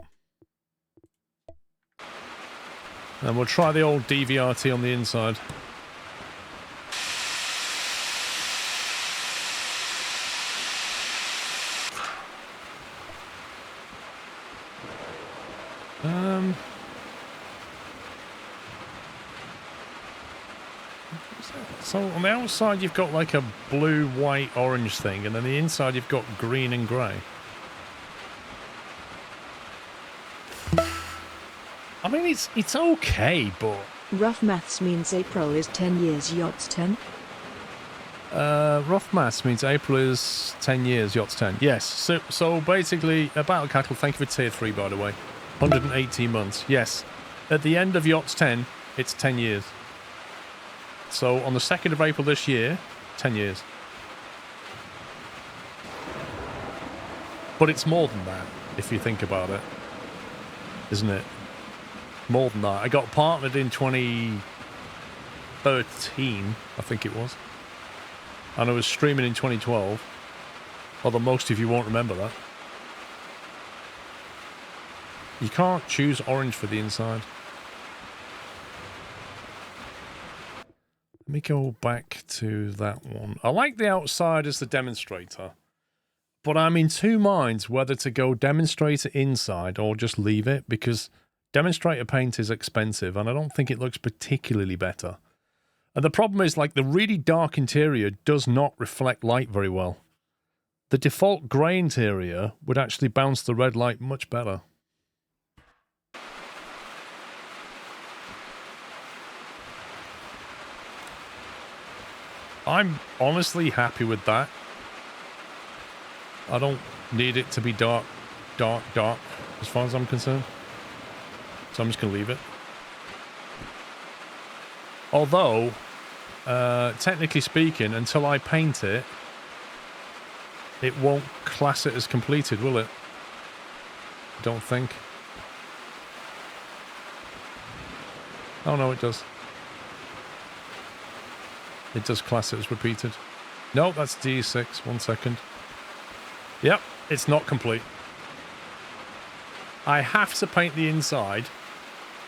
And we'll try the old DVRT on the inside. So on the outside you've got like a blue, white, orange thing, and then the inside you've got green and grey. I mean, it's okay, but... Rough maths means April is 10 years, Yachts 10? Rough maths means April is 10 years, Yachts 10. Yes, so basically, Battle Cattle, thank you for tier 3, by the way. 118 months, yes. At the end of Yachts 10, it's 10 years. So on the 2nd of April this year, 10 years. But it's more than that, if you think about it. Isn't it? More than that. I got partnered in 2013, I think it was. And I was streaming in 2012. Although most of you won't remember that. You can't choose orange for the inside. Let me go back to that one. I like the outside as the demonstrator. But I'm in two minds whether to go demonstrator inside or just leave it, because demonstrator paint is expensive and I don't think it looks particularly better. And the problem is, like, the really dark interior does not reflect light very well. The default grey interior would actually bounce the red light much better. I'm honestly happy with that. I don't need it to be dark, dark, dark, as far as I'm concerned. So I'm just going to leave it. Although, technically speaking, until I paint it, it won't class it as completed, will it? I don't think. Oh no, it does. It does class it as repeated. No, that's D6. 1 second. Yep, it's not complete. I have to paint the inside,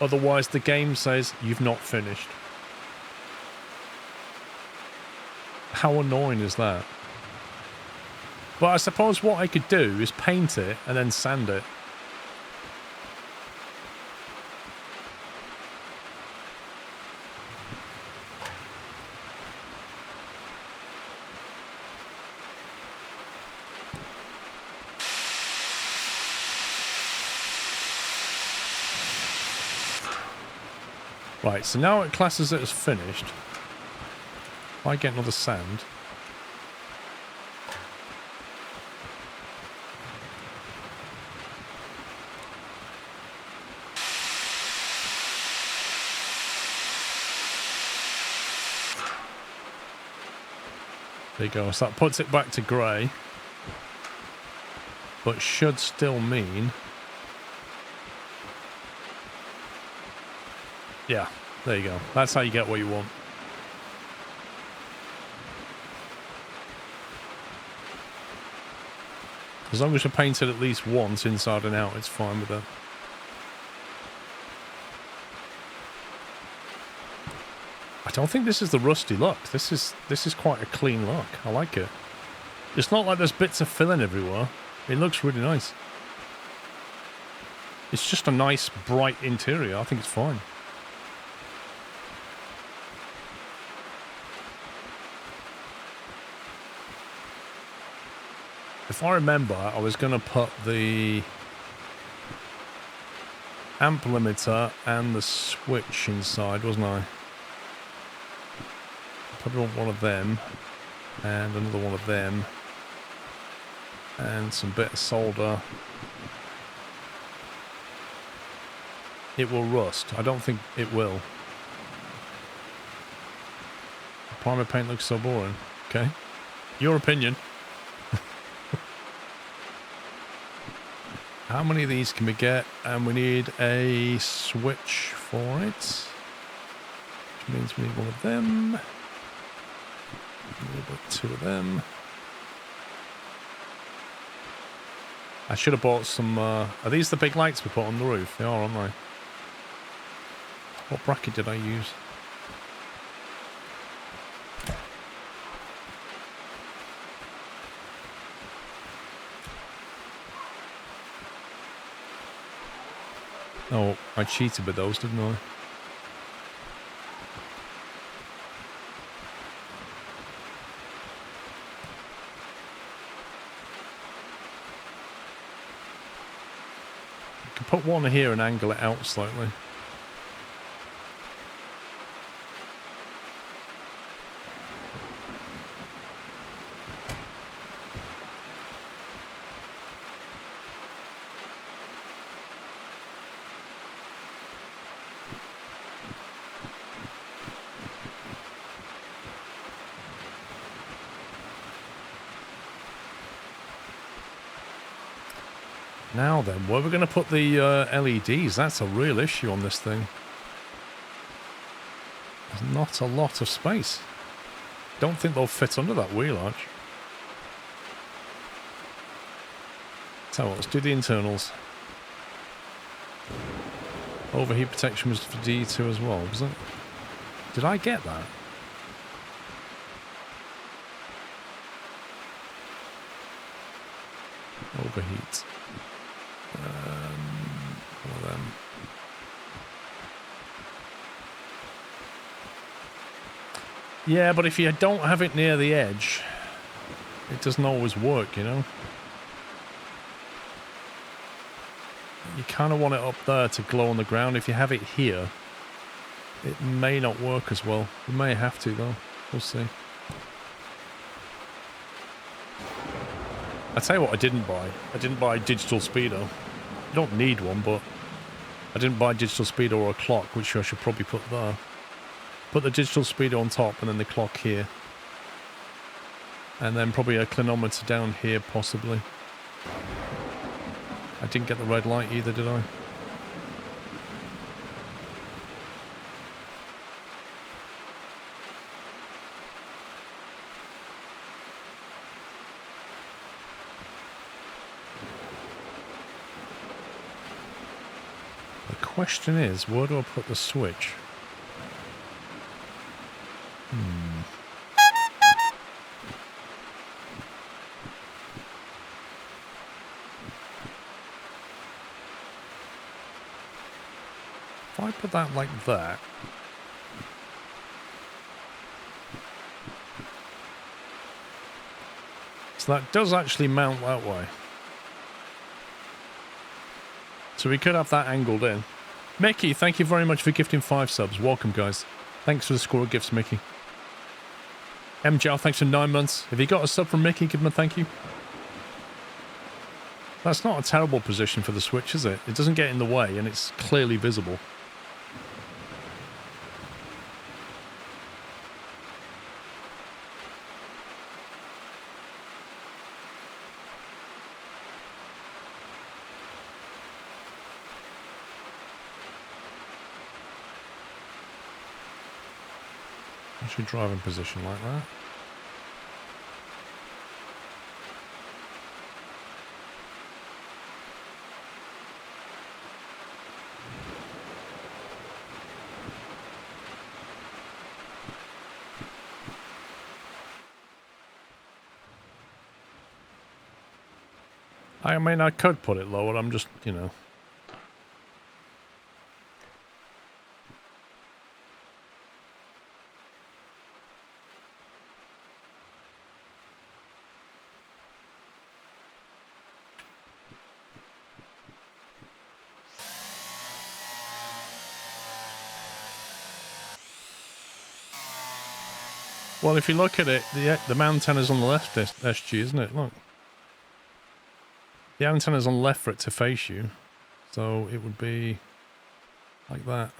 otherwise the game says you've not finished. How annoying is that? But I suppose what I could do is paint it and then sand it. Right, so now it classes it as finished. If I get another sand. There you go, so that puts it back to grey. But should still mean... Yeah, there you go. That's how you get what you want. As long as you paint it at least once inside and out, it's fine with that. I don't think this is the rusty look. This is quite a clean look. I like it. It's not like there's bits of filling everywhere. It looks really nice. It's just a nice, bright interior. I think it's fine. If I remember, I was going to put the amp limiter and the switch inside, wasn't I? Probably want one of them, and another one of them, and some bit of solder. It will rust. I don't think it will. The primer paint looks so boring. Okay. Your opinion. How many of these can we get? And we need a switch for it. Which means we need one of them. We need 2 of them. I should have bought some... are these the big lights we put on the roof? They are, aren't they? What bracket did I use? Oh, I cheated with those, didn't I? I can put one here and angle it out slightly. Now then, where are we going to put the LEDs? That's a real issue on this thing. There's not a lot of space. Don't think they'll fit under that wheel arch. So let's do the internals. Overheat protection was for D2 as well, was it? Did I get that? Overheat. One of them. Yeah, but if you don't have it near the edge, it doesn't always work, you know? You kind of want it up there to glow on the ground. If you have it here, it may not work as well. You may have to, though. We'll see. I tell you what I didn't buy. I didn't buy a digital speedo. You don't need one, but I didn't buy a digital speedo or a clock, which I should probably put there. Put the digital speedo on top and then the clock here. And then probably a clinometer down here, possibly. I didn't get the red light either, did I? The question is, where do I put the switch? If I put that like that, so that does actually mount that way. So we could have that angled in. Mickey, thank you very much for gifting 5 subs. Welcome, guys. Thanks for the squirrel gifts, Mickey. MJL, thanks for 9 months. If you got a sub from Mickey, give him a thank you. That's not a terrible position for the switch, is it? It doesn't get in the way, and it's clearly visible. I should drive in position like that. I mean, I could put it lower, I'm just, you know. Well, if you look at it, the antenna's on the left, SG, isn't it? Look. The antenna's on the left for it to face you. So it would be like that.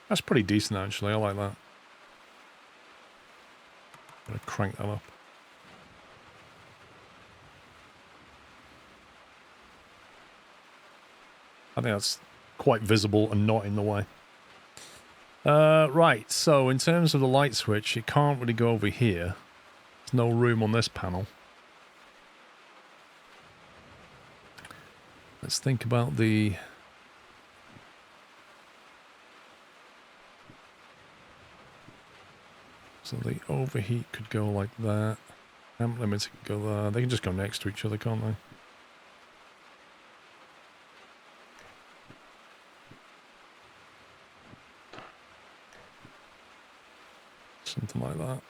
That's pretty decent, actually. I like that. I'm going to crank that up. I think that's quite visible and not in the way. Right, so in terms of the light switch, it can't really go over here. There's no room on this panel. Let's think about the... So the overheat could go like that. Amp limiter could go there. They can just go next to each other, can't they? Something like that.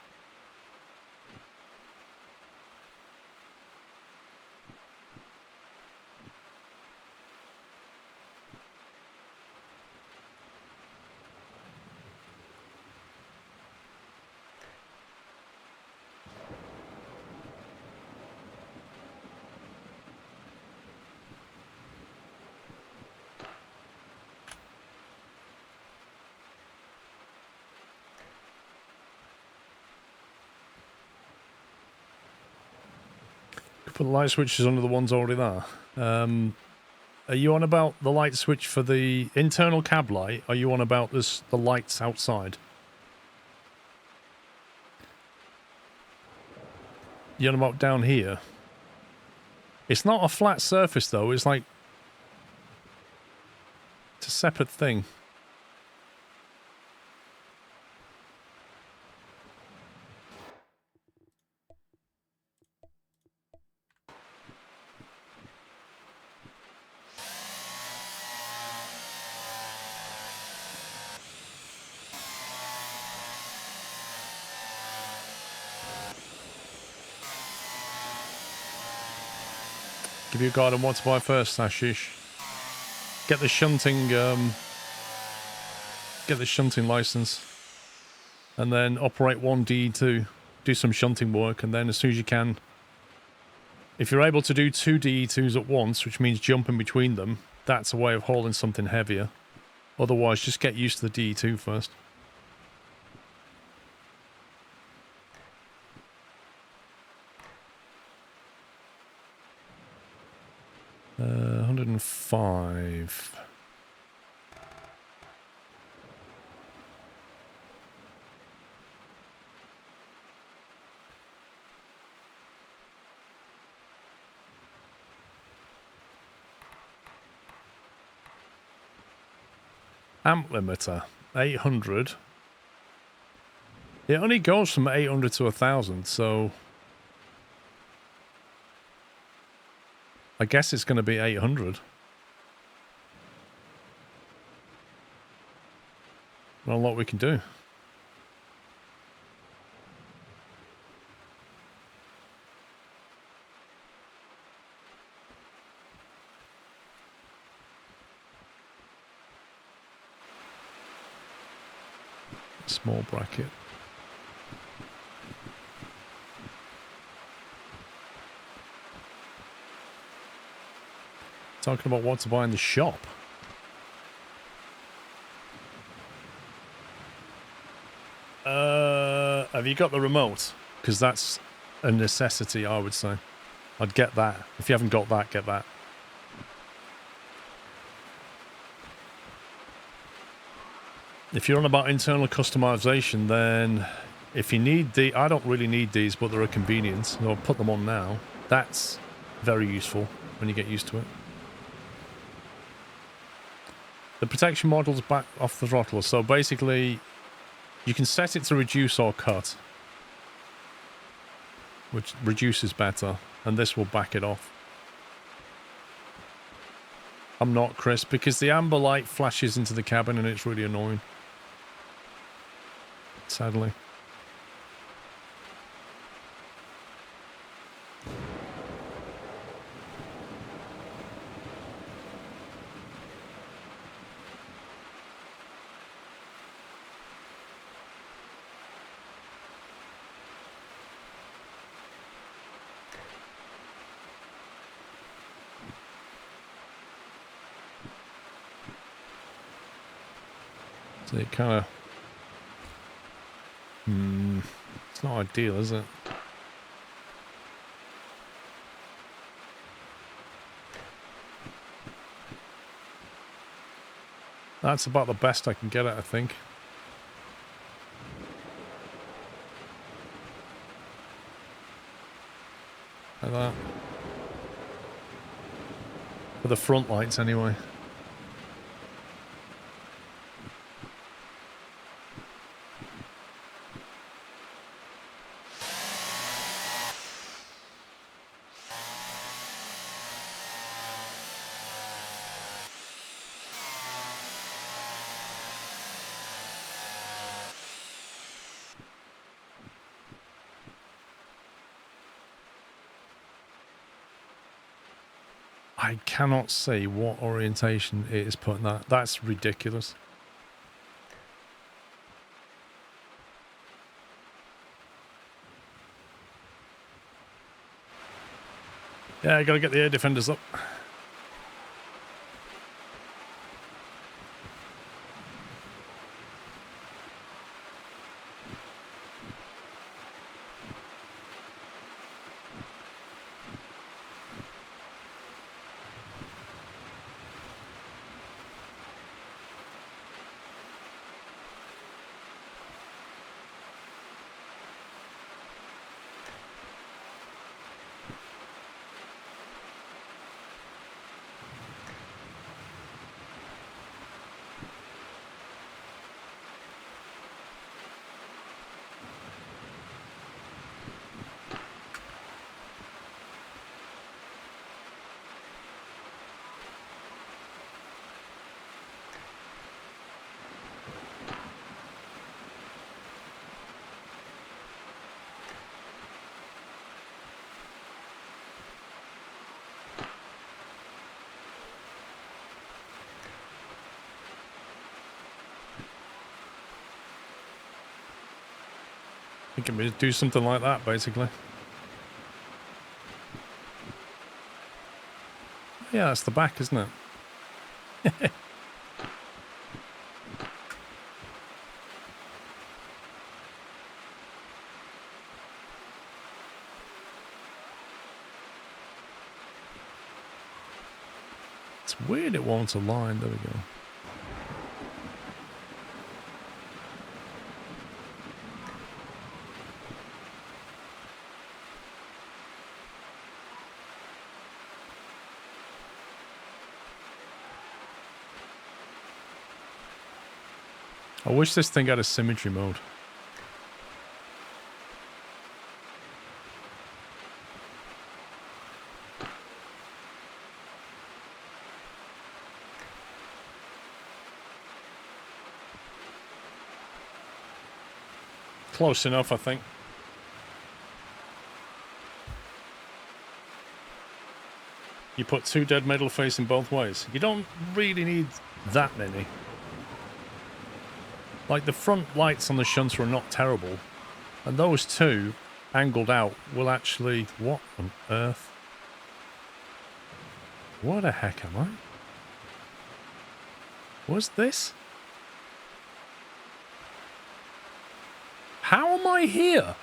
Put the light switches under the ones already there. Are you on about the light switch for the internal cab light? Are you on about the lights outside? You on about down here? It's not a flat surface though. It's like it's a separate thing. Give you a guide on what to buy first, Ashish. Get the shunting license, and then operate one DE2. Do some shunting work, and then as soon as you can, if you're able to do 2 DE2s at once, which means jumping between them, that's a way of hauling something heavier. Otherwise, just get used to the DE2 first. Uh, 105. Amp limiter, 800. It only goes from 800 to 1,000, so I guess it's going to be 800. Not a lot we can do. Small bracket. Talking about what to buy in the shop. Have you got the remote? Because that's a necessity, I would say. I'd get that. If you haven't got that, get that. If you're on about internal customization, then if you need the... I don't really need these, but they're a convenience. So I'll put them on now. That's very useful when you get used to it. The protection model's back off the throttle. So basically, you can set it to reduce or cut, which reduces better, and this will back it off. I'm not, Chris, because the amber light flashes into the cabin and it's really annoying. Sadly. So it kind of... it's not ideal, is it? That's about the best I can get it, I think. Like that. For the front lights, anyway. I cannot see what orientation it is putting that. That's ridiculous. Yeah, I gotta get the air defenders up. I think we do something like that, basically. Yeah, that's the back, isn't it? It's weird it won't align. There we go. I wish this thing had a symmetry mode. Close enough, I think. You put 2 dead metal facing both ways. You don't really need that many. Like, the front lights on the shunter are not terrible. And those 2, angled out, will actually... What on earth? What the heck am I? What's this? How am I here?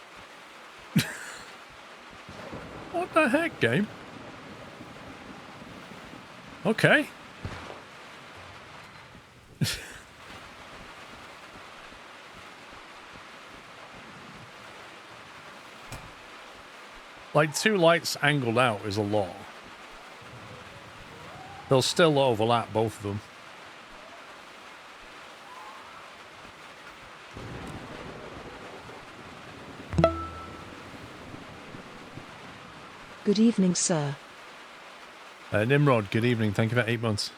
What the heck, game? Okay. Like, 2 lights angled out is a lot. They'll still overlap, both of them. Good evening, sir. Nimrod, good evening. Thank you for 8 months.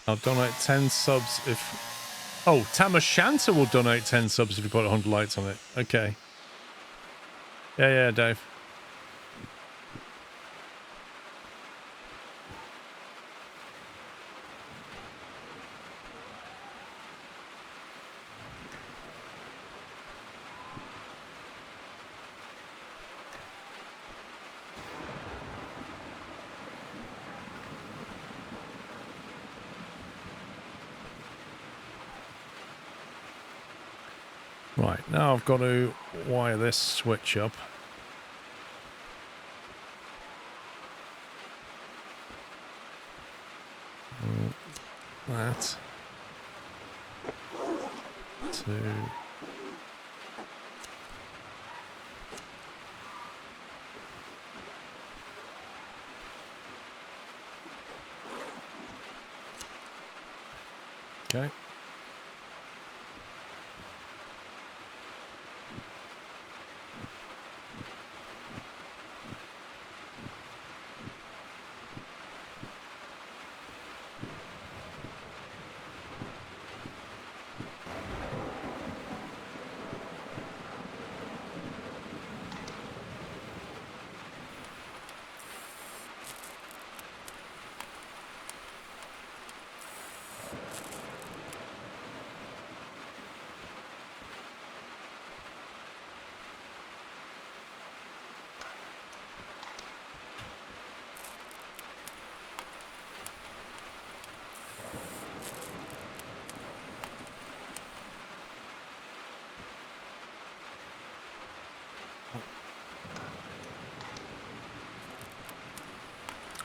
I'll donate 10 subs if... Oh, Tamashanta will donate 10 subs if you put 100 lights on it. Okay. Yeah, Dave. Right, now I've got to wire this switch up. That. To... Okay.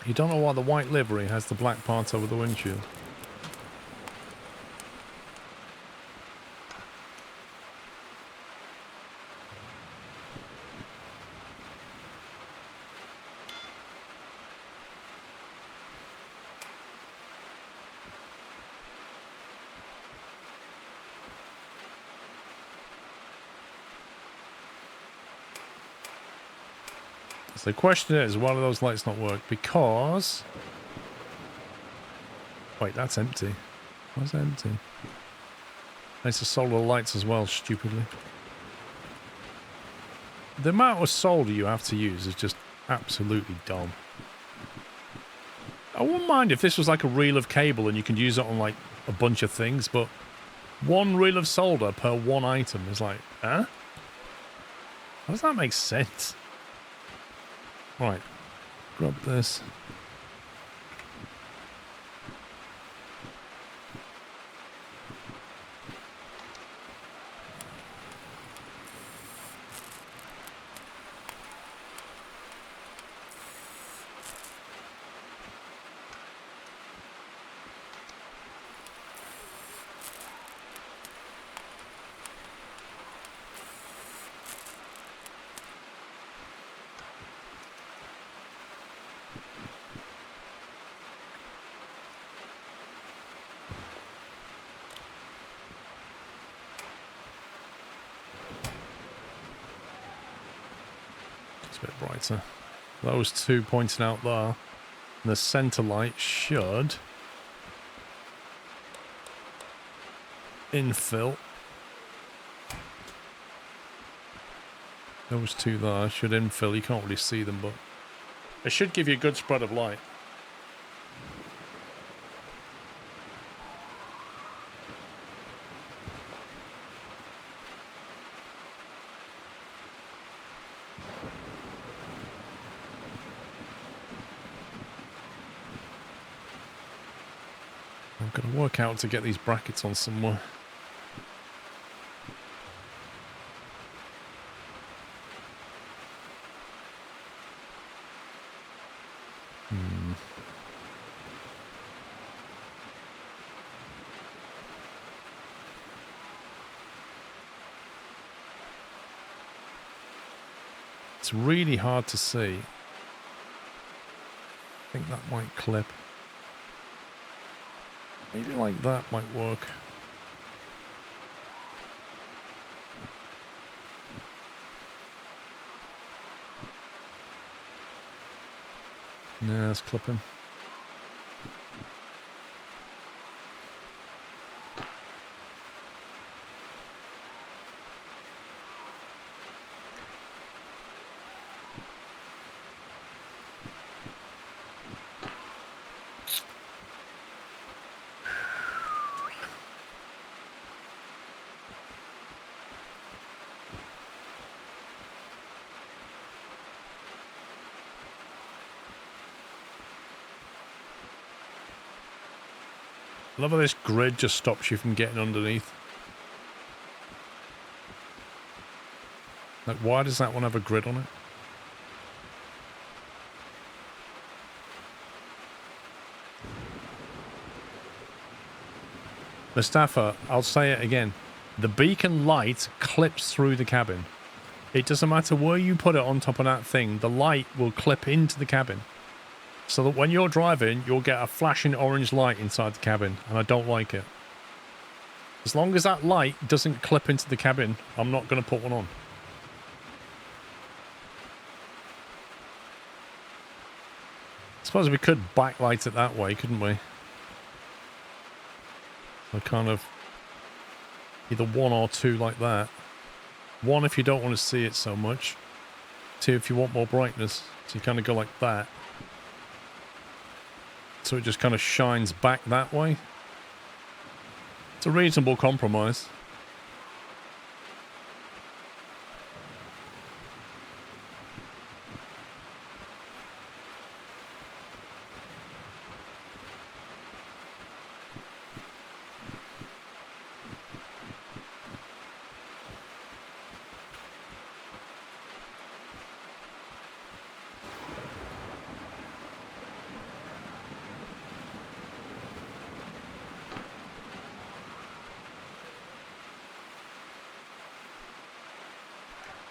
You don't know why the white livery has the black part over the windshield. So the question is, why do those lights not work? Because... Wait, that's empty. Why's that empty? It's the solar lights as well, stupidly. The amount of solder you have to use is just absolutely dumb. I wouldn't mind if this was like a reel of cable and you can use it on like a bunch of things, but one reel of solder per one item is like, huh? How does that make sense? Right, grab this. A bit brighter. Those two pointing out there. And the center light should infill. Those two there should infill. You can't really see them, but it should give you a good spread of light. I've got to work out to get these brackets on somewhere. It's really hard to see. I think that might clip. Maybe like that might work. Yeah, that's clipping. I love how this grid just stops you from getting underneath. Like, why does that one have a grid on it? Mustafa, I'll say it again. The beacon light clips through the cabin. It doesn't matter where you put it on top of that thing, the light will clip into the cabin. So that when you're driving, you'll get a flashing orange light inside the cabin, and I don't like it. As long as that light doesn't clip into the cabin, I'm not going to put one on. I suppose we could backlight it that way, couldn't we? So kind of either one or two like that. One if you don't want to see it so much. Two if you want more brightness. So you kind of go like that. So it just kind of shines back that way. It's a reasonable compromise.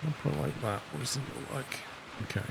I'll put it like that. What does it look like? Okay.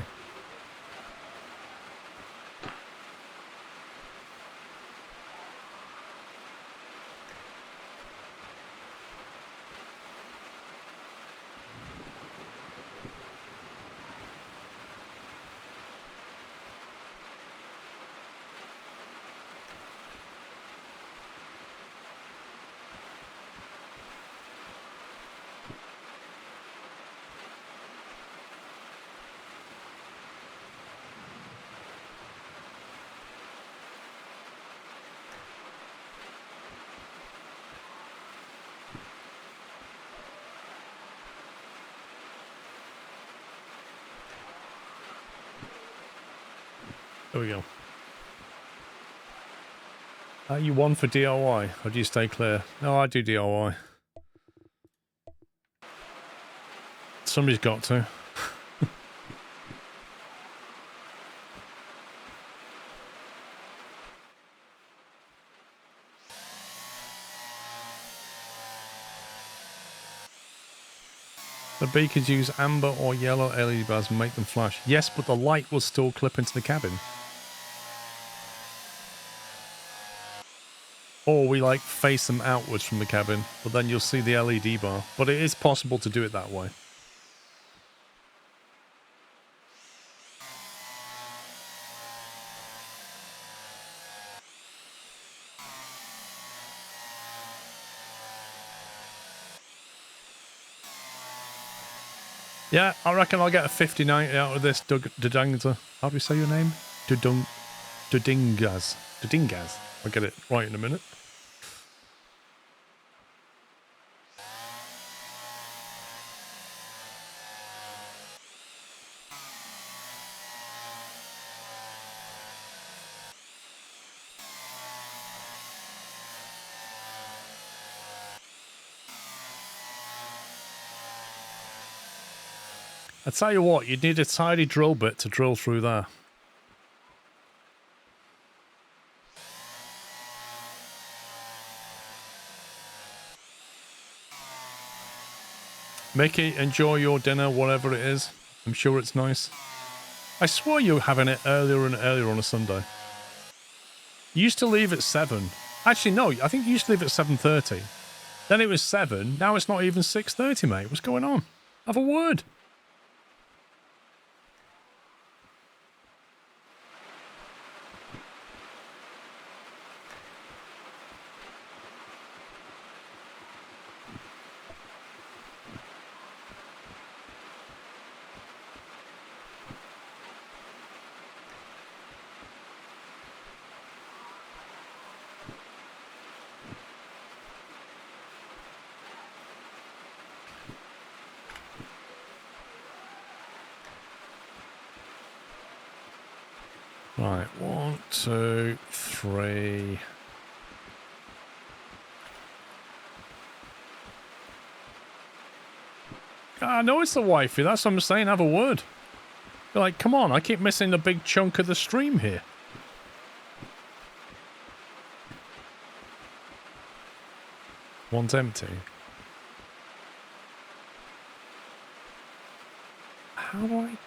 There we go. Are you one for DIY, or do you stay clear? No, I do DIY. Somebody's got to. The beacons use amber or yellow LED bars and make them flash. Yes, but the light will still clip into the cabin. Or we like face them outwards from the cabin, but then you'll see the LED bar. But it is possible to do it that way. Yeah, I reckon I'll get a 50-90 out of this Dudangza. How do you say your name? Dudingaz. Dudingaz. I'll get it right in a minute. I tell you what, you'd need a tidy drill bit to drill through there. Mickey, enjoy your dinner, whatever it is. I'm sure it's nice. I swore you were having it earlier and earlier on a Sunday. You used to leave at 7. Actually, no, I think you used to leave at 7:30. Then it was 7. Now it's not even 6:30, mate. What's going on? Have a word. Right, 1, 2, 3. I know it's the wifey. That's what I'm saying. Have a word. You're like, come on. I keep missing a big chunk of the stream here. One's empty. How do I...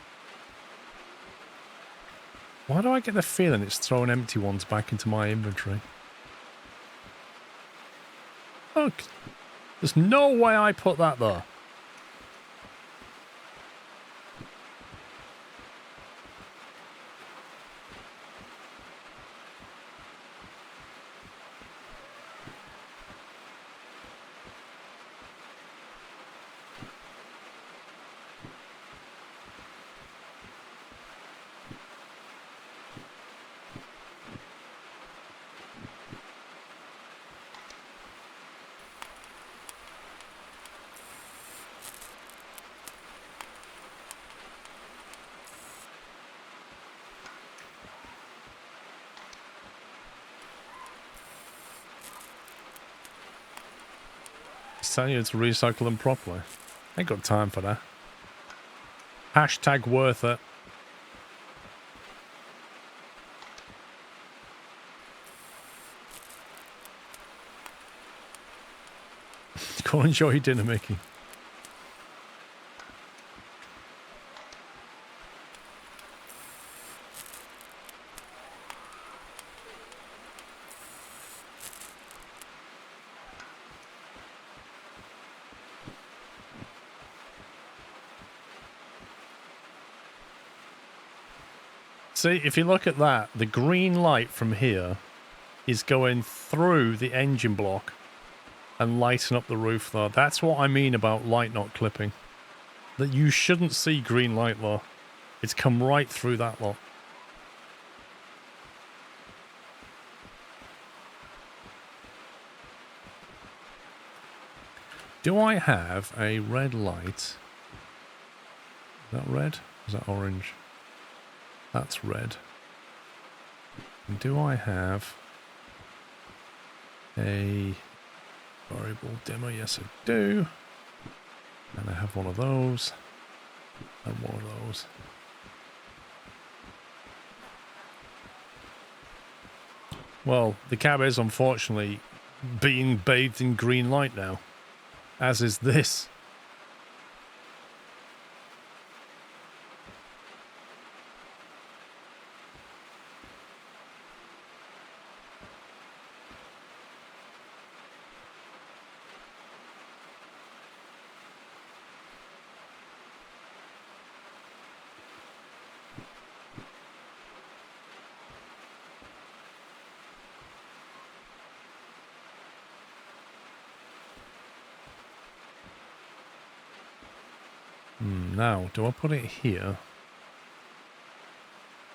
Why do I get the feeling it's throwing empty ones back into my inventory? Look. There's no way I put that there. Telling you to recycle them properly. Ain't got time for that. Hashtag worth it. Go enjoy your dinner, Mickey. See, if you look at that, the green light from here is going through the engine block and lighting up the roof there. That's what I mean about light not clipping. That you shouldn't see green light there. It's come right through that lot. Do I have a red light? Is that red? Is that orange? That's red. And do I have a variable dimmer? Yes, I do. And I have one of those. And one of those. Well, the cab is unfortunately being bathed in green light now. As is this. Now, do I put it here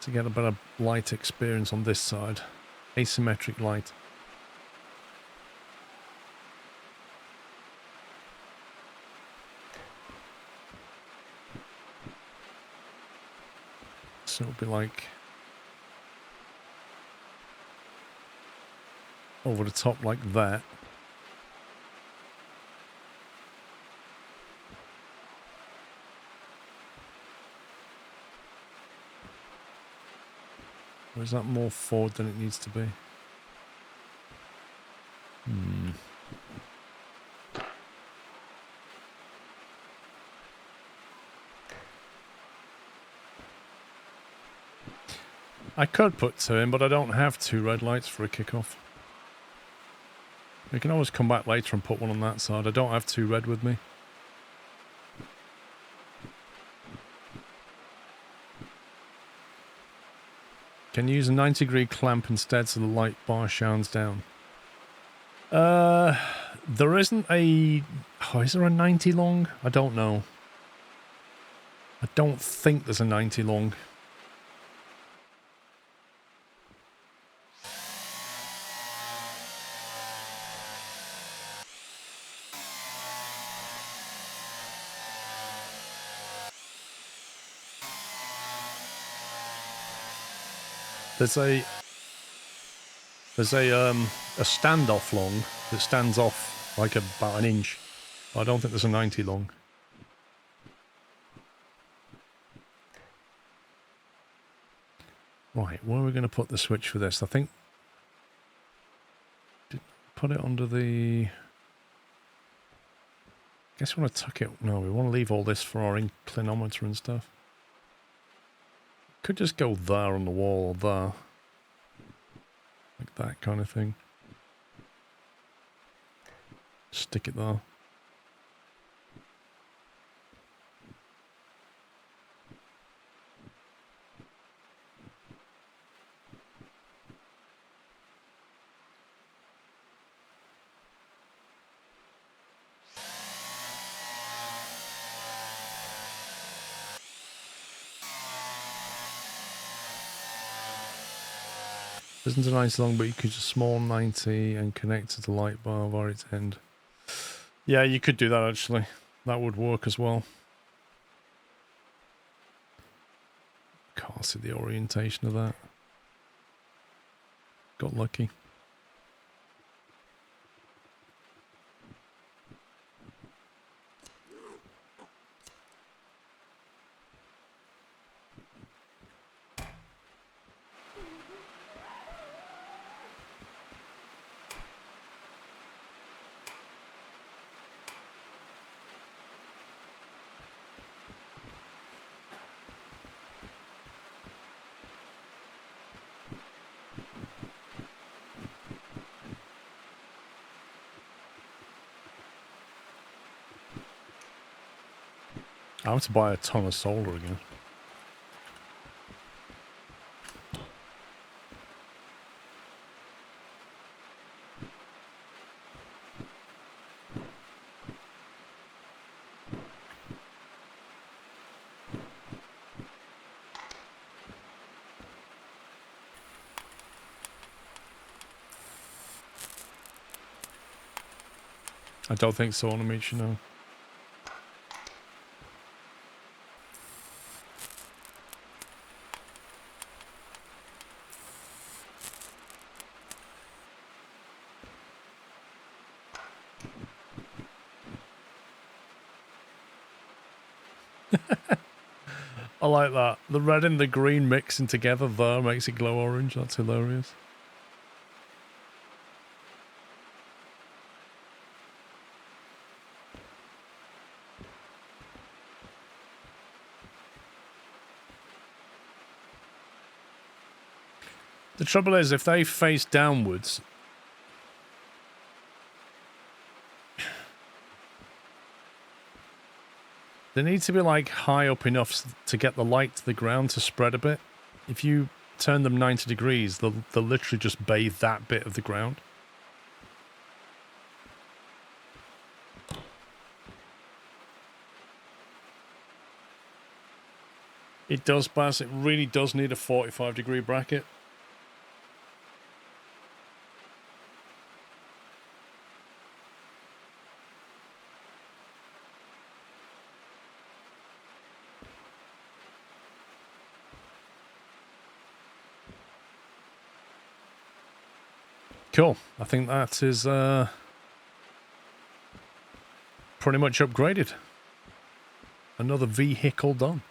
to get a better light experience on this side? Asymmetric light. So it'll be like over the top like that. Or is that more forward than it needs to be? I could put two in, but I don't have two red lights for a kickoff. We can always come back later and put one on that side. I don't have two red with me. Can you use a 90-degree clamp instead so the light bar shines down? There isn't a... Oh, is there a 90 long? I don't know. I don't think there's a 90 long. There's a standoff long that stands off like about an inch. I don't think there's a 90 long. Right, where are we going to put the switch for this? I think... Put it under the... Guess we want to tuck it... No, we want to leave all this for our inclinometer and stuff. Could just go there on the wall or there. Like that kind of thing. Stick it there. Isn't a nice long, but you could just small 90 and connect to the light bar via its end. Yeah, you could do that actually. That would work as well. Can't see the orientation of that. Got lucky. I have to buy a ton of solar again. I don't think so on a meet, you know. I like that. The red and the green mixing together there makes it glow orange. That's hilarious. The trouble is, if they face downwards, they need to be like high up enough to get the light to the ground to spread a bit. If you turn them 90 degrees, they'll literally just bathe that bit of the ground. It does, Bass. It really does need a 45-degree bracket. Cool. I think that is pretty much upgraded. Another vehicle done.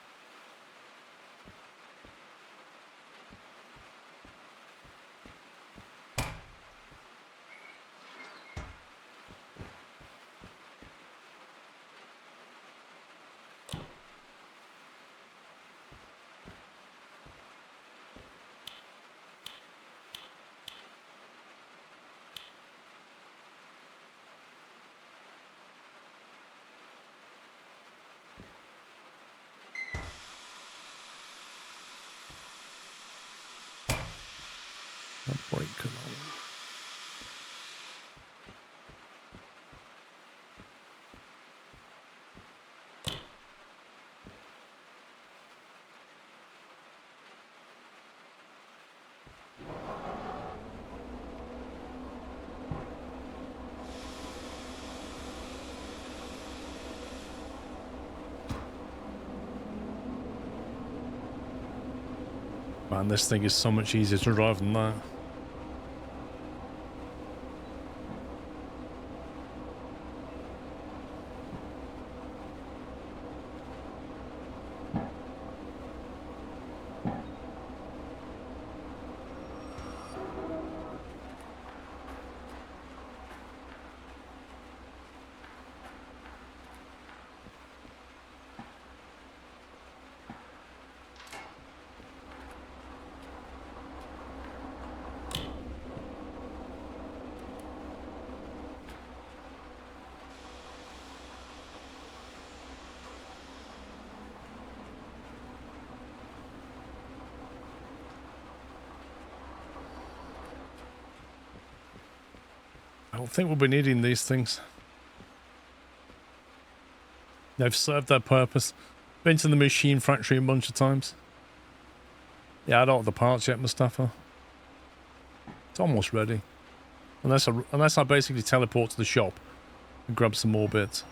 Man, this thing is so much easier to drive than that. I don't think we'll be needing these things. They've served their purpose. Been to the machine factory a bunch of times. Yeah, I don't have the parts yet, Mustafa. It's almost ready. Unless I basically teleport to the shop and grab some more bits.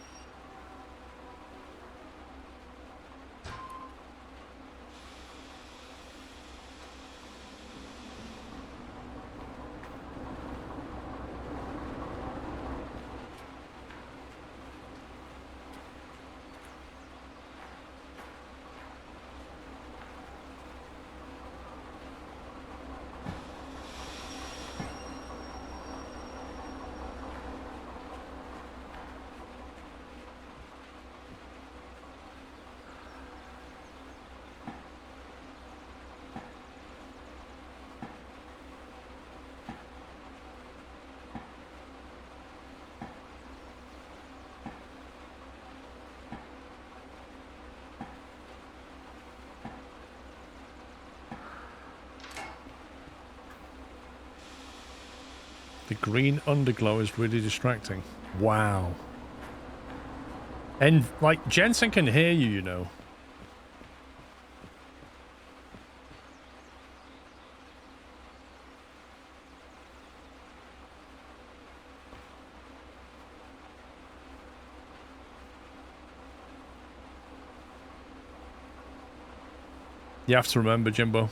The green underglow is really distracting. Wow. And, like, Jensen can hear you, you know. You have to remember, Jimbo.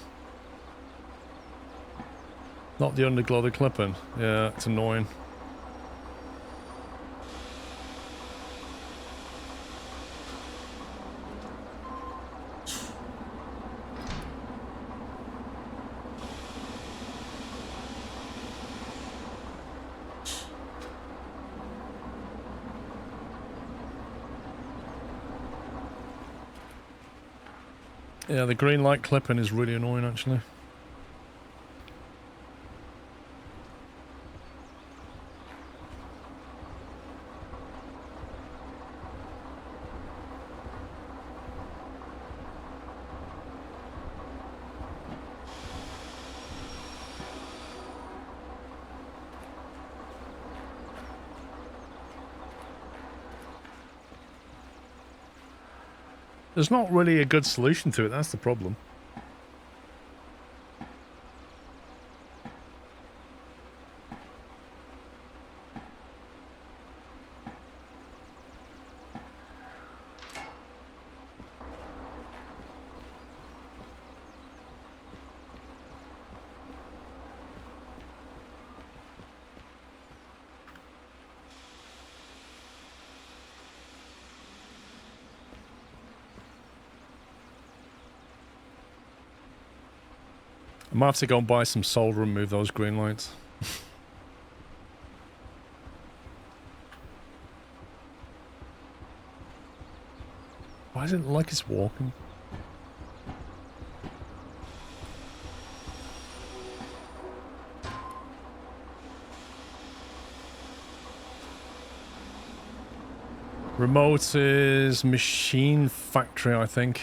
Not the underglow, the clipping. Yeah, it's annoying. Yeah, the green light clipping is really annoying, actually. There's not really a good solution to it, that's the problem. I might have to go and buy some solder and move those green lights. Why is it like it's walking? Remote is machine factory, I think.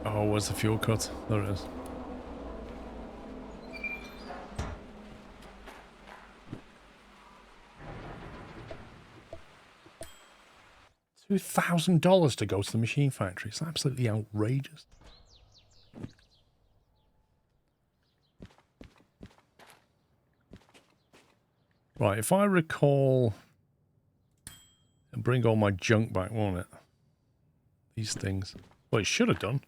Oh, where's the fuel cut? There it is. $2,000 to go to the machine factory. It's absolutely outrageous. Right, if I recall, and bring all my junk back, won't it? These things. Well, it should have done.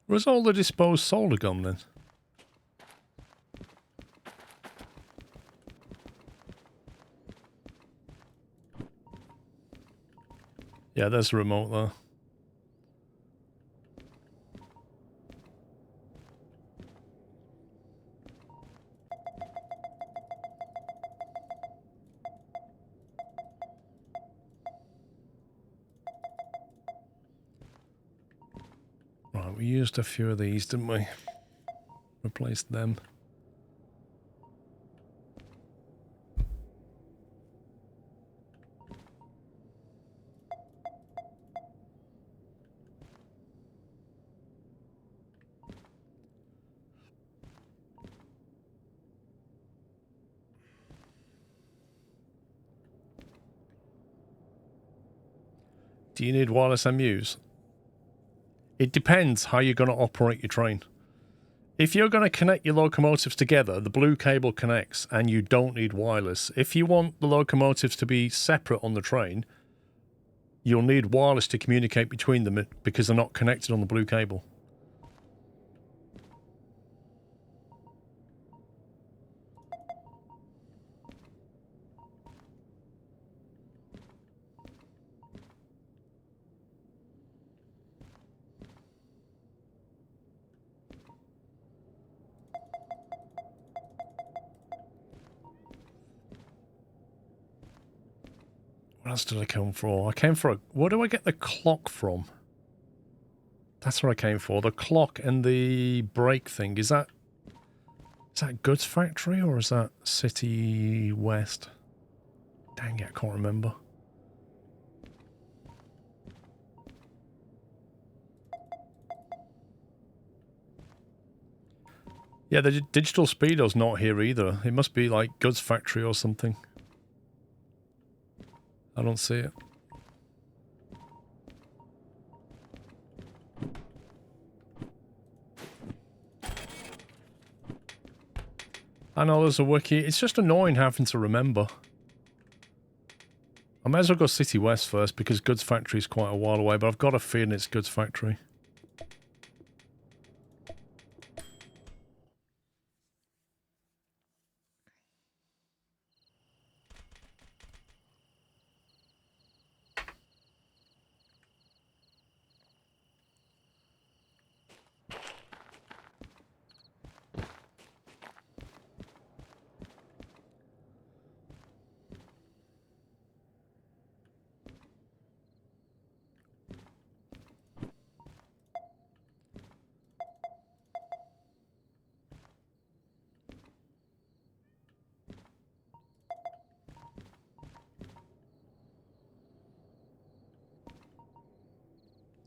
Where's all the disposed solder gone then? Yeah, there's the remote there. we used a few of these, didn't we? Replaced them. Do you need wireless MUs? It depends how you're going to operate your train. If you're going to connect your locomotives together, the blue cable connects and you don't need wireless. If you want the locomotives to be separate on the train, you'll need wireless to communicate between them because they're not connected on the blue cable. What else did I come for? I came for a... Where do I get the clock from? That's what I came for. The clock and the brake thing. Is that Goods Factory or is that City West? Dang it, I can't remember. Yeah, the digital speedo's not here either. It must be like Goods Factory or something. I don't see it. I know there's a wiki. It's just annoying having to remember. I may as well go City West first because Goods Factory is quite a while away, but I've got a feeling it's Goods Factory.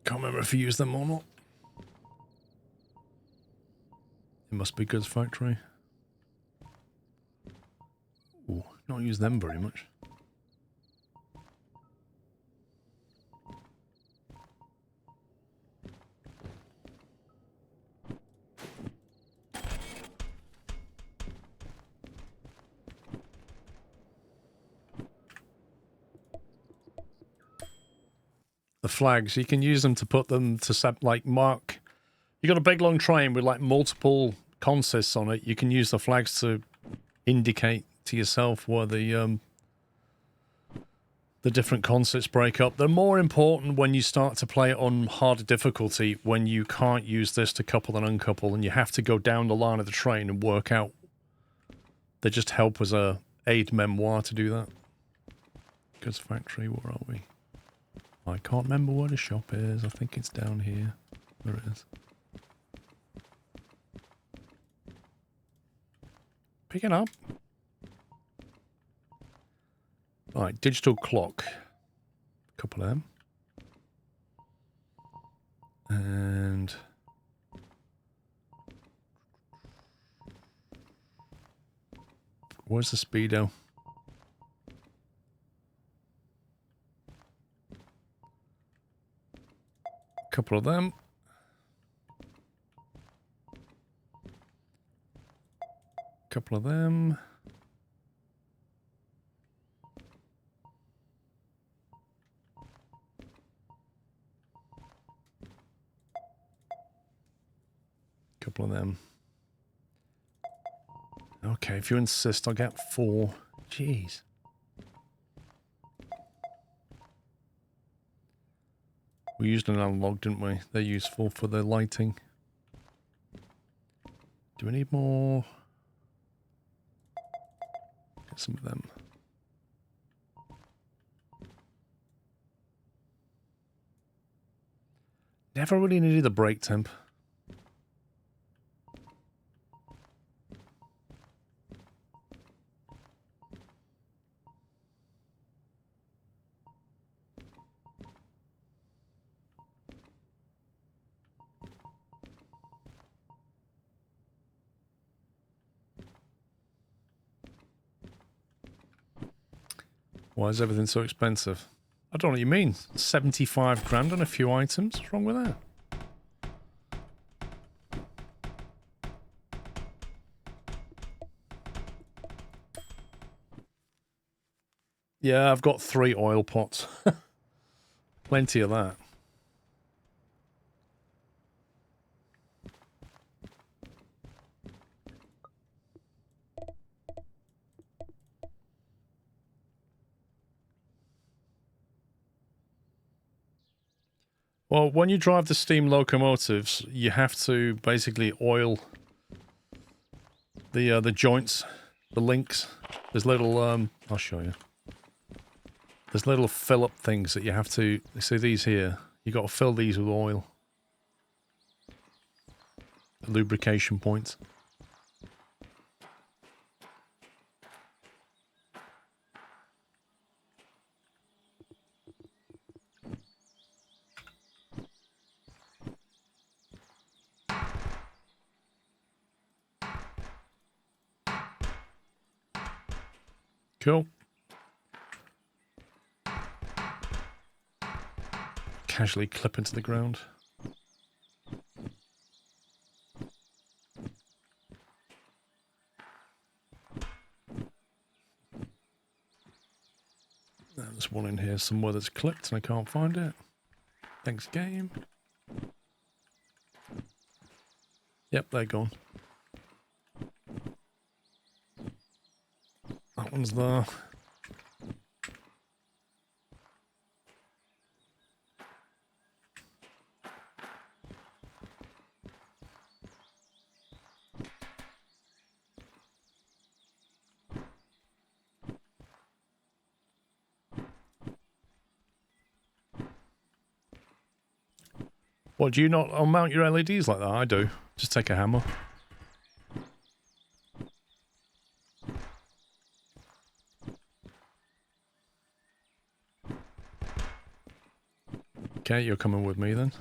Can't remember if he used them or not. It must be Goods Factory. Ooh, not used them very much. The flags, you can use them to put them to like mark. You got a big long train with like multiple consists on it. You can use the flags to indicate to yourself where the different consists break up. They're more important when you start to play it on harder difficulty, when you can't use this to couple and uncouple and you have to go down the line of the train and work out. They just help as a aid memoir to do that. Goods Factory, where are we? I can't remember where the shop is. I think it's down here. There it is. Pick it up. Alright, digital clock. A couple of them. And... where's the speedo? Couple of them. Couple of them. Couple of them. Okay, if you insist, I'll get 4. Jeez. We used an analog, didn't we? They're useful for the lighting. Do we need more? Get some of them. Never really needed the brake temp. Why is everything so expensive? I don't know what you mean. 75 grand on a few items? What's wrong with that? Yeah, I've got 3 oil pots. Plenty of that. Well, when you drive the steam locomotives, you have to basically oil the joints, the links. There's little I'll show you. There's little fill-up things that you have to... You see these here? You got to fill these with oil. The lubrication points. Cool. Casually clip into the ground. There's one in here somewhere that's clipped and I can't find it. Thanks, game. Yep, they're gone. That one's there. What, do you not unmount your LEDs like that? I do. Just take a hammer. Okay, you're coming with me then.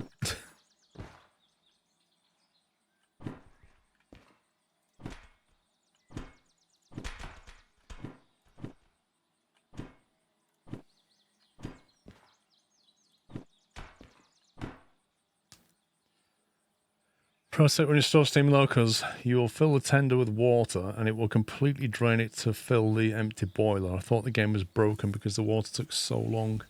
Process when you store steam locos, you will fill the tender with water and it will completely drain it to fill the empty boiler. I thought the game was broken because the water took so long.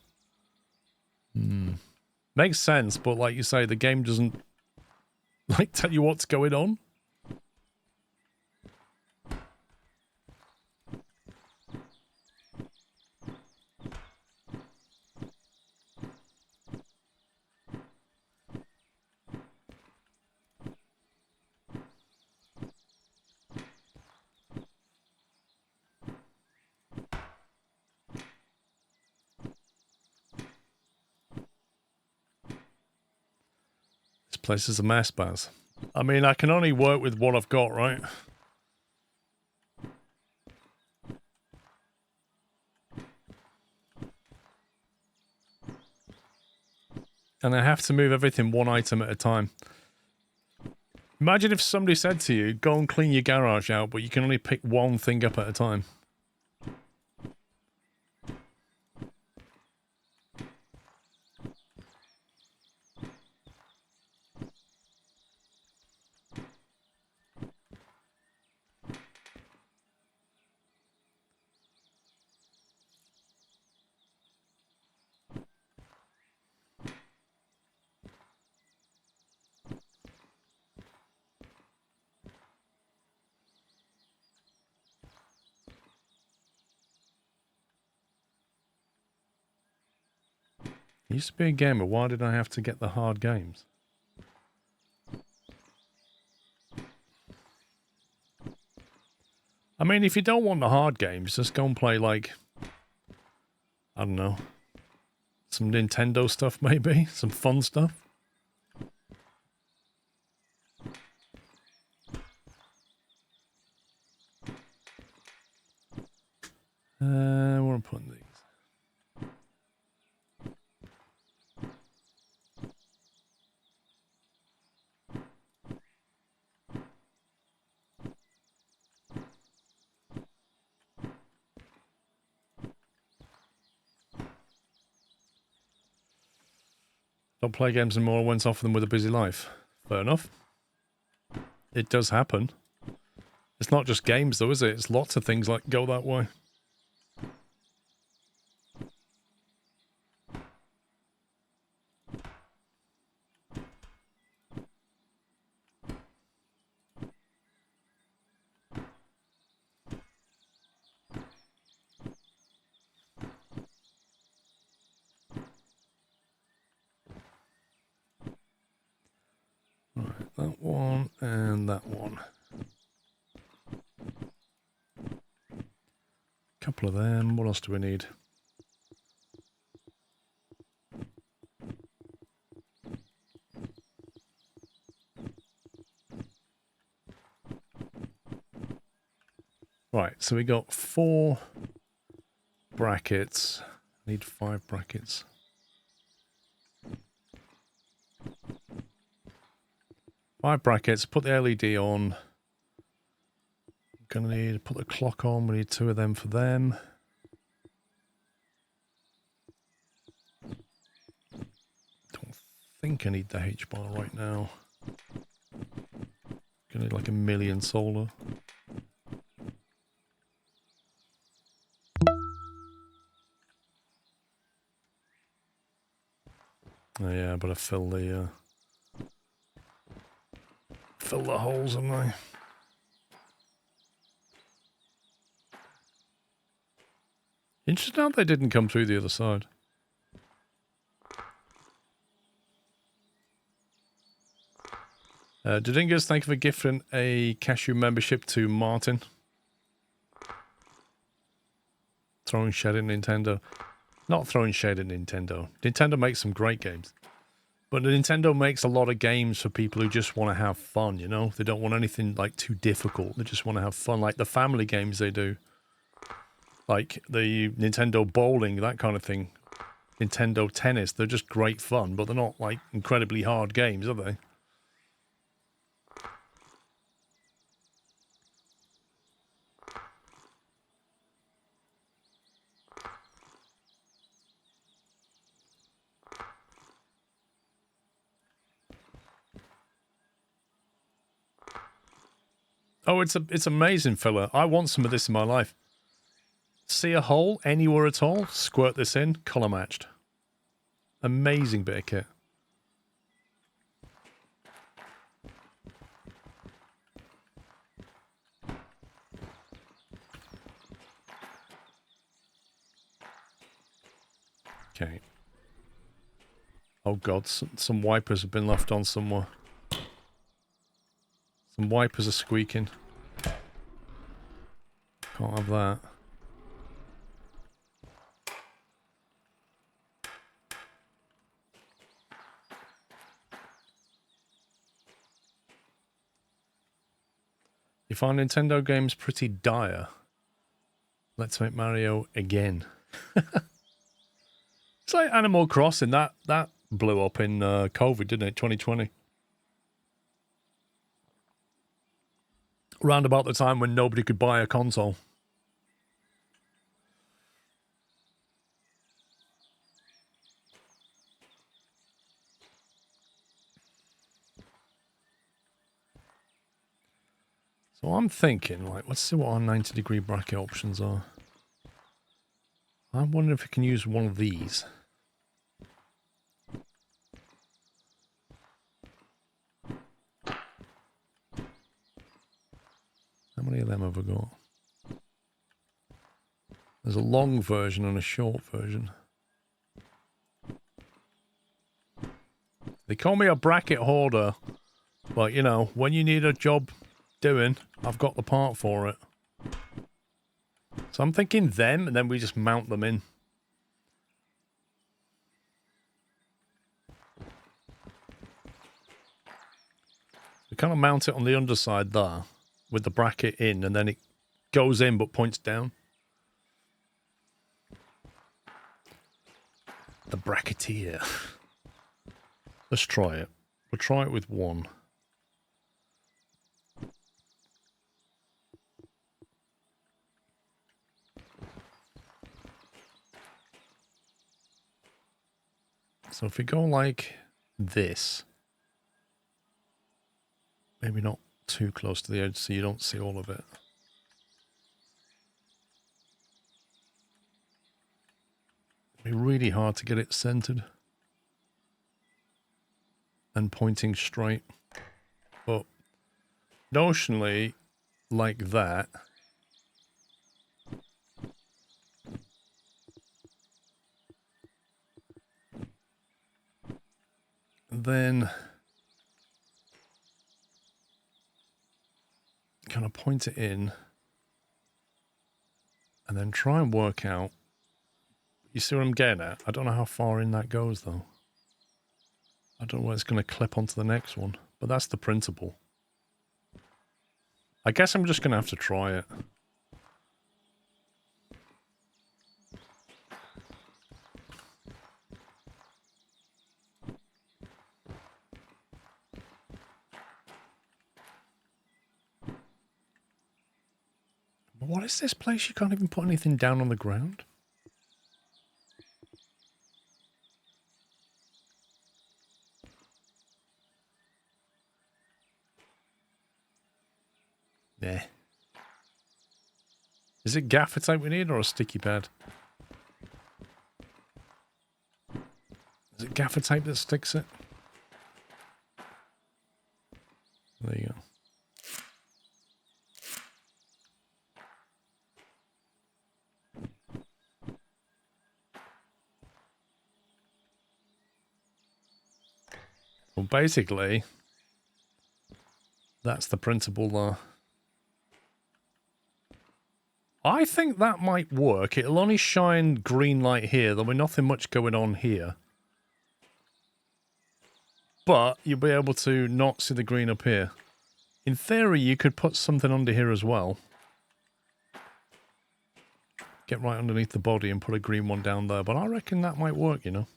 Makes sense, but like you say, the game doesn't like tell you what's going on. Place is a mess, Baz. I mean, I can only work with what I've got, right? And I have to move everything one item at a time. Imagine if somebody said to you, go and clean your garage out, but you can only pick one thing up at a time. I used to be a gamer, why did I have to get the hard games? I mean, if you don't want the hard games, just go and play, like, I don't know, some Nintendo stuff maybe, some fun stuff. Where am I putting these? Don't play games anymore, went off them with a busy life. Fair enough. It does happen. It's not just games though, is it? It's lots of things like go that way. Right, that one and that one. Couple of them. What else do we need? Right, so we got 4 brackets. Need 5 brackets. Five brackets, put the LED on. Gonna need to put the clock on. We need 2 of them for them. Don't think I need the H bar right now. Gonna need like a million solar. Oh yeah, but I fill the holes, haven't I? Interesting how they didn't come through the other side. Didingus, thank you for gifting a cashew membership to Martin. Throwing shade at Nintendo. Not throwing shade at Nintendo. Nintendo makes some great games. But Nintendo makes a lot of games for people who just want to have fun, you know? They don't want anything, like, too difficult. They just want to have fun, like the family games they do. Like the Nintendo bowling, that kind of thing. Nintendo tennis, they're just great fun, but they're not, like, incredibly hard games, are they? Oh, it's amazing, fella. I want some of this in my life. See a hole anywhere at all? Squirt this in, colour matched. Amazing bit of kit. Okay. Oh god, some wipers have been left on somewhere. Some wipers are squeaking. Can't have that. You find Nintendo games pretty dire. Let's make Mario again. It's like Animal Crossing. That blew up in COVID, didn't it? 2020. Round about the time when nobody could buy a console. So I'm thinking, like, let's see what our 90-degree bracket options are. I'm wondering if we can use one of these. How many of them have I got? There's a long version and a short version. They call me a bracket hoarder, but you know, when you need a job doing, I've got the part for it. So I'm thinking them, and then we just mount them in. We kind of mount it on the underside there, with the bracket in, and then it goes in but points down. The bracketeer. Let's try it. We'll try it with one. So if we go like this. Maybe not too close to the edge so you don't see all of it. It'd be really hard to get it centered and pointing straight. But notionally, like that. Then kind of point it in and then try and work out. You see what I'm getting at? I don't know how far in that goes though. I don't know where it's going to clip onto the next one, but that's the principle. I guess I'm just going to have to try it. What is this place? You can't even put anything down on the ground? Nah. Is it gaffer tape we need or a sticky pad? Is it gaffer tape that sticks it? There you go. Well, basically, that's the principle there. I think that might work. It'll only shine green light here. There'll be nothing much going on here. But you'll be able to not see the green up here. In theory, you could put something under here as well. Get right underneath the body and put a green one down there. But I reckon that might work, you know.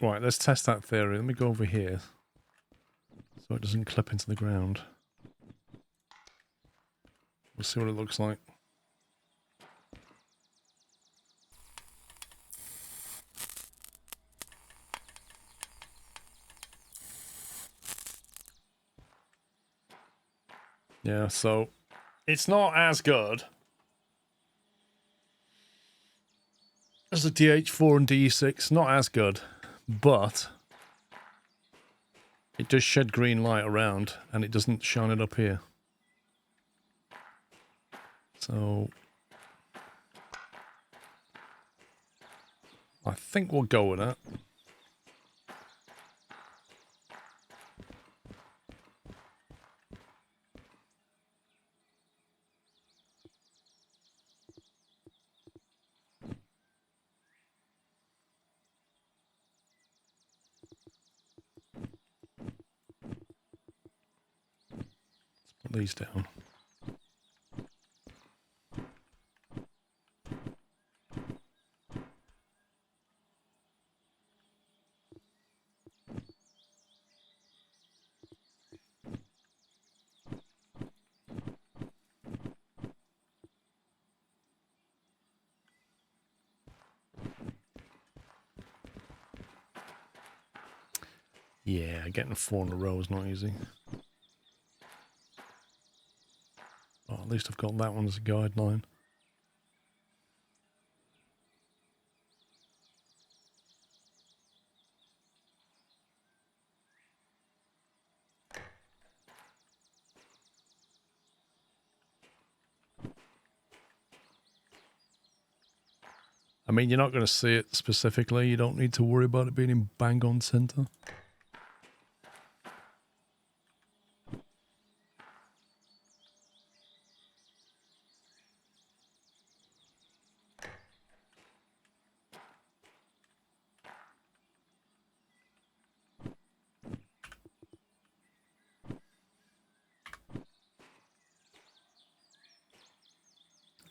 Right, let's test that theory. Let me go over here so it doesn't clip into the ground. We'll see what it looks like. Yeah, so it's not as good as the DH4 and DE6. Not as good. But it does shed green light around and it doesn't shine it up here. So I think we'll go with that. Put these down. Yeah, getting 4 in a row is not easy. Oh, at least I've got that one as a guideline. I mean, you're not going to see it specifically. You don't need to worry about it being in bang on center.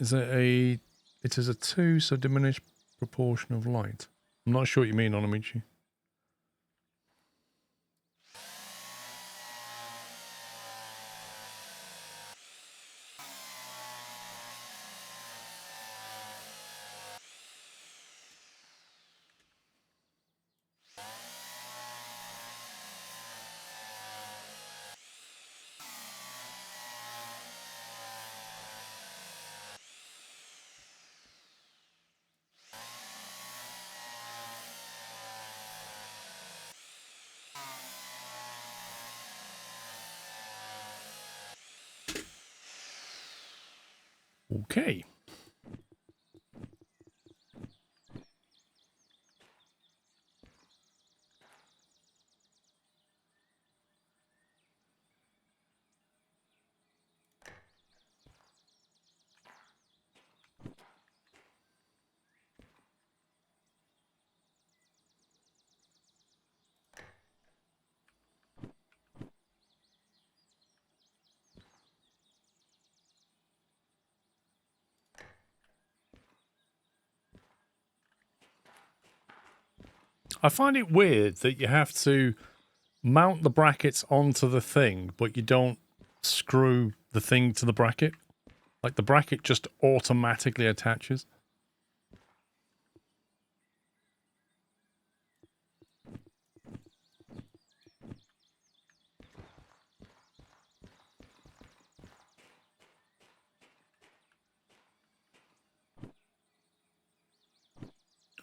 Is it a... It is a 2, so diminished proportion of light. I'm not sure what you mean, Onamichi. Okay. I find it weird that you have to mount the brackets onto the thing, but you don't screw the thing to the bracket. Like the bracket just automatically attaches.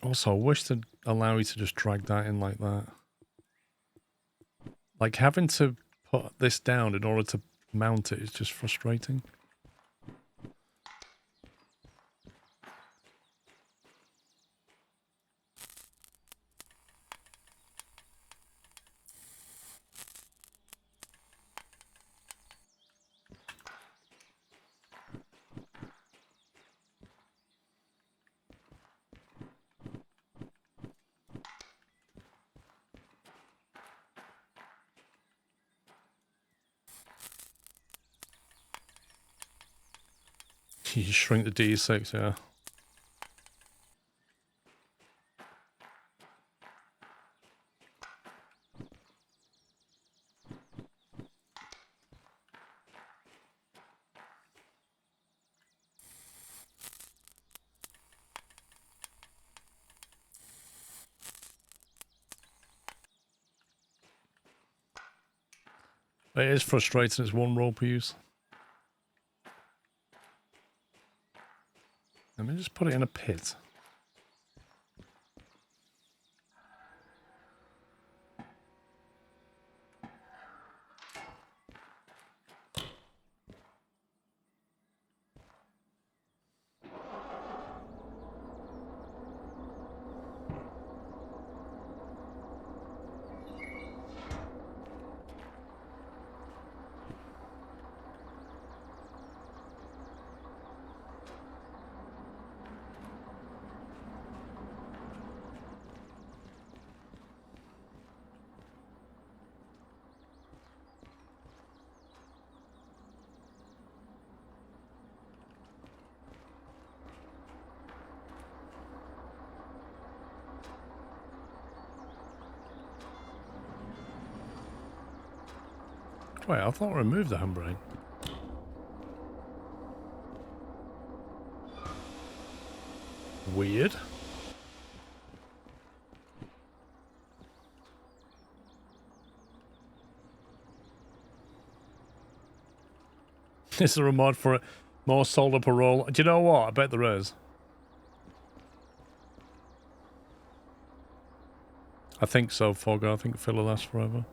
Also, I wish they'd allow you to just drag that in like that. Like having to put this down in order to mount it is just frustrating. You shrink the D6, yeah. It is frustrating, it's one roll per use. Let me just put it in a pit. Wait, I thought I removed the handbrake. Weird. Is there a mod for it? More solder per roll? Do you know what? I bet there is. I think so, Fogger. I think filler lasts forever.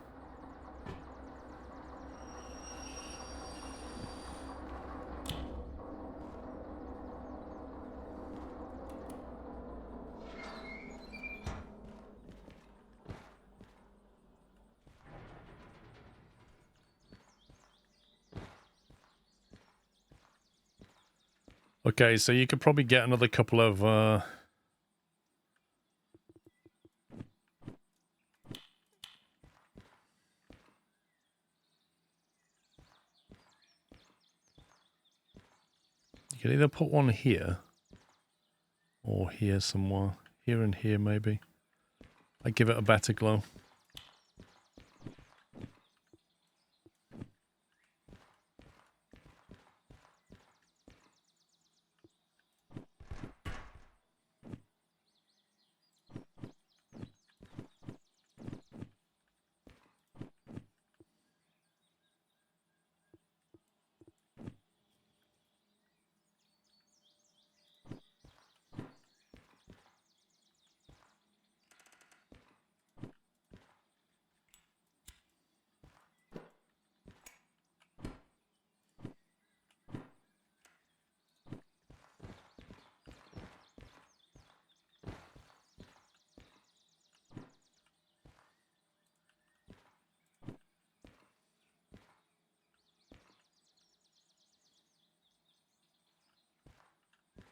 Okay, so you could probably get another couple of you could either put one here or here somewhere. Here and here, maybe. I'd give it a better glow.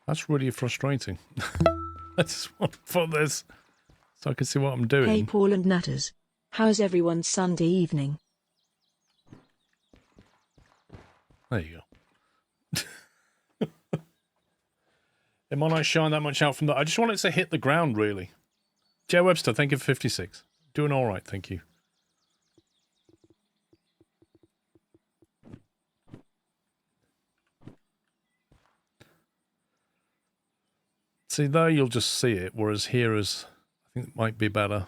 That's really frustrating. I just want to put this so I can see what I'm doing. Hey Paul and Nutters. How's everyone's Sunday evening? There you go. It might not shine that much out from that. I just want it to hit the ground, really. Jay Webster, thank you for 56. Doing all right, thank you. See, there you'll just see it, whereas here is, I think it might be better.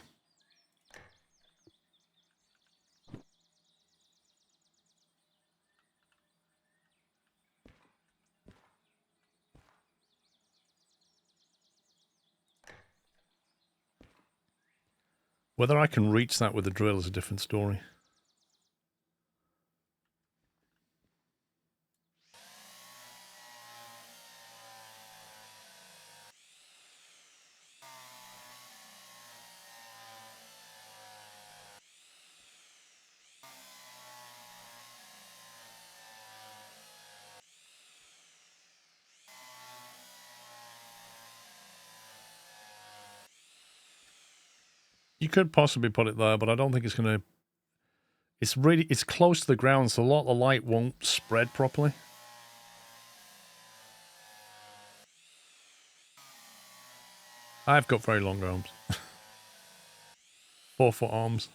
Whether I can reach that with the drill is a different story. You could possibly put it there, but I don't think it's going to... It's close to the ground, so a lot of the light won't spread properly. I've got very long arms. 4-foot arms.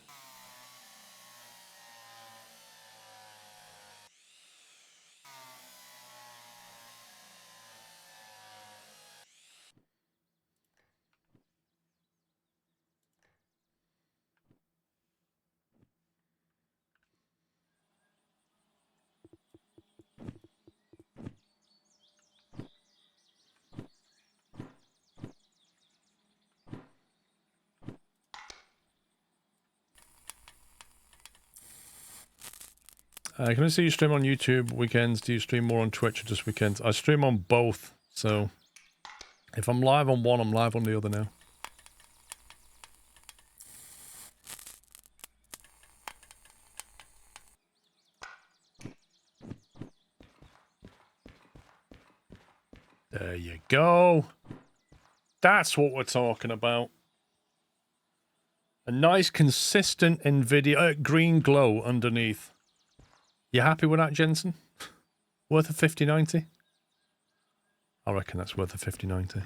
Can I see you stream on YouTube weekends? Do you stream more on Twitch or just weekends? I stream on both, so if I'm live on one, I'm live on the other now. There you go. That's what we're talking about. A nice, consistent NVIDIA green glow underneath. You happy with that, Jensen? Worth a 5090? I reckon that's worth a 5090.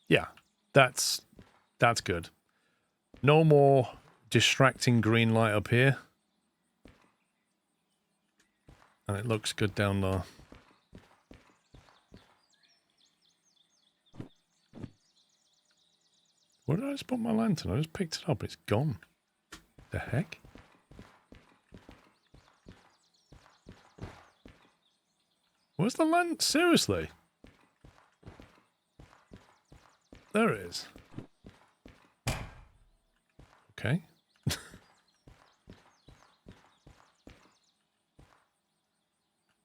Yeah, that's good. No more distracting green light up here. And it looks good down there. Where did I just put my lantern? I just picked it up. It's gone. The heck? Where's the lantern? Seriously? There it is. Okay.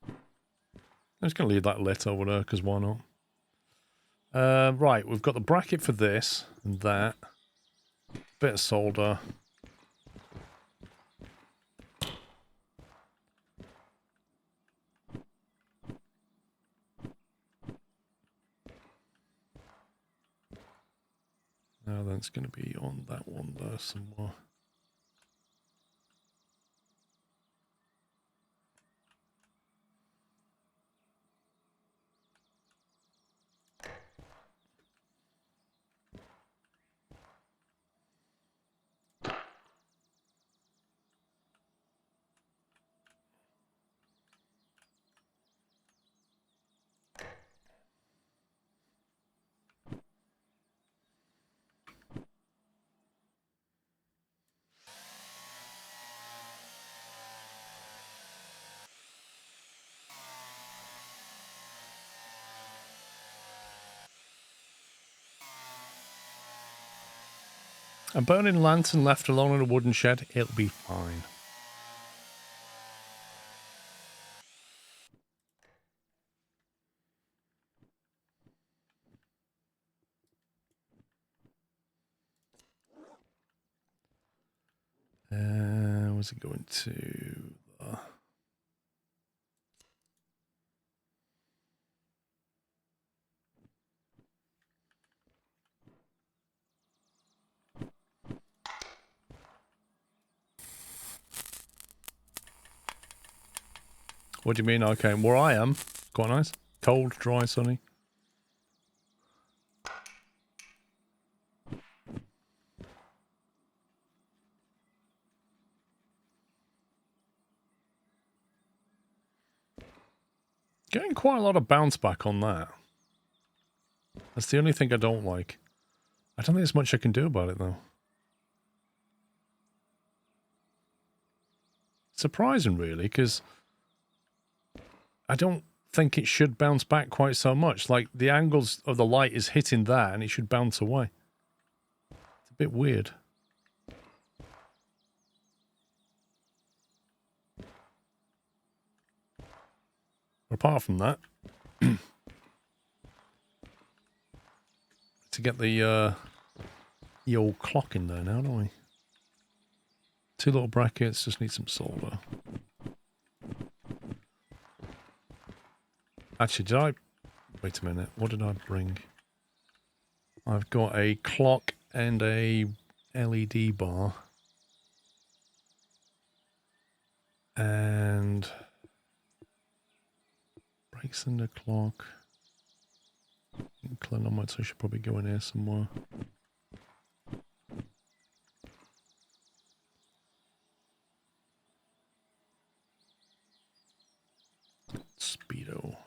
I'm just going to leave that lit over there, because why not? Right, we've got the bracket for this and that. Bit of solder. Now then, it's going to be on that one there somewhere. A burning lantern left alone in a wooden shed, it'll be fine. Where's it going to? What do you mean? Okay, where I am, quite nice. Cold, dry, sunny. Getting quite a lot of bounce back on that. That's the only thing I don't like. I don't think there's much I can do about it, though. Surprising, really, because I don't think it should bounce back quite so much. Like, the angles of the light is hitting that, and it should bounce away. It's a bit weird. Apart from that, to get the old clock in there now, don't we? 2 little brackets, just need some solder. Actually, did I... Wait a minute, what did I bring? I've got a clock and a LED bar. And... Brakes and a clock. Clinometer, I should probably go in here somewhere. Speedo.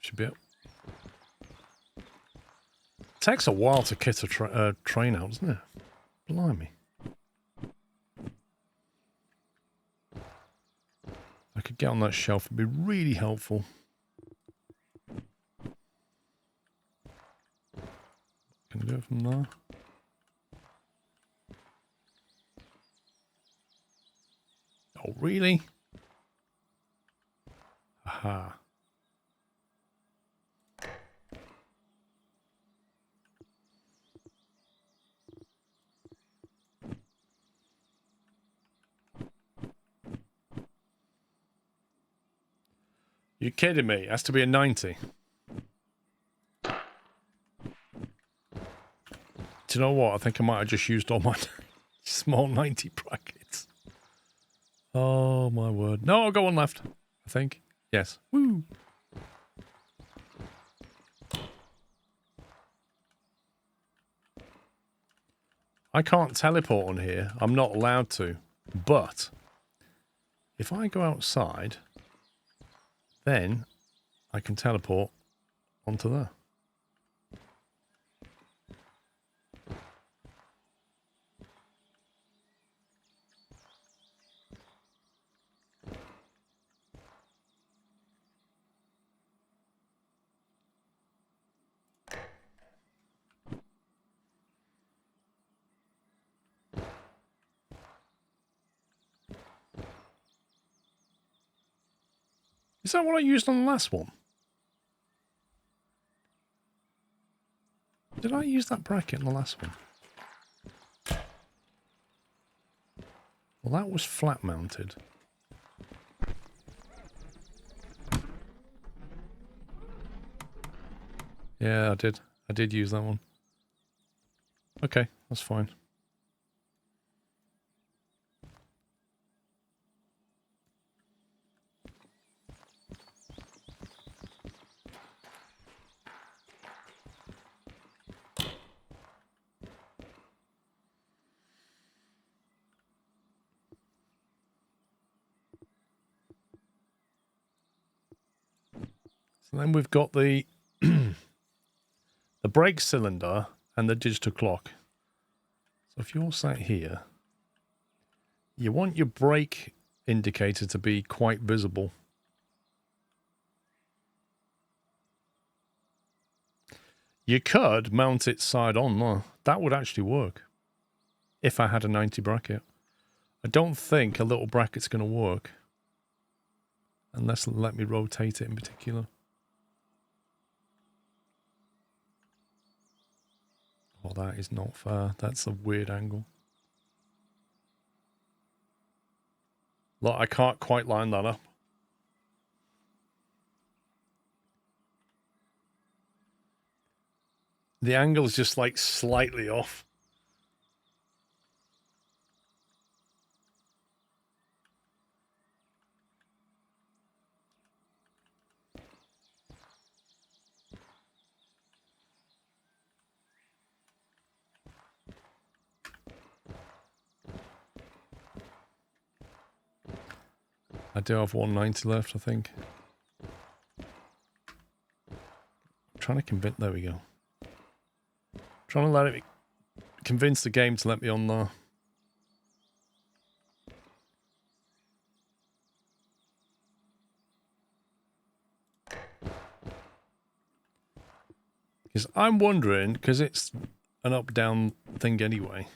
Should be it. Takes a while to kit a train out, doesn't it? Blimey. I could get on that shelf, it'd be really helpful. Can I do it from there? Oh, really? Aha. You're kidding me? It has to be a 90. Do you know what? I think I might have just used all my small 90 brackets. Oh, my word. No, I'll go on left, I think. Yes. Woo! I can't teleport on here. I'm not allowed to. But if I go outside, then I can teleport onto there. Is that what I used on the last one? Did I use that bracket in the last one? Well, that was flat mounted. Yeah, I did. I did use that one. Okay, that's fine. So then we've got the the brake cylinder and the digital clock. So if you're sat here, you want your brake indicator to be quite visible. You could mount it side on though. That would actually work. If I had a 90 bracket. I don't think a little bracket's going to work. Unless it'll let me rotate it in particular. Oh, that is not fair. That's a weird angle. Look, I can't quite line that up. The angle is just like slightly off. I do have 190 left, I think. I'm trying to convince... There we go. Trying to let it... Convince the game to let me on there. Because I'm wondering, because it's an up-down thing anyway.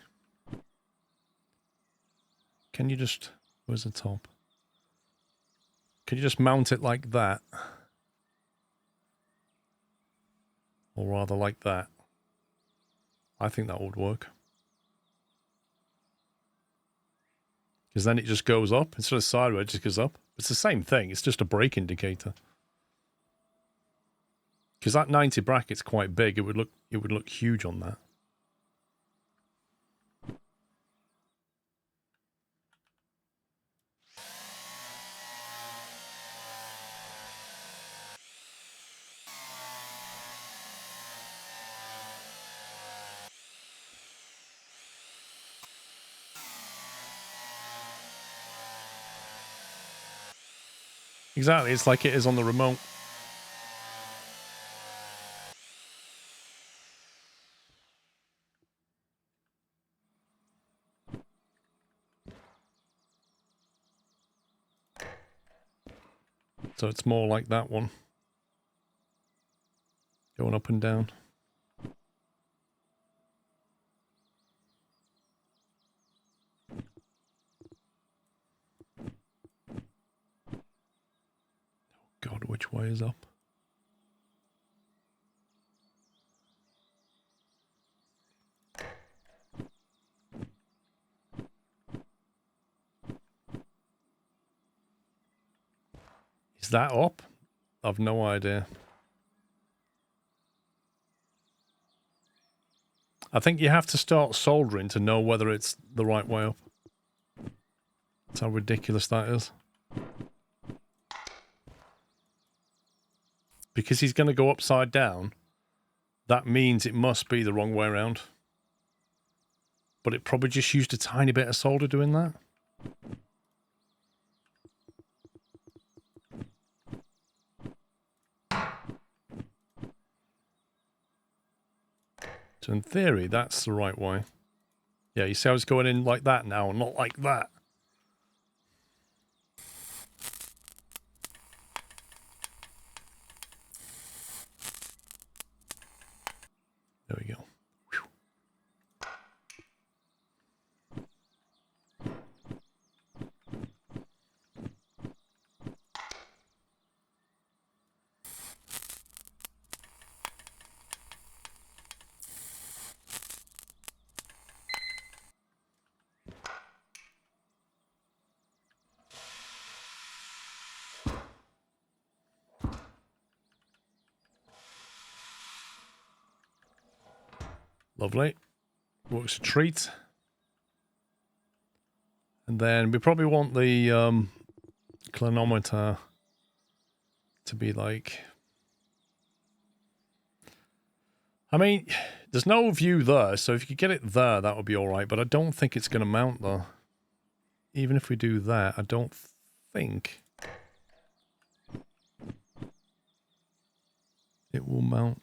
Can you just... Where's the top? Can you just mount it like that? Or rather like that? I think that would work. Because then it just goes up. Instead of sideways, it just goes up. It's the same thing. It's just a brake indicator. Because that 90 bracket's quite big. It would look huge on that. Exactly, it's like it is on the remote. So it's more like that one. Going up and down. God, which way is up? Is that up? I've no idea. I think you have to start soldering to know whether it's the right way up. That's how ridiculous that is. Because he's going to go upside down, that means it must be the wrong way around. But it probably just used a tiny bit of solder doing that. So in theory, that's the right way. Yeah, you see how it's going in like that now, and not like that. There we go. Whew. Lovely. Works a treat. And then we probably want the clinometer to be like... I mean, there's no view there, so if you could get it there, that would be alright, but I don't think it's going to mount there. Even if we do that, I don't think... It will mount.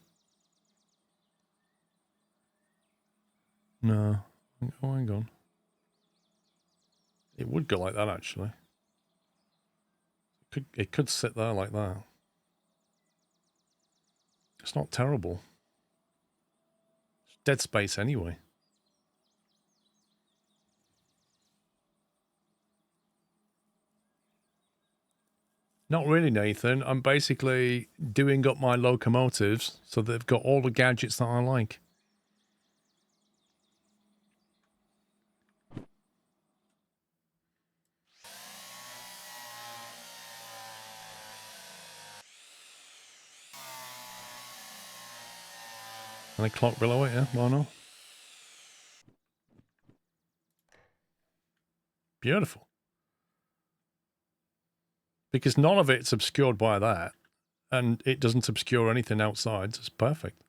No. Oh, hang on. It would go like that, actually. It could sit there like that. It's not terrible. It's dead space anyway. Not really, Nathan. I'm basically doing up my locomotives so they've got all the gadgets that I like. And a clock below it, yeah? Why not? Beautiful. Because none of it's obscured by that. And it doesn't obscure anything outside. It's perfect.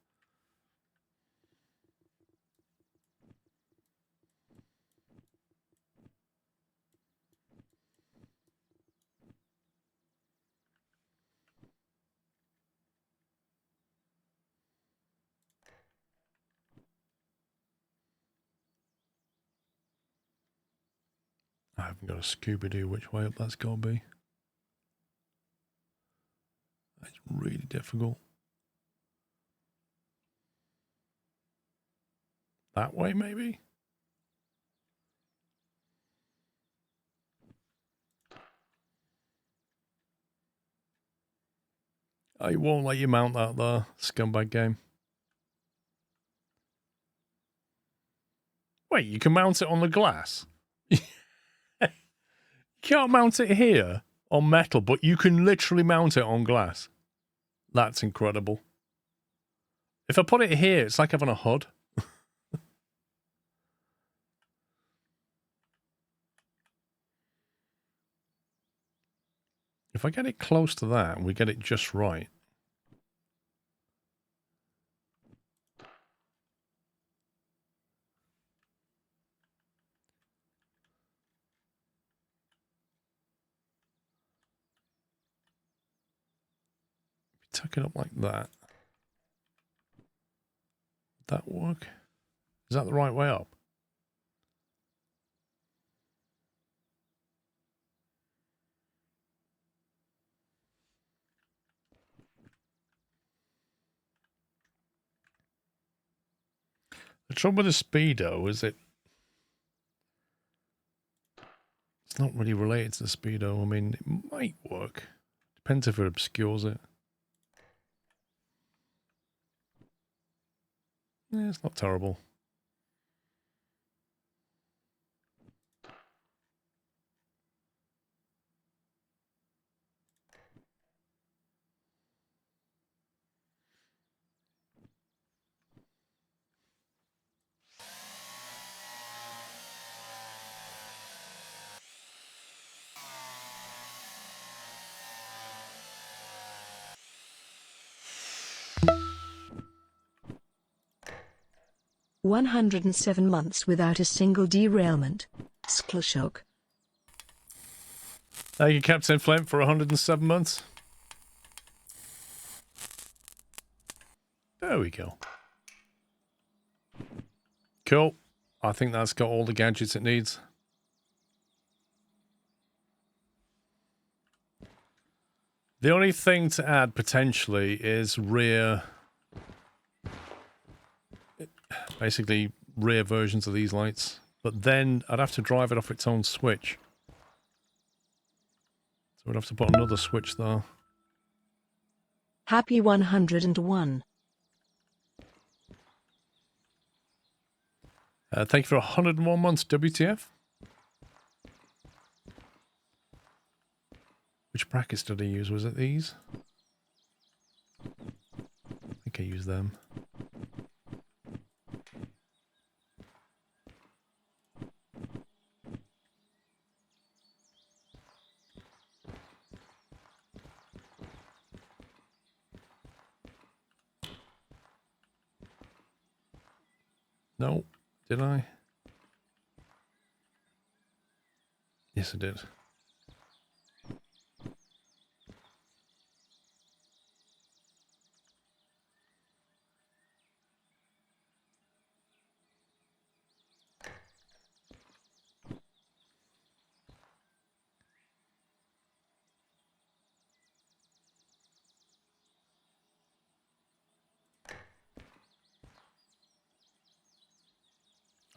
I haven't got a Scooby-Doo which way up that's got to be. That's really difficult. That way, maybe? I won't let you mount that there, scumbag game. Wait, you can mount it on the glass? You can't mount it here on metal, but you can literally mount it on glass. That's incredible. If I put it here, it's like having a HUD. If I get it close to that and we get it just right. Tuck it up like that. Would that work? Is that the right way up? The trouble with the Speedo is it's not really related to the Speedo. I mean, it might work. Depends if it obscures it. Yeah, it's not terrible. "107 months without a single derailment. Shock. Thank you, Captain Flint, for 107 months. There we go. Cool. I think that's got all the gadgets it needs. The only thing to add potentially is rear... basically rear versions of these lights. But then I'd have to drive it off its own switch. So we'd have to put another switch there. Happy 101. Thank you for 101 months, WTF. Which brackets did I use? Was it these? I think I used them. No, did I? Yes, I did.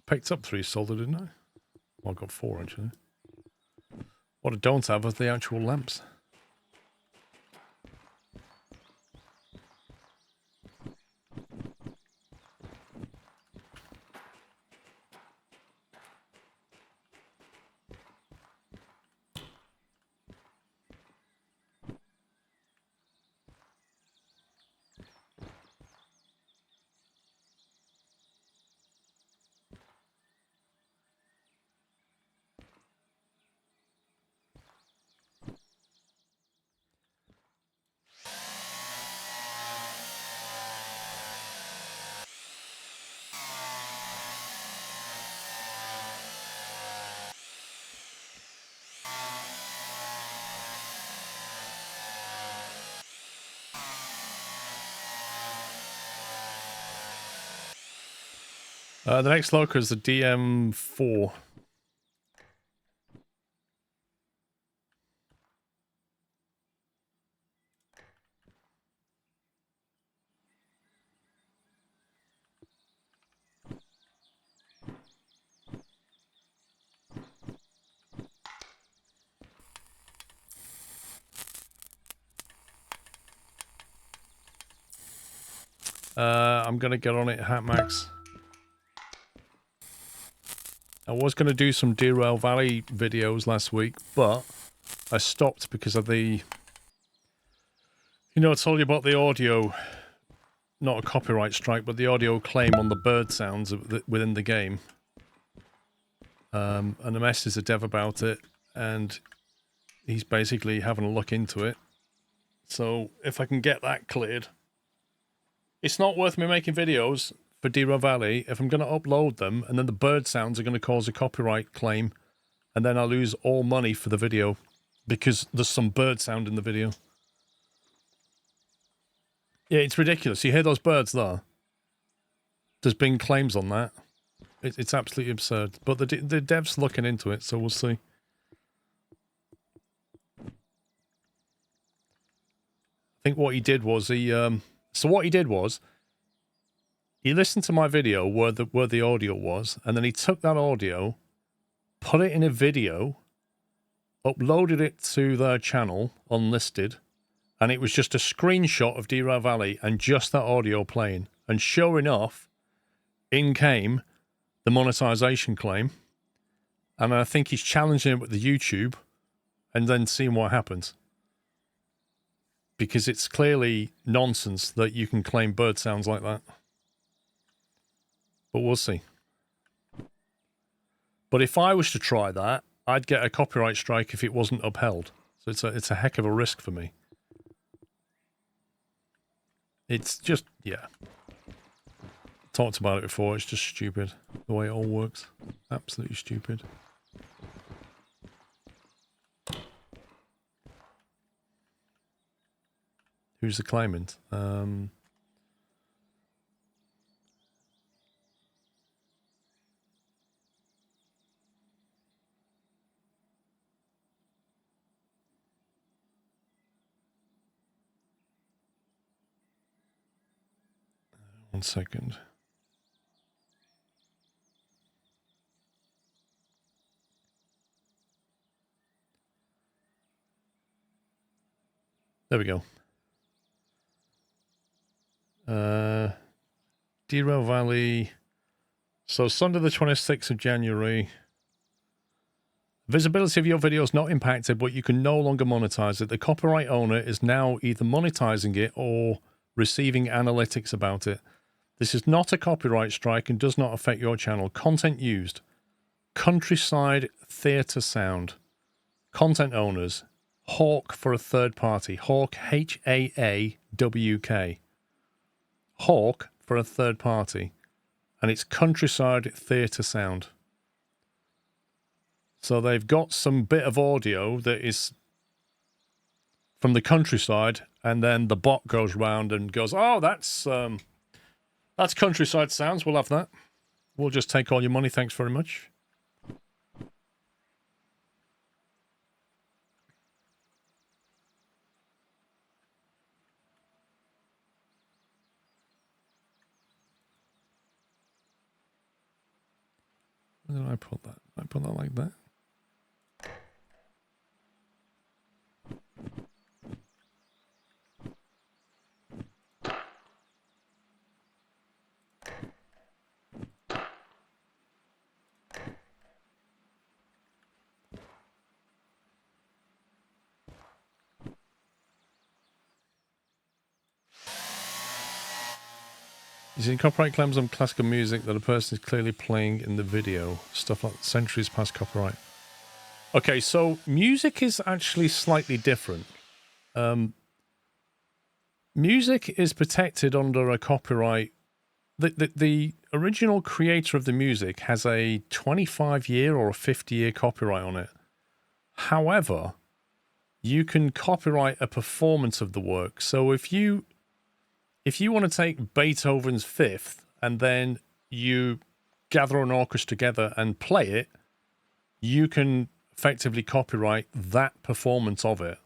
picked up 3 solder, didn't I? Well, I got 4 actually. What I don't have are the actual lamps. The next locker is the DM4. I'm going to get on it, Hat Max. I was going to do some Derail Valley videos last week, but I stopped because of the... You know, I told you about the audio, not a copyright strike, but the audio claim on the bird sounds within the game. And I messaged the dev about it, and he's basically having a look into it. So if I can get that cleared... It's not worth me making videos for Derail Valley if I'm going to upload them and then the bird sounds are going to cause a copyright claim and then I lose all money for the video because there's some bird sound in the video. Yeah, it's ridiculous. You hear those birds there? There's been claims on that. It's absolutely absurd. But the dev's looking into it, so we'll see. I think what he did was he listened to my video where the audio was, and then he took that audio, put it in a video, uploaded it to their channel, unlisted, and it was just a screenshot of Derail Valley and just that audio playing. And sure enough, in came the monetization claim, and I think he's challenging it with the YouTube, and then seeing what happens. Because it's clearly nonsense that you can claim bird sounds like that. But we'll see. But if I was to try that, I'd get a copyright strike if it wasn't upheld. So it's a heck of a risk for me. It's just, yeah. Talked about it before, it's just stupid. The way it all works. Absolutely stupid. Who's the claimant? 1 second. There we go. Derail Valley. So Sunday the 26th of January. Visibility of your video is not impacted, but you can no longer monetize it. The copyright owner is now either monetizing it or receiving analytics about it. This is not a copyright strike and does not affect your channel. Content used. Countryside Theatre Sound. Content owners. Hawk for a third party. Hawk, H-A-A-W-K. Hawk for a third party. And it's Countryside Theatre Sound. So they've got some bit of audio that is from the countryside, and then the bot goes round and goes, oh, that's Countryside Sounds, we'll have that. We'll just take all your money, thanks very much. Where did I put that? I put that like that. You see copyright claims on classical music that a person is clearly playing in the video. Stuff like centuries past copyright. Okay, so music is actually slightly different. Music is protected under a copyright. The original creator of the music has a 25-year or a 50-year copyright on it. However, you can copyright a performance of the work. So if you want to take Beethoven's Fifth and then you gather an orchestra together and play it, you can effectively copyright that performance of it.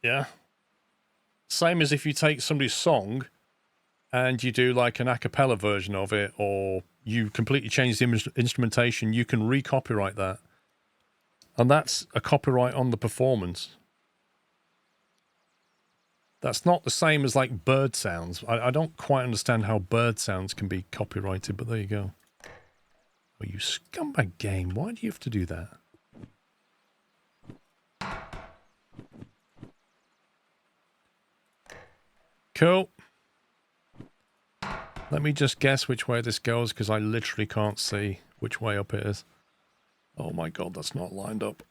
Yeah. Same as if you take somebody's song and you do like an a cappella version of it, or you completely change the instrumentation, you can re-copyright that. And that's a copyright on the performance. That's not the same as like bird sounds. I don't quite understand how bird sounds can be copyrighted, but there you go. Oh, you scumbag game. Why do you have to do that? Cool. Let me just guess which way this goes, because I literally can't see which way up it is. Oh my god, that's not lined up.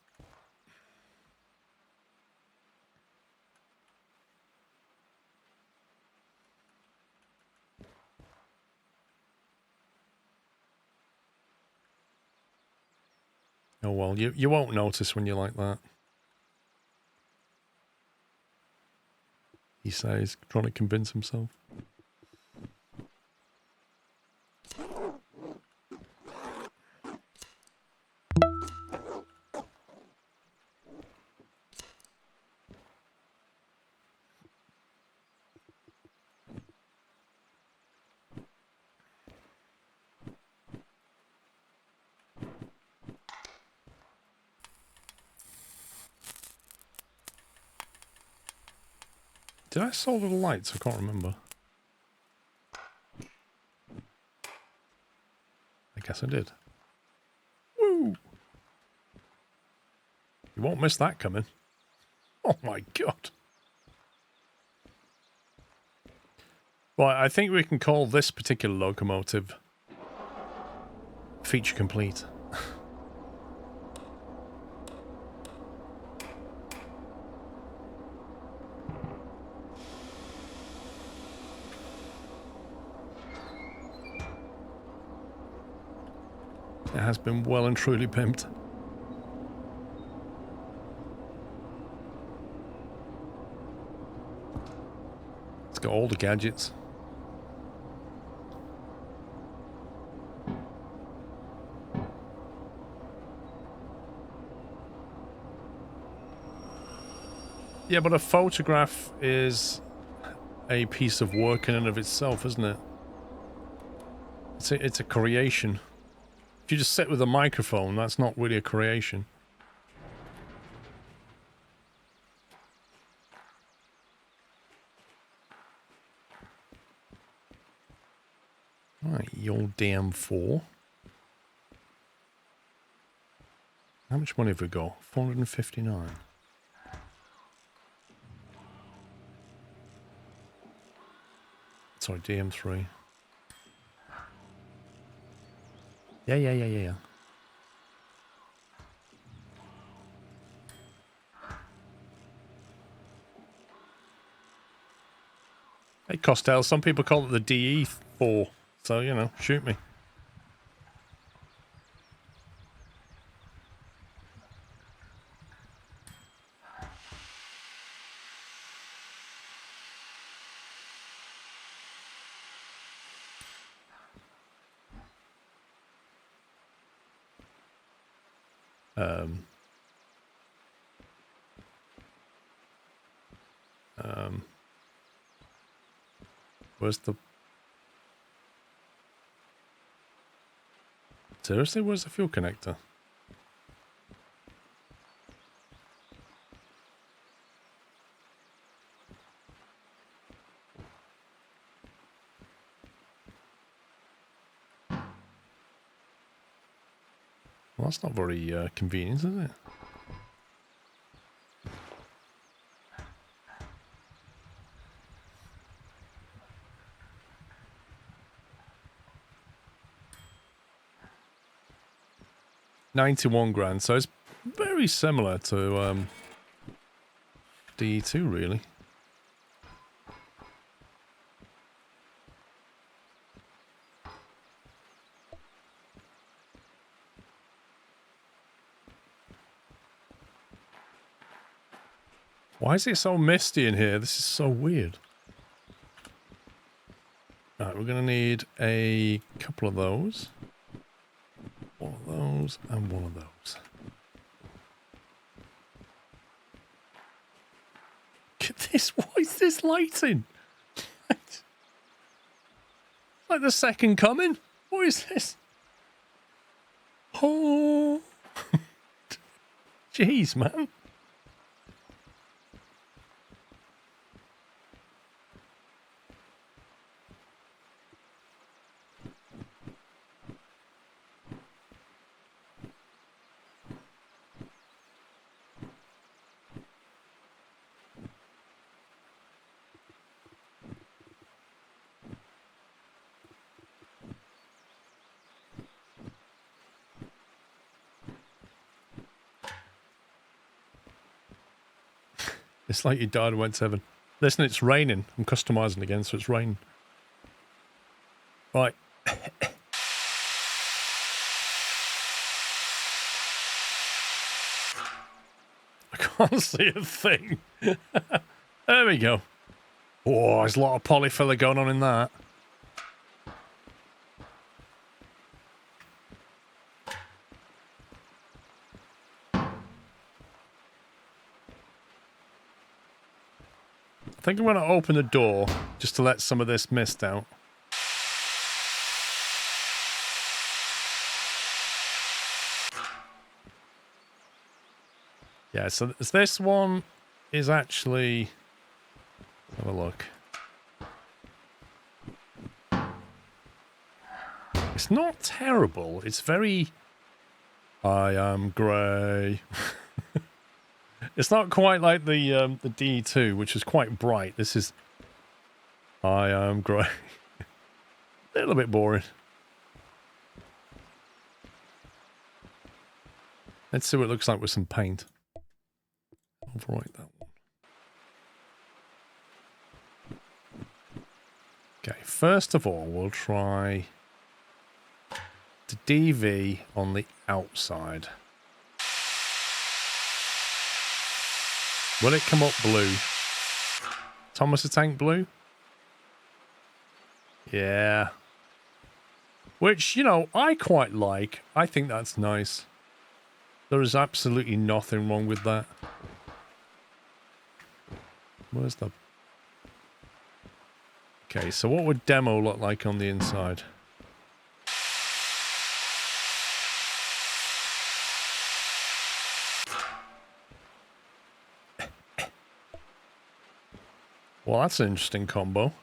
Oh well, you won't notice when you're like that. He says, trying to convince himself. Did I solder the lights? I can't remember. I guess I did. Woo! You won't miss that coming. Oh my god. Right, I think we can call this particular locomotive feature complete. It has been well and truly pimped. It's got all the gadgets. Yeah, but a photograph is a piece of work in and of itself, isn't it? It's a creation. If you just sit with a microphone, that's not really a creation. Right, your damn four. How much money have we got? 459. Sorry, DM3. Yeah. Hey, Costello, some people call it the DE4, so, you know, shoot me. Where's the... Seriously, where's the fuel connector? Well, that's not very convenient, is it? $91,000, so it's very similar to D2, really. Why is it so misty in here? This is so weird. Right, we're going to need a couple of those. One of those and one of those. Look at this. What is this lighting? Like the second coming? What is this? Oh. Jeez, man. It's like you died and went to heaven. Listen, it's raining. I'm customizing again, so it's raining. Right. I can't see a thing. There we go. Oh, there's a lot of polyfiller going on in that. I think I'm going to open the door just to let some of this mist out. Yeah, so this one is actually... Have a look. It's not terrible. It's very... I am grey. It's not quite like the D2, which is quite bright. This is... I am grey. A little bit boring. Let's see what it looks like with some paint. Overwrite that one. Okay, first of all, we'll try the DV on the outside. Will it come up blue? Thomas the Tank blue? Yeah. Which, you know, I quite like. I think that's nice. There is absolutely nothing wrong with that. Where's the... Okay, so what would demo look like on the inside? Well, that's an interesting combo.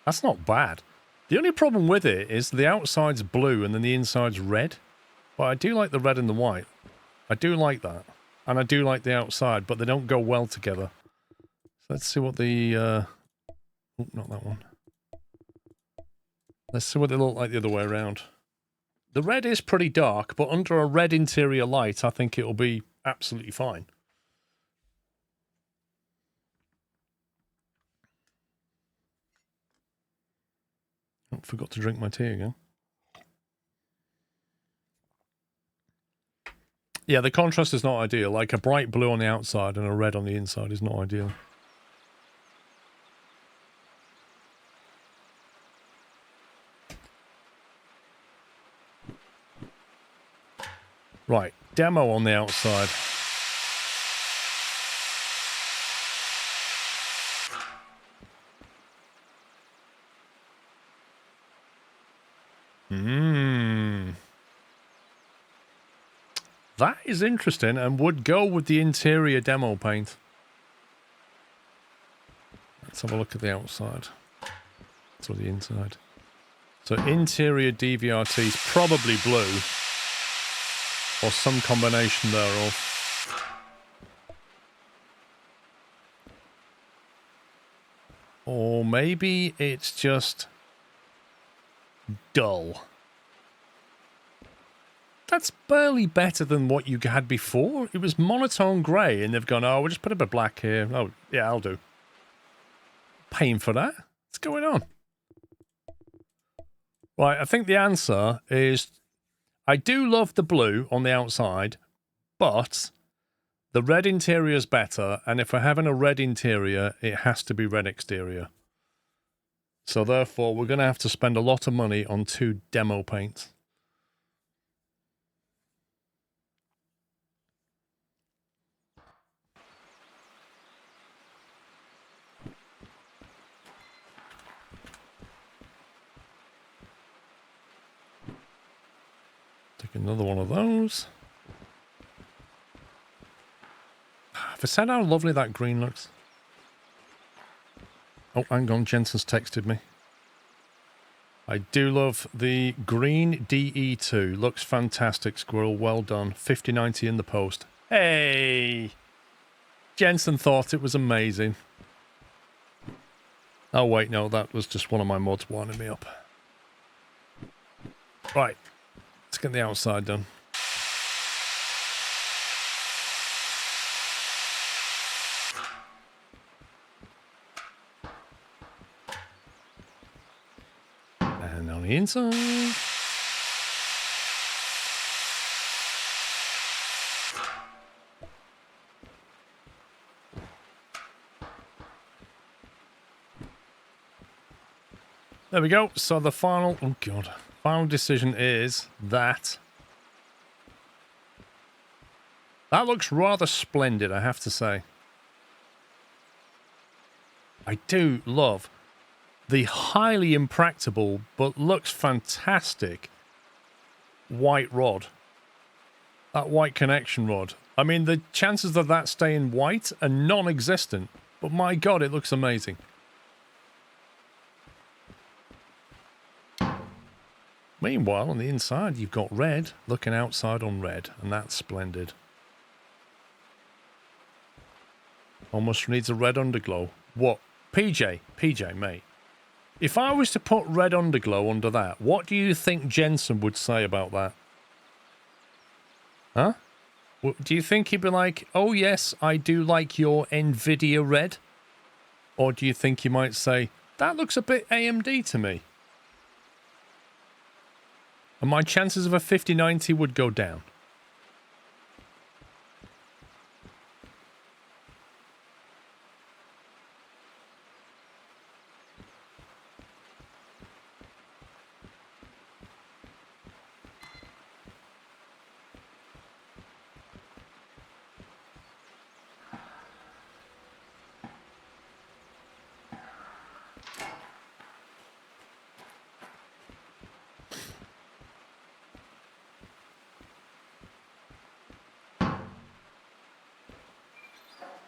That's not bad. The only problem with it is the outside's blue and then the inside's red. But I do like the red and the white. I do like that. And I do like the outside, but they don't go well together. So let's see what the... Oh, not that one. Let's see what they look like the other way around. The red is pretty dark, but under a red interior light, I think it'll be absolutely fine. Oh, forgot to drink my tea again. Yeah, the contrast is not ideal. Like a bright blue on the outside and a red on the inside is not ideal. Right, demo on the outside. That is interesting and would go with the interior demo paint. Let's have a look at the outside. So the inside. So interior DVRT is probably blue. Or some combination thereof. Or maybe it's just dull. That's barely better than what you had before. It was monotone grey, and they've gone, oh, we'll just put a bit of black here. Oh, yeah, I'll do. Paying for that? What's going on? Right, I think the answer is I do love the blue on the outside, but the red interior is better, and if we're having a red interior, it has to be red exterior. So therefore, we're going to have to spend a lot of money on 2 demo paints. Take another one of those. Have I said how lovely that green looks? Oh, hang on, Jensen's texted me. I do love the green DE2. Looks fantastic, Squirrel. Well done. 5090 in the post. Hey! Jensen thought it was amazing. Oh, wait, no, that was just one of my mods winding me up. Right. Let's get the outside done. And on the inside. There we go. So the final, oh God, final decision is that. That looks rather splendid, I have to say. I do love the highly impractical, but looks fantastic, white rod. That white connection rod. I mean, the chances of that staying white are non-existent, but my God, it looks amazing. Meanwhile, on the inside, you've got red looking outside on red, and that's splendid. Almost needs a red underglow. What? PJ, mate. If I was to put red underglow under that, what do you think Jensen would say about that? Huh? Do you think he'd be like, oh yes, I do like your NVIDIA red? Or do you think he might say, that looks a bit AMD to me? And my chances of a 5090 would go down.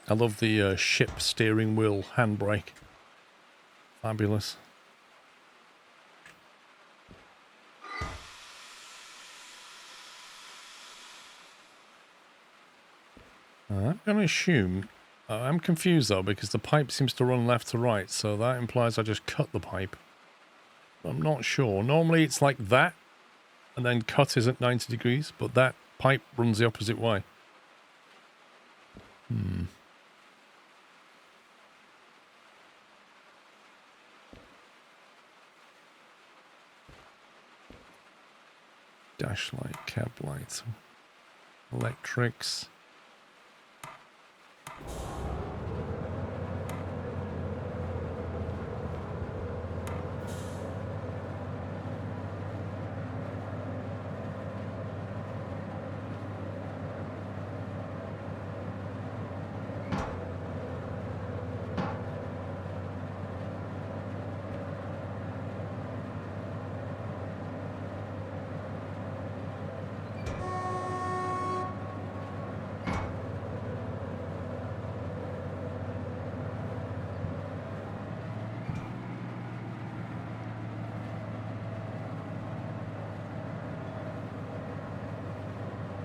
I love the ship steering wheel handbrake. Fabulous. I'm going to assume... I'm confused though, because the pipe seems to run left to right, so that implies I just cut the pipe. I'm not sure. Normally it's like that, and then cut is at 90 degrees, but that pipe runs the opposite way. Dash light, cab lights, electrics.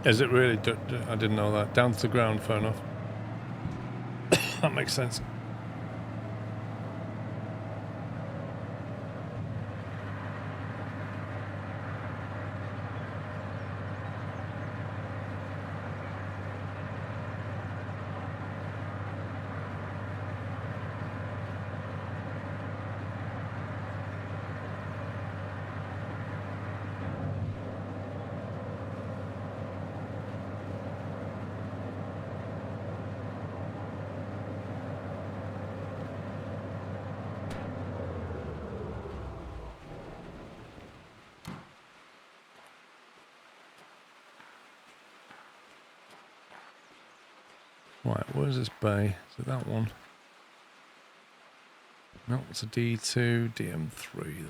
Is it really? I didn't know that. Down to the ground, fair enough. That makes sense. Right, where's this bay? Is it that one? No, it's a D2, DM3.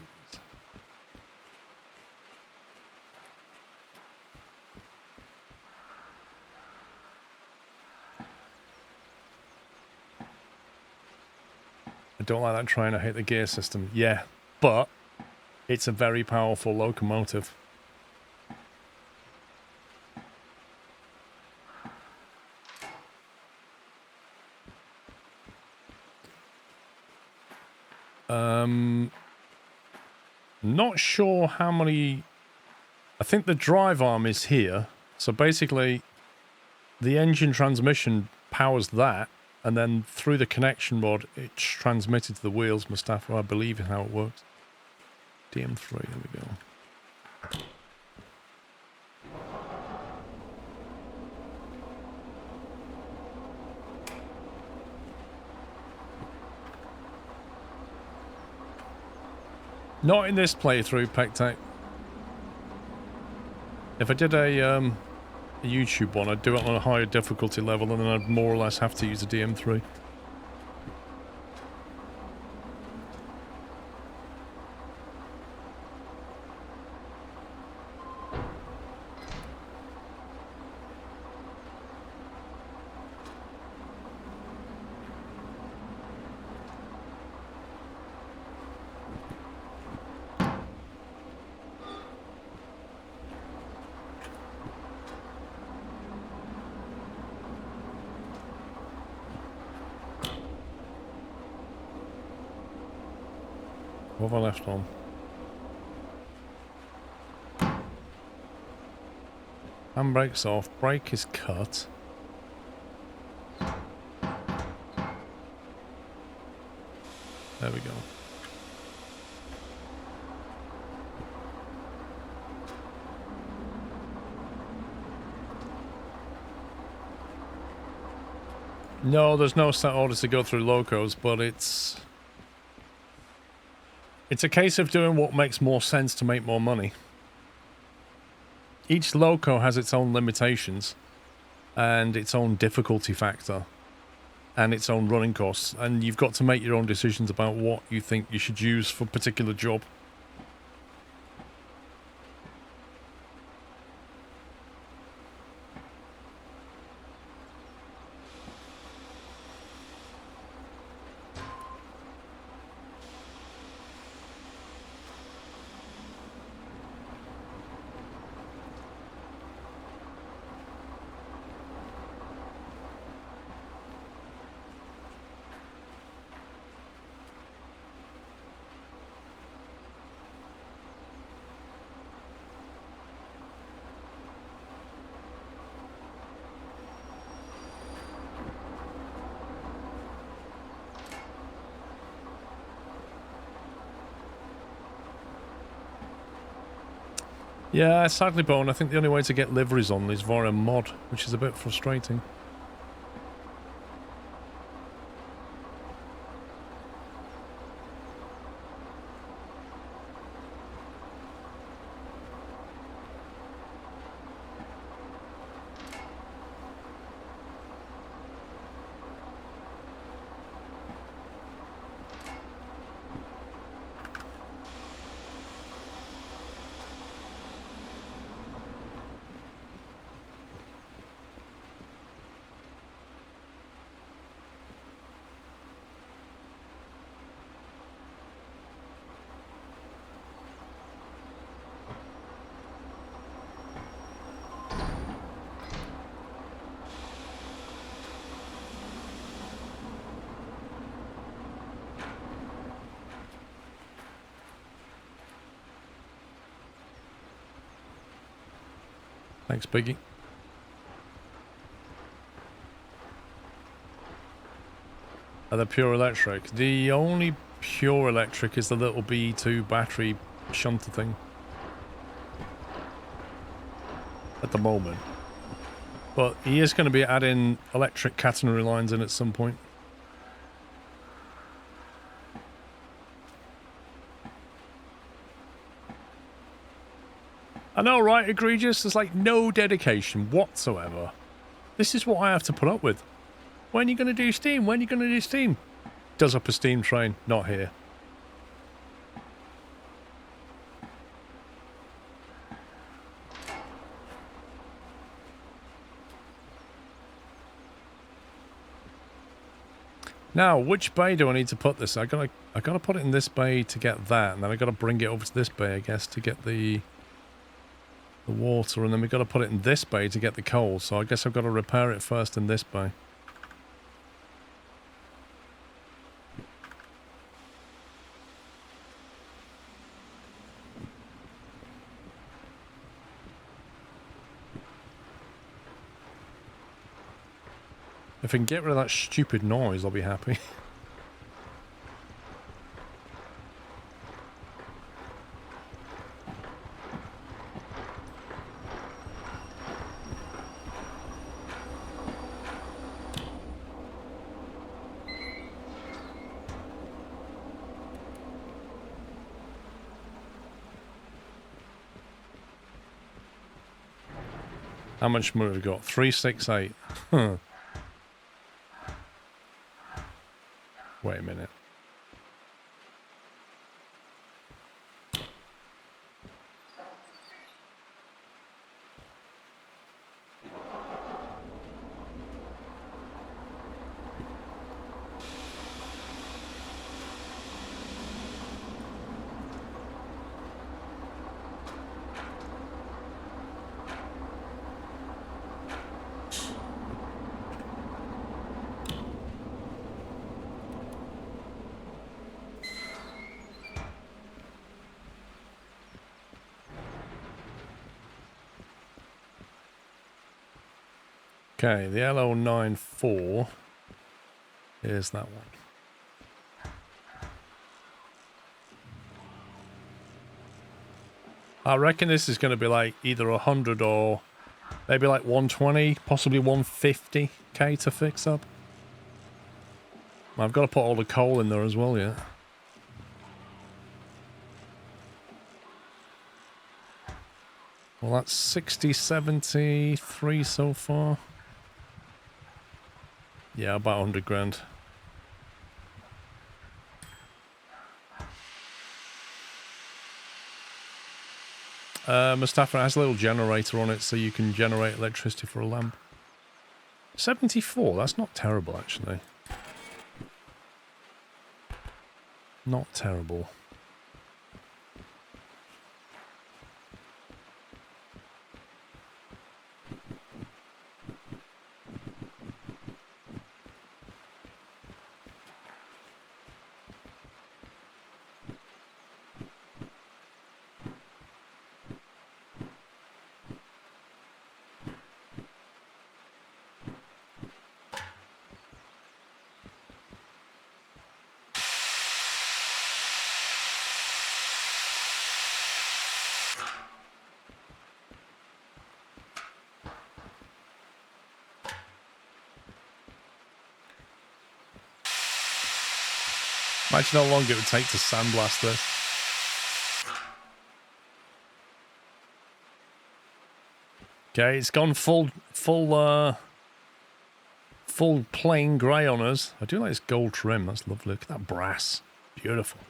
I don't like that train, I hate the gear system. Yeah, but it's a very powerful locomotive. Not sure how many... I think the drive arm is here. So basically, the engine transmission powers that, and then through the connection rod, it's transmitted to the wheels, Mustafa, I believe is how it works. DM3, there we go. Not in this playthrough, Pectec. If I did a YouTube one, I'd do it on a higher difficulty level, and then I'd more or less have to use a DM3. What have I left on? Handbrake's off, brake is cut. There we go. No, there's no set orders to go through locos, but it's a case of doing what makes more sense to make more money. Each loco has its own limitations and its own difficulty factor and its own running costs, and you've got to make your own decisions about what you think you should use for a particular job. Yeah, sadly, Bone, I think the only way to get liveries on is via a mod, which is a bit frustrating. Thanks, Biggie. Are they pure electric? The only pure electric is the little B2 battery shunter thing. At the moment. But he is going to be adding electric catenary lines in at some point. I know, right, egregious? There's like no dedication whatsoever. This is what I have to put up with. When are you going to do Steam? When are you going to do Steam? Does up a Steam train. Not here. Now, which bay do I need to put this? I gotta put it in this bay to get that, and then I gotta bring it over to this bay, I guess, to get the water, and then we gotta put it in this bay to get the coal. So I guess I've got to repair it first in this bay. If I can get rid of that stupid noise, I'll be happy. How much money have we got? 368. Huh. Wait a minute. Okay, the LO94 is that one. I reckon this is going to be like either 100 or maybe like 120, possibly 150k to fix up. I've got to put all the coal in there as well, yeah. Well, that's 60, 73 so far. Yeah, about 100 grand. Mustafa has a little generator on it so you can generate electricity for a lamp. 74, that's not terrible actually. Not terrible. Imagine how long it would take to sandblast this. Okay, it's gone full plain grey on us. I do like this gold trim. That's lovely. Look at that brass. Beautiful.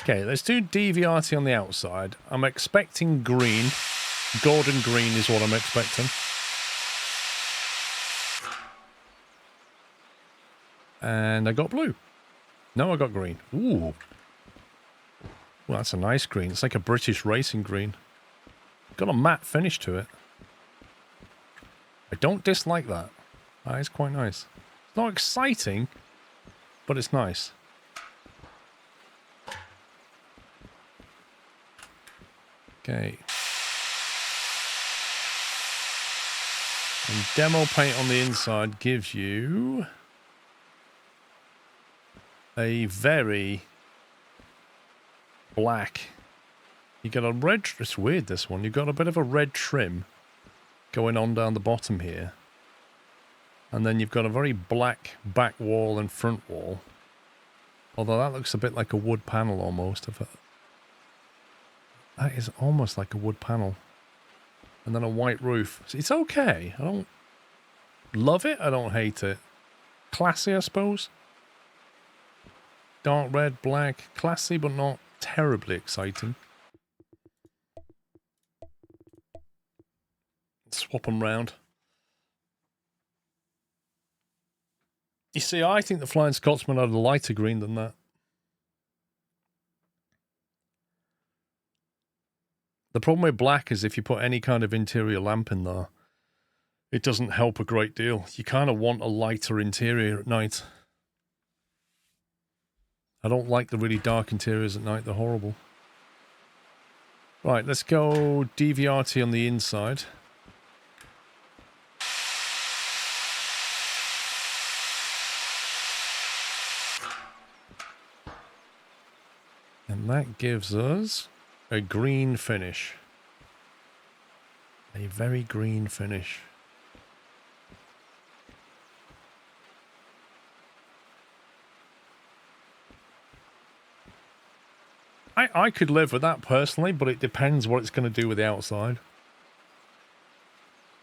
Okay, let's do DVRT on the outside. I'm expecting green. Gordon green is what I'm expecting. And I got blue. No, I got green. Ooh. Well, that's a nice green. It's like a British racing green. Got a matte finish to it. I don't dislike that. That is quite nice. It's not exciting, but it's nice. Okay. And demo paint on the inside gives you a very black. You got a red. It's weird, this one. You've got a bit of a red trim going on down the bottom here. And then you've got a very black back wall and front wall. Although that looks a bit like a wood panel almost. That is almost like a wood panel. And then a white roof. It's okay. I don't love it. I don't hate it. Classy, I suppose. Dark red, black. Classy, but not terribly exciting. Swap them round. You see, I think the Flying Scotsman had a lighter green than that. The problem with black is if you put any kind of interior lamp in there, it doesn't help a great deal. You kind of want a lighter interior at night. I don't like the really dark interiors at night. They're horrible. Right, let's go DVRT on the inside. And that gives us a green finish. A very green finish. I could live with that personally, but it depends what it's going to do with the outside.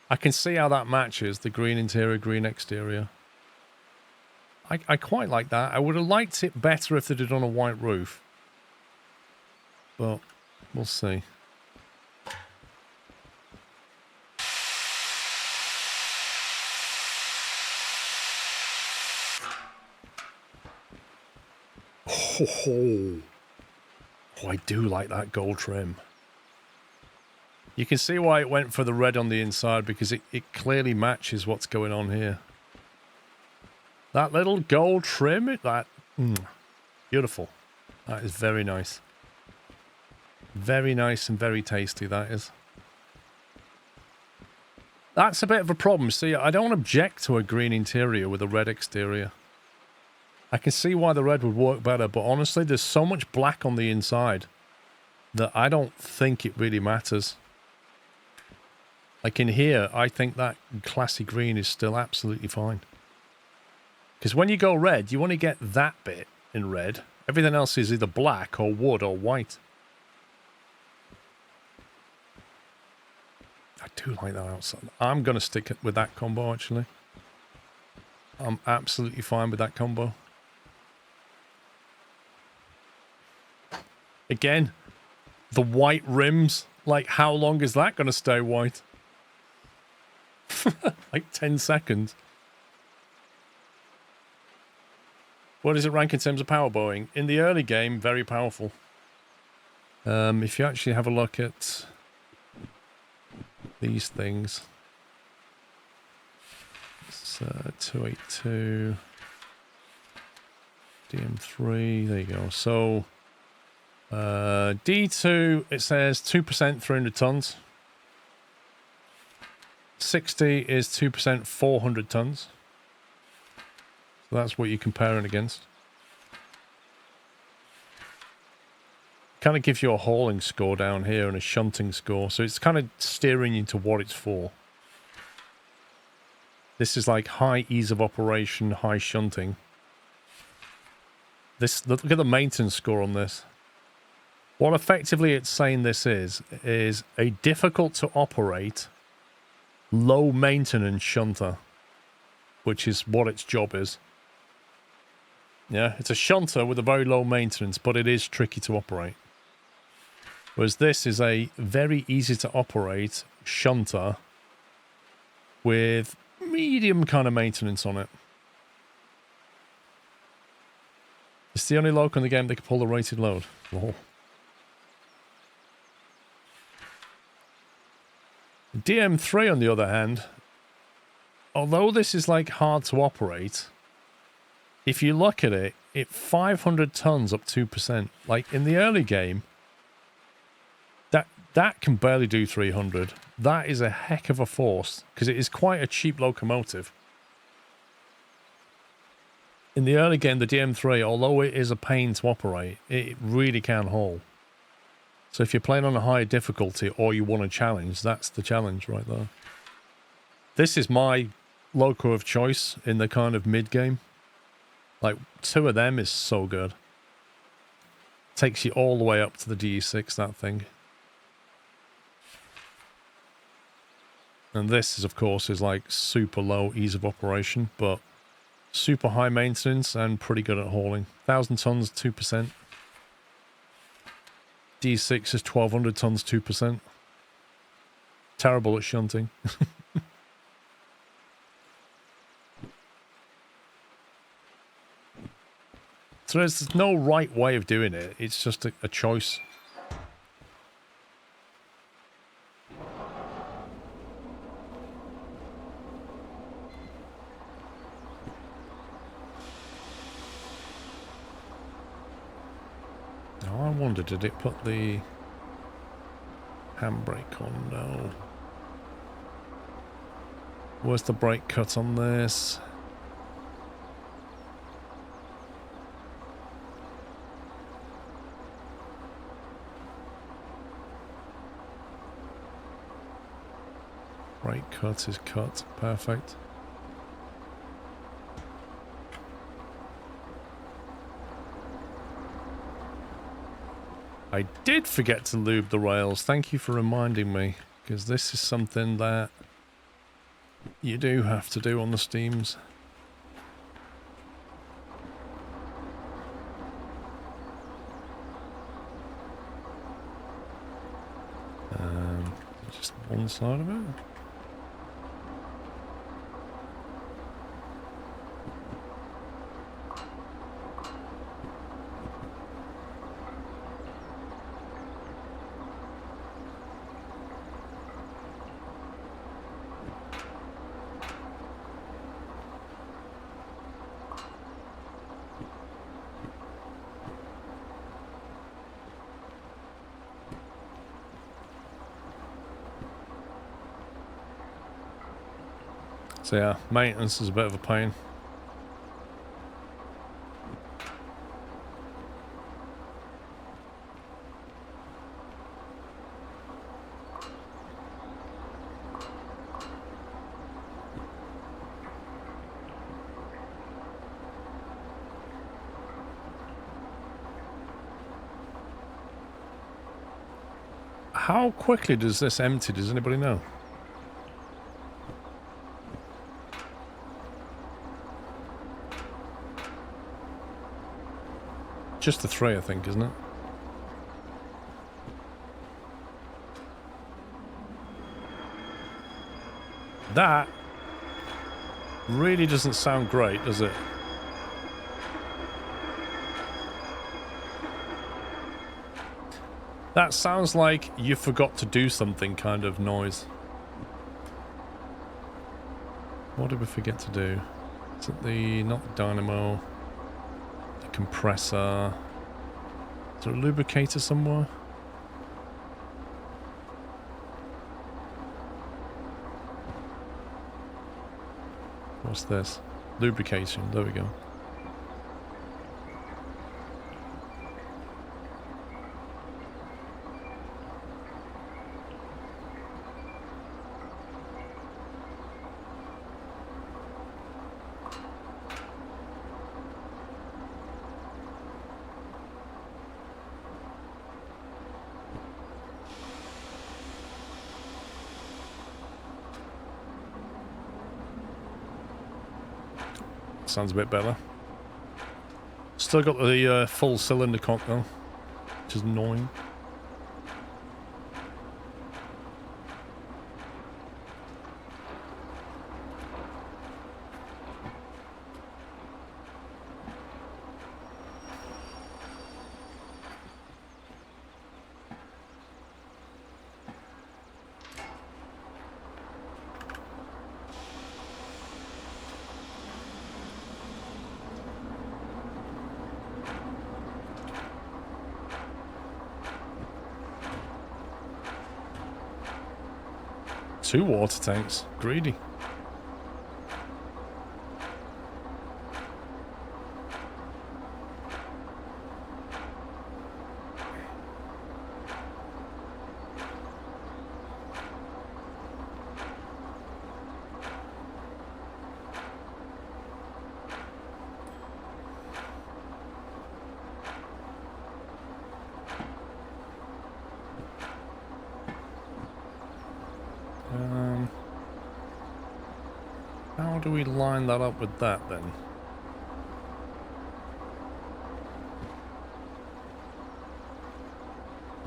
I can see how that matches the green interior, green exterior. I quite like that. I would have liked it better if they did on a white roof. But we'll see. Oh, I do like that gold trim. You can see why it went for the red on the inside, because it clearly matches what's going on here. That little gold trim, beautiful. That is very nice. Very nice and very tasty, that is. That's a bit of a problem. See, I don't object to a green interior with a red exterior. I can see why the red would work better, but honestly, there's so much black on the inside that I don't think it really matters. Like in here, I think that classy green is still absolutely fine. Because when you go red, you want to get that bit in red. Everything else is either black or wood or white. I do like that outside. I'm going to stick it with that combo, actually. I'm absolutely fine with that combo. Again, the white rims. Like, how long is that going to stay white? Like 10 seconds. What does it rank in terms of power bowing? In the early game, very powerful. If you actually have a look at these things. It's 282. DM3. There you go. So, D2, it says 2% 300 tons. 60 is 2% 400 tons. So that's what you're comparing against. Kind of gives you a hauling score down here and a shunting score. So it's kind of steering you to what it's for. This is like high ease of operation, high shunting. Look at the maintenance score on this. What effectively it's saying this is a difficult to operate, low maintenance shunter, which is what its job is. Yeah, it's a shunter with a very low maintenance, but it is tricky to operate. Whereas this is a very easy to operate shunter with medium kind of maintenance on it. It's the only loco in the game that can pull the rated load. Oh. DM3, on the other hand, although this is like hard to operate, if you look at it, 500 tons up 2%. Like in the early game, that can barely do 300. That is a heck of a force because it is quite a cheap locomotive. In the early game, the DM3, although it is a pain to operate, it really can haul. So if you're playing on a higher difficulty or you want a challenge, that's the challenge right there. This is my loco of choice in the kind of mid-game. Like, 2 of them is so good. Takes you all the way up to the DE6, that thing. And this is, of course, is like super low ease of operation, but super high maintenance and pretty good at hauling. 1,000 tons, 2%. D6 is 1,200 tons, 2%. Terrible at shunting. So there's no right way of doing it. It's just a choice. Now I wonder, did it put the handbrake on? No. Where's the brake cut on this? Brake cut is cut. Perfect. I did forget to lube the rails. Thank you for reminding me, because this is something that you do have to do on the steams. Just one side of it. So yeah, maintenance is a bit of a pain. How quickly does this empty? Does anybody know? Just the 3, I think, isn't it? That really doesn't sound great, does it? That sounds like you forgot to do something kind of noise. What did we forget to do? Is it the, not the dynamo, the compressor? Is there a lubricator somewhere? What's this? Lubrication, there we go. Sounds a bit better. Still got the full cylinder cock though, which is annoying. 2 water tanks. Greedy. How do we line that up with that then?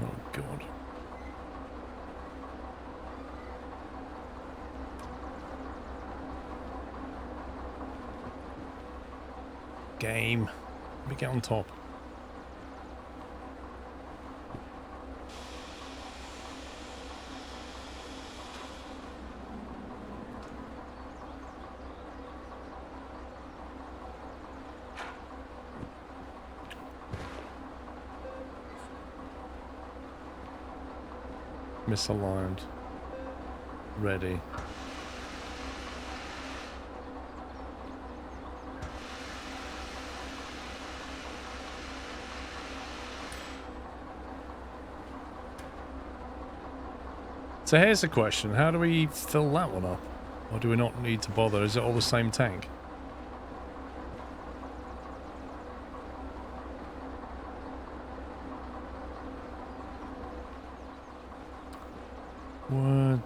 Oh god. Game. Let me get on top. Misaligned. Ready. So here's the question, how do we fill that one up? Or do we not need to bother? Is it all the same tank?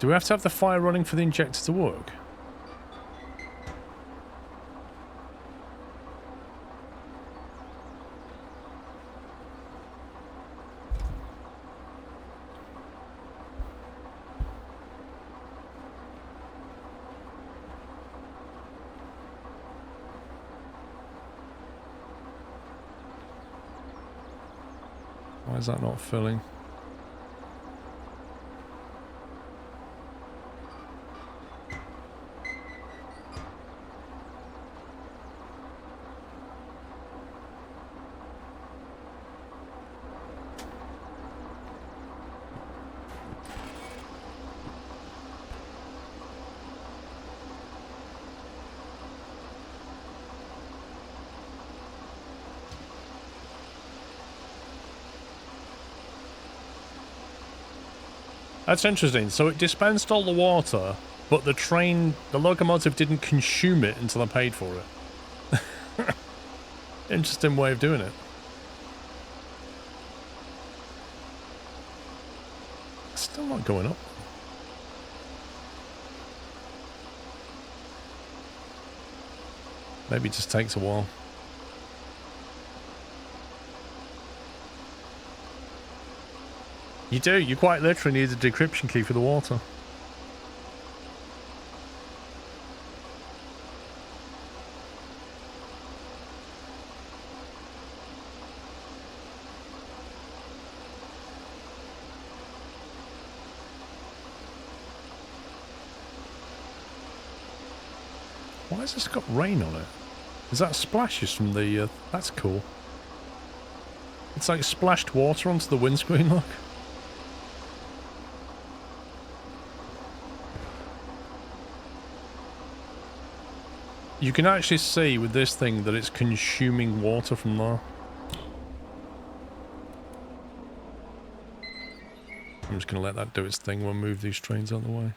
Do we have to have the fire running for the injector to work? Why is that not filling? That's interesting. So it dispensed all the water, but the locomotive didn't consume it until I paid for it. Interesting way of doing it. Still not going up. Maybe it just takes a while. You do. You quite literally need a decryption key for the water. Why has this got rain on it? Is that splashes from the... that's cool. It's like splashed water onto the windscreen, look. You can actually see with this thing that it's consuming water from there. I'm just going to let that do its thing. We'll move these trains out of the way.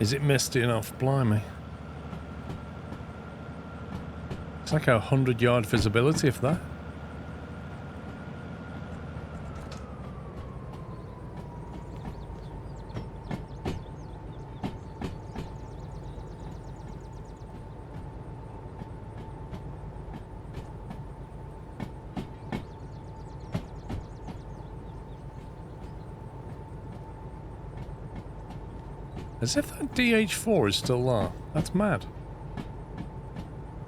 Is it misty enough? Blimey. It's like 100-yard visibility, if that. As if that DH4 is still there. That's mad. I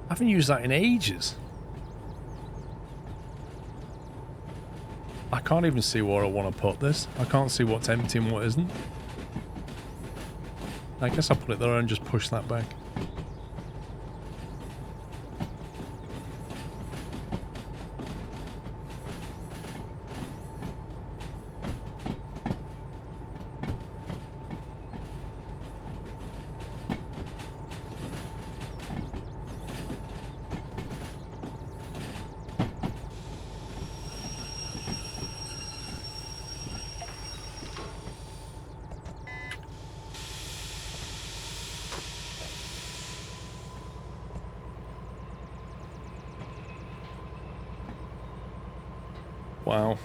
haven't used that in ages. I can't even see where I want to put this. I can't see what's empty and what isn't. I guess I'll put it there and just push that back. Wow.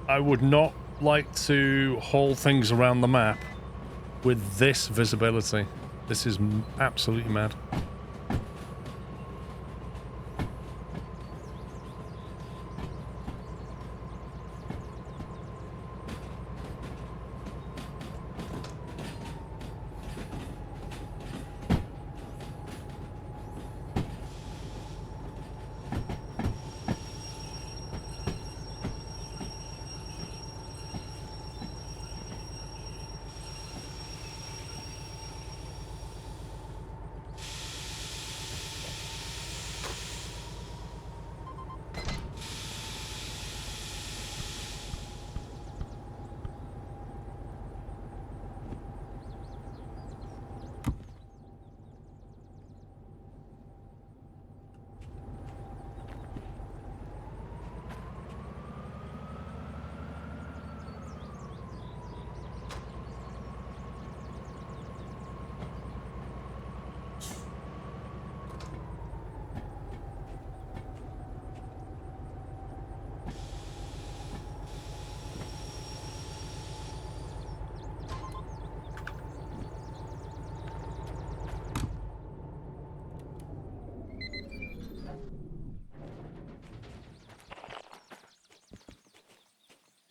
I would not like to haul things around the map with this visibility. This is absolutely mad.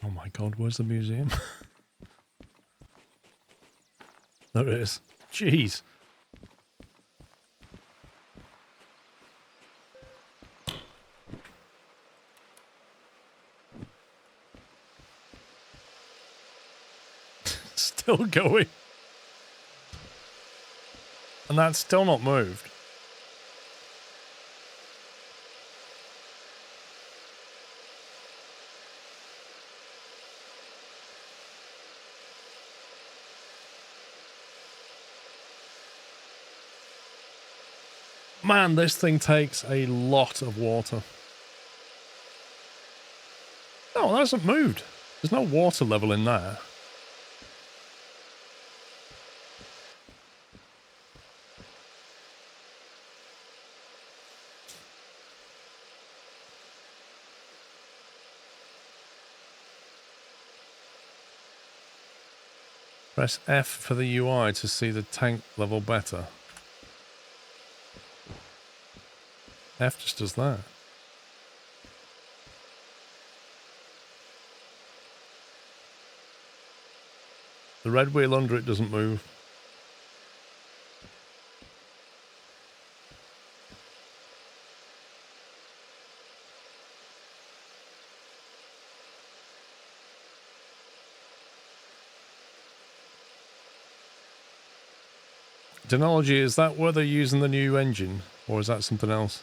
Oh my god, where's the museum? There it is. Jeez. Still going. And that's still not moved. Man, this thing takes a lot of water. No, that hasn't moved. There's no water level in there. Press F for the UI to see the tank level better. F just does that. The red wheel under it doesn't move. Denology, is that where they're using the new engine? Or is that something else?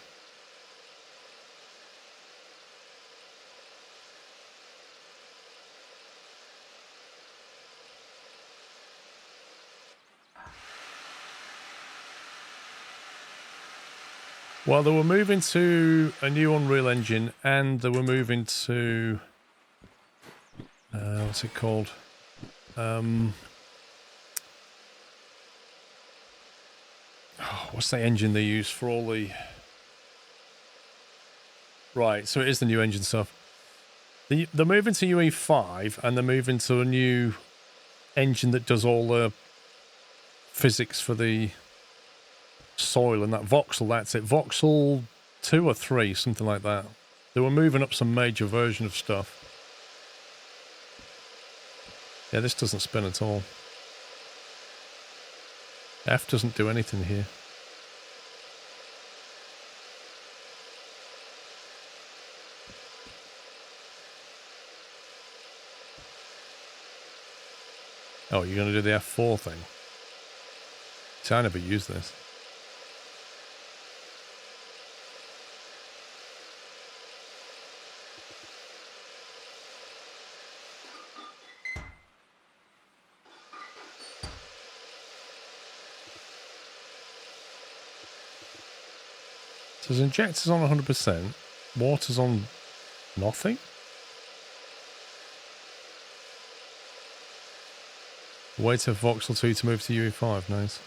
Well, they were moving to a new Unreal Engine, and they were moving to... what's it called? What's the engine they use for all the... Right, so it is the new engine stuff. They're moving to UE5 and they're moving to a new engine that does all the physics for the soil and that voxel, that's it. Voxel 2 or 3, something like that. They were moving up some major version of stuff. Yeah, this doesn't spin at all. F doesn't do anything here. Oh, you're going to do the F4 thing? See, I never use this. So his injector's on 100%, water's on nothing? Wait for Voxel 2 to move to UE5, nice.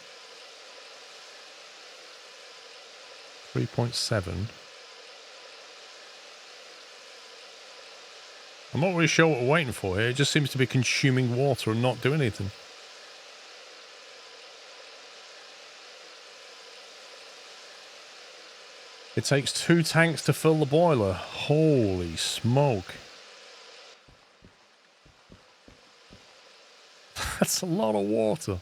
3.7. I'm not really sure what we're waiting for here, it just seems to be consuming water and not doing anything. It takes 2 tanks to fill the boiler. Holy smoke. That's a lot of water.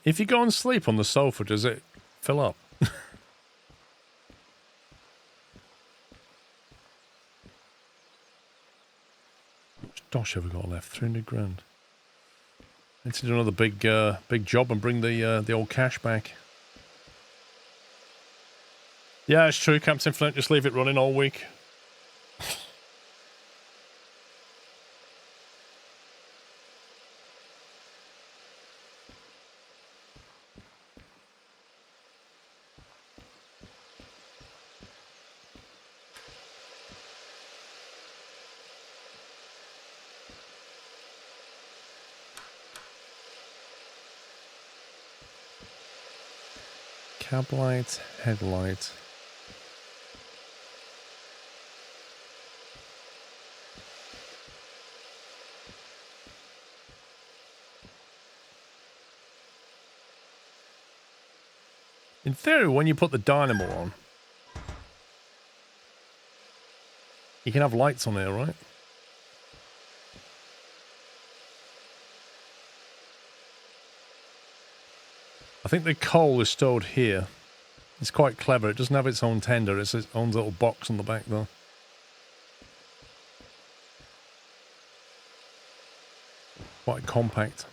If you go and sleep on the sofa, does it fill up? Dosh ever got left? 300 grand. Need to do another big job and bring the old cash back. Yeah, it's true, Captain Flint. Just leave it running all week. Cab light, headlight. In theory, when you put the dynamo on, you can have lights on there, right? I think the coal is stored here. It's quite clever. It doesn't have its own tender. It's its own little box on the back, though. Quite compact.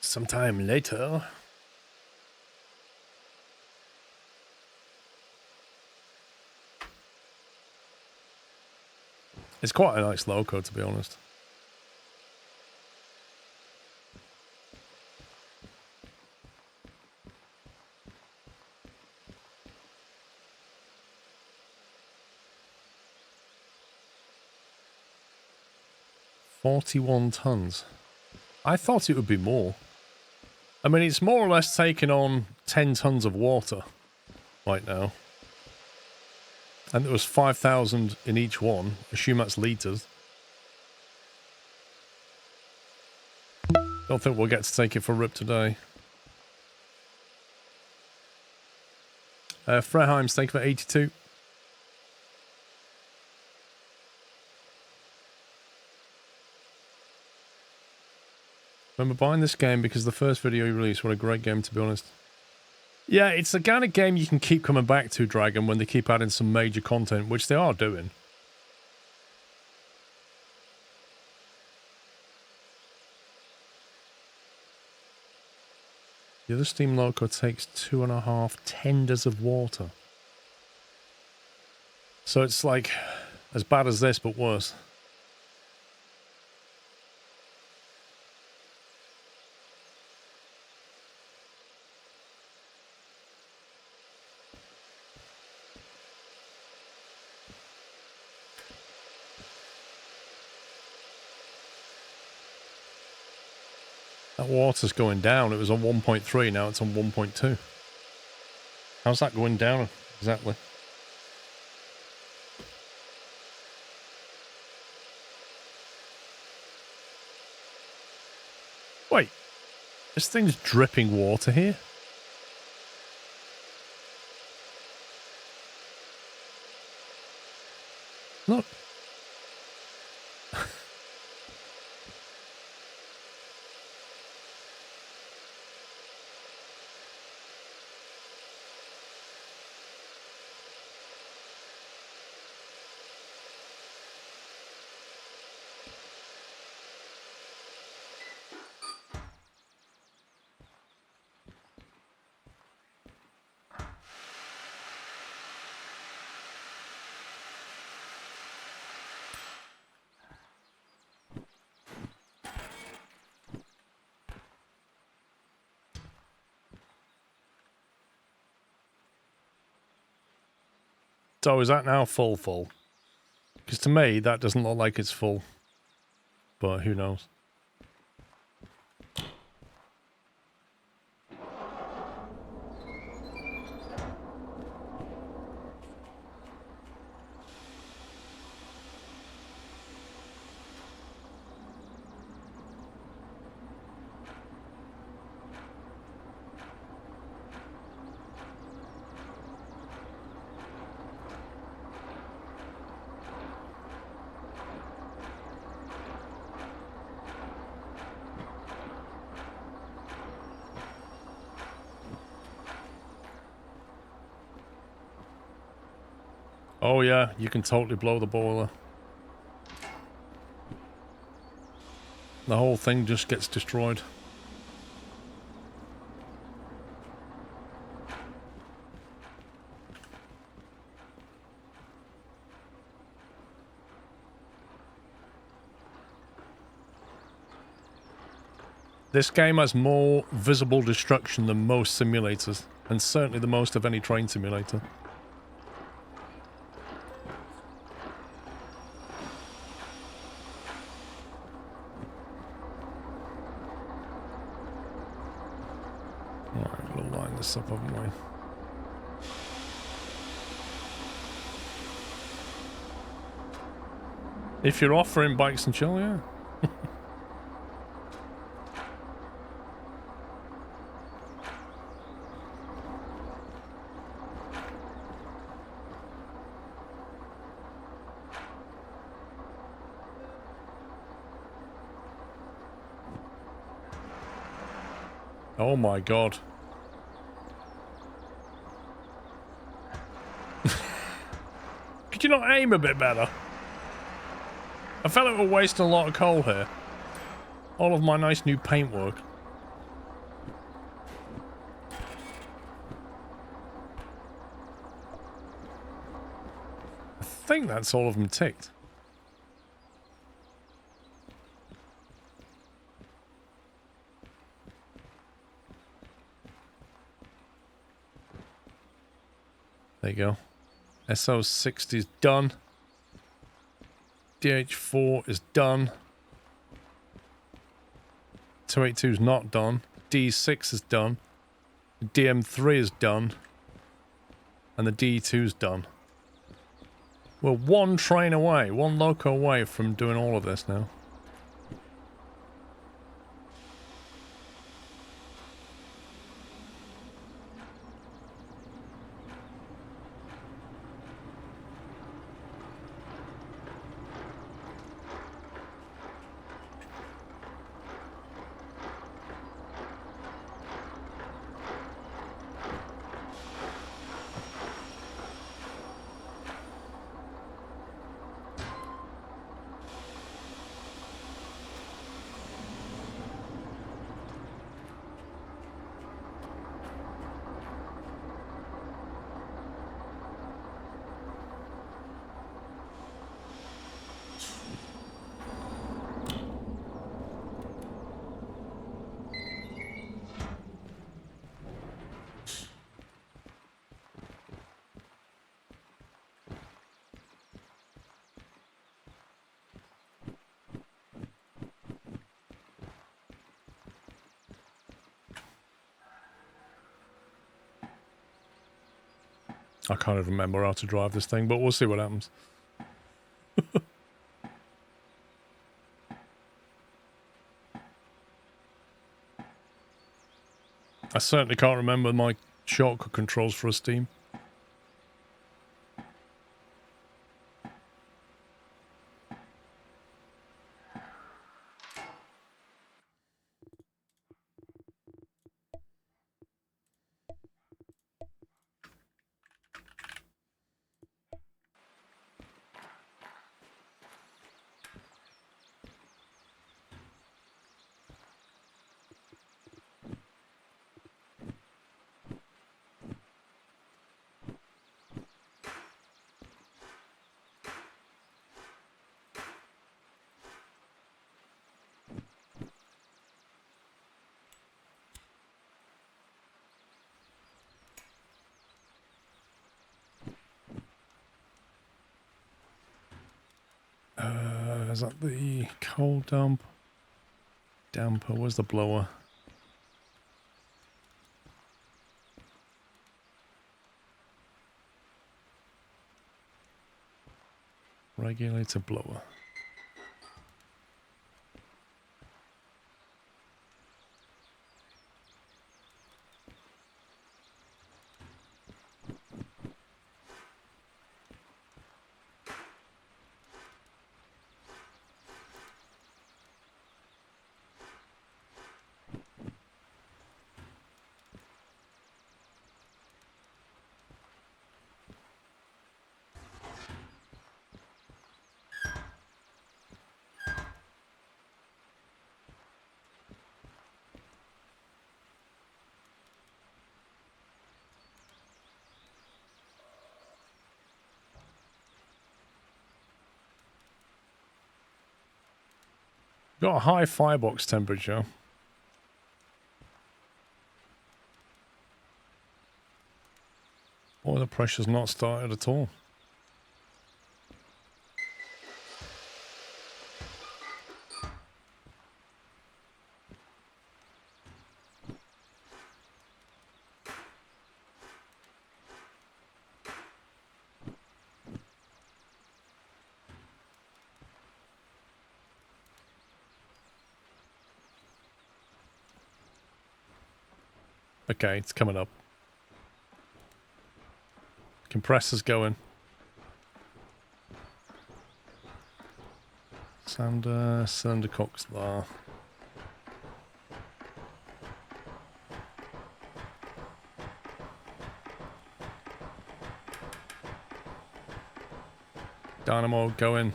Sometime later. It's quite a nice loco, to be honest. $41 tons. I thought it would be more. I mean, it's more or less taking on 10 tons of water right now. And there was 5,000 in each one. Assume that's litres. Don't think we'll get to take it for a rip today. Freheim's, thank you for 82. Remember buying this game because the first video you released, what a great game, to be honest. Yeah, it's the kind of game you can keep coming back to, Dragon, when they keep adding some major content, which they are doing. The other steam loco takes 2.5 tenders of water. So it's like as bad as this, but worse. That water's going down. It was on 1.3, now it's on 1.2. How's that going down exactly? Wait, this thing's dripping water here? Look. So is that now full? Because to me, that doesn't look like it's full. But who knows? Oh yeah, you can totally blow the boiler. The whole thing just gets destroyed. This game has more visible destruction than most simulators, and certainly the most of any train simulator. Alright, we'll line this up, haven't we? If you're offering bikes and chill, yeah. Oh my god. Could you not aim a bit better? I felt like we're wasting a lot of coal here. All of my nice new paintwork. I think that's all of them ticked. There you go. SO60 is done. DH4 is done. 282 is not done. D6 is done. DM3 is done. And the D2 is done. We're one train away, one loco away from doing all of this now. I can't even remember how to drive this thing, but we'll see what happens. I certainly can't remember my shortcut controls for a Steam. Is that the coal dump? Damper, where's the blower? Regulator blower. Got a high firebox temperature. Boiler pressure's not started at all. Okay, it's coming up. Compressor's going. Cylinder cocks there. Dynamo going.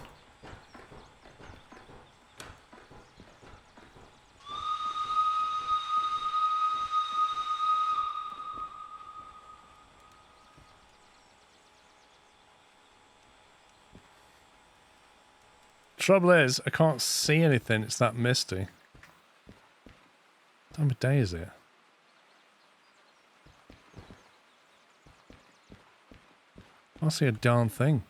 Trouble is, I can't see anything. It's that misty. What time of day is it? I can't see a darn thing.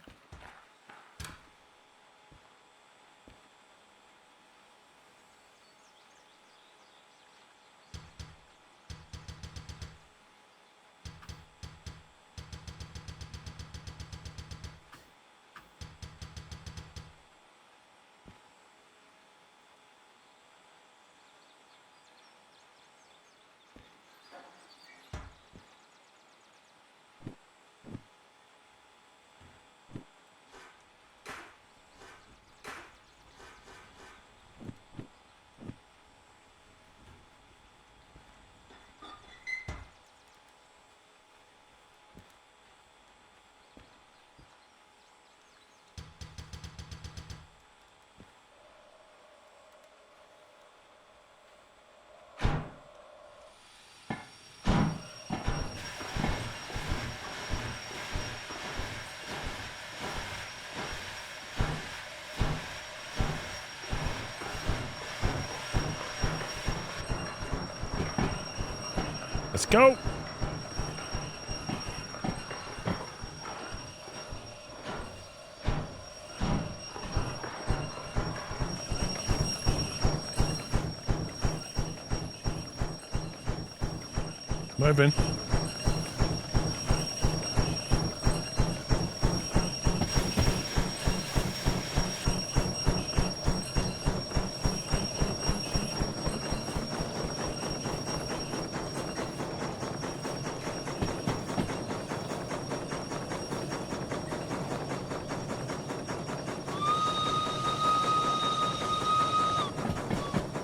Let's go. Moving.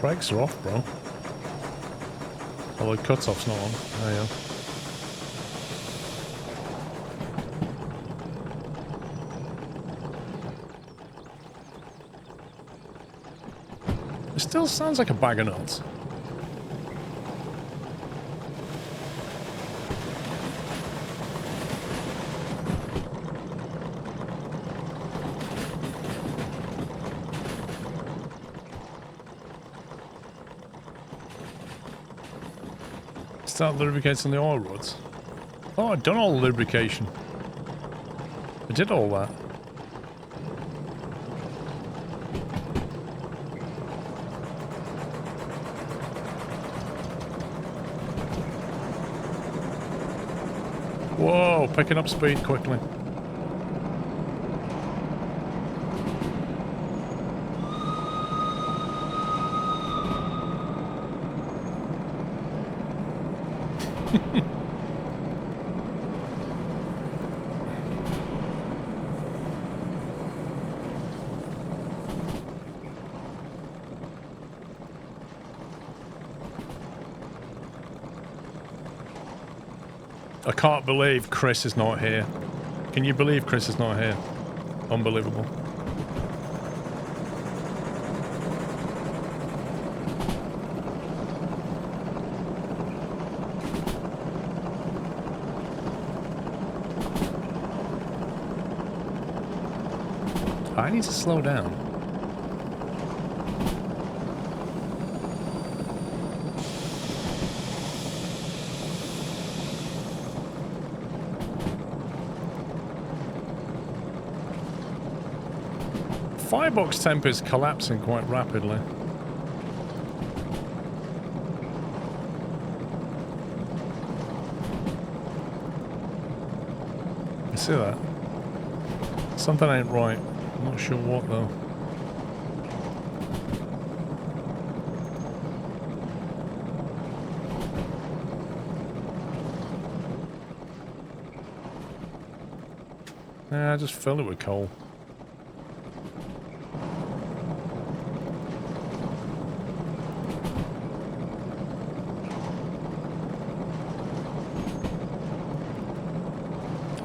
Brakes are off, bro. Although cut-off's not on. There you go. It still sounds like a bag of nuts. Start lubricating the oil rods. Oh, I've done all the lubrication. I did all that. Whoa, picking up speed quickly. I can't believe Chris is not here. Can you believe Chris is not here? Unbelievable. I need to slow down. Firebox temp is collapsing quite rapidly. You see that? Something ain't right. I'm not sure what though. Yeah, just fill it with coal.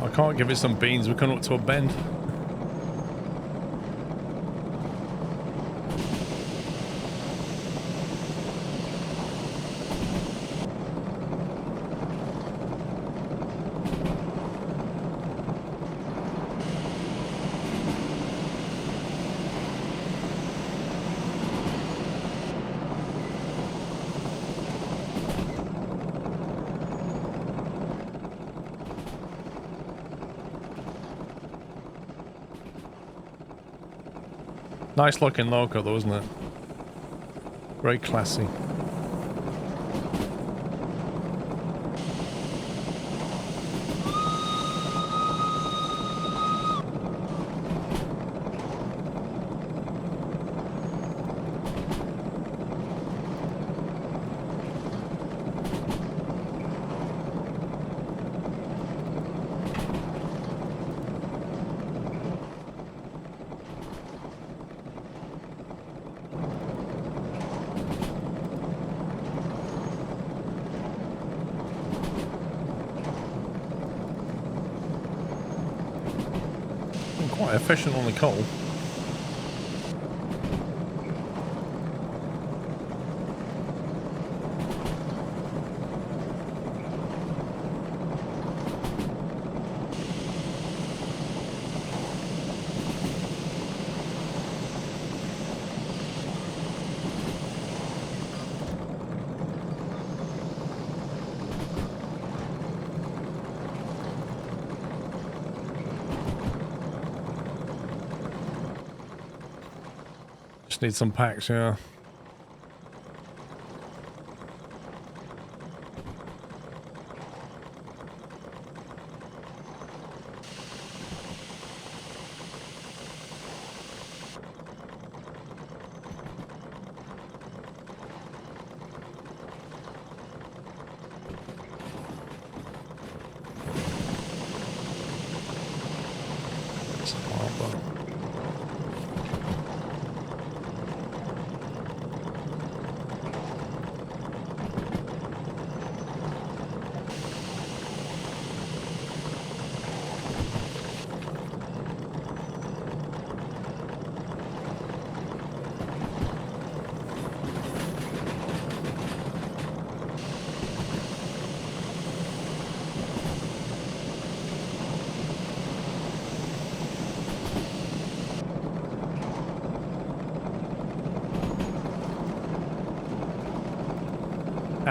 I can't give it some beans, we're coming up to a bend. Nice looking loco though, isn't it? Very classy. Quite efficient on the coal. Need some packs, yeah.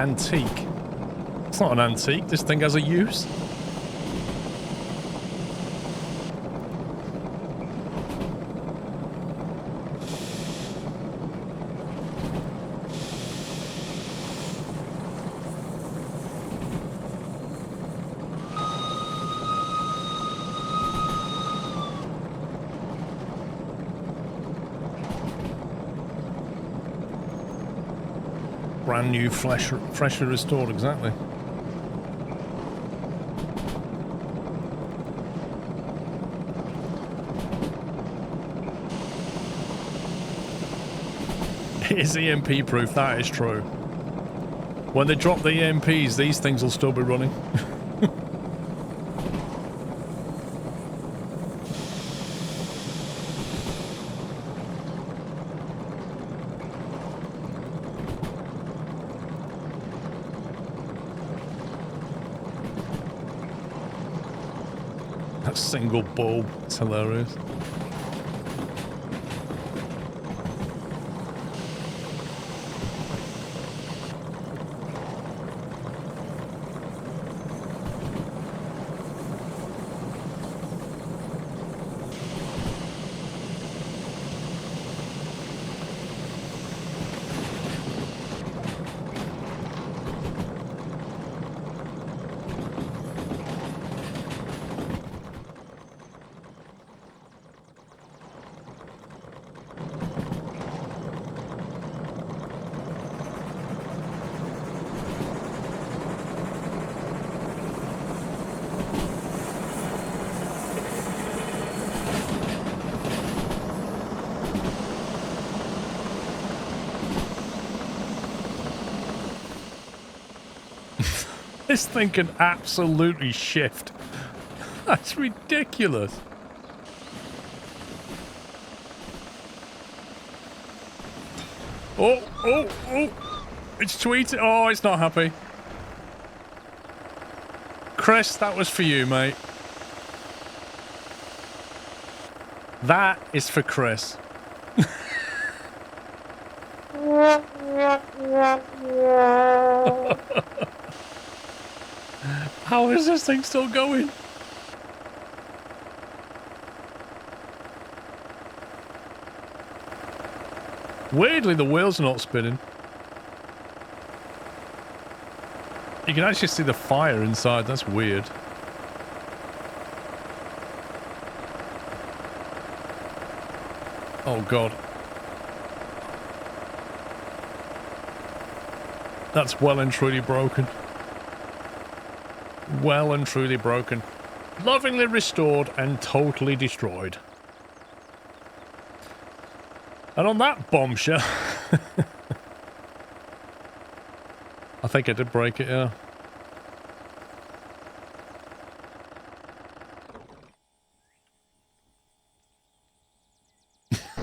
antique. It's not an antique. This thing has a use. Brand new, freshly restored, exactly. It is EMP proof, that is true. When they drop the EMPs, these things will still be running. That single bulb, it's hilarious. This thing can absolutely shift. That's ridiculous. Oh, oh, oh. It's tweeting. Oh, it's not happy. Chris, that was for you, mate. That is for Chris. How is this thing still going? Weirdly, the wheels are not spinning. You can actually see the fire inside. That's weird. Oh, God. That's well and truly broken. Well and truly broken. Lovingly restored and totally destroyed. And on that bombshell... I think I did break it, yeah.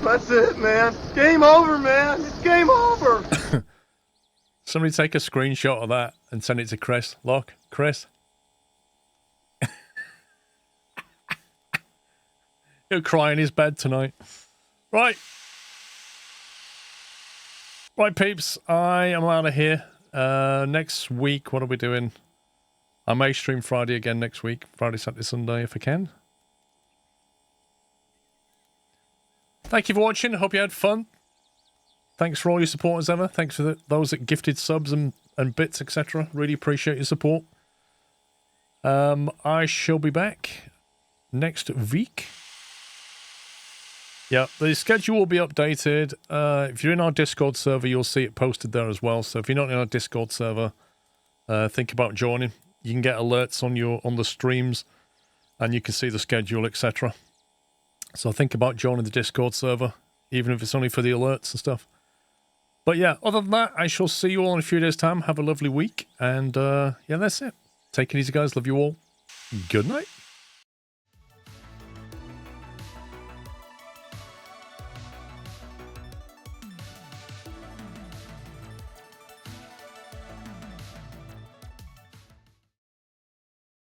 That's it, man. Game over, man. It's game over. Somebody take a screenshot of that and send it to Chris. Look, Chris. He'll cry in his bed tonight. Right. Right, peeps. I am out of here. Next week, what are we doing? I may stream Friday again next week. Friday, Saturday, Sunday, if I can. Thank you for watching. Hope you had fun. Thanks for all your support as ever. Thanks for those that gifted subs and bits, etc. Really appreciate your support. I shall be back next week. Yeah, the schedule will be updated. If you're in our Discord server, you'll see it posted there as well. So if you're not in our Discord server, think about joining. You can get alerts on the streams, and you can see the schedule, etc. So think about joining the Discord server, even if it's only for the alerts and stuff. But yeah, other than that, I shall see you all in a few days' time. Have a lovely week, and yeah, that's it. Take it easy, guys. Love you all. Good night.